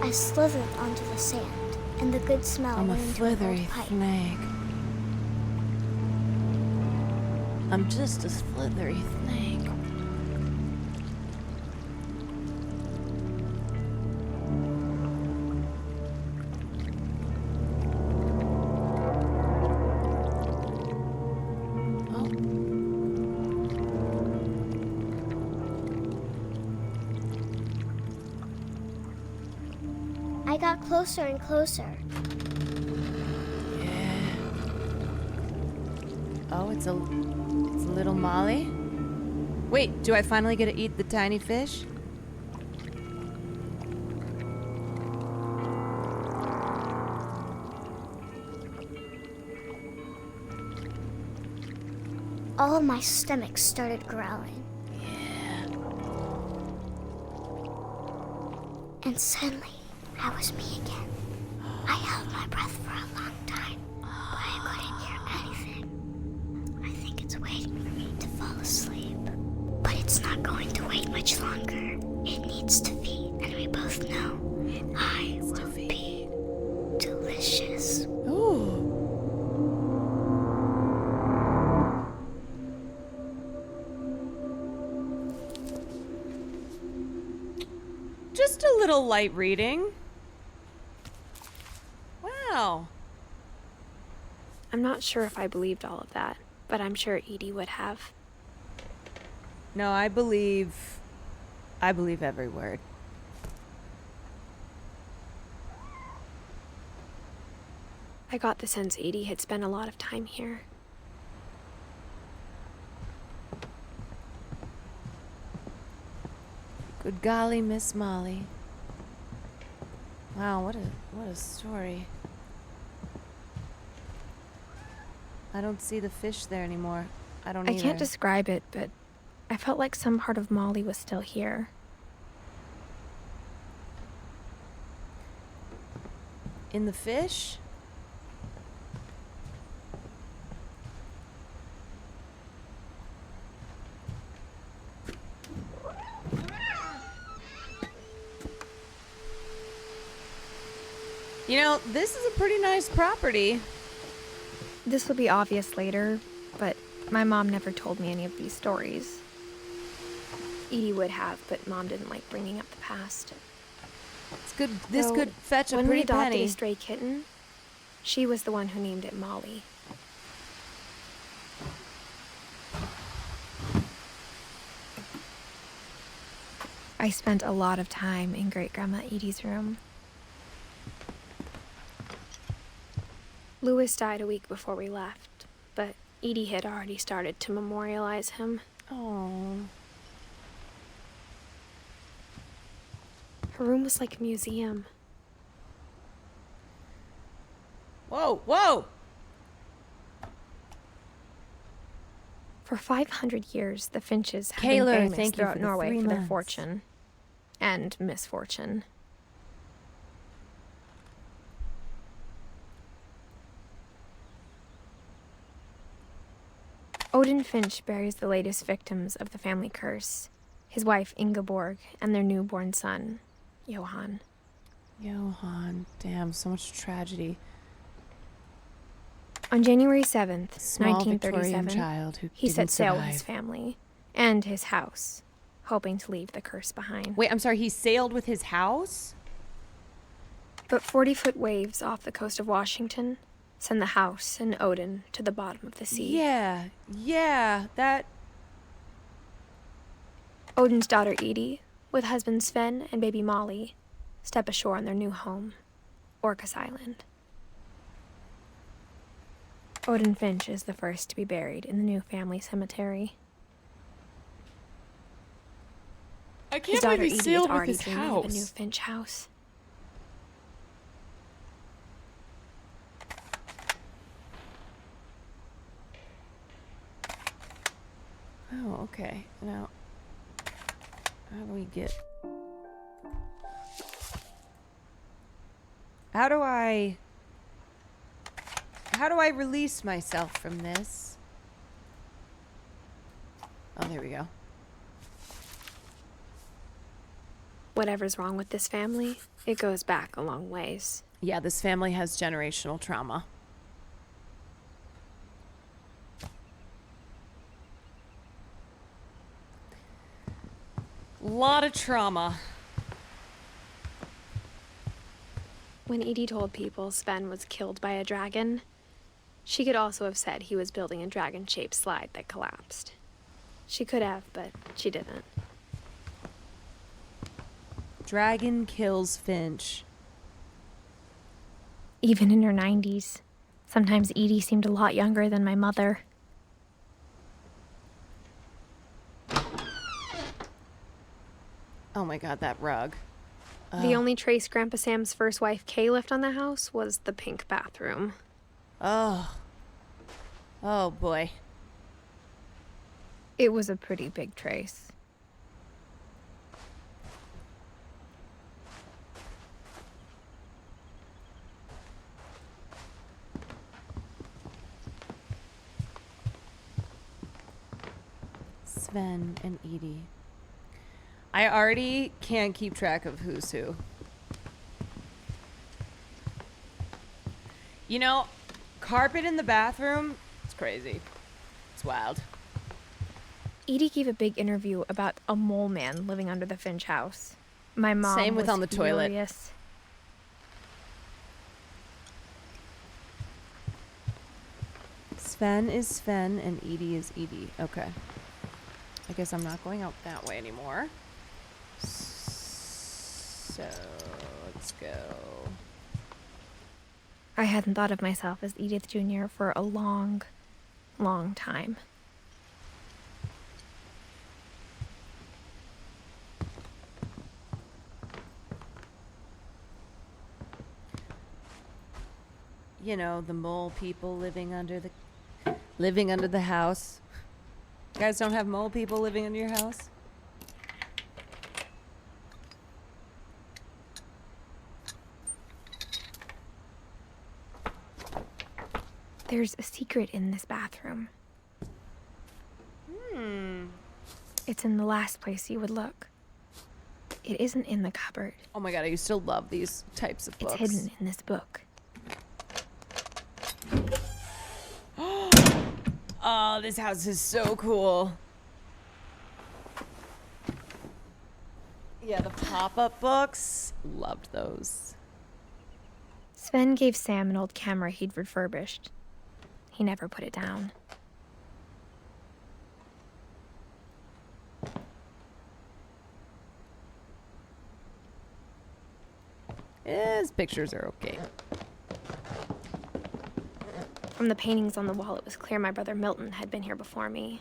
S9: I slithered onto the sand. and the good smell
S1: I'm a
S9: went into an
S1: slithery
S9: old pipe.
S1: snake. I'm just a slithery snake.
S9: I got closer and closer.
S1: Oh, it's a little Molly. Wait, do I finally get to eat the tiny fish?
S9: All of my stomach started growling. And suddenly, I was me again. I held my breath for a long time, but I couldn't hear anything. I think it's waiting for me to fall asleep. But it's not going to wait much longer. It needs to feed, and we both know I will be delicious.
S1: Ooh. Just a little light reading. Wow.
S10: I'm not sure if I believed all of that, but I'm sure Edie would have.
S1: No, I believe every word.
S10: I got the sense Edie had spent a lot of time here.
S1: Good golly, Miss Molly. Wow, what a story. I don't see the fish there anymore. I don't either.
S10: I can't describe it, but I felt like some part of Molly was still here.
S1: In the fish? You know, this is a pretty nice property.
S10: This will be obvious later, but my mom never told me any of these stories. Edie would have, but Mom didn't like bringing up the past.
S1: It's good. This
S10: So,
S1: could fetch a
S10: when we
S1: pretty
S10: adopted
S1: penny.
S10: a stray kitten, she was the one who named it Molly. I spent a lot of time in Great-Grandma Edie's room. Louis died a week before we left, but Edie had already started to memorialize him.
S1: Oh.
S10: Her room was like a museum.
S1: Whoa, whoa!
S10: For 500 years, the Finches have
S1: Kaylor,
S10: been famous
S1: thank you
S10: throughout
S1: for the
S10: Norway
S1: 3
S10: for their
S1: months.
S10: fortune and misfortune. Odin Finch buries the latest victims of the family curse, his wife Ingeborg and their newborn son, Johan.
S1: Johan, damn, so much tragedy.
S10: On January 7th,
S1: Small Victorian
S10: 1937,
S1: child who
S10: he set
S1: didn't
S10: sail with his
S1: survive.
S10: family and his house, hoping to leave the curse behind.
S1: Wait, I'm sorry, he sailed with his house?
S10: But 40-foot waves off the coast of Washington send the house and Odin to the bottom of the sea.
S1: Yeah, that...
S10: Odin's daughter Edie, with husband Sven and baby Molly, step ashore on their new home, Orcas Island. Odin Finch is the first to be buried in the new family cemetery.
S1: I
S10: His
S1: can't
S10: daughter
S1: believe he
S10: Edie is
S1: sailed with
S10: already
S1: his
S10: dreaming of a new
S1: house.
S10: Finch house.
S1: Oh, okay. Now, how do we get... How do I release myself from this? Oh, there we go.
S10: Whatever's wrong with this family, it goes back a long ways.
S1: Yeah, this family has generational trauma. Lot of trauma.
S10: When Edie told people Sven was killed by a dragon, she could also have said he was building a dragon-shaped slide that collapsed. She could have, but she didn't.
S1: Dragon kills Finch.
S10: Even in her 90s. Sometimes Edie seemed a lot younger than my mother.
S1: Oh my god, that rug.
S10: The only trace Grandpa Sam's first wife, Kay, left on the house was the pink bathroom.
S1: Oh. Oh boy.
S10: It was a pretty big trace.
S1: Sven and Edie. I already can't keep track of who's who. You know, carpet in the bathroom, it's crazy. It's wild.
S10: Edie gave a big interview about a mole man living under the Finch house. My mom
S1: Same with
S10: was
S1: on the toilet.
S10: furious.
S1: Sven is Sven and Edie is Edie. Okay. I guess I'm not going out that way anymore. So, let's go.
S10: I hadn't thought of myself as Edith Jr. for a long, long time.
S1: You know, the mole people living under the house. You guys don't have mole people living under your house?
S10: There's a secret in this bathroom. It's in the last place you would look. It isn't in the cupboard.
S1: Oh my god, I used to love these types of books.
S10: It's hidden in this book.
S1: Oh, this house is so cool. Yeah, the pop-up books. Loved those.
S10: Sven gave Sam an old camera he'd refurbished. He never put it down.
S1: His pictures are okay.
S10: From the paintings on the wall, it was clear my brother Milton had been here before me.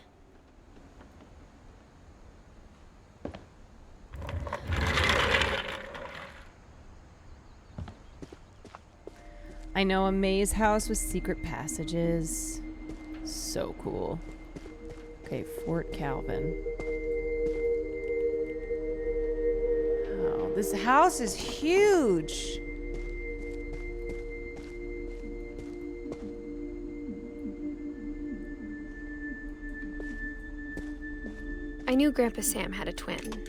S1: I know a maze house with secret passages. So cool. Okay, Fort Calvin. Oh, this house is huge.
S10: I knew Grandpa Sam had a twin.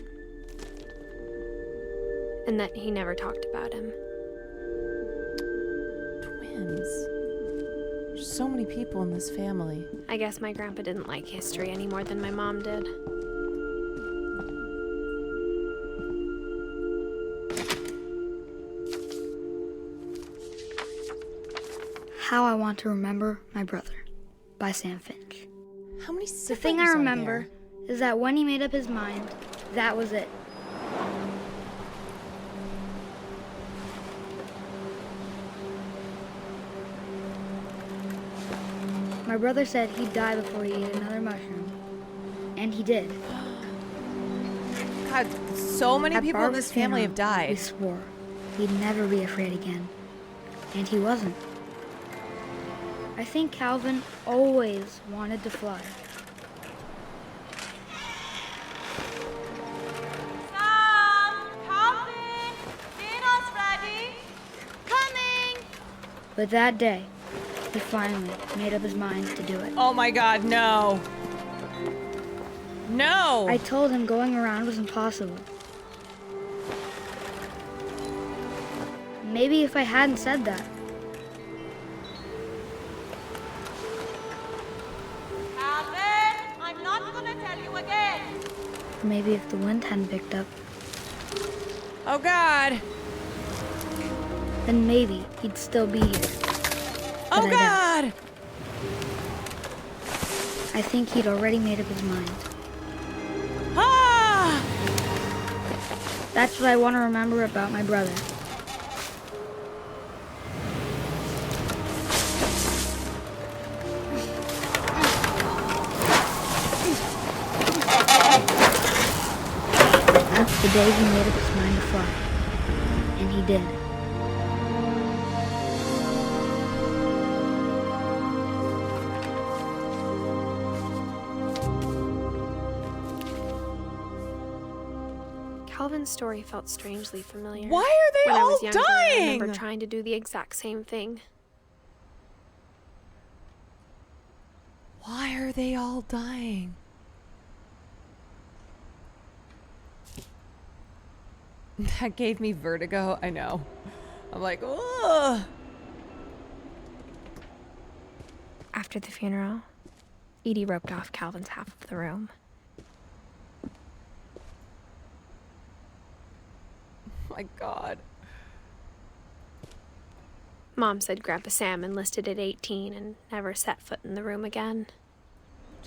S10: And that he never talked about him.
S1: There's so many people in this family.
S10: I guess my grandpa didn't like history any more than my mom did.
S9: How I Want to Remember My Brother by Sam Finch.
S1: How many
S9: The
S1: siblings
S9: thing I
S1: are
S9: remember is that when he made up his mind, that was it. My brother said he'd die before he ate another mushroom. And he did.
S1: God, so many
S9: At
S1: people in
S9: Barbara's
S1: this family have
S9: funeral,
S1: died.
S9: He swore he'd never be afraid again. And he wasn't. I think Calvin always wanted to fly.
S7: Dinner's ready. Coming.
S9: But that day, he finally made up his mind to do it.
S1: Oh my god, no. No!
S9: I told him going around was impossible. Maybe if I hadn't said that.
S4: Calvin, I'm not gonna tell you again.
S9: Maybe if the wind hadn't picked up.
S1: Oh, God.
S9: Then maybe he'd still be here.
S1: Oh, God.
S9: I think he'd already made up his mind.
S1: Ah!
S9: That's what I want to remember about my brother. That's the day he made up his mind to fly. And he did.
S10: Calvin's story felt strangely familiar.
S1: Why are they
S10: when
S1: all
S10: I was younger,
S1: dying?
S10: I remember trying to do the exact same thing.
S1: Why are they all dying? That gave me vertigo. I know. I'm like, ugh.
S10: After the funeral, Edie roped off Calvin's half of the room.
S1: Oh my God.
S10: Mom said Grandpa Sam enlisted at 18 and never set foot in the room again.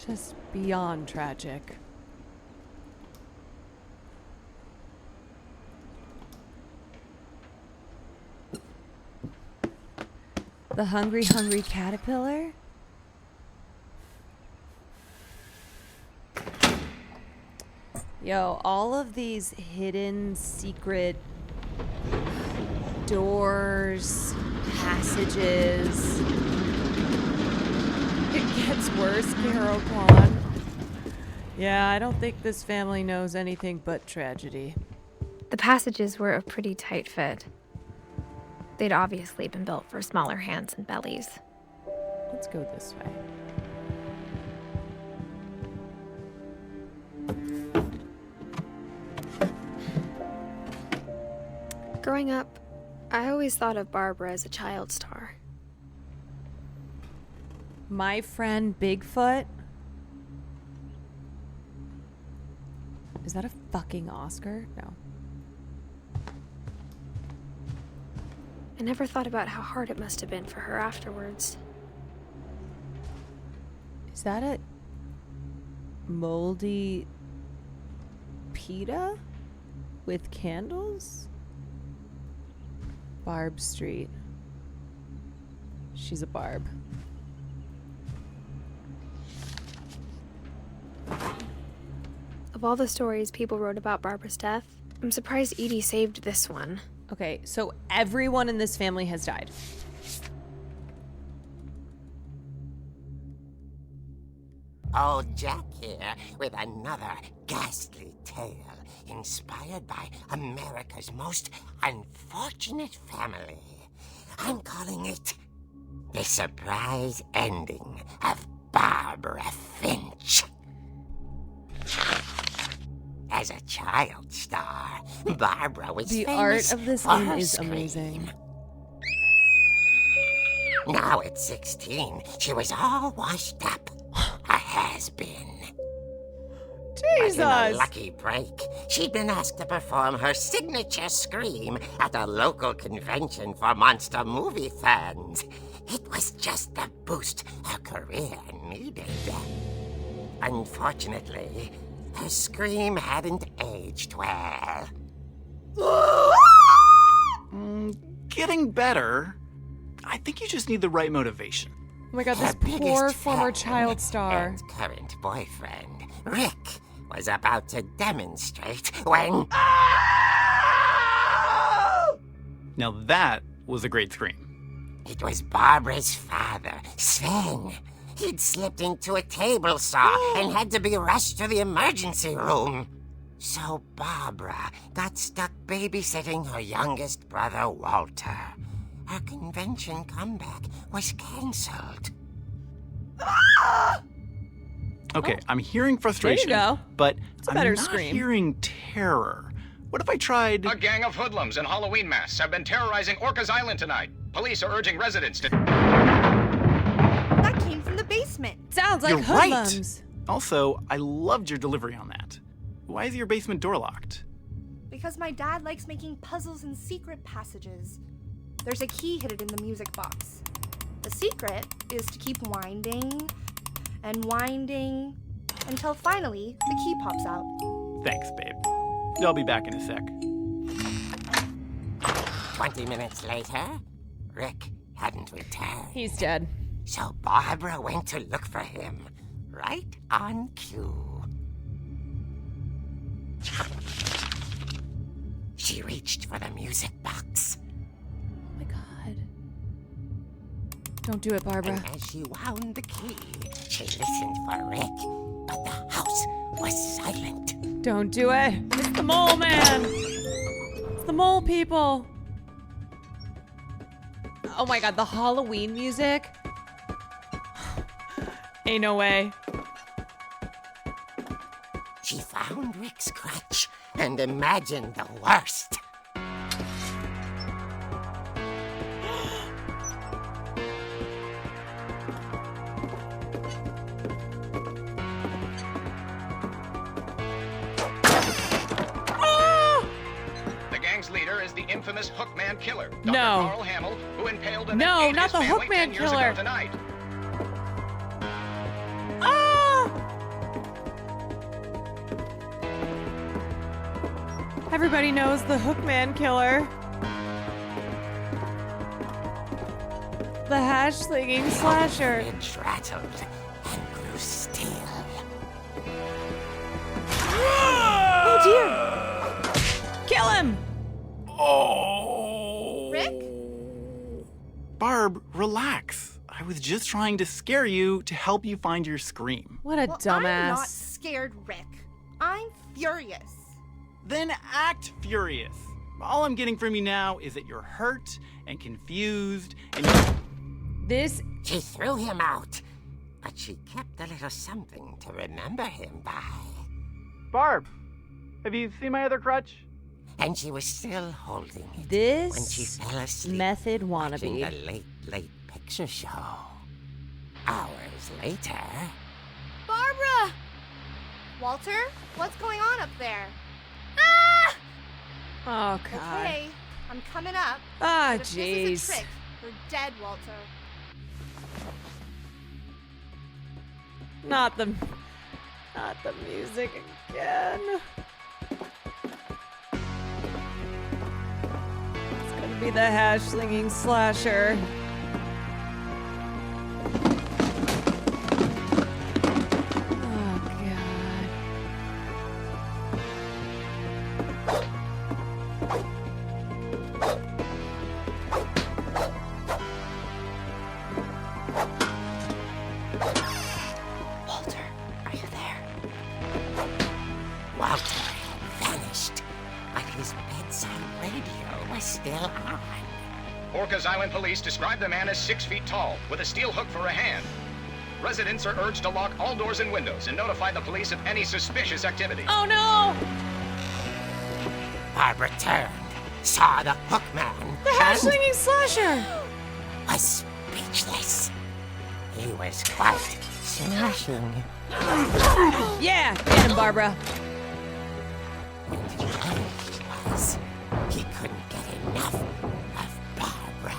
S1: Just beyond tragic. The hungry, hungry caterpillar? Yo, all of these hidden secret doors, passages. It gets worse, Carol Kwan. Yeah, I don't think this family knows anything but tragedy.
S10: The passages were a pretty tight fit. They'd obviously been built for smaller hands and bellies.
S1: Let's go this way.
S10: Growing up, I always thought of Barbara as a child star.
S1: My friend Bigfoot? Is that a fucking Oscar? No.
S10: I never thought about how hard it must have been for her afterwards.
S1: Is that a moldy pita with candles? Barb Street. She's a Barb.
S10: Of all the stories people wrote about Barbara's death, I'm surprised Edie saved this one.
S1: Okay, so everyone in this family has died.
S12: Old Jack here with another ghastly tale inspired by America's most unfortunate family. I'm calling it The Surprise Ending of Barbara Finch. As a child star, Barbara was
S1: the
S12: famous
S1: art of this
S12: for
S1: game
S12: her
S1: is
S12: scream.
S1: amazing.
S12: Now at 16, she was all washed up. A has-been.
S1: Jesus!
S12: But in a lucky break, she'd been asked to perform her signature scream at a local convention for monster movie fans. It was just the boost her career needed. Unfortunately, her scream hadn't aged well.
S23: Getting better. I think you just need the right motivation.
S1: Oh my God, this
S12: Her
S1: poor
S12: biggest
S1: former
S12: fan
S1: child star.
S12: and current boyfriend, Rick, was about to demonstrate when...
S23: Now that was a great scream.
S12: It was Barbara's father, Sven. He'd slipped into a table saw and had to be rushed to the emergency room. So Barbara got stuck babysitting her youngest brother, Walter. Her convention comeback was cancelled.
S23: Okay, I'm hearing frustration,
S1: There you go.
S23: but
S1: It's a
S23: I'm
S1: better
S23: not
S1: scream.
S23: hearing terror. What if I tried...
S3: A gang of hoodlums in Halloween masks have been terrorizing Orcas Island tonight. Police are urging residents to...
S8: That came from the basement.
S1: Sounds like
S23: You're
S1: hoodlums.
S23: right. Also, I loved your delivery on that. Why is your basement door locked?
S8: Because my dad likes making puzzles and secret passages. There's a key hidden in the music box. The secret is to keep winding and winding until finally the key pops out.
S23: Thanks, babe. I'll be back in a sec.
S12: 20 minutes later, Rick hadn't returned.
S1: He's dead.
S12: So Barbara went to look for him, right on cue. She reached for the music box.
S1: Oh my God. Don't do it, Barbara.
S12: And as she wound the key, she listened for Rick, but the house was silent.
S1: Don't do it. It's the mole man. It's the mole people. Oh my God, the Halloween music. Ain't no way.
S12: She found Rick's crutch and imagined the worst.
S3: The gang's leader is the infamous Hookman killer, Dr.
S1: No.
S3: Carl Hamill, who impaled and
S1: No,
S3: ate
S1: not
S3: his
S1: the
S3: family
S1: Hookman
S3: 10 years
S1: killer.
S3: ago tonight.
S1: Everybody knows the Hookman killer. The hash-slinging slasher.
S12: Finch rattled and grew still.
S1: Oh dear! Kill him!
S23: Oh!
S8: Rick?
S23: Barb, relax. I was just trying to scare you to help you find your scream.
S1: What a dumbass.
S8: I'm not scared, Rick. I'm furious.
S23: Then act furious. All I'm getting from you now is that you're hurt and confused and
S1: This...
S12: She threw him out, but she kept a little something to remember him by.
S23: Barb, have you seen my other crutch?
S12: And she was still holding it
S1: This
S12: when she fell asleep
S1: method
S12: watching
S1: wannabe.
S12: the late picture show. Hours later...
S8: Barbara! Walter, what's going on up there? Ah!
S1: Oh, God.
S8: Okay, I'm coming up.
S1: Ah,
S8: But if this is
S1: jeez.
S8: a trick, you're dead, Walter.
S1: Not the music again. It's gonna be the hash-slinging slasher. Oh, God.
S8: Walter, are you there?
S12: Walter had vanished, but his bedside radio was still on.
S3: Orcas Island police describe the man as 6 feet tall, with a steel hook for a hand. Residents are urged to lock all doors and windows and notify the police of any suspicious activity.
S1: Oh, no!
S12: Barbara turned, saw the hookman,
S1: The hash-slinging slasher!
S12: was speechless. He was quite smashing.
S1: Yeah, get him, Barbara.
S12: And he was. He couldn't get enough of Barbara.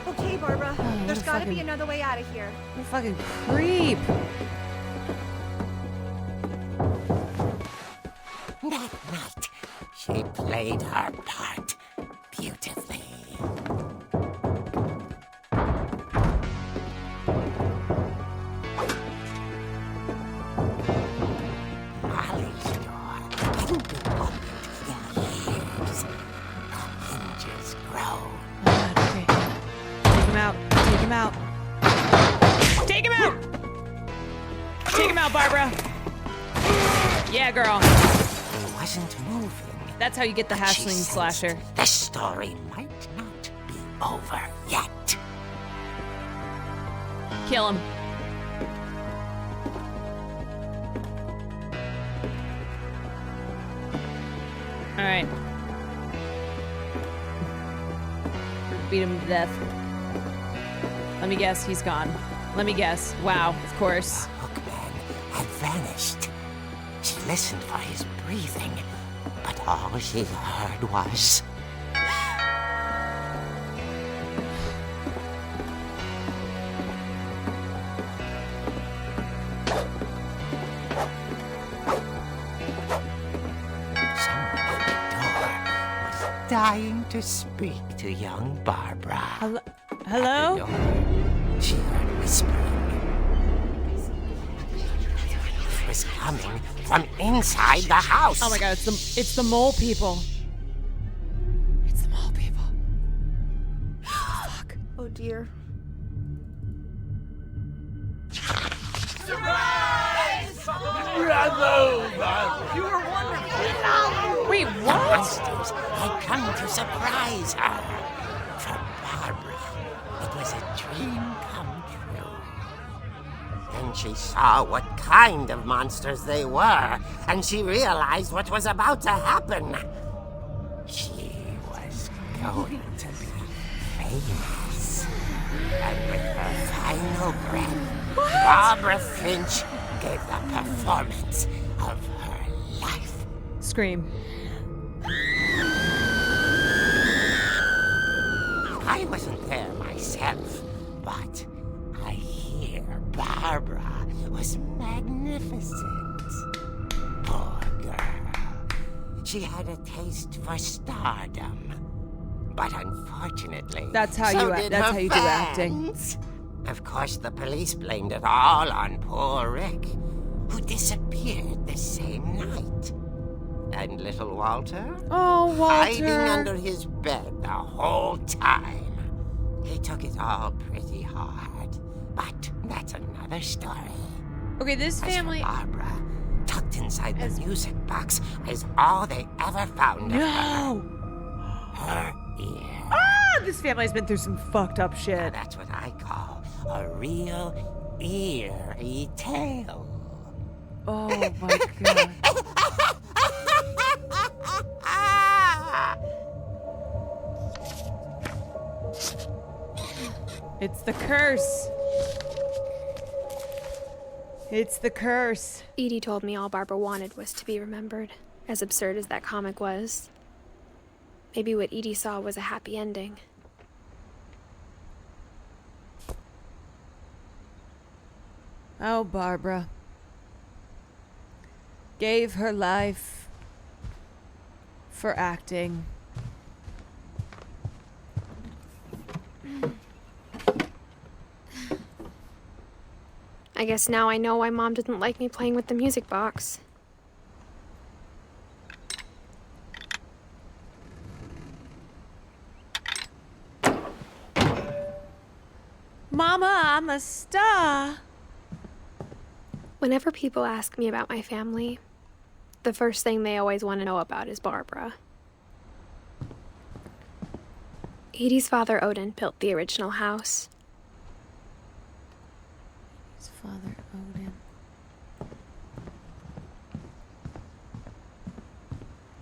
S8: Okay, Barbara, there's
S1: what a
S8: gotta be
S1: fucking-
S8: another way out of here.
S1: What a fucking creep.
S12: That night, she played her part beautifully. Molly's door hadn't been opened in years. The hinges groaned.
S1: Okay. Take him out. Take him out. Take him out! Take him out, Barbara. Yeah, girl.
S12: He wasn't moving.
S1: That's how you get the
S12: But she
S1: hash-slinging
S12: sensed
S1: slasher.
S12: The story might not be over yet.
S1: Kill him. right. Beat him to death. Let me guess, he's gone. Let me guess. Wow, of course.
S12: The hookman had vanished. She listened for his breathing, but all she heard was... dying to speak to young Barbara.
S1: Hello?
S12: She heard whispering. It was coming from inside the house.
S1: Oh my god, it's the mole people. It's the mole people. Fuck.
S8: Oh dear.
S21: Surprise! Bravo, Barbara! You were wonderful!
S1: Wait,
S12: The
S1: what?
S12: monsters had come to surprise her. For Barbara, it was a dream come true. Then she saw what kind of monsters they were, and she realized what was about to happen. She was going to be famous. And with her final breath, Barbara Finch gave the performance of her life.
S1: Scream.
S12: I wasn't there myself, but I hear Barbara was magnificent. Poor girl. She had a taste for stardom. But unfortunately,
S1: That's how
S12: so
S1: you
S12: did
S1: that's
S12: her
S1: how you do acting.
S12: fans. Of course, the police blamed it all on poor Rick, who disappeared the same night. And little Walter?
S1: Oh, Walter.
S12: Hiding under his bed the whole time. He took it all pretty hard, but that's another story.
S1: Okay, this family.
S12: As for Barbara, tucked inside the music box is all they ever found of her. Her ear.
S1: Ah, this family's been through some fucked up shit.
S12: Now, that's what I call a real eerie tale.
S1: Oh my god. It's the curse. It's the curse.
S10: Edie told me all Barbara wanted was to be remembered, as absurd as that comic was. Maybe what Edie saw was a happy ending.
S1: Oh, Barbara. Gave her life for acting.
S10: I guess now I know why Mom didn't like me playing with the music box.
S1: Mama, I'm a star.
S10: Whenever people ask me about my family, the first thing they always want to know about is Barbara. Edie's father, Odin, built the original house.
S1: His father, Odin.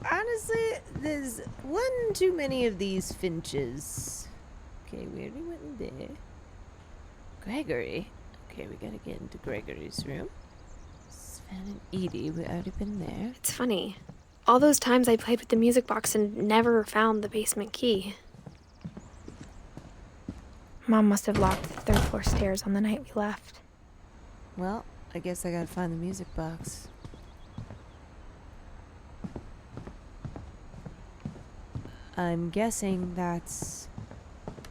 S1: Honestly, there's one too many of these Finches. Okay, we already went in there. Gregory. Okay, we gotta get into Gregory's room. Sven and Edie, we already been there.
S10: It's funny. All those times I played with the music box and never found the basement key. Mom must have locked the third floor stairs on the night we left.
S1: Well, I guess I gotta find the music box. I'm guessing that's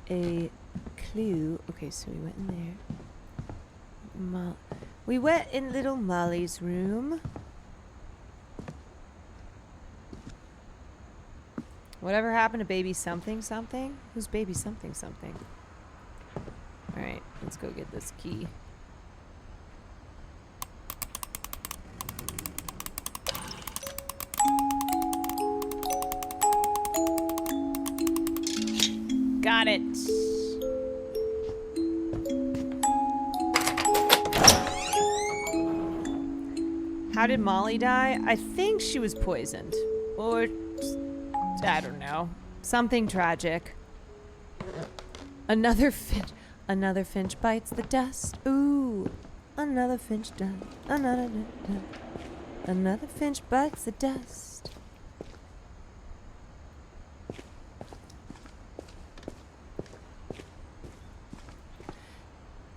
S1: a clue. Okay, so we went in there. We went in little Molly's room. Whatever happened to baby something something? Who's baby something something? Alright, let's go get this key. Got it. How did Molly die? I think she was poisoned. Or I don't know. Something tragic. Another Finch bites the dust. Ooh. Another Finch does. Another Finch bites the dust.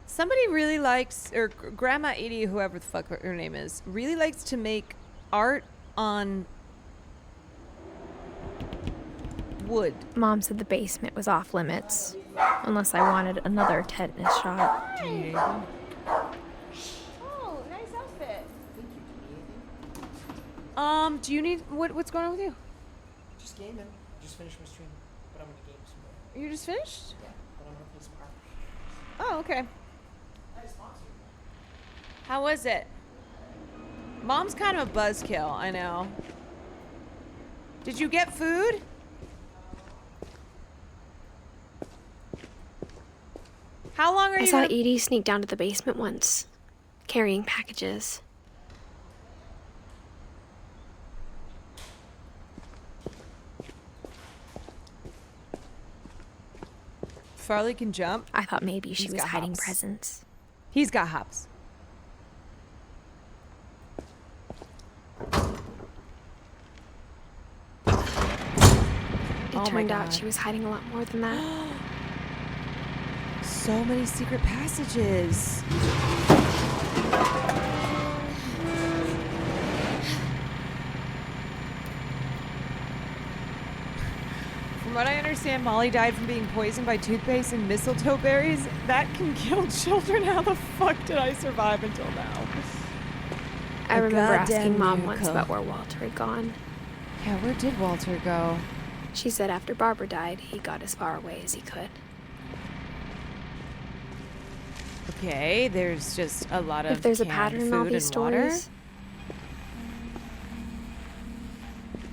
S1: Somebody really likes, or Grandma Edie, whoever the fuck her name is, really likes to make art on wood.
S10: Mom said the basement was off limits, unless I wanted another tetanus shot.
S1: Oh, nice outfit. Do you need, what's going on with you?
S6: Just gaming. Just finished my stream, but I'm gonna game some more.
S1: You just finished?
S6: Yeah, but I'm gonna play some art.
S1: Oh, okay. How was it? Mom's kind of a buzzkill, I know. Did you get food? How long are you?
S10: I saw Edie sneak down to the basement once, carrying packages.
S1: Farley can jump.
S10: I thought maybe she
S1: He's
S10: was
S1: got
S10: hiding
S1: hops.
S10: presents.
S1: He's got hops.
S10: It turned out she was hiding a lot more than that.
S1: So many secret passages. From what I understand, Molly died from being poisoned by toothpaste and mistletoe berries. That can kill children. How the fuck did I survive until now?
S10: I remember asking Mom
S1: miracle.
S10: once about where Walter had gone.
S1: Yeah, where did Walter go?
S10: She said after Barbara died, he got as far away as he could.
S1: Okay, there's just a lot of
S10: If there's a
S1: canned
S10: pattern in all
S1: food
S10: these
S1: and water.
S10: stories,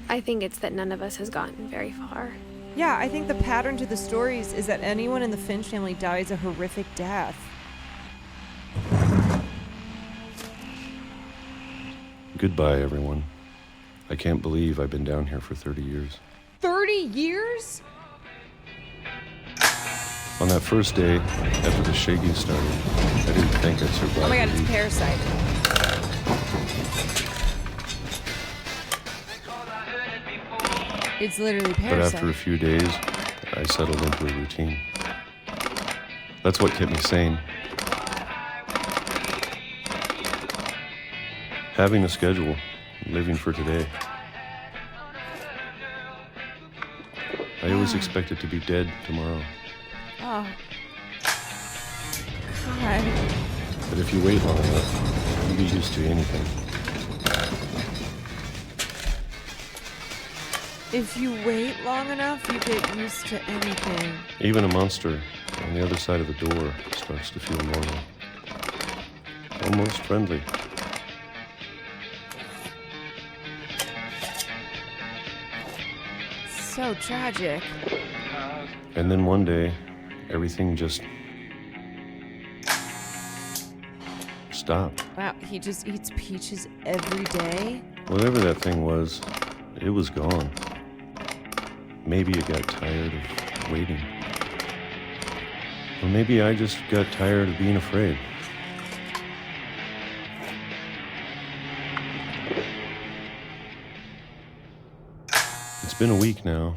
S10: I think it's that none of us has gotten very far.
S1: Yeah, I think the pattern to the stories is that anyone in the Finch family dies a horrific death.
S2: Goodbye, everyone. I can't believe I've been down here for 30 years.
S1: 30 years?
S2: On that first day, after the shaking started, I didn't think I'd survive.
S1: Oh my god,
S2: the
S1: it's
S2: week.
S1: Parasite. It's literally
S2: But
S1: Parasite.
S2: after a few days, I settled into a routine. That's what kept me sane. Having a schedule, living for today. I always expected to be dead tomorrow.
S1: Oh. God.
S2: But if you wait long enough, you'll be used to anything.
S1: If you wait long enough, you get used to anything.
S2: Even a monster on the other side of the door starts to feel normal. Almost friendly.
S1: So tragic.
S2: And then one day, everything just stopped.
S1: Wow, he just eats peaches every day?
S2: Whatever that thing was, it was gone. Maybe it got tired of waiting. Or maybe I just got tired of being afraid. It's been a week now,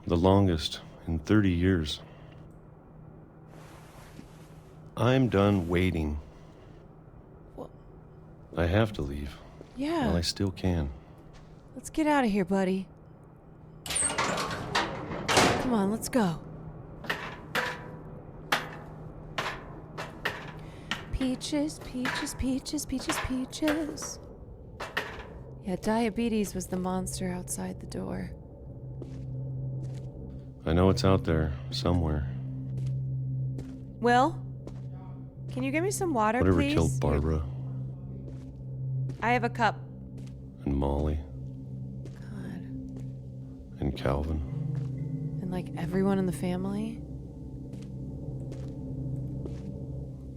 S2: the longest in 30 years. I'm done waiting. I have to leave.
S1: Yeah.
S2: While I still can.
S1: Let's get out of here, buddy. Come on, let's go. Peaches, peaches, peaches, peaches, peaches. Yeah, diabetes was the monster outside the door.
S2: I know it's out there, somewhere.
S1: Will, can you give me some water,
S2: Whatever
S1: please?
S2: killed Barbara
S1: I have a cup.
S2: and Molly.
S1: God.
S2: And Calvin.
S1: And like everyone in the family?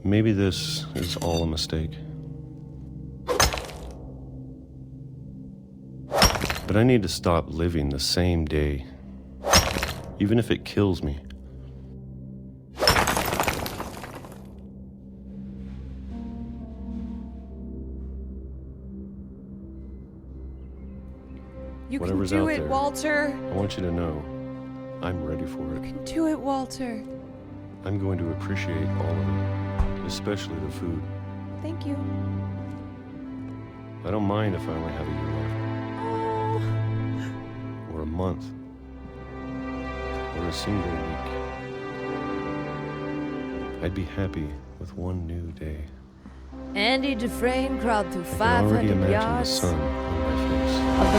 S2: Maybe this is all a mistake. But I need to stop living the same day even if it kills me.
S1: You
S2: Whatever's
S1: can do
S2: out
S1: it,
S2: there,
S1: Walter.
S2: I want you to know I'm ready for it.
S1: You can do it, Walter.
S2: I'm going to appreciate all of it, especially the food.
S1: Thank you.
S2: I don't mind if I only have a year left. Or a month. Or a single week. I'd be happy with one new day.
S1: Andy Dufresne crawled through
S2: I can already
S1: 500
S2: imagine
S1: yards
S2: the sun on my face.
S1: of the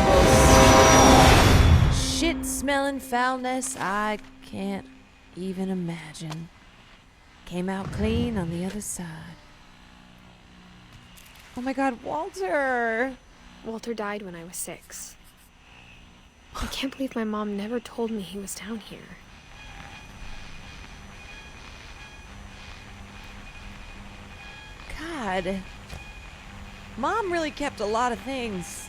S1: most shit-smelling foulness I can't even imagine. Came out clean on the other side. Oh my God, Walter!
S10: Walter died when I was 6. I can't believe my mom never told me he was down here.
S1: God. Mom really kept a lot of things.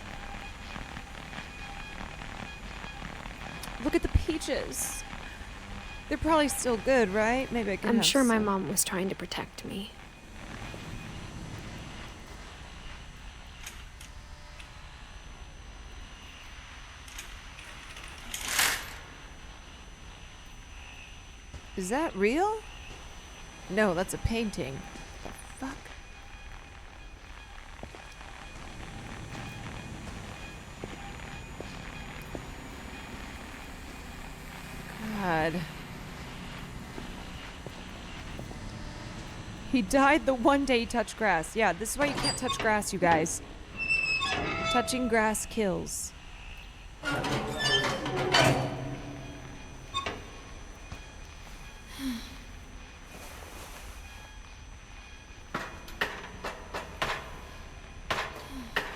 S1: Look at the peaches. They're probably still good, right? Maybe I can
S10: I'm
S1: have
S10: sure my
S1: some.
S10: mom was trying to protect me.
S1: Is that real? No, that's a painting. What the fuck? God. He died the one day he touched grass. Yeah, this is why you can't touch grass, you guys. Touching grass kills.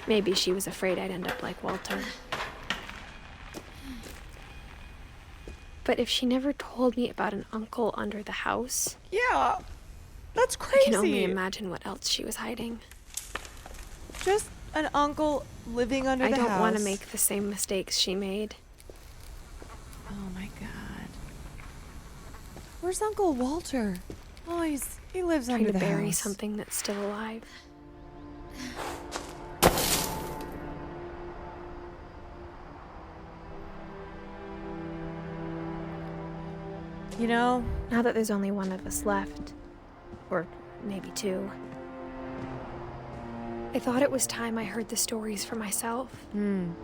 S10: Maybe she was afraid I'd end up like Walter. But if she never told me about an uncle under the house...
S1: Yeah, that's crazy.
S10: I can only imagine what else she was hiding.
S1: Just an uncle living under the house.
S10: I don't want to make the same mistakes she made.
S1: Oh my God. Where's Uncle Walter? Oh, he lives
S10: Trying
S1: under
S10: to
S1: the
S10: bury
S1: house.
S10: something that's still alive.
S1: You know,
S10: now that there's only one of us left, or maybe 2, I thought it was time I heard the stories for myself. And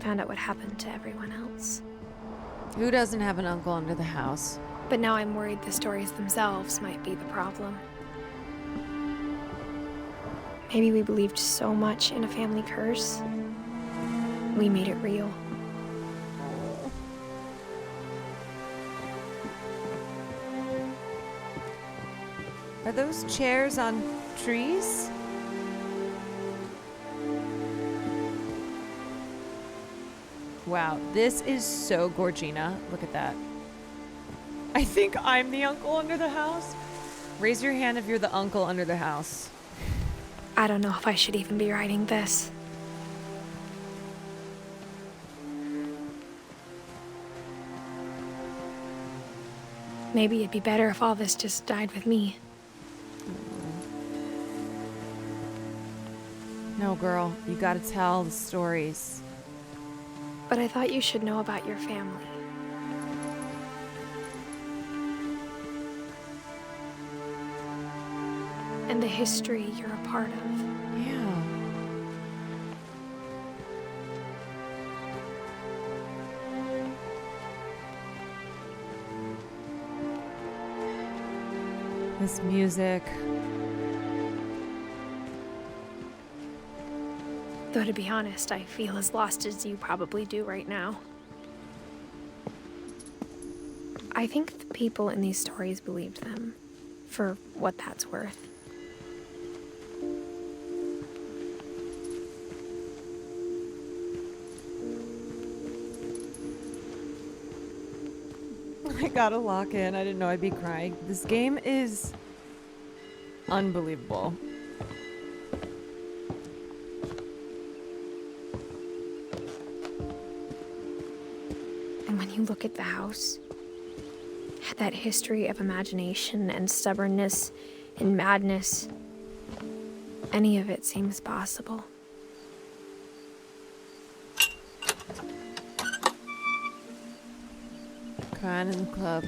S10: found out what happened to everyone else.
S1: Who doesn't have an uncle under the house?
S10: But now I'm worried the stories themselves might be the problem. Maybe we believed so much in a family curse, we made it real.
S1: Are those chairs on trees? Wow, this is so Gorgina. Look at that. I think I'm the uncle under the house. Raise your hand if you're the uncle under the house.
S10: I don't know if I should even be writing this. Maybe it'd be better if all this just died with me.
S1: No, girl, you gotta tell the stories.
S10: But I thought you should know about your family. And the history you're a part of.
S1: Yeah. This music.
S10: Though to be honest, I feel as lost as you probably do right now. I think the people in these stories believed them, for what that's worth.
S1: I gotta lock in. I didn't know I'd be crying. This game is unbelievable.
S10: you look at the house, that history of imagination and stubbornness and madness, any of it seems possible.
S1: Kwan in the club.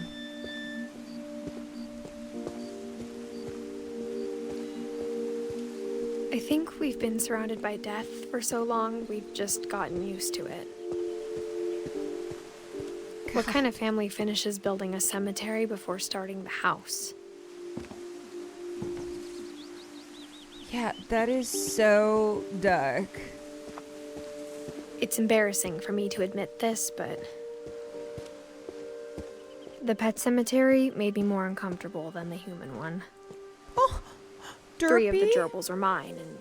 S10: I think we've been surrounded by death for so long, we've just gotten used to it. What kind of family finishes building a cemetery before starting the house?
S1: Yeah, that is so dark.
S10: It's embarrassing for me to admit this, but the pet cemetery made me more uncomfortable than the human one.
S1: Oh, Derpy?
S10: 3 of the gerbils were mine, and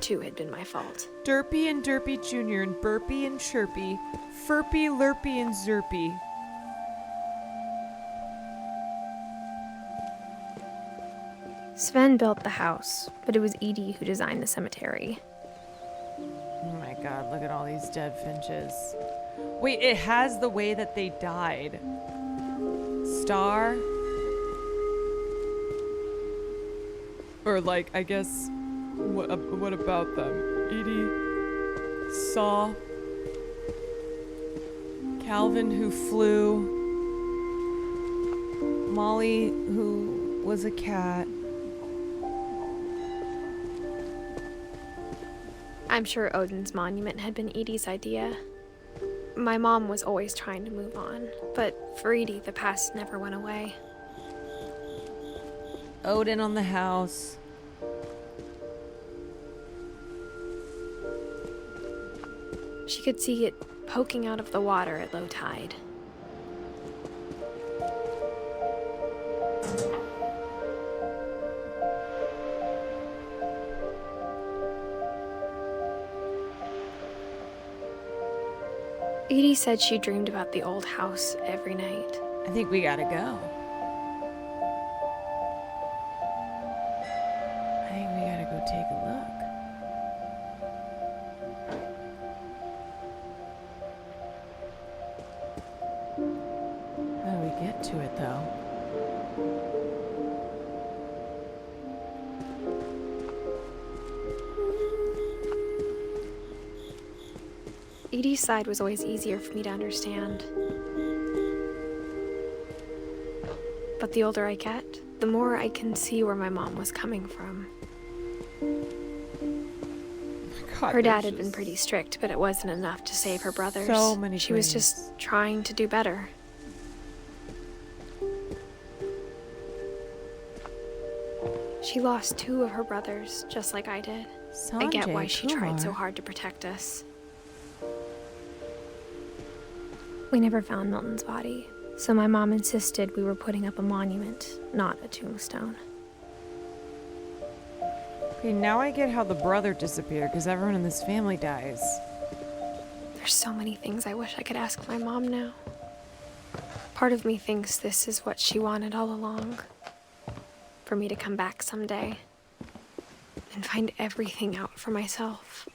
S10: 2 had been my fault.
S1: Derpy and Derpy Jr. and Burpy and Chirpy, Furpy, Lurpy, and Zerpy.
S10: Sven built the house, but it was Edith who designed the cemetery.
S1: Oh my god, look at all these dead finches. Wait, it has the way that they died. Star? Or like, I guess, what about them? Edie, Saw, Calvin who flew, Molly who was a cat.
S10: I'm sure Odin's monument had been Edie's idea. My mom was always trying to move on, but for Edie, the past never went away.
S1: Odin on the house.
S10: She could see it poking out of the water at low tide. Edie said she dreamed about the old house every night.
S1: I think we gotta go. I think we gotta go take a look. How do we get to it, though?
S10: Edie's side was always easier for me to understand. But the older I get, the more I can see where my mom was coming from.
S1: God,
S10: her dad had been pretty strict, but it wasn't enough to save her brothers.
S1: So many
S10: She was
S1: things.
S10: just trying to do better. She lost 2 of her brothers, just like I did. I get why she tried so hard to protect us. We never found Milton's body, so my mom insisted we were putting up a monument, not a tombstone.
S1: Okay, now I get how the brother disappeared, because everyone in this family dies.
S10: There's so many things I wish I could ask my mom now. Part of me thinks this is what she wanted all along. For me to come back someday and find everything out for myself.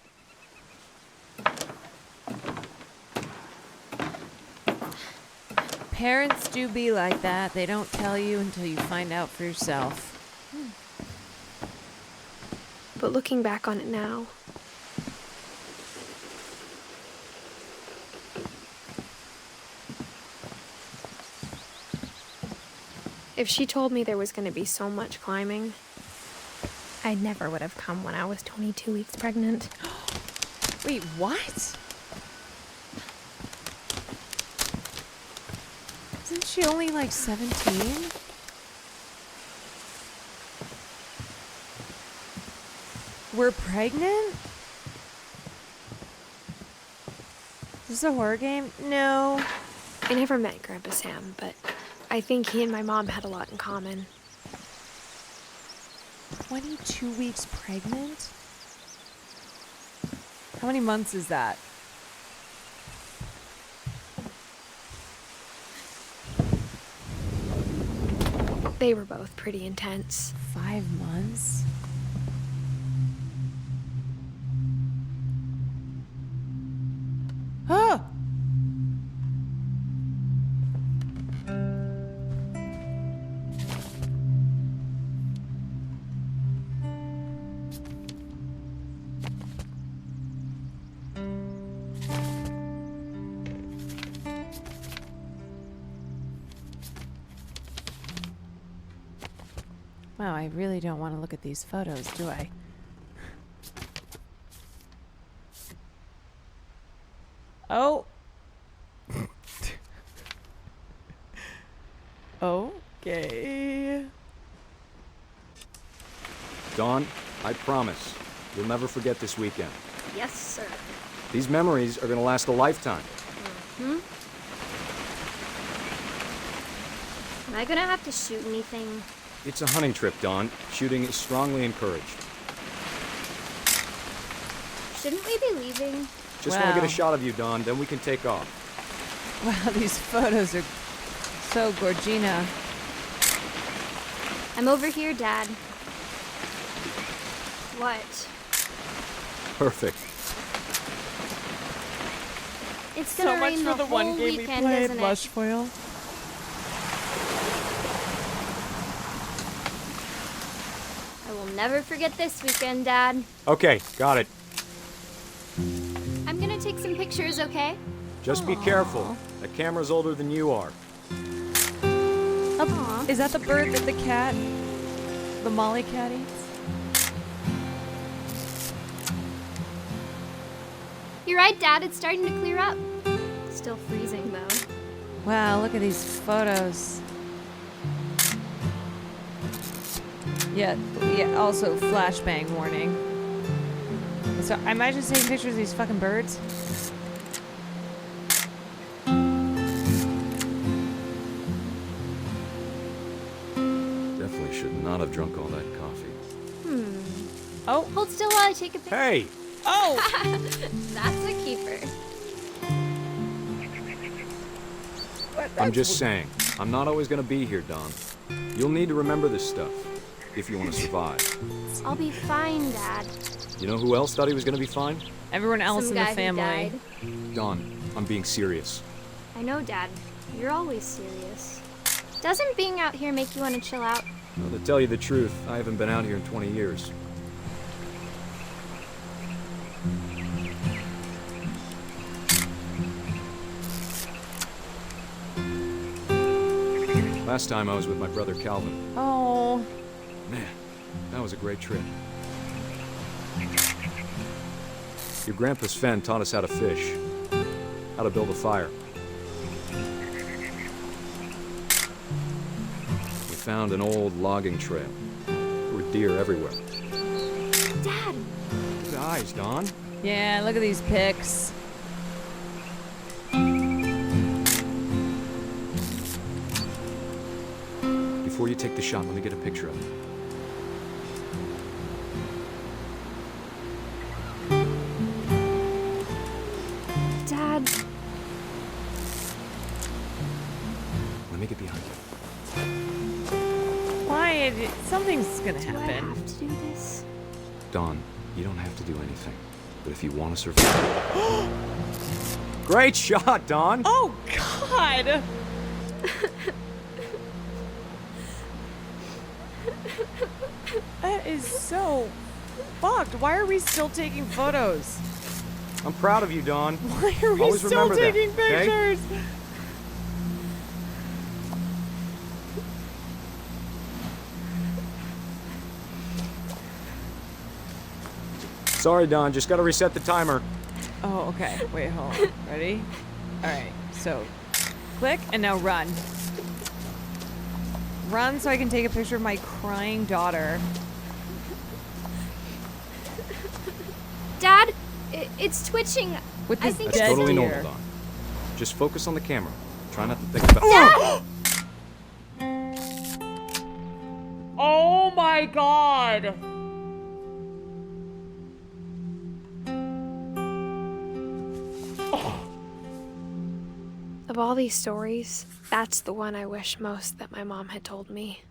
S1: Parents do be like that. They don't tell you until you find out for yourself.
S10: But looking back on it now, if she told me there was going to be so much climbing, I never would have come when I was 22 weeks pregnant.
S1: Wait, what? Isn't she only like 17? We're pregnant? Is this a horror game? No.
S10: I never met Grandpa Sam, but I think he and my mom had a lot in common.
S1: 22 weeks pregnant? How many months is that?
S10: They were both pretty intense.
S1: 5 months? Ah! Wow, I really don't want to look at these photos, do I? Oh. Okay.
S14: Dawn, I promise, you'll never forget this weekend.
S9: Yes, sir.
S14: These memories are gonna last a lifetime.
S9: Hmm? Am I gonna have to shoot anything?
S14: It's a hunting trip, Dawn. Shooting is strongly encouraged.
S9: Shouldn't we be leaving?
S14: Just want to get a shot of you, Dawn, then we can take off.
S1: Wow, these photos are so gorgina.
S9: I'm over here, Dad. What?
S14: Perfect.
S9: It's gonna
S1: So much
S9: rain
S1: for
S9: the
S1: the one
S9: whole
S1: game we
S9: weekend,
S1: played,
S9: isn't it?
S1: Lush Foil.
S9: I will never forget this weekend, Dad.
S14: Okay, got it.
S9: I'm gonna take some pictures, okay?
S14: Just be careful. The camera's older than you are.
S1: Is that the bird that the Molly cat eats?
S9: You're right, Dad. It's starting to clear up. Still freezing, though.
S1: Wow, look at these photos. Yeah, also flashbang warning. So I might just take pictures of these fucking birds.
S14: Definitely should not have drunk all that coffee.
S9: Oh. Hold still while I take a picture.
S14: Hey!
S1: Oh!
S9: That's a keeper.
S14: I'm just saying, I'm not always gonna be here, Dawn. You'll need to remember this stuff if you want to survive.
S9: I'll be fine, Dad.
S14: You know who else thought he was gonna be fine?
S1: Everyone else
S9: Some
S1: in the
S9: guy who
S1: family.
S9: died.
S14: Dawn, I'm being serious.
S9: I know, Dad. You're always serious. Doesn't being out here make you want to chill out?
S14: Well, to tell you the truth, I haven't been out here in 20 years. Last time I was with my brother Calvin.
S1: Oh.
S14: Man, that was a great trip. Your grandpa Sven taught us how to fish, how to build a fire. We found an old logging trail. There were deer everywhere.
S9: Dad!
S14: Good eyes, Dawn.
S1: Yeah, look at these pics.
S14: Before you take the shot, let me get a picture of it.
S9: Dad.
S14: Let me get behind you.
S1: Why? Something's gonna
S9: Do I
S1: happen.
S9: have to do this?
S14: Dawn, you don't have to do anything. But if you want to survive... Great shot, Dawn!
S1: Oh, God! That is so fucked. Why are we still taking photos?
S14: I'm proud of you, Dawn.
S1: Why are we
S14: Always
S1: still
S14: remember that,
S1: taking
S14: okay?
S1: pictures?
S14: Sorry, Dawn, just gotta reset the timer.
S1: Oh, okay. Wait, hold on. Ready? All right. So, click and now run. Run so I can take a picture of my crying daughter.
S9: Dad, it's twitching.
S1: With
S9: I
S1: this
S9: think
S14: That's
S9: it's
S14: totally
S9: deer.
S14: normal, Dawn. Just focus on the camera. Try not to think about...
S1: Oh my God!
S10: Of all these stories, that's the one I wish most that my mom had told me.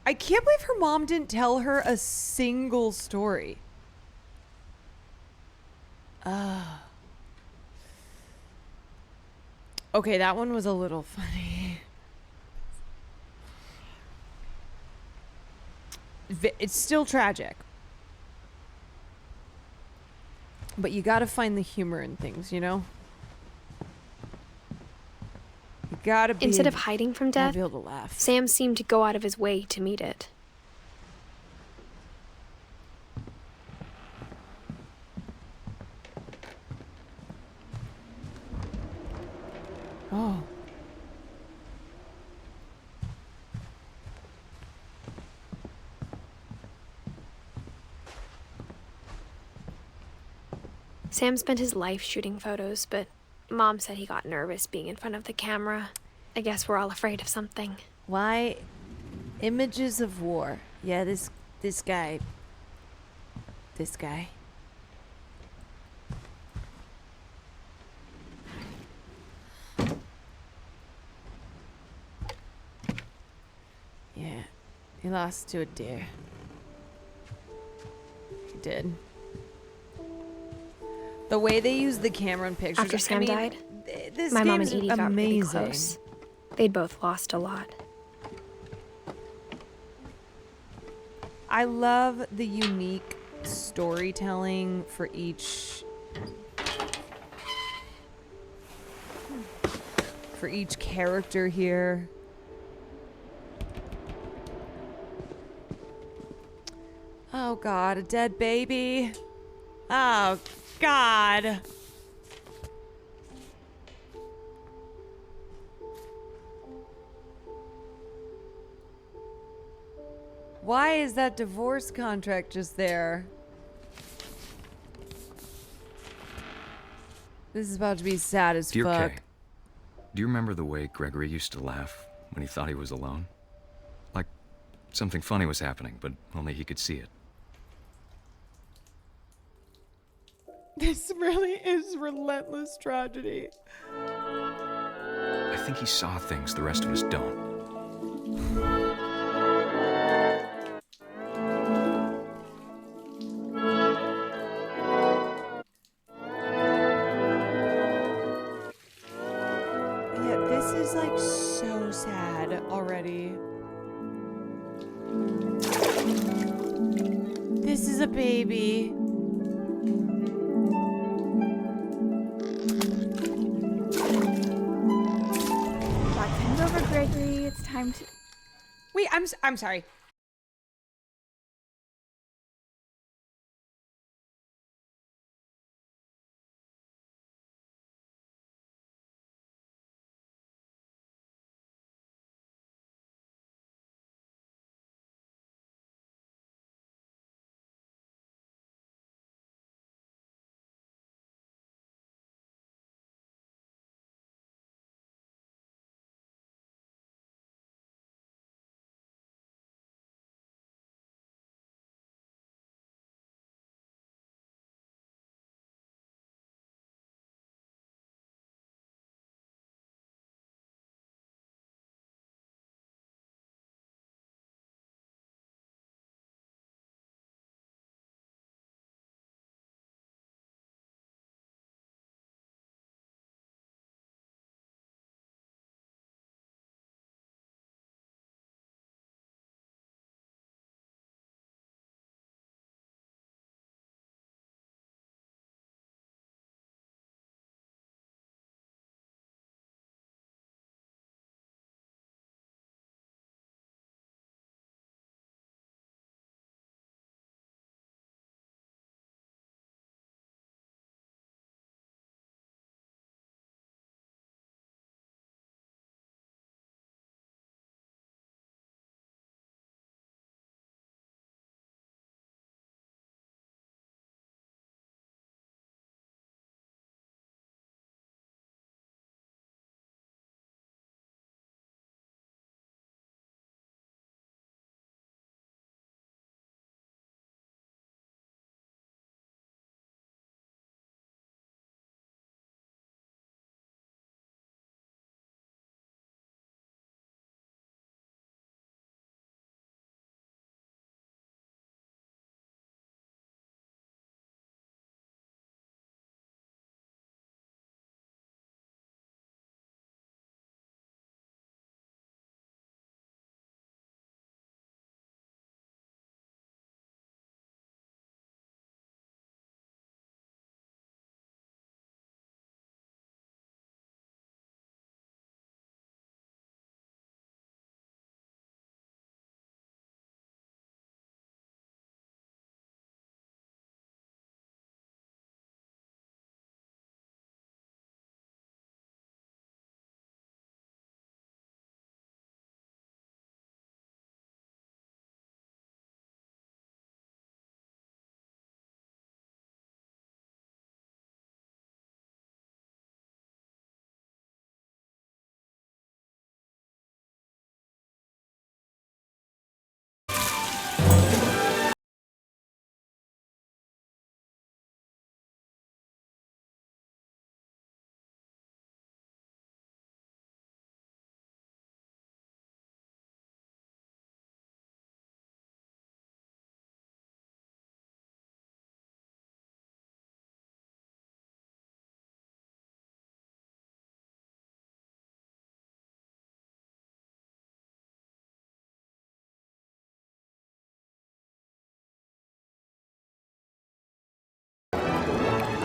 S1: I can't believe her mom didn't tell her a single story. Okay, that one was a little funny. It's still tragic. But you gotta find the humor in things, you know? You gotta be.
S10: Instead of hiding from
S1: gotta
S10: death,
S1: be able to laugh.
S10: Sam seemed to go out of his way to meet it.
S1: Oh.
S10: Sam spent his life shooting photos, but Mom said he got nervous being in front of the camera. I guess we're all afraid of something.
S1: Why? Images of war. Yeah, this guy. This guy. Yeah, he lost to a deer. He did. The way they use the camera in pictures.
S10: After Sam died,
S1: this
S10: my mom and
S1: game's
S10: Edie got really
S1: amazing.
S10: close. They'd both lost a lot.
S1: I love the unique storytelling for each character here. Oh God, a dead baby. Oh God. Why is that divorce contract just there? This is about to be sad as
S14: Dear
S1: fuck.
S14: Kay, do you remember the way Gregory used to laugh when he thought he was alone? Like something funny was happening, but only he could see it.
S1: This really is relentless tragedy.
S14: I think he saw things the rest of us don't.
S1: Yeah, this is like so sad already. This is a baby.
S16: Send over Gregory. It's time to.
S1: Wait, I'm sorry.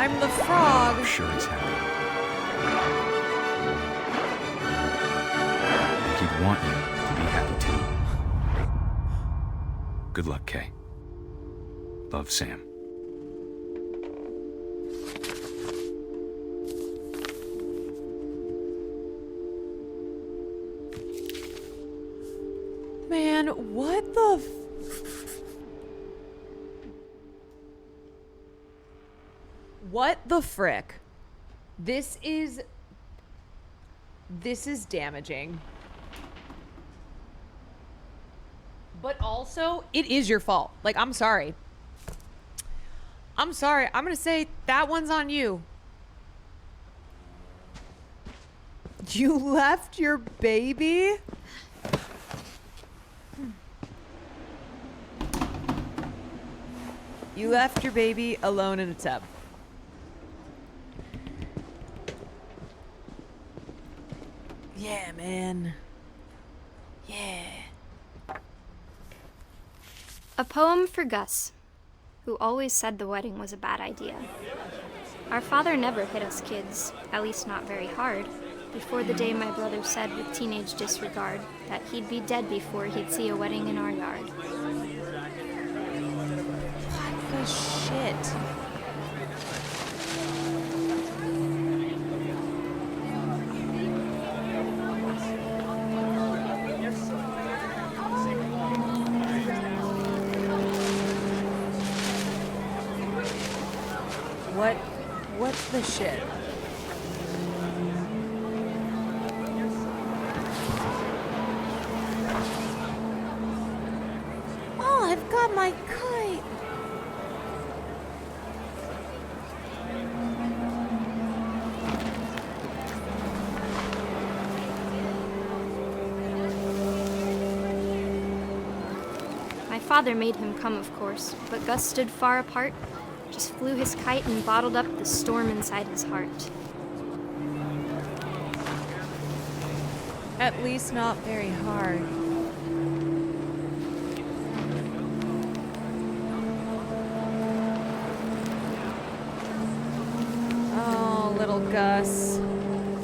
S1: I'm the frog.
S14: I'm sure he's happy. He'd want you to be happy too. Good luck, Kay. Love, Sam.
S1: Man, what the what the frick? This is damaging. But also, it is your fault. Like, I'm sorry. I'm sorry. I'm gonna say that one's on you. You left your baby? You left your baby alone in a tub. Yeah, man. Yeah.
S8: A poem for Gus, who always said the wedding was a bad idea. Our father never hit us kids, at least not very hard, before the day my brother said with teenage disregard that he'd be dead before he'd see a wedding in our yard.
S1: What the shit? What's the shit? Oh, I've got my kite.
S8: My father made him come, of course, but Gus stood far apart, just flew his kite and bottled up the storm inside his heart.
S1: At least not very hard. Oh, little Gus.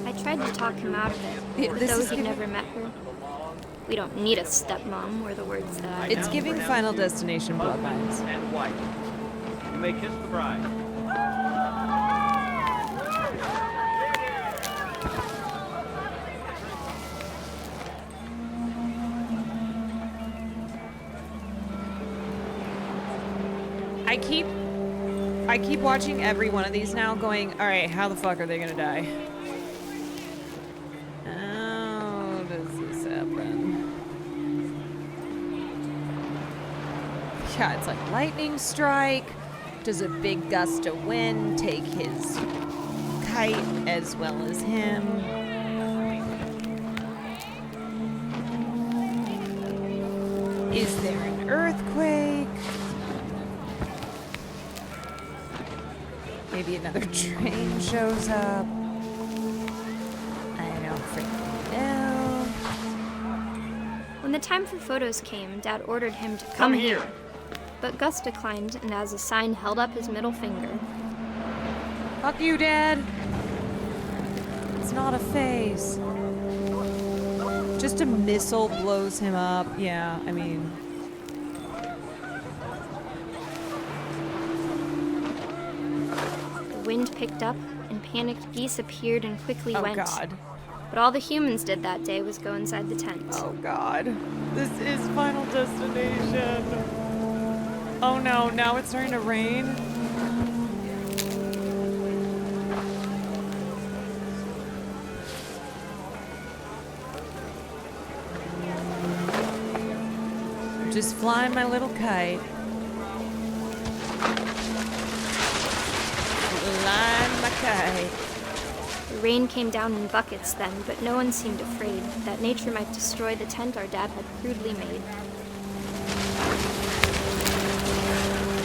S8: I tried to talk him out of it, though he'd never met her. We don't need a stepmom, were the words that I
S1: It's giving Final Destination bloodlines.
S5: And white. You may kiss the bride.
S1: I keep watching every one of these now going, all right, how the fuck are they gonna die? How does this happen? Yeah, it's like lightning strike. Does a big gust of wind take his kite as well as him? Is there an earthquake? Maybe another train shows up. I don't freaking know.
S8: When the time for photos came, Dad ordered him to come here. But Gus declined, and as a sign held up his middle finger.
S1: Fuck you, Dad. It's not a phase. Just a missile blows him up. Yeah, I mean...
S8: The wind picked up, and panicked geese appeared and quickly went.
S1: Oh, God.
S8: But all the humans did that day was go inside the tent.
S1: Oh, God. This is Final Destination. Oh, no. Now it's starting to rain. just flying my little kite. Flying my kite.
S8: The rain came down in buckets then, but no one seemed afraid that nature might destroy the tent our dad had crudely made.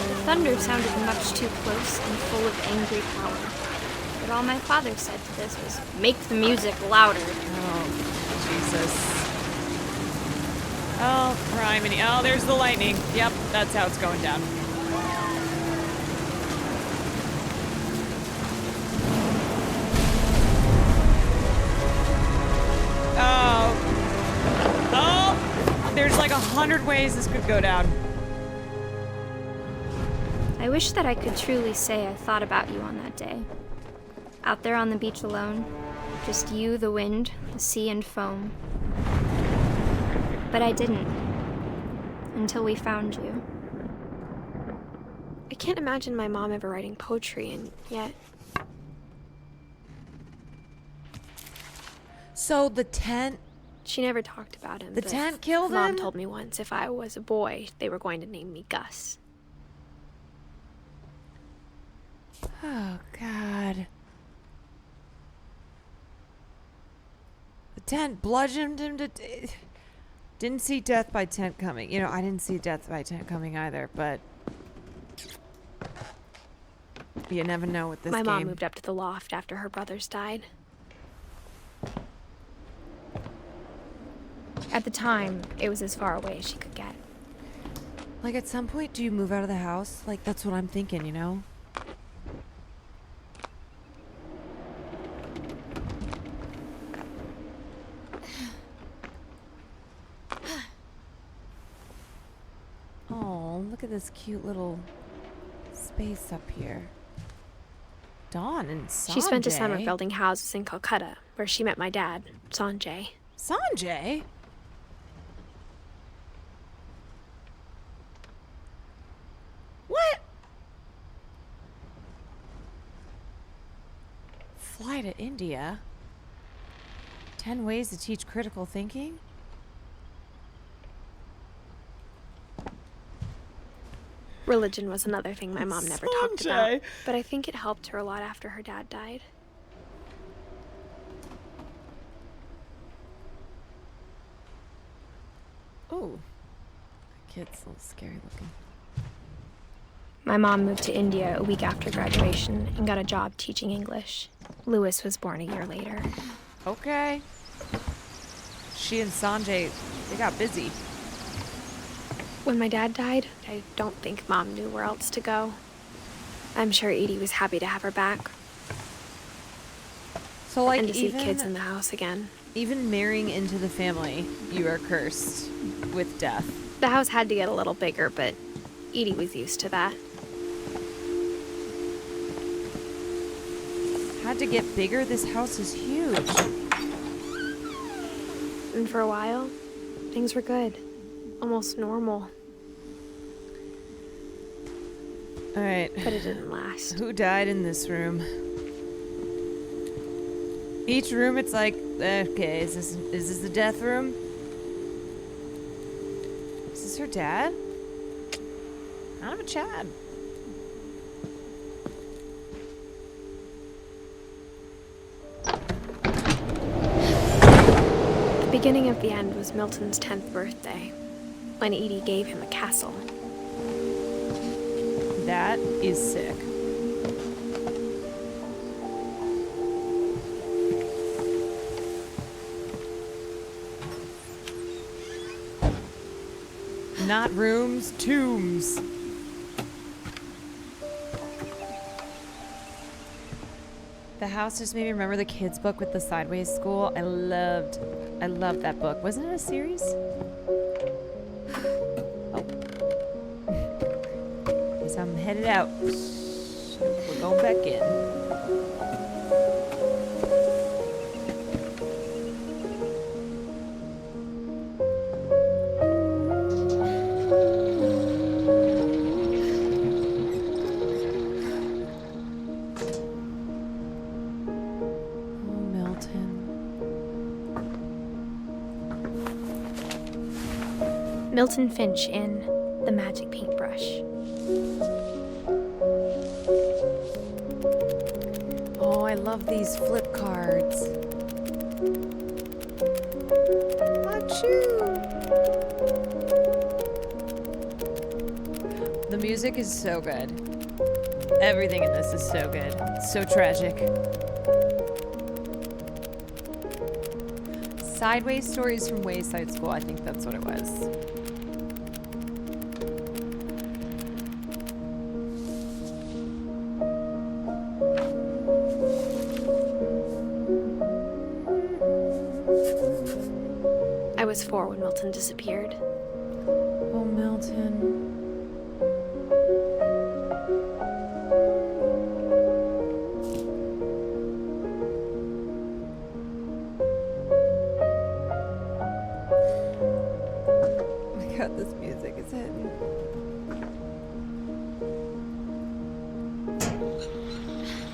S8: The thunder sounded much too close and full of angry power. But all my father said to this was, make the music louder.
S1: Oh, Jesus. Oh, criminy. Oh, there's the lightning. Yep, that's how it's going down. Oh. Oh! There's like 100 ways this could go down.
S8: I wish that I could truly say I thought about you on that day. Out there on the beach alone, just you, the wind, the sea, and foam. But I didn't. Until we found you. I can't imagine my mom ever writing poetry, and yet...
S1: So the tent...
S8: She never talked about him.
S1: The tent killed him?
S8: Mom told me once if I was a boy, they were going to name me Gus.
S1: Oh, God. The tent bludgeoned him to... Didn't see death by tent coming. You know, I didn't see death by tent coming either, but... You never know with this game.
S8: My mom moved up to the loft after her brothers died. At the time, it was as far away as she could get.
S1: Like, at some point, do you move out of the house? Like, that's what I'm thinking, you know? Oh, look at this cute little space up here. Dawn and Sanjay.
S8: She spent a summer building houses in Calcutta, where she met my dad, Sanjay.
S1: Sanjay? What? Fly to India? 10 ways to teach critical thinking?
S8: Religion was another thing my mom never talked about, but I think it helped her a lot after her dad died.
S1: Ooh. The kid's a little scary looking.
S8: My mom moved to India a week after graduation and got a job teaching English. Louis was born a year later.
S1: Okay. She and Sanjay, they got busy.
S8: When my dad died, I don't think Mom knew where else to go. I'm sure Edie was happy to have her back.
S1: So, like,
S8: and to see
S1: even
S8: kids in the house again.
S1: Even marrying into the family, you are cursed with death.
S8: The house had to get a little bigger, but Edie was used to that.
S1: Had to get bigger? This house is huge.
S8: And for a while, things were good. Almost normal.
S1: All right.
S8: But it didn't last.
S1: Who died in this room? Each room, it's like, okay, is this the death room? Is this her dad? Kind of a Chad.
S8: The beginning of the end was Milton's 10th birthday, when Edie gave him a castle.
S1: That is sick. Not rooms, tombs. The house just made me remember the kids' book with the sideways school. I loved that book. Wasn't it a series? Oh. Guess I'm headed out. We're going back in.
S10: Milton Finch in The Magic Paintbrush.
S1: Oh, I love these flip cards. Achoo! The music is so good. Everything in this is so good. It's so tragic. Sideways Stories from Wayside School, I think that's what it was.
S10: I was 4 when Milton disappeared.
S1: Oh, Milton. Oh my god, this music is hitting.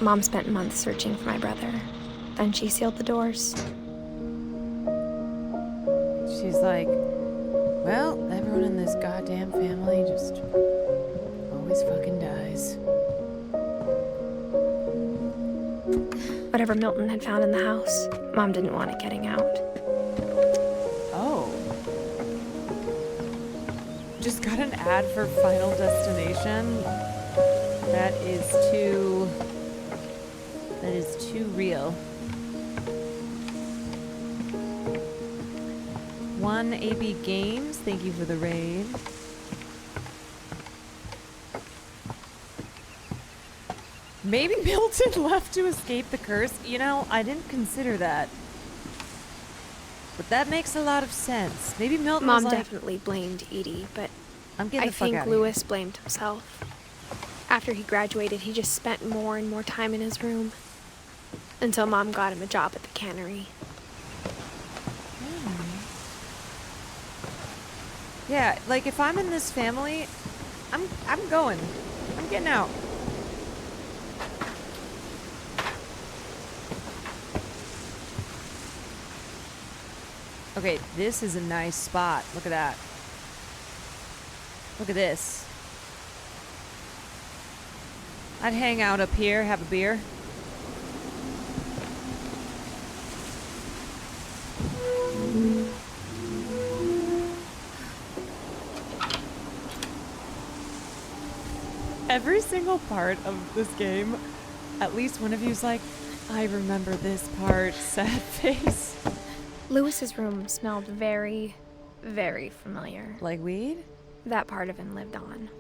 S10: Mom spent months searching for my brother. Then she sealed the doors.
S1: She's like, well, everyone in this goddamn family just always fucking dies.
S10: Whatever Milton had found in the house, Mom didn't want it getting out.
S1: Oh. Just got an ad for Final Destination. That is too real. 1 AB Games, thank you for the raid. Maybe Milton left to escape the curse. You know, I didn't consider that. But that makes a lot of sense. Maybe Milton
S10: Mom
S1: was like,
S10: definitely blamed Edie, but
S1: I'm getting
S10: I
S1: the fuck
S10: think
S1: outta here.
S10: Lewis blamed himself. After he graduated, he just spent more and more time in his room. Until Mom got him a job at the cannery.
S1: Yeah, like if I'm in this family, I'm going. I'm getting out. Okay, this is a nice spot. Look at that. Look at this. I'd hang out up here, have a beer. Every single part of this game, at least one of you's like, I remember this part, sad face.
S10: Lewis's room smelled very, very familiar.
S1: Like weed?
S10: That part of him lived on.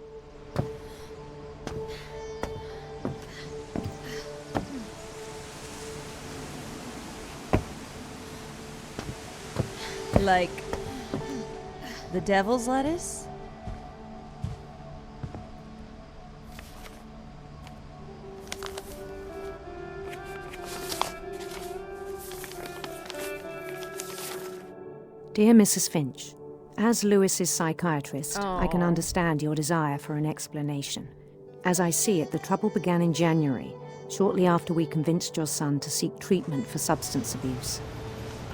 S1: Like the devil's lettuce?
S17: Dear Mrs. Finch, as Lewis's psychiatrist, I can
S1: Aw.
S17: understand your desire for an explanation. As I see it, the trouble began in January, shortly after we convinced your son to seek treatment for substance abuse.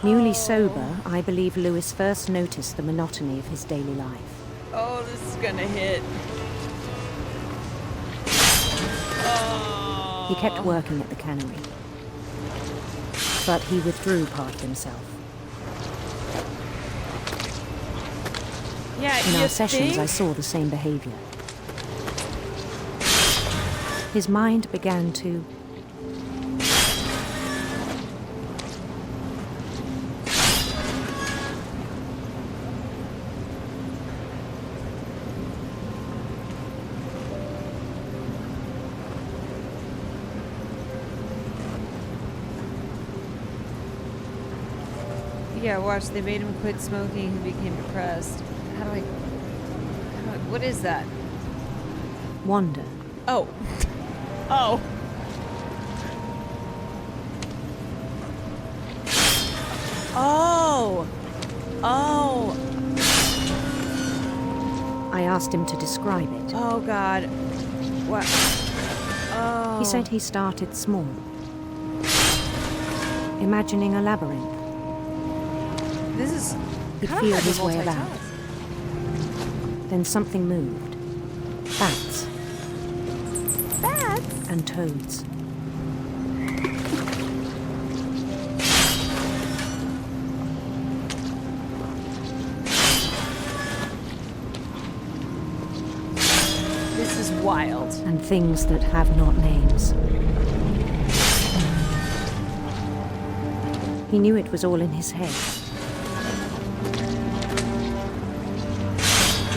S17: Newly sober, I believe Lewis first noticed the monotony of his daily life.
S1: Oh, this is gonna hit.
S17: He kept working at the cannery, but he withdrew part of himself.
S1: Yeah,
S17: In
S1: you
S17: our sessions, I
S1: think?
S17: saw the same behavior. His mind began to...
S1: Yeah, watch, they made him quit smoking, he became depressed. How do I what is that?
S17: wander.
S1: Oh. Oh. Oh. Oh.
S17: I asked him to describe it.
S1: Oh, God. What? Oh.
S17: He said he started small, imagining a labyrinth.
S1: This is
S17: He'd
S1: kind
S17: feel
S1: of
S17: his way
S1: multitask.
S17: about. Then something moved. Bats.
S1: Bats?
S17: And toads.
S1: This is wild.
S17: And things that have not names. He knew it was all in his head.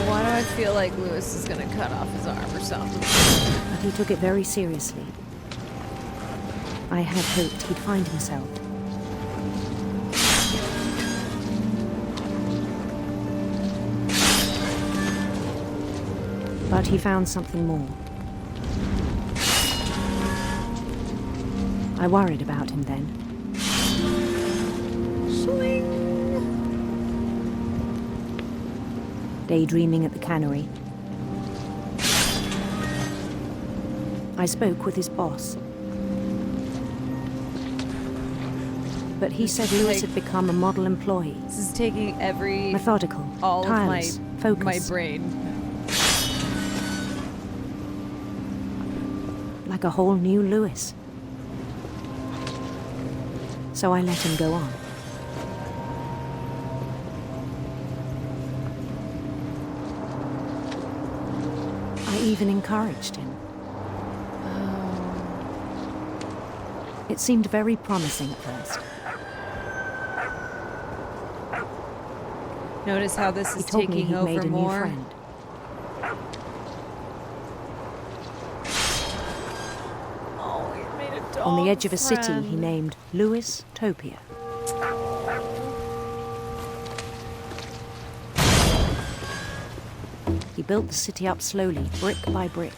S1: Why do I feel like Lewis is gonna cut off his arm or something?
S17: But he took it very seriously. I had hoped he'd find himself. But he found something more. I worried about him then. Daydreaming at the cannery. I spoke with his boss. But he said Lewis had become a model employee.
S1: This is taking every...
S17: Methodical,
S1: all
S17: tireless,
S1: of
S17: focused.
S1: my brain.
S17: Like a whole new Lewis. So I let him go on. I even encouraged him. It seemed very promising at first.
S1: Notice how this is
S17: He told me
S1: taking
S17: he'd
S1: over
S17: made a
S1: more.
S17: new friend.
S1: Oh, he made a dog
S17: On the edge of a city
S1: friend.
S17: he named Lewis Topia. He built the city up slowly, brick by brick.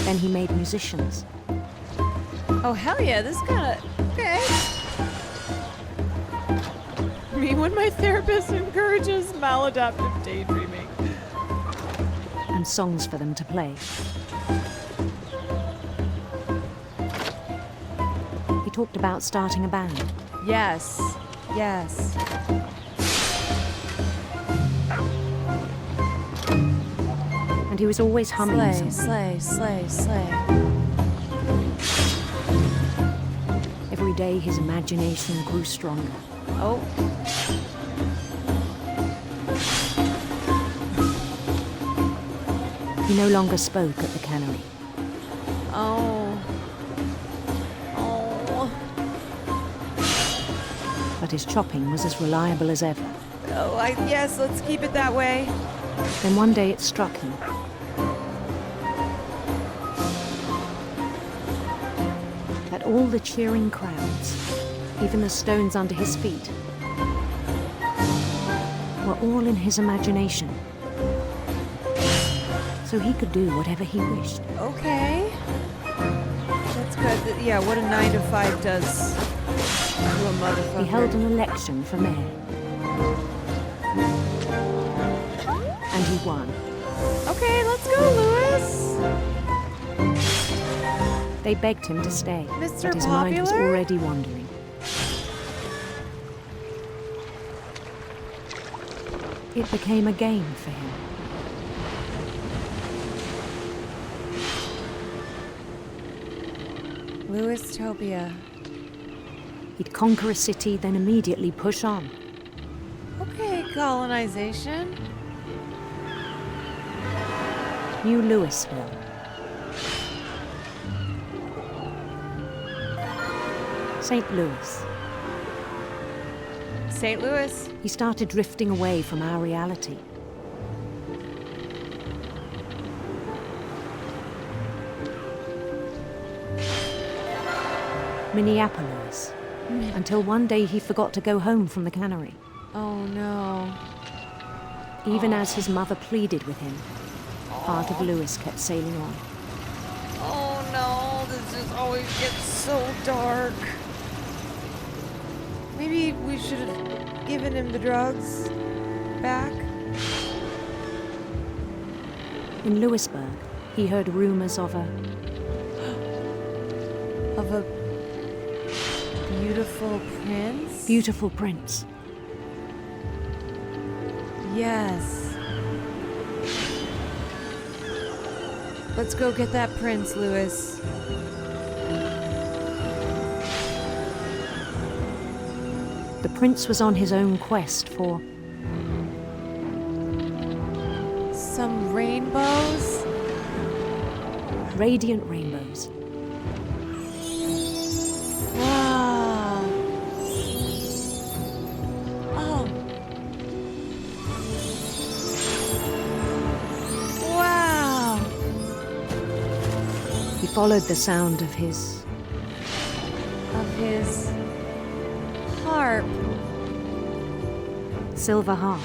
S17: Then he made musicians.
S1: Oh, hell yeah, this kind of... Okay. Me when my therapist encourages maladaptive daydreaming.
S17: And songs for them to play. He talked about starting a band.
S1: Yes. Yes.
S17: And he was always humming
S1: Slay,
S17: something.
S1: slay, slay, slay.
S17: Every day his imagination grew stronger.
S1: Oh.
S17: He no longer spoke at the cannery.
S1: Oh. Oh.
S17: But his chopping was as reliable as ever.
S1: Oh, yes, let's keep it that way.
S17: Then one day it struck him. That all the cheering crowds, even the stones under his feet, were all in his imagination. So he could do whatever he wished.
S1: Okay. That's good. Yeah, what a 9 to 5 does to a motherfucker.
S17: He held an election for mayor. And he won.
S1: Okay, let's go, Lewis.
S17: They begged him to stay,
S1: Mr.
S17: but his mind was
S1: Popular?
S17: already wandering. It became a game for him.
S1: Lewis Topia.
S17: He'd conquer a city, then immediately push on.
S1: Okay, colonization.
S17: New Louisville. St. Louis.
S1: St. Louis.
S17: He started drifting away from our reality. Minneapolis. Until one day he forgot to go home from the cannery.
S1: Oh no.
S17: Even as his mother pleaded with him, part of Lewis kept sailing on.
S1: Oh no, this just always gets so dark. Maybe we should have given him the drugs back.
S17: In Lewisburg, he heard rumors of a
S1: beautiful prince?
S17: Beautiful prince.
S1: Yes. Let's go get that prince, Lewis.
S17: The prince was on his own quest for
S1: some rainbows?
S17: Radiant rainbows.
S1: Wow. Oh. Wow.
S17: He followed the sound of his
S1: harp.
S17: Silver harp.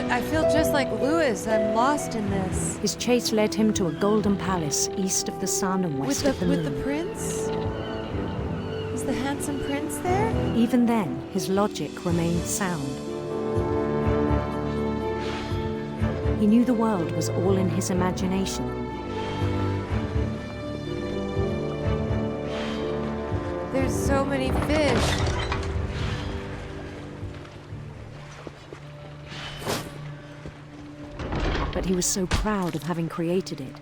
S1: I feel just like Lewis. I'm lost in this.
S17: His chase led him to a golden palace east of the sun and west of the moon.
S1: With the prince? Is the handsome prince there?
S17: Even then, his logic remained sound. He knew the world was all in his imagination.
S1: There's so many fish.
S17: But he was so proud of having created it.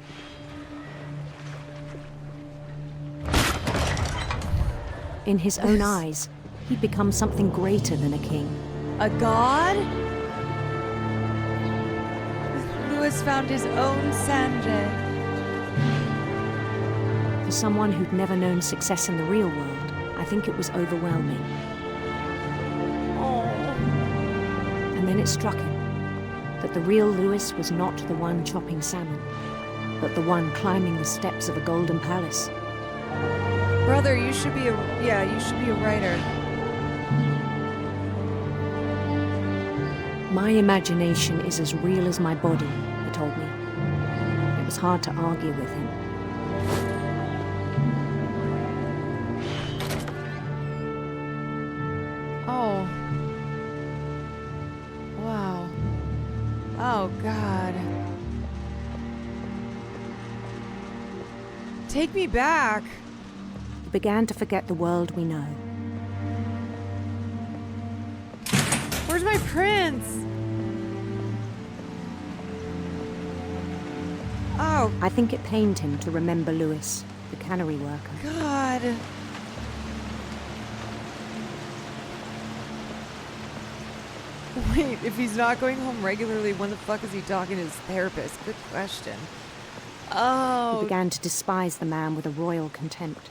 S17: In his own eyes, he'd become something greater than a king.
S1: A god? Lewis found his own Sanjay.
S17: For someone who'd never known success in the real world, I think it was overwhelming.
S1: Oh.
S17: And then it struck him that the real Lewis was not the one chopping salmon, but the one climbing the steps of a golden palace.
S1: Brother, you should be a writer.
S17: My imagination is as real as my body, he told me. It was hard to argue with him.
S1: Oh. Wow. Oh, God. Take me back.
S17: He began to forget the world we know.
S1: Where's my prince? Oh.
S17: I think it pained him to remember Lewis, the cannery worker.
S1: God. Wait, if he's not going home regularly, when the fuck is he talking to his therapist? Good question. Oh.
S17: He began to despise the man with a royal contempt.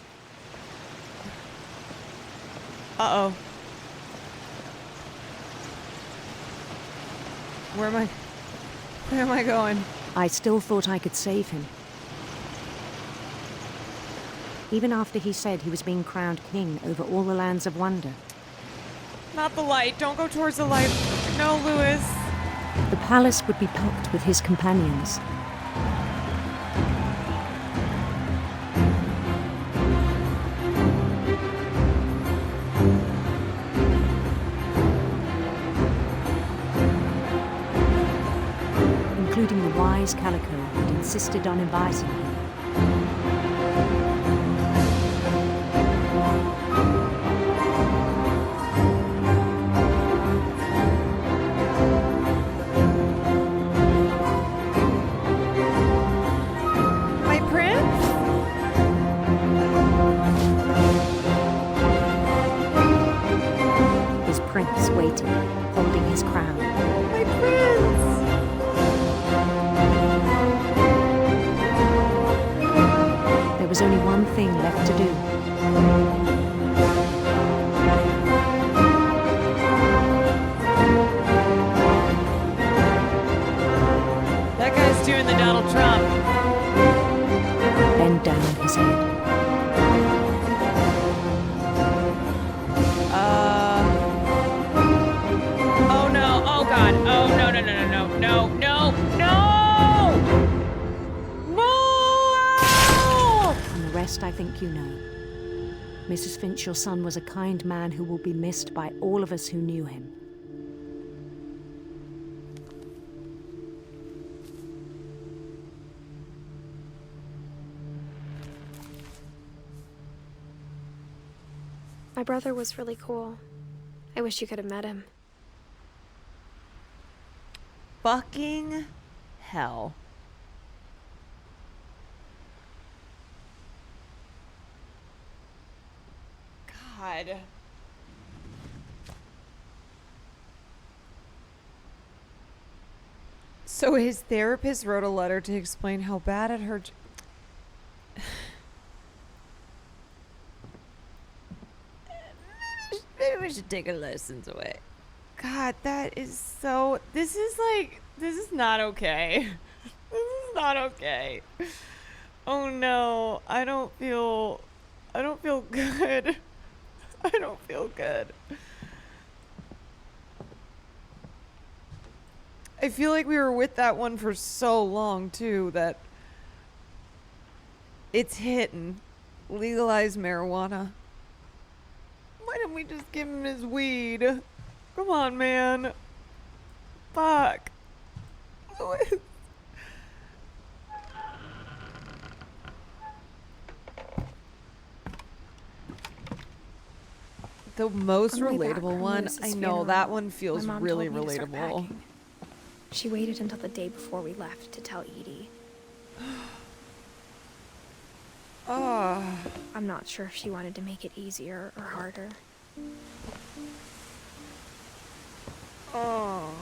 S1: Uh-oh. Where am I going?
S17: I still thought I could save him. Even after he said he was being crowned king over all the lands of wonder.
S1: Not the light. Don't go towards the light. No, Lewis.
S17: The palace would be packed with his companions. Including the wise Calico who'd insisted on inviting him. Prince waiting, holding his crown.
S1: My prince!
S17: There was only one thing left to do.
S1: That guy's doing the Donald Trump.
S17: Bend down his head.
S1: Oh no, oh God, oh no, no, no, no, no, no, no, no!
S17: And the rest I think you know. Mrs. Finch, your son was a kind man who will be missed by all of us who knew him.
S10: My brother was really cool. I wish you could have met him.
S1: Fucking hell. God. So his therapist wrote a letter to explain how bad it hurt. Maybe we should take our lessons away. God, that is so... This is not okay. This is not okay. Oh no, I don't feel good. I don't feel good. I feel like we were with that one for so long too that it's hitting. Legalize marijuana. Why didn't we just give him his weed? Come on, man. Fuck. The most relatable one, I know that one feels really relatable.
S10: She waited until the day before we left to tell Edie.
S1: Oh.
S10: I'm not sure if she wanted to make it easier or harder.
S1: Oh.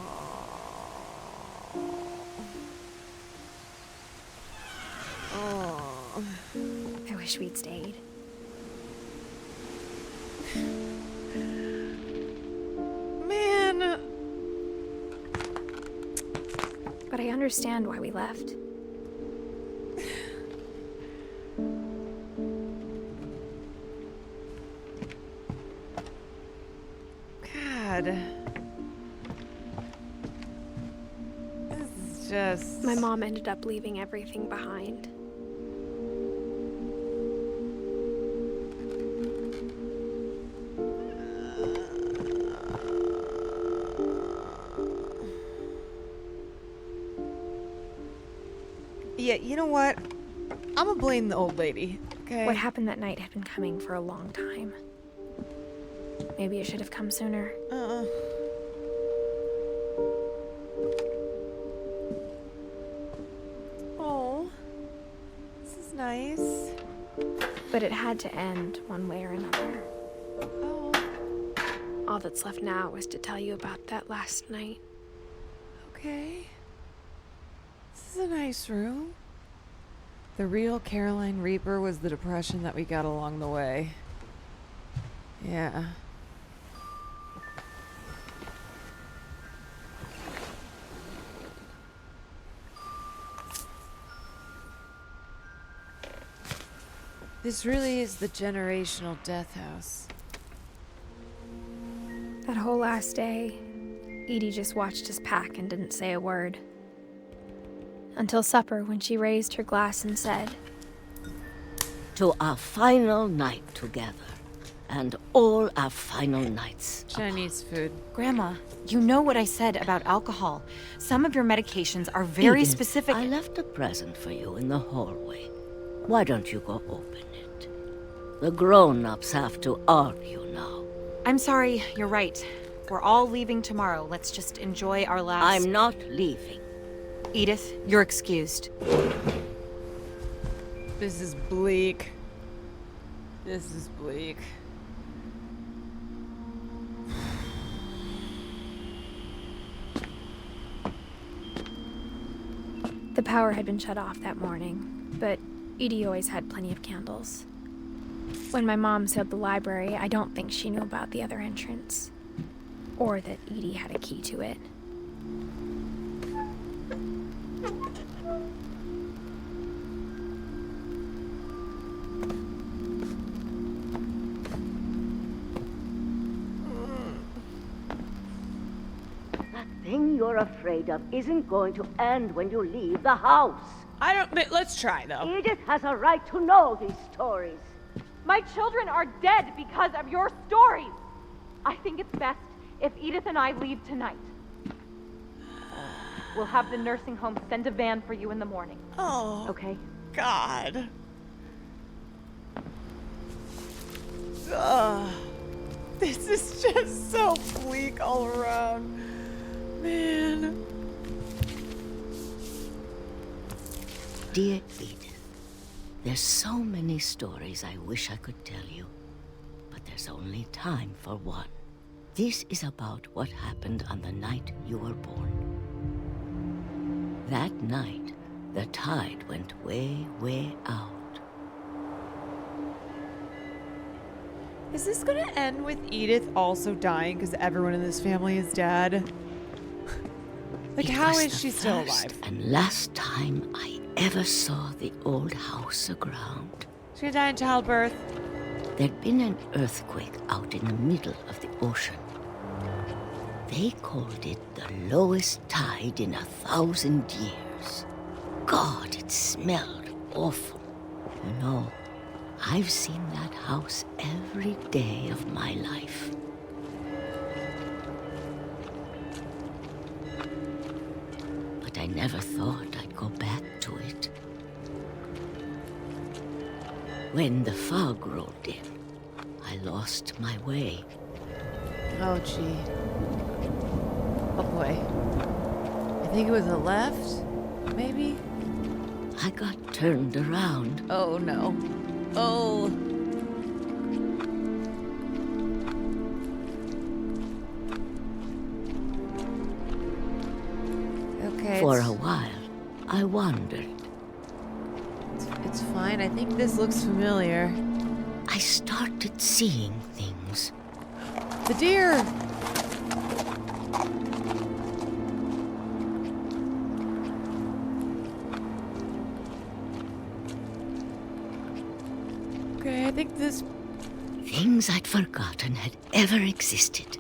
S1: Oh.
S10: I wish we'd stayed.
S1: Man.
S10: But I understand why we left.
S1: God. This is just...
S10: My mom ended up leaving everything behind.
S1: Yeah, you know what? I'm gonna blame the old lady, okay?
S10: What happened that night had been coming for a long time. Maybe it should have come sooner.
S1: Oh, this is nice.
S10: But it had to end one way or another.
S1: Oh.
S10: All that's left now is to tell you about that last night.
S1: Okay. This is a nice room. The real Caroline Reaper was the depression that we got along the way. Yeah. This really is the generational death house.
S10: That whole last day, Edie just watched us pack and didn't say a word. Until supper, when she raised her glass and said,
S13: "To our final night together, and all our final nights
S1: Chinese food.
S18: Grandma, you know what I said about alcohol. Some of your medications are very
S13: Edith,
S18: specific.
S13: I left a present for you in the hallway. Why don't you go open it? The grown-ups have to argue now.
S18: I'm sorry, you're right. We're all leaving tomorrow. Let's just enjoy our last...
S13: I'm not leaving.
S18: Edith, you're excused.
S1: This is bleak. This is bleak.
S10: The power had been shut off that morning, but Edie always had plenty of candles. When my mom sealed the library, I don't think she knew about the other entrance. Or that Edie had a key to it.
S13: That thing you're afraid of isn't going to end when you leave the house.
S1: Let's try, though.
S13: Edith has a right to know these stories.
S4: My children are dead because of your stories. I think it's best if Edith and I leave tonight. We'll have the nursing home send a van for you in the morning.
S1: Oh.
S4: Okay?
S1: God. Ugh. This is just so bleak all around. Man.
S13: Dear Edith, there's so many stories I wish I could tell you, but there's only time for one. This is about what happened on the night you were born. That night, the tide went way, way out.
S1: Is this gonna end with Edith also dying because everyone in this family is dead? Like, how is she still alive?
S13: And last time I ever saw the old house aground.
S1: She's gonna die in childbirth.
S13: There'd been an earthquake out in the middle of the ocean. They called it the lowest tide in 1,000 years. God, it smelled awful. You know, I've seen that house every day of my life. But I never thought I'd go back to it. When the fog rolled in, I lost my way.
S1: Oh, gee. Oh, boy. I think it was the left, maybe?
S13: I got turned around.
S1: Oh, no. Oh. Okay.
S13: For a while, I wandered.
S1: It's fine. I think this looks familiar.
S13: I started seeing things.
S1: The deer! Okay, I think this...
S13: Things I'd forgotten had ever existed.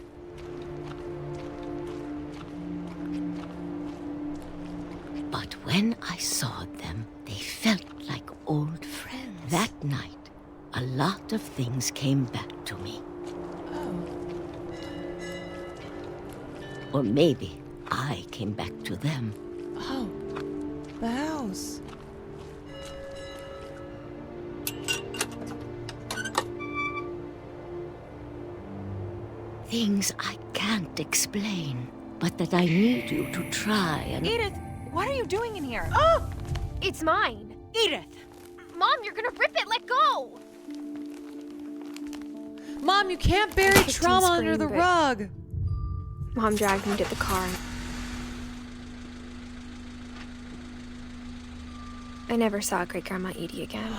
S13: But when I saw them, they felt like old friends. That night, a lot of things came back to me.
S1: Oh.
S13: Or maybe I came back to them.
S1: Oh. The house.
S13: Things I can't explain, but that I need you to try and...
S18: Edith, what are you doing in here?
S8: Oh! It's mine.
S18: Edith!
S8: Mom, you're gonna rip it! Let go!
S1: Mom, you can't bury trauma under the rug!
S10: Mom dragged me to the car. I never saw Great Grandma Edie again.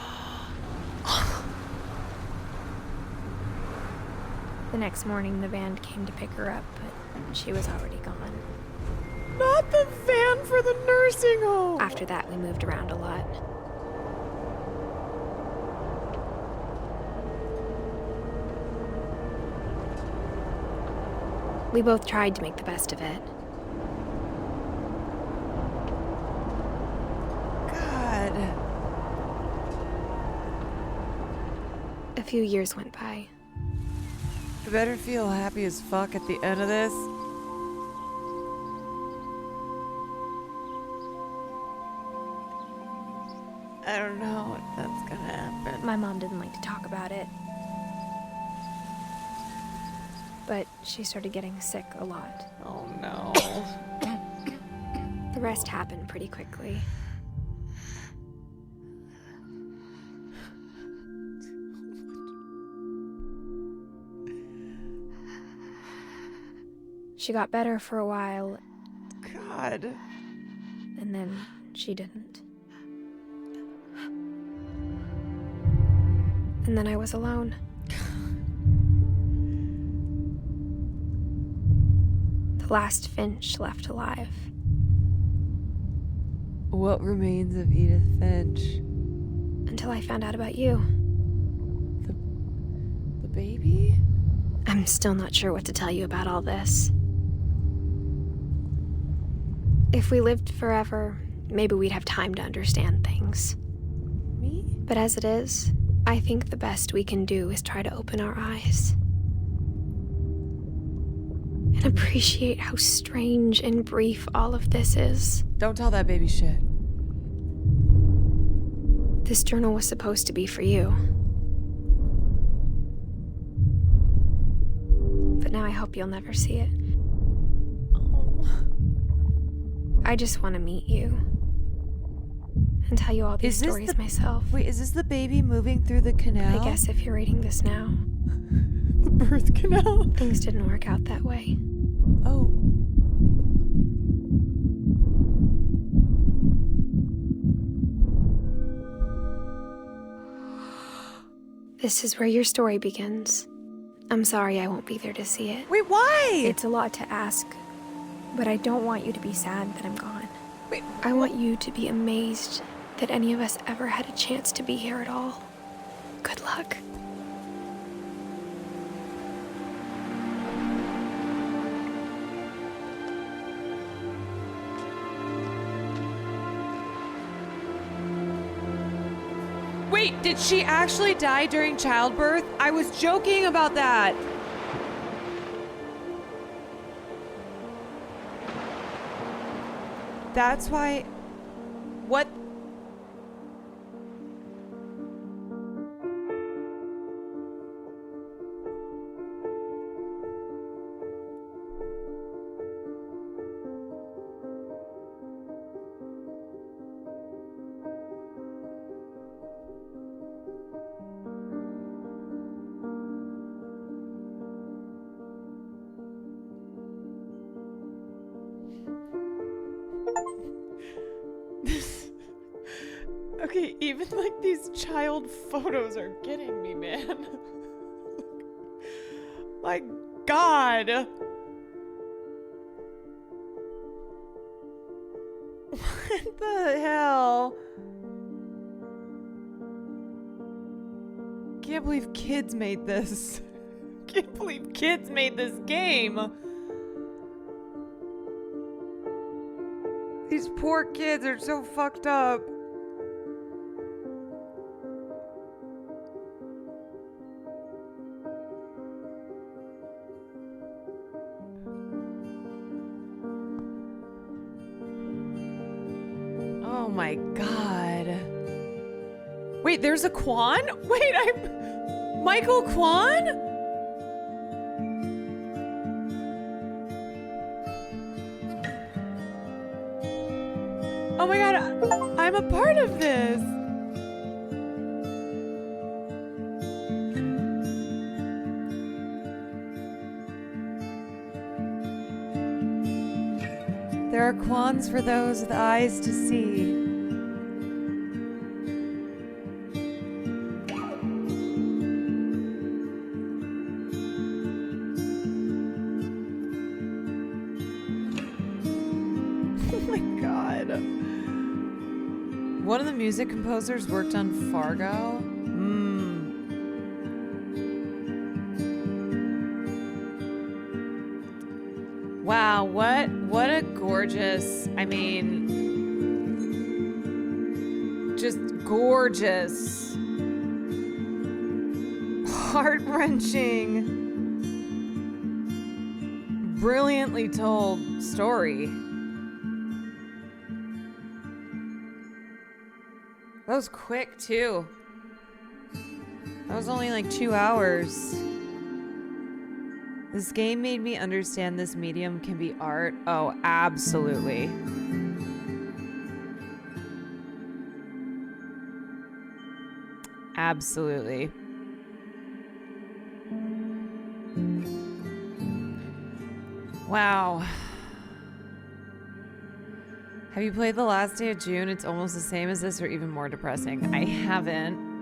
S10: The next morning, the van came to pick her up, but she was already gone.
S1: Not the van for the nursing home!
S10: After that, we moved around a lot. We both tried to make the best of it.
S1: God.
S10: A few years went by.
S1: You better feel happy as fuck at the end of this. I don't know if that's gonna happen.
S10: My mom didn't like to talk about it. But she started getting sick a lot.
S1: Oh no.
S10: The rest happened pretty quickly. She got better for a while.
S1: God.
S10: And then she didn't. And then I was alone. The last Finch left alive.
S1: What remains of Edith Finch?
S10: Until I found out about you.
S1: The baby?
S10: I'm still not sure what to tell you about all this. If we lived forever, maybe we'd have time to understand things.
S1: Me?
S10: But as it is, I think the best we can do is try to open our eyes. And appreciate how strange and brief all of this is.
S1: Don't tell that baby shit.
S10: This journal was supposed to be for you. now I hope you'll never see it. I just want to meet you. And tell you all these stories myself.
S1: Wait, is this the baby moving through the canal?
S10: I guess if you're reading this now.
S1: The birth canal?
S10: Things didn't work out that way.
S1: Oh.
S10: This is where your story begins. I'm sorry I won't be there to see it.
S1: Wait, why?
S10: It's a lot to ask, but I don't want you to be sad that I'm gone.
S1: Wait,
S10: I want you to be amazed that any of us ever had a chance to be here at all. Good luck.
S1: Wait, did she actually die during childbirth? I was joking about that. That's why... What? Okay, even like these child photos are getting me, man. My God. What the hell? Can't believe kids made this. Can't believe kids made this game. These poor kids are so fucked up. Oh my God. Wait, there's a Kwan? Wait, I'm Michael Kwan? Oh my God, I'm a part of this. There are Kwans for those with eyes to see. Oh my God. One of the music composers worked on Fargo. Wow, what a gorgeous, I mean, just gorgeous, heart-wrenching, brilliantly told story. That was quick too. That was only like 2 hours. This game made me understand this medium can be art. Oh, absolutely. Absolutely. Wow. Have you played The Last Day of June? It's almost the same as this or even more depressing. I haven't.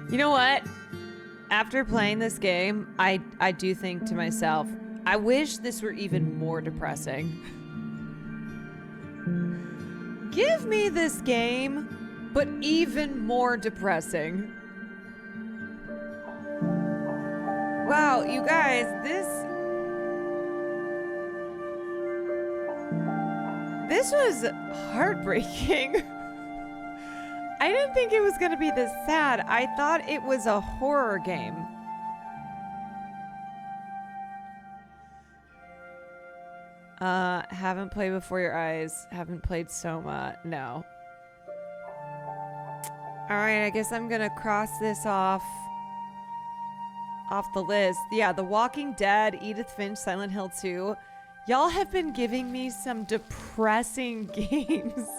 S1: You know what? After playing this game, I do think to myself, I wish this were even more depressing. Give me this game, but even more depressing. Wow, you guys, this was heartbreaking. I didn't think it was going to be this sad. I thought it was a horror game. Haven't played Before Your Eyes. Haven't played Soma. No. All All right, I guess I'm gonna cross this off the list. Yeah, The Walking Dead, Edith Finch, Silent Hill 2. Y'all have been giving me some depressing games.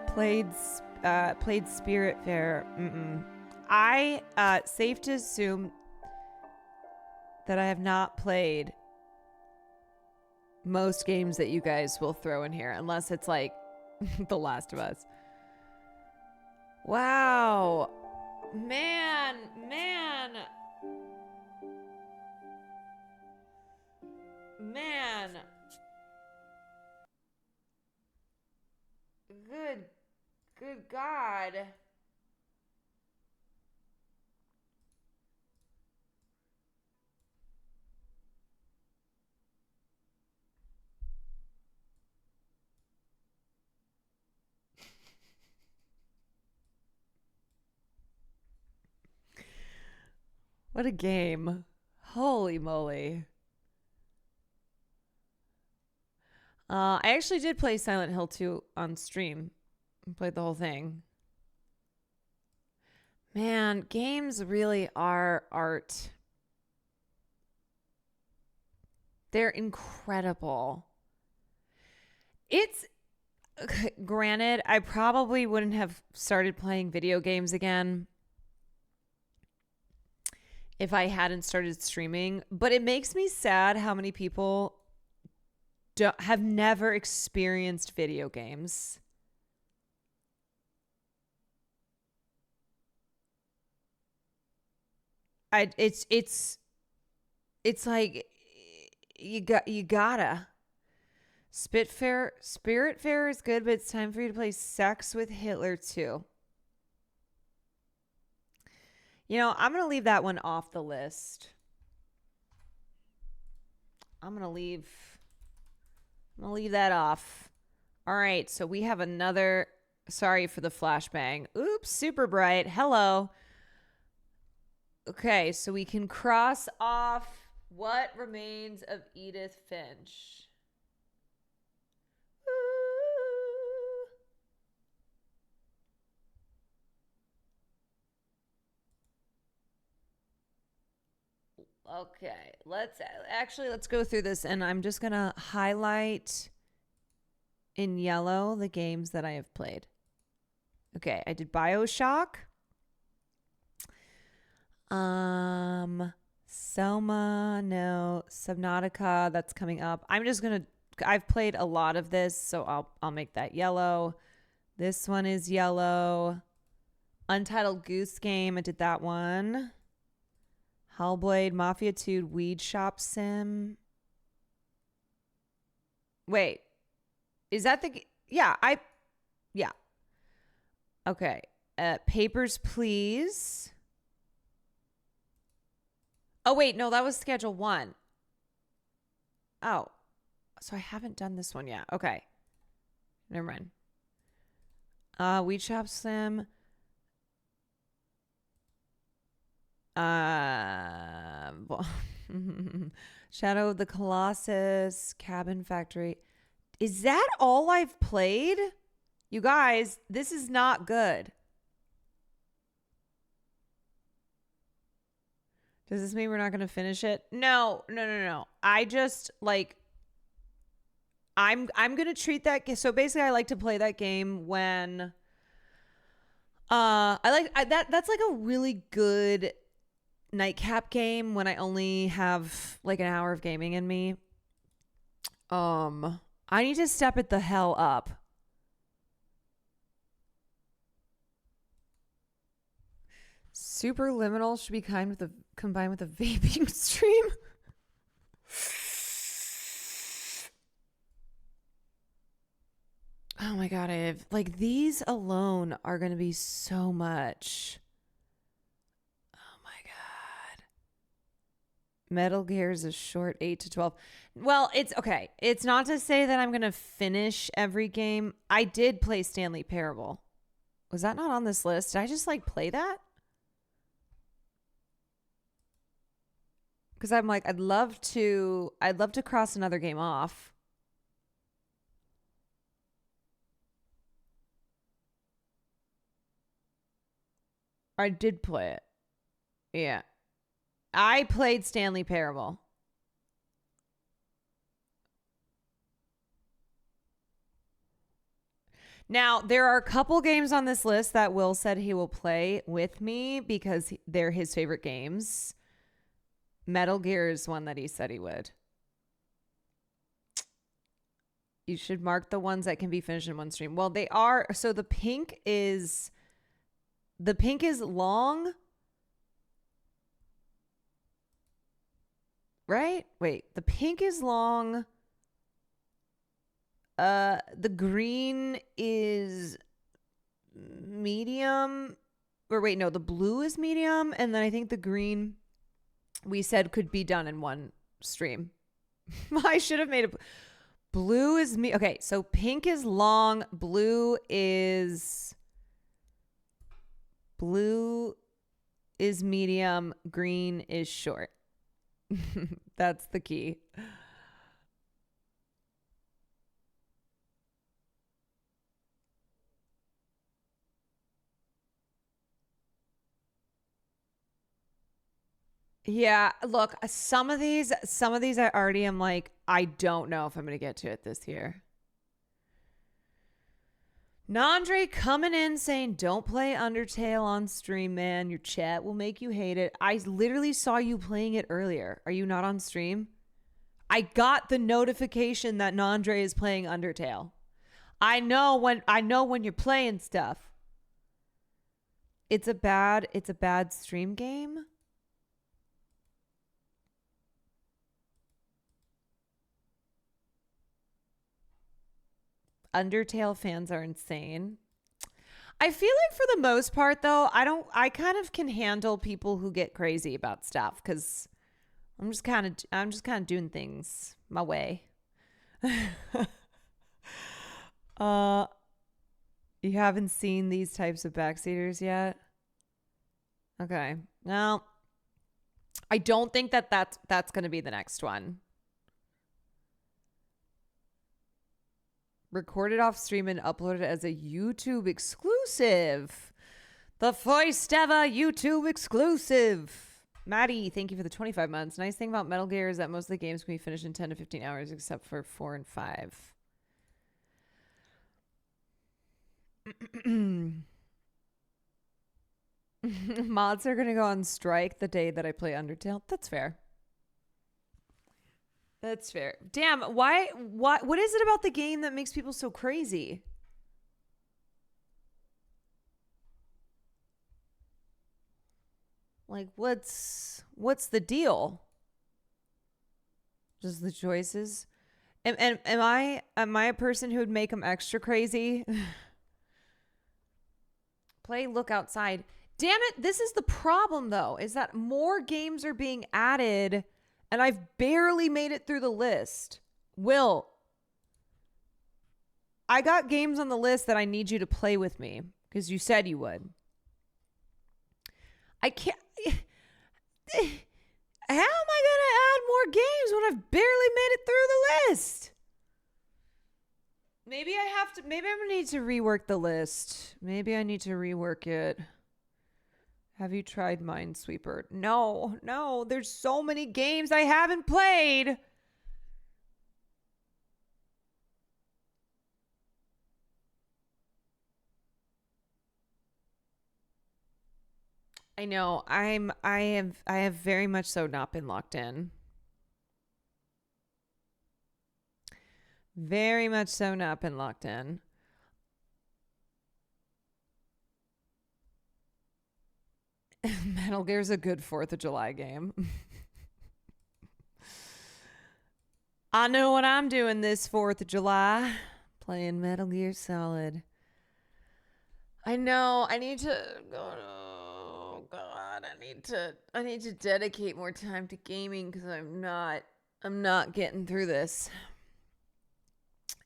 S1: Played Spiritfarer. Safe to assume that I have not played most games that you guys will throw in here, unless it's like The Last of Us. Wow. Man. Good God. What a game. Holy moly. I actually did play Silent Hill 2 on stream. I played the whole thing. Man, games really are art. They're incredible. It's granted, I probably wouldn't have started playing video games again if I hadn't started streaming, but it makes me sad how many people have never experienced video games. It's like you gotta. Spiritfarer is good, but it's time for you to play Sex with Hitler too. You know, I'm gonna leave that one off the list. I'm gonna leave that off. All right, so we have another. Sorry for the flashbang. Oops, super bright. Hello. Okay, so we can cross off What Remains of Edith Finch. Okay, let's go through this, and I'm just gonna highlight in yellow the games that I have played. Okay, I did BioShock. Selma, no. Subnautica, that's coming up. I've played a lot of this, so I'll make that yellow. This one is yellow. Untitled Goose Game, I did that one. Hellblade, Mafia 2, Weed Shop Sim. Wait. Is that the... Yeah. Okay. Papers, Please. Oh, wait. No, that was Schedule 1. Oh. So I haven't done this one yet. Okay. Never mind. Weed Shop Sim. Shadow of the Colossus, Cabin Factory. Is that all I've played? You guys, this is not good. Does this mean we're not going to finish it? No. I just I'm going to treat that. So basically I like to play that game when that's like a really good nightcap game when I only have like an hour of gaming in me. I need to step it the hell up. Superliminal should be combined with a vaping stream. Oh my god, these alone are going to be so much. Metal Gear is a short 8 to 12. Well, it's okay. It's not to say that I'm going to finish every game. I did play Stanley Parable. Was that not on this list? Did I just play that? Because I'm like, I'd love to cross another game off. I did play it. Yeah. I played Stanley Parable. Now, there are a couple games on this list that Will said he will play with me because they're his favorite games. Metal Gear is one that he said he would. You should mark the ones that can be finished in one stream. Well, they are. So the pink is long. Right? Wait, the pink is long. The green is medium. Or wait, no, the blue is medium. And then I think the green we said could be done in one stream. I should have made it. Blue is me. Okay, so pink is long. Blue is medium. Green is short. That's the key. Yeah, look, some of these I already am like, I don't know if I'm going to get to it this year. Nandre coming in saying, don't play Undertale on stream, man. Your chat will make you hate it. I literally saw you playing it earlier. Are you not on stream? I got the notification that Nandre is playing Undertale. I know when you're playing stuff. It's a bad stream game. Undertale fans are insane. I feel like for the most part though, I kind of can handle people who get crazy about stuff cuz I'm just kind of doing things my way. You haven't seen these types of backseaters yet? Okay. Now, I don't think that's going to be the next one. Recorded off stream and uploaded as a YouTube exclusive. The first ever YouTube exclusive. Maddie, thank you for the 25 months. Nice thing about Metal Gear is that most of the games can be finished in 10 to 15 hours except for 4 and 5. Mods are going to go on strike the day that I play Undertale. That's fair. That's fair. Damn, what is it about the game that makes people so crazy? Like, what's the deal? Just the choices? Am I a person who would make them extra crazy? Play Look Outside. Damn it, this is the problem though, is that more games are being added and I've barely made it through the list. Will, I got games on the list that I need you to play with me because you said you would. I can't. How am I going to add more games when I've barely made it through the list? Maybe I need to rework the list. Maybe I need to rework it. Have you tried Minesweeper? No. There's so many games I haven't played. I know. I have very much so not been locked in. Very much so not been locked in. Metal Gear's a good 4th of July game. I know what I'm doing this 4th of July. Playing Metal Gear Solid. I know. I need to go. Oh God. I need to dedicate more time to gaming because I'm not getting through this.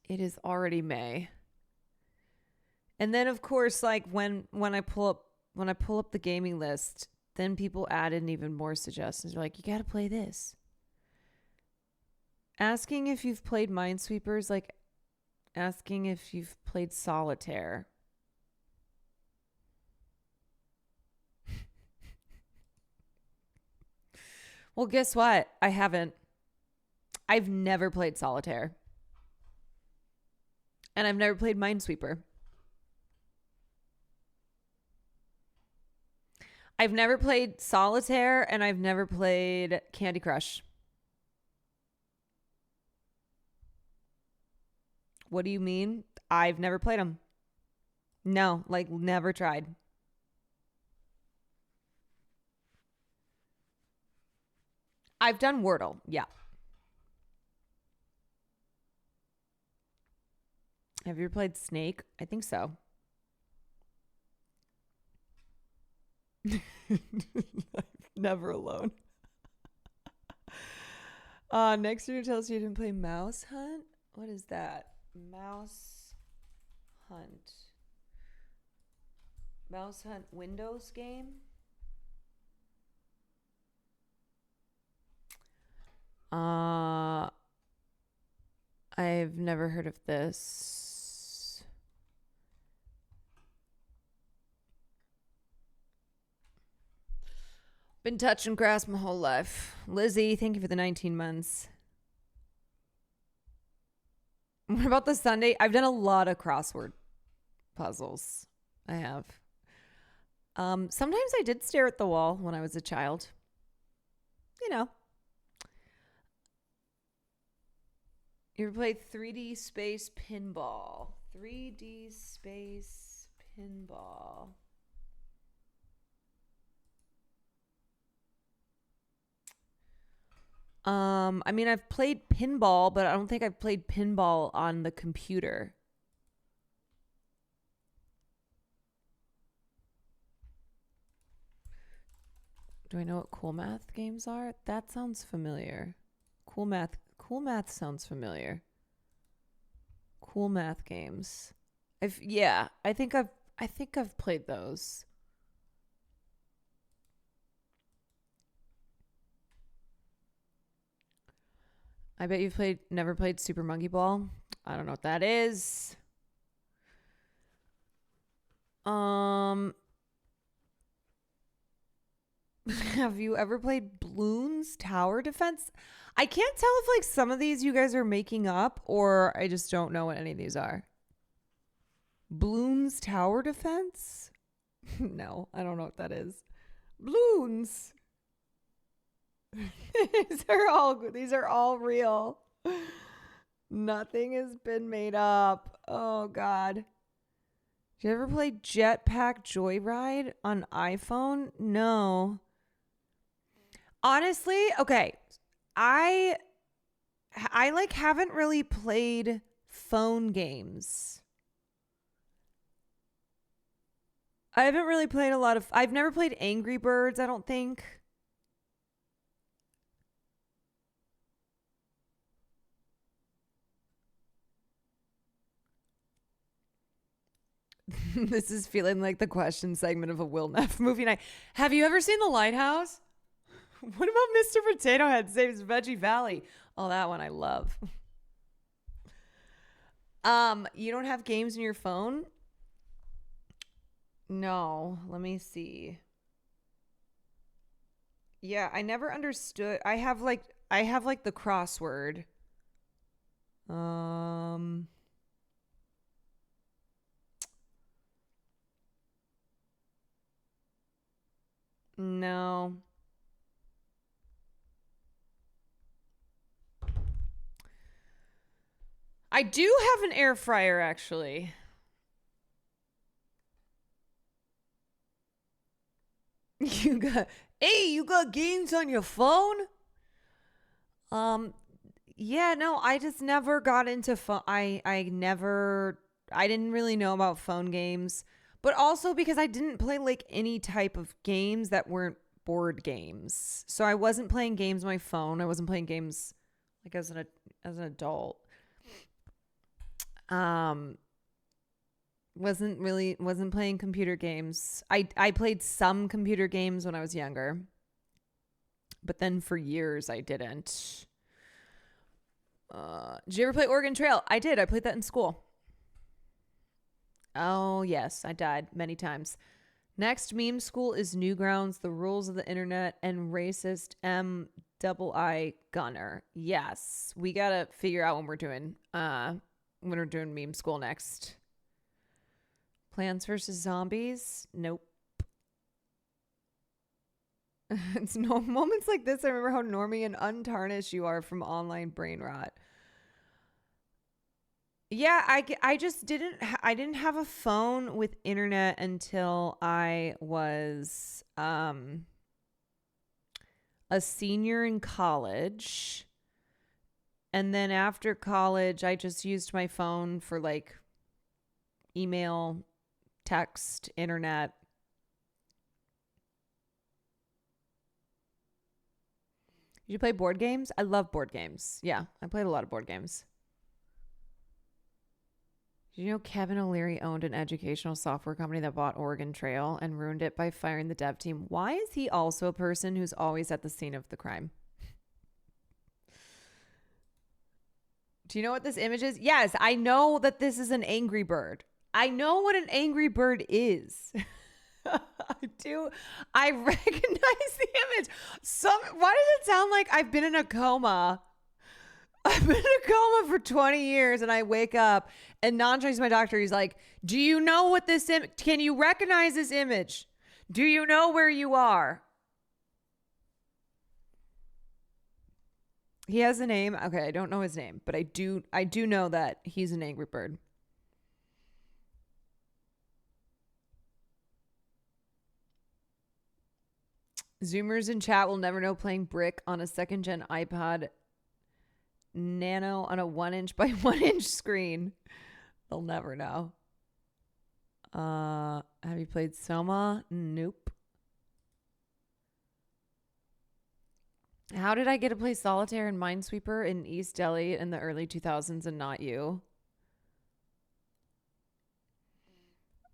S1: It is already May. And then of course, like when I pull up the gaming list, then people add in even more suggestions. They're like, you got to play this. Asking if you've played Minesweeper is like asking if you've played Solitaire. Well, guess what? I haven't. I've never played solitaire. And I've never played Minesweeper. I've never played solitaire, and I've never played Candy Crush. What do you mean? I've never played them. No, like never tried. I've done Wordle, yeah. Have you ever played Snake? I think so. Never alone. Next year tells you didn't play Mouse Hunt. What is that? Mouse Hunt. Mouse Hunt Windows game. I've never heard of this. Been touching grass my whole life. Lizzie, thank you for the 19 months. What about the Sunday? I've done a lot of crossword puzzles. I have. Sometimes I did stare at the wall when I was a child. You know. You ever played 3D Space Pinball? 3D Space Pinball. I mean, I've played pinball, but I don't think I've played pinball on the computer. Do I know what cool math games are? That sounds familiar. Cool math sounds familiar. Cool math games. I think I've played those. I bet you've never played Super Monkey Ball. I don't know what that is. Have you ever played Bloons Tower Defense? I can't tell if like some of these you guys are making up or I just don't know what any of these are. Bloons Tower Defense? No, I don't know what that is. Bloons. These are all real. Nothing has been made up. Oh God. Did you ever play Jetpack Joyride on iPhone? No. Honestly, okay. I like haven't really played phone games. I haven't really played I've never played Angry Birds, I don't think. This is feeling like the question segment of a Will Neff movie night. Have you ever seen The Lighthouse? What about Mr. Potato Head Saves Veggie Valley? Oh, that one I love. You don't have games in your phone? No, let me see. Yeah, I never understood. I have like the crossword. No. I do have an air fryer, actually. You got games on your phone? Yeah, no, I just never got into phone. I didn't really know about phone games, but also because I didn't play like any type of games that weren't board games. So I wasn't playing games on my phone. I wasn't playing games like as an adult. Wasn't playing computer games. I played some computer games when I was younger, but then for years I didn't. Did you ever play Oregon Trail? I did. I played that in school. Oh yes, I died many times. Next meme school is Newgrounds, The Rules of the Internet, and Racist M Double I Gunner. Yes. We got to figure out when we're doing meme school next. Plants vs. Zombies? Nope. It's no moments like this. I remember how normie and untarnished you are from online brain rot. Yeah, I just didn't have a phone with internet until I was a senior in college. And then after college, I just used my phone for like email, text, internet. Did you play board games? I love board games. Yeah, I played a lot of board games. Did you know Kevin O'Leary owned an educational software company that bought Oregon Trail and ruined it by firing the dev team? Why is he also a person who's always at the scene of the crime? Do you know what this image is? Yes, I know that this is an Angry Bird. I know what an Angry Bird is. I do. I recognize the image. Why does it sound like I've been in a coma? I've been in a coma for 20 years and I wake up and Nanchai's my doctor. He's like, do you know what this can you recognize this image? Do you know where you are? He has a name. Okay, I don't know his name, but I do know that he's an Angry Bird. Zoomers in chat will never know playing Brick on a second-gen iPod Nano on a 1-inch by 1-inch screen. They'll never know. Have you played Soma? Nope. How did I get to play Solitaire and Minesweeper in East Delhi in the early 2000s and not you?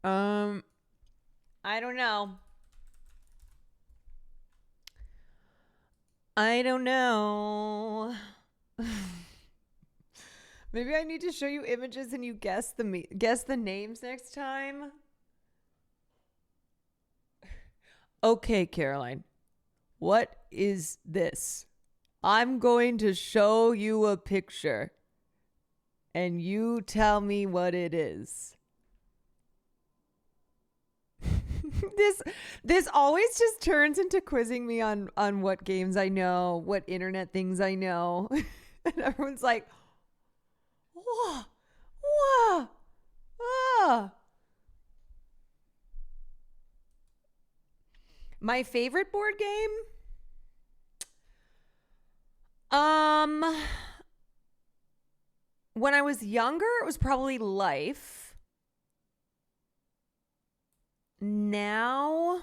S1: I don't know. I don't know. Maybe I need to show you images and you guess the names next time. Okay, Caroline. What is this? I'm going to show you a picture and you tell me what it is. This always just turns into quizzing me on what games I know, what internet things I know. And everyone's like, whoa, whoa, ah. My favorite board game? When I was younger, it was probably Life. Now,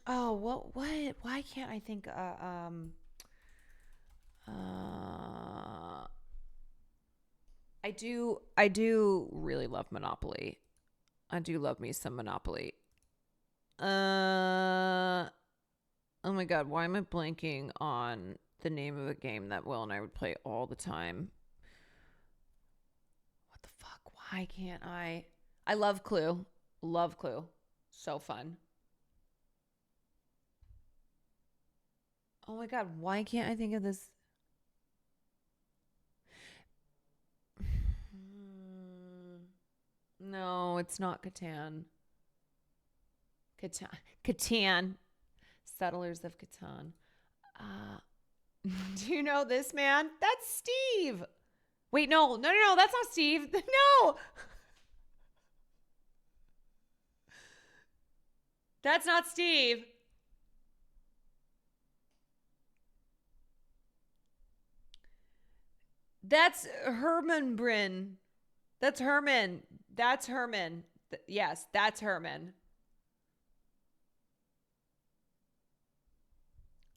S1: what? Why can't I think? I do really love Monopoly. I do love me some Monopoly. Oh my God, why am I blanking on the name of a game that Will and I would play all the time? What the fuck? Why can't I? I love Clue. Love Clue. So fun. Oh my God, why can't I think of this? No, it's not Catan. Catan. Settlers of Catan. Do you know this man? That's Steve. Wait, no, that's not Steve. No. That's not Steve. That's Herman Bryn. That's Herman. That's Herman. Yes, that's Herman.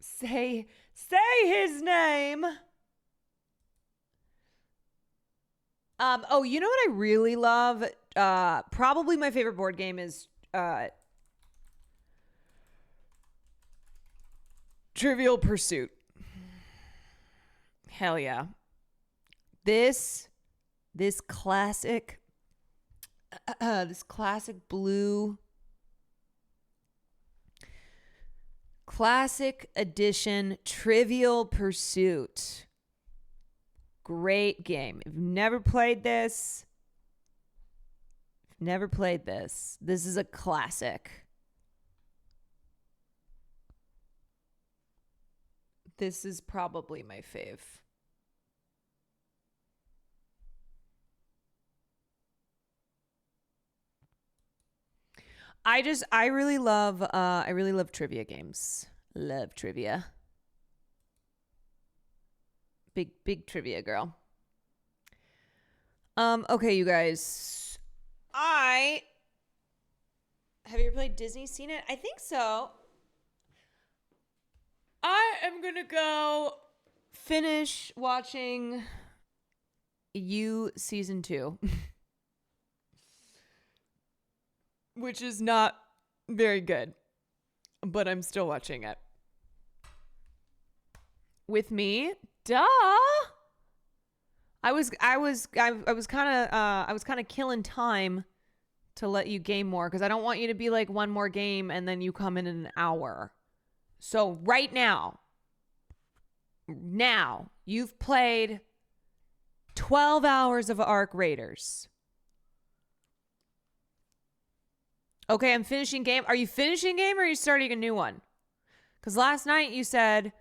S1: Say his name. Oh, you know what I really love? Probably my favorite board game is Trivial Pursuit. Hell yeah. This classic this classic blue. Classic edition Trivial Pursuit. Great game. If you've never played this, this is a classic. This is probably my fave. I really love trivia games. Love trivia. Big trivia girl. Okay, you guys. Have you ever played Disney? Seen it? I think so. I am gonna go finish watching You Season 2. Which is not very good, but I'm still watching it. With me, duh. I was kind of killing time to let you game more because I don't want you to be like one more game and then you come in an hour. So right now you've played 12 hours of Arc Raiders. Okay, I'm finishing game. Are you finishing game or are you starting a new one? Because last night you said,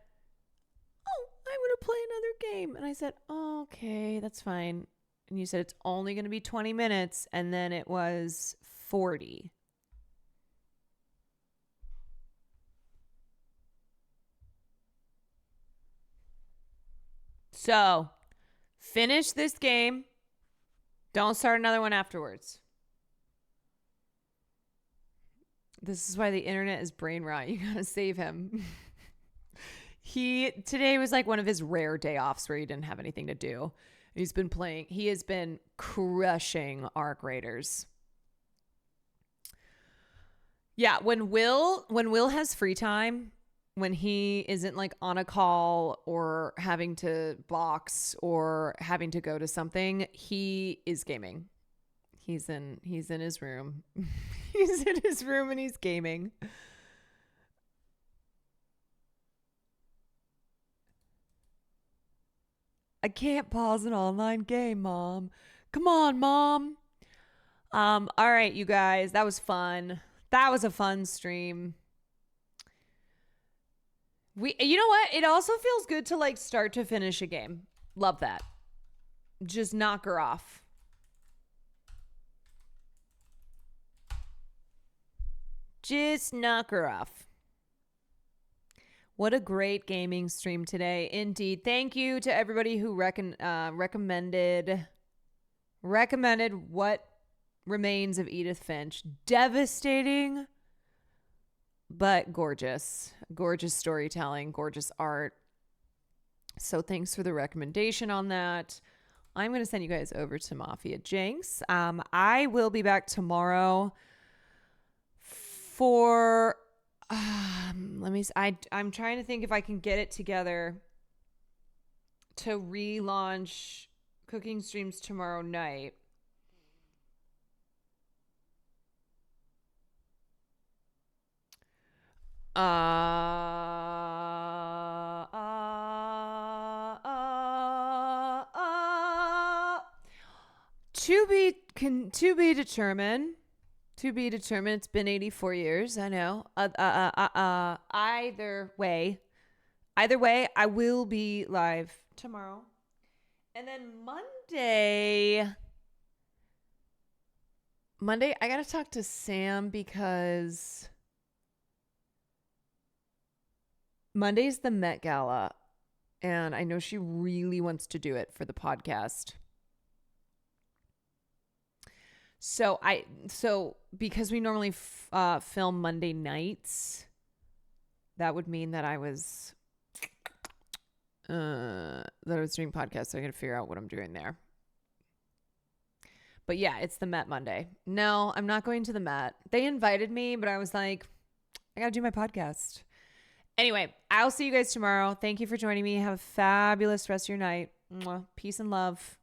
S1: oh, I'm going to play another game. And I said, oh, okay, that's fine. And you said it's only going to be 20 minutes. And then it was 40. So, finish this game. Don't start another one afterwards. This is why the internet is brain rot. You gotta save him. Today was like one of his rare day offs where he didn't have anything to do. He has been crushing Arc Raiders. Yeah, when Will has free time, when he isn't like on a call or having to box or having to go to something, he is gaming. He's in his room. He's in his room and he's gaming. I can't pause an online game, Mom. Come on, Mom. All right, you guys. That was fun. That was a fun stream. You know what? It also feels good to like start to finish a game. Love that. Just knock her off. Just knock her off. What a great gaming stream today. Indeed. Thank you to everybody who recommended What Remains of Edith Finch. Devastating, but gorgeous. Gorgeous storytelling, gorgeous art. So thanks for the recommendation on that. I'm going to send you guys over to Mafia Jinx. I will be back tomorrow for I'm trying to think if I can get it together to relaunch cooking streams tomorrow night. To be determined. To be determined. It's been 84 years. I know. Either way, I will be live tomorrow. And then Monday, I got to talk to Sam because Monday's the Met Gala. And I know she really wants to do it for the podcast. So because we normally film Monday nights, that would mean that I was doing podcasts. So I got to figure out what I'm doing there. But yeah, it's the Met Monday. No, I'm not going to the Met. They invited me, but I was like, I got to do my podcast. Anyway, I'll see you guys tomorrow. Thank you for joining me. Have a fabulous rest of your night. Mwah. Peace and love.